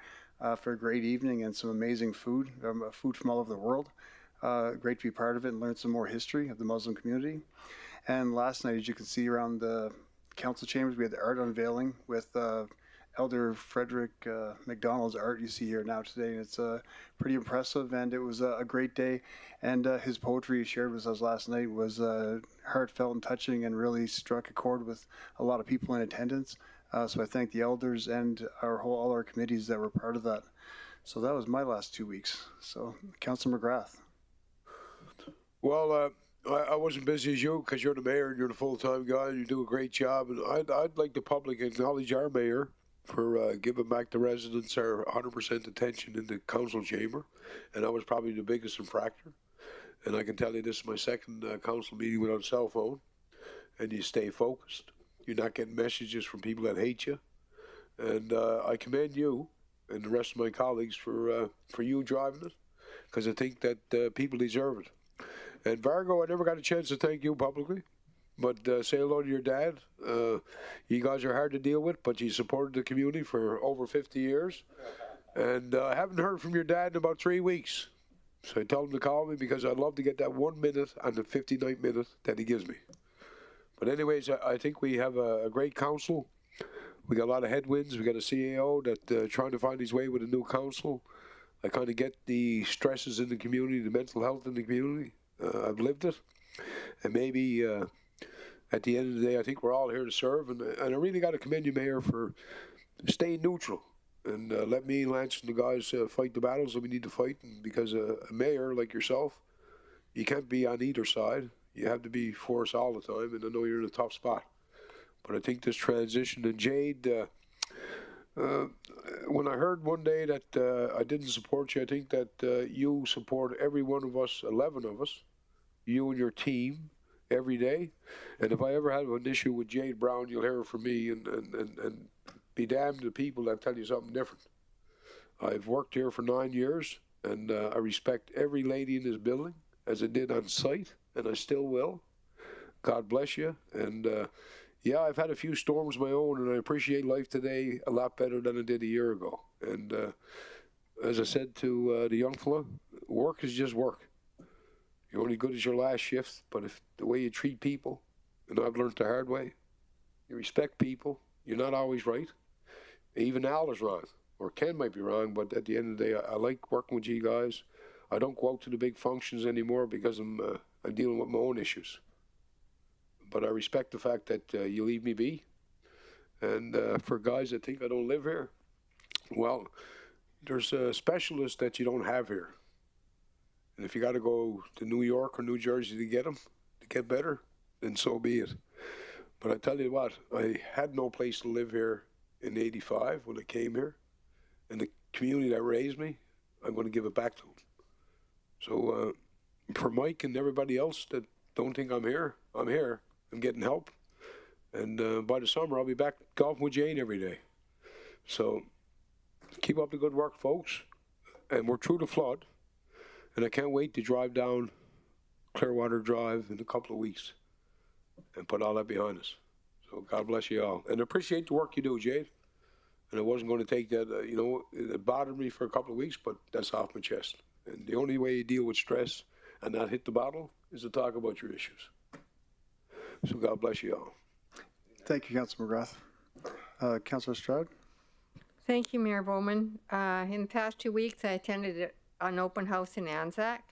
for a great evening and some amazing food, food from all over the world. Great to be part of it and learn some more history of the Muslim community. And last night, as you can see around the council chambers, we had the art unveiling with Elder Frederick McDonald's art you see here now today. And it's pretty impressive, and it was a great day. And his poetry he shared with us last night was heartfelt and touching, and really struck a chord with a lot of people in attendance. So I thank the elders and all our committees that were part of that. So that was my last 2 weeks. So, Councillor McGrath. Well, I wasn't busy as you because you're the mayor and you're the full-time guy and you do a great job. And I'd like the public to acknowledge our mayor for giving back the residents our 100% attention in the council chamber. And I was probably the biggest infractor. And I can tell you this is my second council meeting without a cell phone. And you stay focused. You're not getting messages from people that hate you. And I commend you and the rest of my colleagues for you driving it, because I think that people deserve it. And Vargo, I never got a chance to thank you publicly, but say hello to your dad. You guys are hard to deal with, but you supported the community for over 50 years. And I haven't heard from your dad in about 3 weeks. So I told him to call me because I'd love to get that 1 minute on the 59th minute that he gives me. But anyways, I think we have a great council. We got a lot of headwinds. We got a CAO that trying to find his way with a new council. I kind of get the stresses in the community, the mental health in the community. I've lived it. And maybe at the end of the day, I think we're all here to serve. And I really got to commend you, Mayor, for staying neutral. And let me and Lance and the guys fight the battles that we need to fight. And because a mayor like yourself, you can't be on either side. You have to be for us all the time. And I know you're in a tough spot. But I think this transition, and Jade, when I heard one day that I didn't support you, I think that you support every one of us, 11 of us, you and your team, every day. And if I ever have an issue with Jade Brown, you'll hear it from me, and be damned to people that tell you something different. I've worked here for 9 years, and I respect every lady in this building, as I did on site, and I still will. God bless you. And yeah, I've had a few storms of my own, and I appreciate life today a lot better than I did a year ago. And as I said to the young fella, work is just work. You're only good as your last shift, but if the way you treat people, and I've learned the hard way, you respect people, you're not always right. Even Al is wrong, or Ken might be wrong, but at the end of the day, I like working with you guys. I don't go out to the big functions anymore because I'm dealing with my own issues. But I respect the fact that you leave me be. And for guys that think I don't live here, well, there's a specialist that you don't have here. And if you got to go to New York or New Jersey to get them, to get better, then so be it. But I tell you what, I had no place to live here in '85 when I came here. And the community that raised me, I'm going to give it back to them. So for Mike and everybody else that don't think I'm here, I'm here. I'm getting help. And by the summer, I'll be back golfing with Jane every day. So keep up the good work, folks. And we're through the flood. And I can't wait to drive down Clearwater Drive in a couple of weeks and put all that behind us. So God bless you all. And I appreciate the work you do, Jade. And I wasn't going to take that, it bothered me for a couple of weeks, but that's off my chest. And the only way you deal with stress and not hit the bottle is to talk about your issues. So God bless you all. Thank you, Councilor McGrath. Councilor Stroud? Thank you, Mayor Bowman. In the past 2 weeks, I attended an open house in Anzac.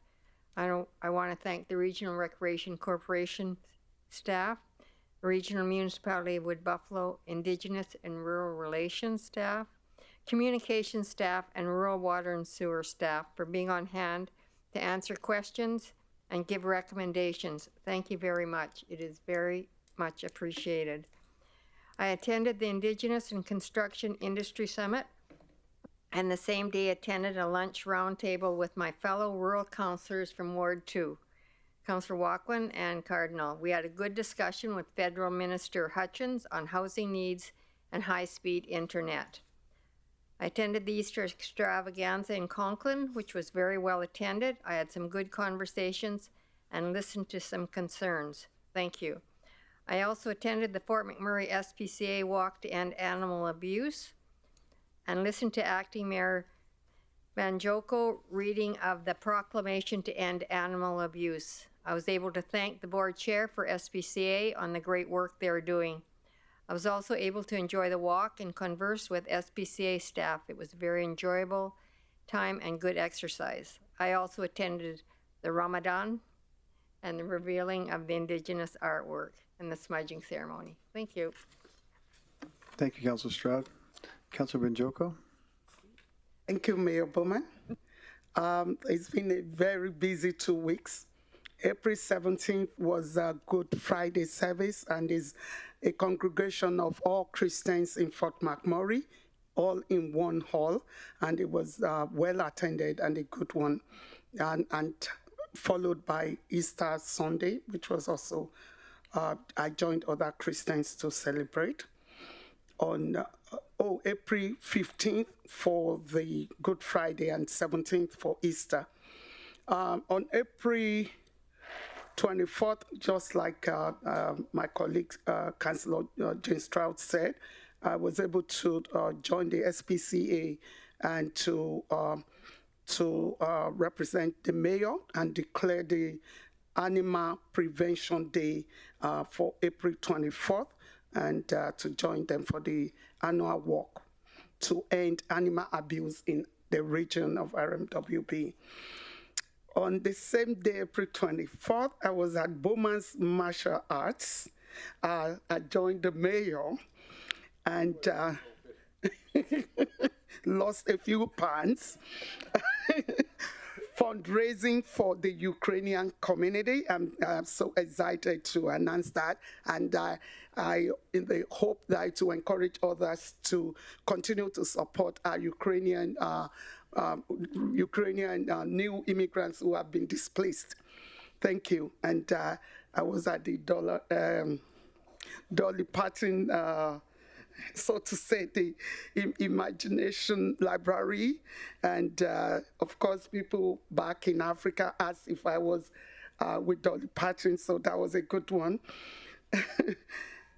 I want to thank the Regional Recreation Corporation staff, Regional Municipality of Wood Buffalo, Indigenous and Rural Relations staff, Communications staff, and Rural Water and Sewer staff for being on hand to answer questions and give recommendations. Thank you very much. It is very much appreciated. I attended the Indigenous and Construction Industry Summit, and the same day attended a lunch roundtable with my fellow rural councillors from Ward 2, Councillor Walklin and Cardinal. We had a good discussion with Federal Minister Hutchins on housing needs and high-speed internet. I attended the Easter extravaganza in Conklin, which was very well attended. I had some good conversations and listened to some concerns. Thank you. I also attended the Fort McMurray SPCA Walk to End Animal Abuse and listened to Acting Mayor Banjoko reading of the Proclamation to End Animal Abuse. I was able to thank the board chair for SPCA on the great work they are doing. I was also able to enjoy the walk and converse with SPCA staff. It was a very enjoyable time and good exercise. I also attended the Ramadan and the revealing of the Indigenous artwork and the smudging ceremony. Thank you. Thank you, Councilor Stroud. Councilor Banjoko? Thank you, Mayor Bowman. It's been a very busy 2 weeks. April 17th was a Good Friday service and is a congregation of all Christians in Fort McMurray, all in one hall, and it was well attended and a good one, and followed by Easter Sunday, which was also, I joined other Christians to celebrate. On April 15th for the Good Friday and 17th for Easter. On April 24th, just like my colleague, Councillor James Stroud said, I was able to join the SPCA and to represent the mayor and declare the Animal Prevention Day for April 24th, and to join them for the annual walk to end animal abuse in the region of RMWB. On the same day, April 24th, I was at Bowman's Martial Arts. I joined the mayor and lost a few pounds. Fundraising for the Ukrainian community. I'm so excited to announce that, and I in the hope that to encourage others to continue to support our Ukrainian new immigrants who have been displaced. Thank you. And I was at the Dolly Parton, so to say, the Imagination Library. And of course, people back in Africa asked if I was with Dolly Parton, so that was a good one.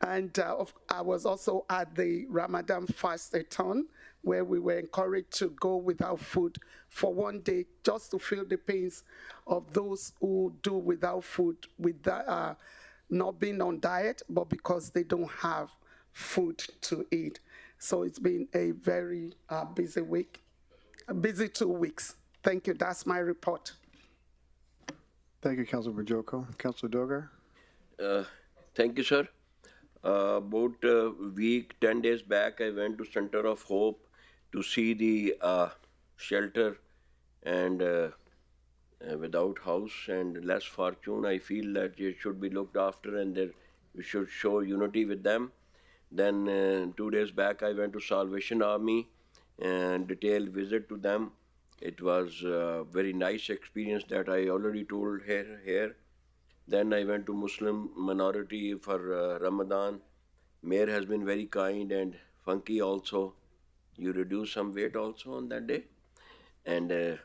And I was also at the Ramadan Fast-a-thon, where we were encouraged to go without food for 1 day, just to feel the pains of those who do without food, with not being on diet, but because they don't have food to eat. So it's been a very busy week, a busy 2 weeks. Thank you. That's my report. Thank you, Councilor Bajoko. Councilor Dogar? Thank you, sir. About a week, 10 days back, I went to Center of Hope to see the shelter and without house and less fortune. I feel that it should be looked after and that we should show unity with them. Then 2 days back, I went to Salvation Army and detailed visit to them. It was a very nice experience that I already told here. Then I went to Muslim minority for Ramadan. Mayor has been very kind and funky also. You reduced some weight also on that day. And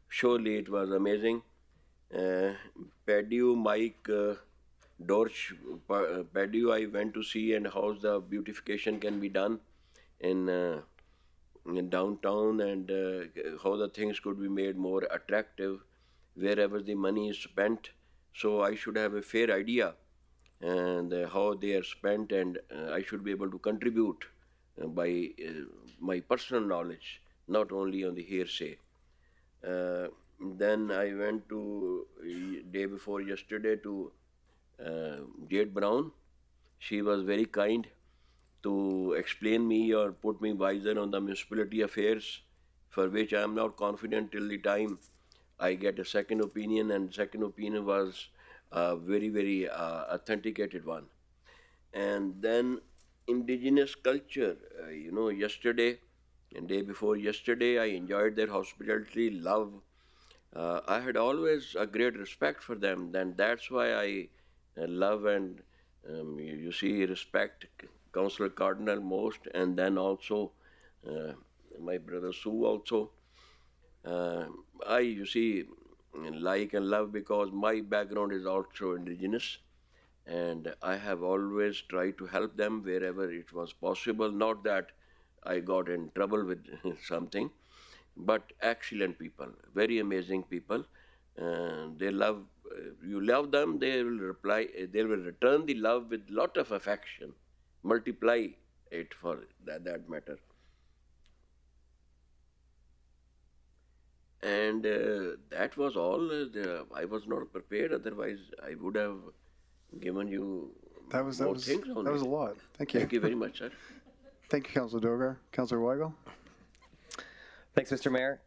surely it was amazing. Padu, Mike, Dorch, Padu I went to see and how the beautification can be done in in downtown and how the things could be made more attractive wherever the money is spent. So I should have a fair idea and how they are spent, and I should be able to contribute by my personal knowledge, not only on the hearsay. Then I went to day before yesterday to Jade Brown. She was very kind to explain me or put me wiser on the municipality affairs, for which I am not confident till the time I get a second opinion, and second opinion was a very, very authenticated one. And then indigenous culture, yesterday and day before yesterday, I enjoyed their hospitality, love. I had always a great respect for them. Then that's why I love and you see respect Councillor Cardinal most, and then also my brother Sue also. You see, like and love because my background is also indigenous, and I have always tried to help them wherever it was possible. Not that I got in trouble with something, but excellent people, very amazing people. They love you. Love them, they will reply. They will return the love with lot of affection, multiply it for that matter. And that was all. I was not prepared. Otherwise, I would have given you more things on that was it. a lot. Thank you. Thank you very much, sir. Thank you, Councillor Dogar. Councillor Weigel. Thanks, Mr. Mayor.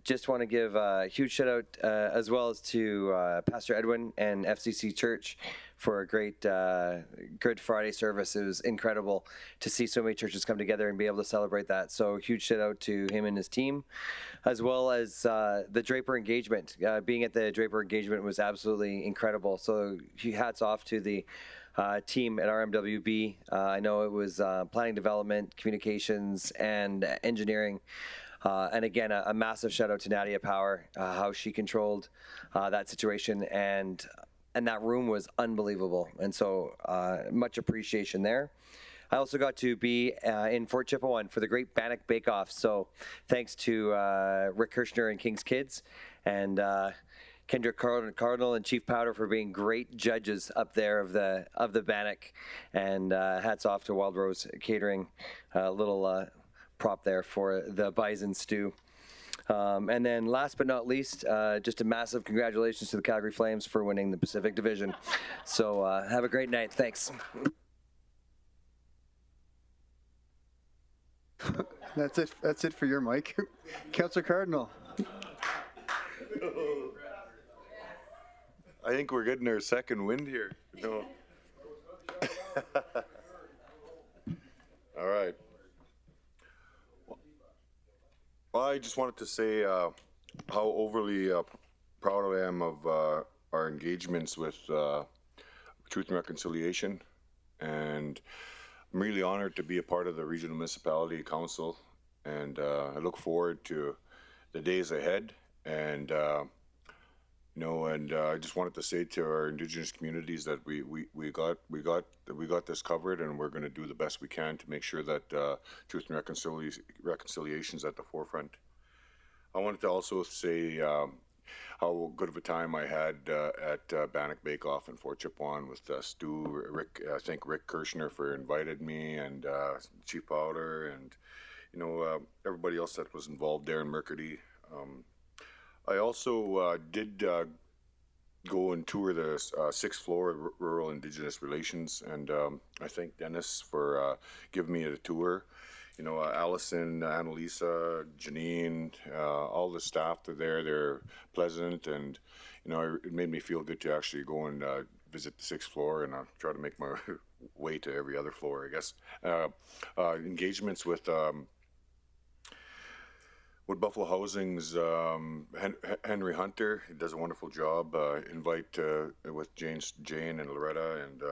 Just want to give a huge shout out as well as to Pastor Edwin and FCC Church for a great Good Friday service. It was incredible to see so many churches come together and be able to celebrate that. So huge shout out to him and his team, as well as the Draper engagement. Being at the Draper engagement was absolutely incredible. So hats off to the team at RMWB. I know it was planning, development, communications, and engineering. And again, a massive shout out to Nadia Power, how she controlled that situation, and that room was unbelievable. And so much appreciation there. I also got to be in Fort Chippewa for the Great Bannock Bake Off. So thanks to Rick Kirshner and King's Kids, and Kendrick Cardinal and Chief Powder for being great judges up there of the Bannock. And hats off to Wild Rose Catering, a little prop there for the bison stew. And then last but not least, just a massive congratulations to the Calgary Flames for winning the Pacific Division. So have a great night. Thanks. That's it. That's it for your mic. Councillor Cardinal. I think we're getting our second wind here. No. All right. Well, I just wanted to say how overly proud I am of our engagements with Truth and Reconciliation, and I'm really honored to be a part of the Regional Municipality Council, and I look forward to the days ahead. And I just wanted to say to our Indigenous communities that we got this covered, and we're going to do the best we can to make sure that Truth and Reconciliation is at the forefront. I wanted to also say how good of a time I had at Bannock Bake Off in Fort Chippewa with Stu, Rick. I thank Rick Kirshner for invited me, and Chief Powder, and everybody else that was involved there in Mercury. I also did go and tour the 6th floor of Rural Indigenous Relations, and I thank Dennis for giving me a tour. Allison, Annalisa, Janine, all the staff are there. They're pleasant, and it made me feel good to actually go and visit the 6th floor, and try to make my way to every other floor, I guess. Engagements with Buffalo Housing's Henry Hunter. He does a wonderful job. Invite with Jane and Loretta and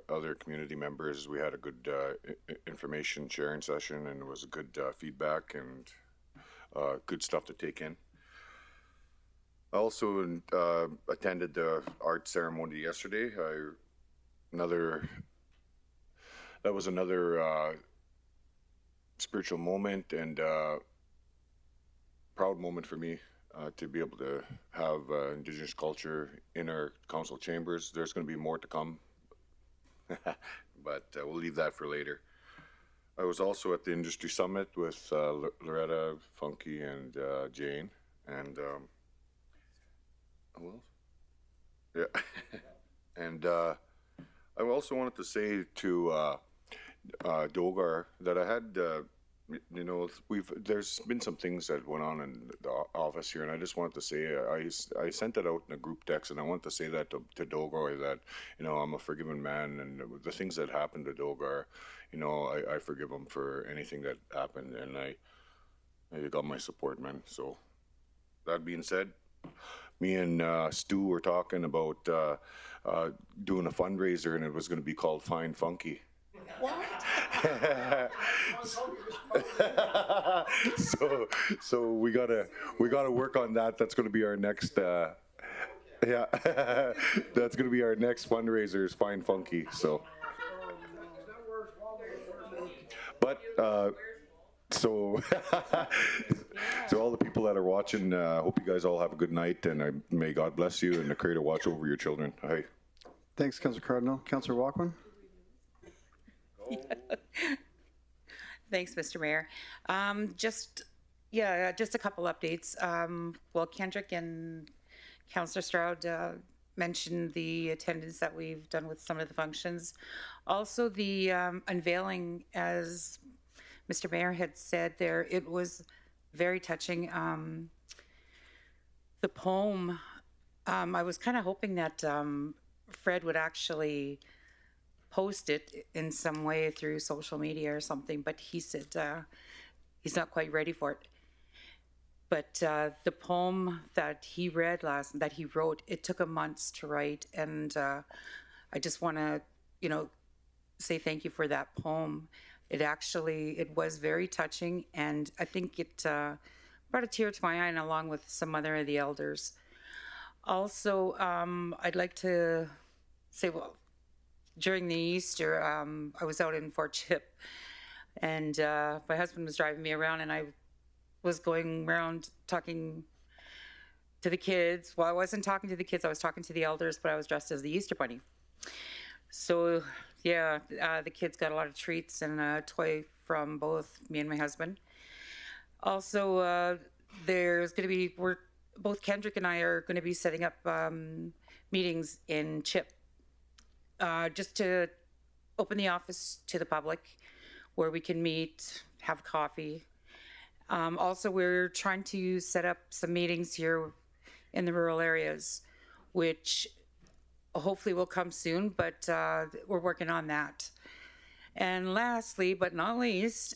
other community members. We had a good information sharing session, and it was good feedback and good stuff to take in. I also attended the art ceremony yesterday. That was another spiritual moment and proud moment for me to be able to have Indigenous culture in our council chambers. There's going to be more to come, but we'll leave that for later. I was also at the industry summit with Loretta, Funky, and Jane, and who else? Yeah, and I also wanted to say to Dogar that I had, you know, there's been some things that went on in the office here, and I just wanted to say I sent it out in a group text, and I want to say that to Dogar that, you know, I'm a forgiven man, and the things that happened to Dogar, you know, I forgive him for anything that happened, and you got my support, man. So that being said, me and Stu were talking about doing a fundraiser, and it was going to be called Fine Funky. What? so we gotta work on that. That's going to be our next. Yeah, that's going to be our next fundraiser. Is Fine Funky. So, but so all the people that are watching, hope you guys all have a good night, and may God bless you and the Creator watch over your children. Hi. Thanks, Councillor Cardinal. Councillor Walkman. Thanks, Mr. Mayor. Just a couple updates. Well, Kendrick and Councillor Stroud mentioned the attendance that we've done with some of the functions. Also, the unveiling, as Mr. Mayor had said there, it was very touching. The poem, I was kind of hoping that Fred would actually post it in some way through social media or something, but he said he's not quite ready for it. But the poem that he wrote, it took him months to write, and I just want to, you know, say thank you for that poem. It was very touching, and I think it brought a tear to my eye, and along with some other of the elders. Also, I'd like to say, well, during the Easter, I was out in Fort Chip, and my husband was driving me around, and I was going around talking to the kids. Well, I wasn't talking to the kids, I was talking to the elders, but I was dressed as the Easter Bunny. So, yeah, the kids got a lot of treats and a toy from both me and my husband. Also, there's going to be, both Kendrick and I are going to be setting up meetings in Chip, just to open the office to the public where we can meet, have coffee. Also, we're trying to set up some meetings here in the rural areas, which hopefully will come soon, but we're working on that. And lastly, but not least,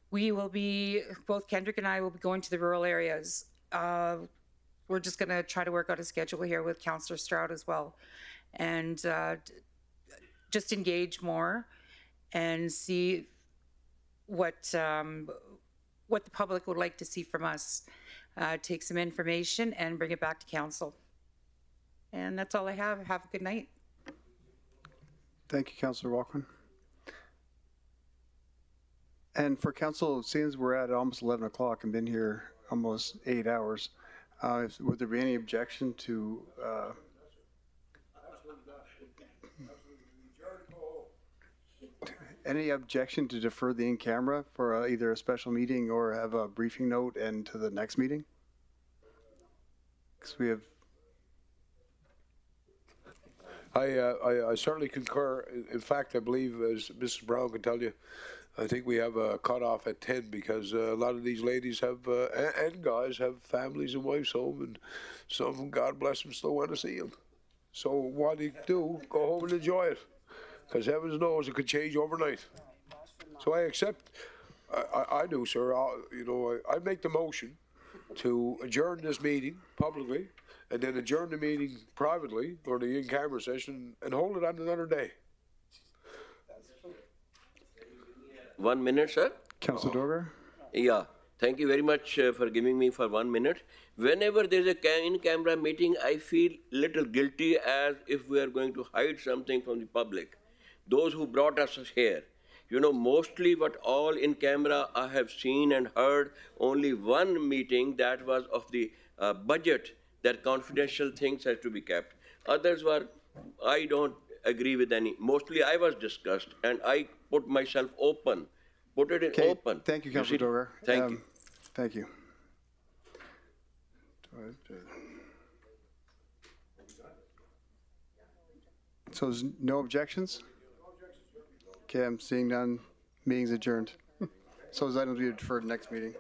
we will be, both Kendrick and I will be going to the rural areas. We're just going to try to work out a schedule here with Councillor Stroud as well, and just engage more and see what the public would like to see from us. Take some information and bring it back to council. And that's all I have. Have a good night. Thank you, Councillor Walkman. And for council, since we're at almost 11 o'clock and been here almost 8 hours, would there be any objection to to defer the in-camera for either a special meeting or have a briefing note and to the next meeting? Because we have. I certainly concur. In fact, I believe, as Mrs. Brown can tell you, I think we have a cutoff at 10 because a lot of these ladies have, and guys have families and wives home, and some of them, God bless them, still want to see them. So what do you do? Go home and enjoy it, because heavens knows it could change overnight. So I accept, I do, sir. I make the motion to adjourn this meeting publicly, and then adjourn the meeting privately, or the in-camera session, and hold it on another day. 1 minute, sir. Councillor Dogar? Yeah. Thank you very much for giving me for 1 minute. Whenever there's a in-camera meeting, I feel little guilty as if we are going to hide something from the public. Those who brought us here. You know, mostly what all in camera I have seen and heard, only one meeting that was of the budget, that confidential things had to be kept. Others were, I don't agree with any. Mostly I was discussed and I put myself open, put it in Okay, open. thank you, Councilor Dogar. Thank you. Thank you. So there's no objections? Okay, I'm seeing none. Meeting's adjourned. So those items will be deferred to next meeting.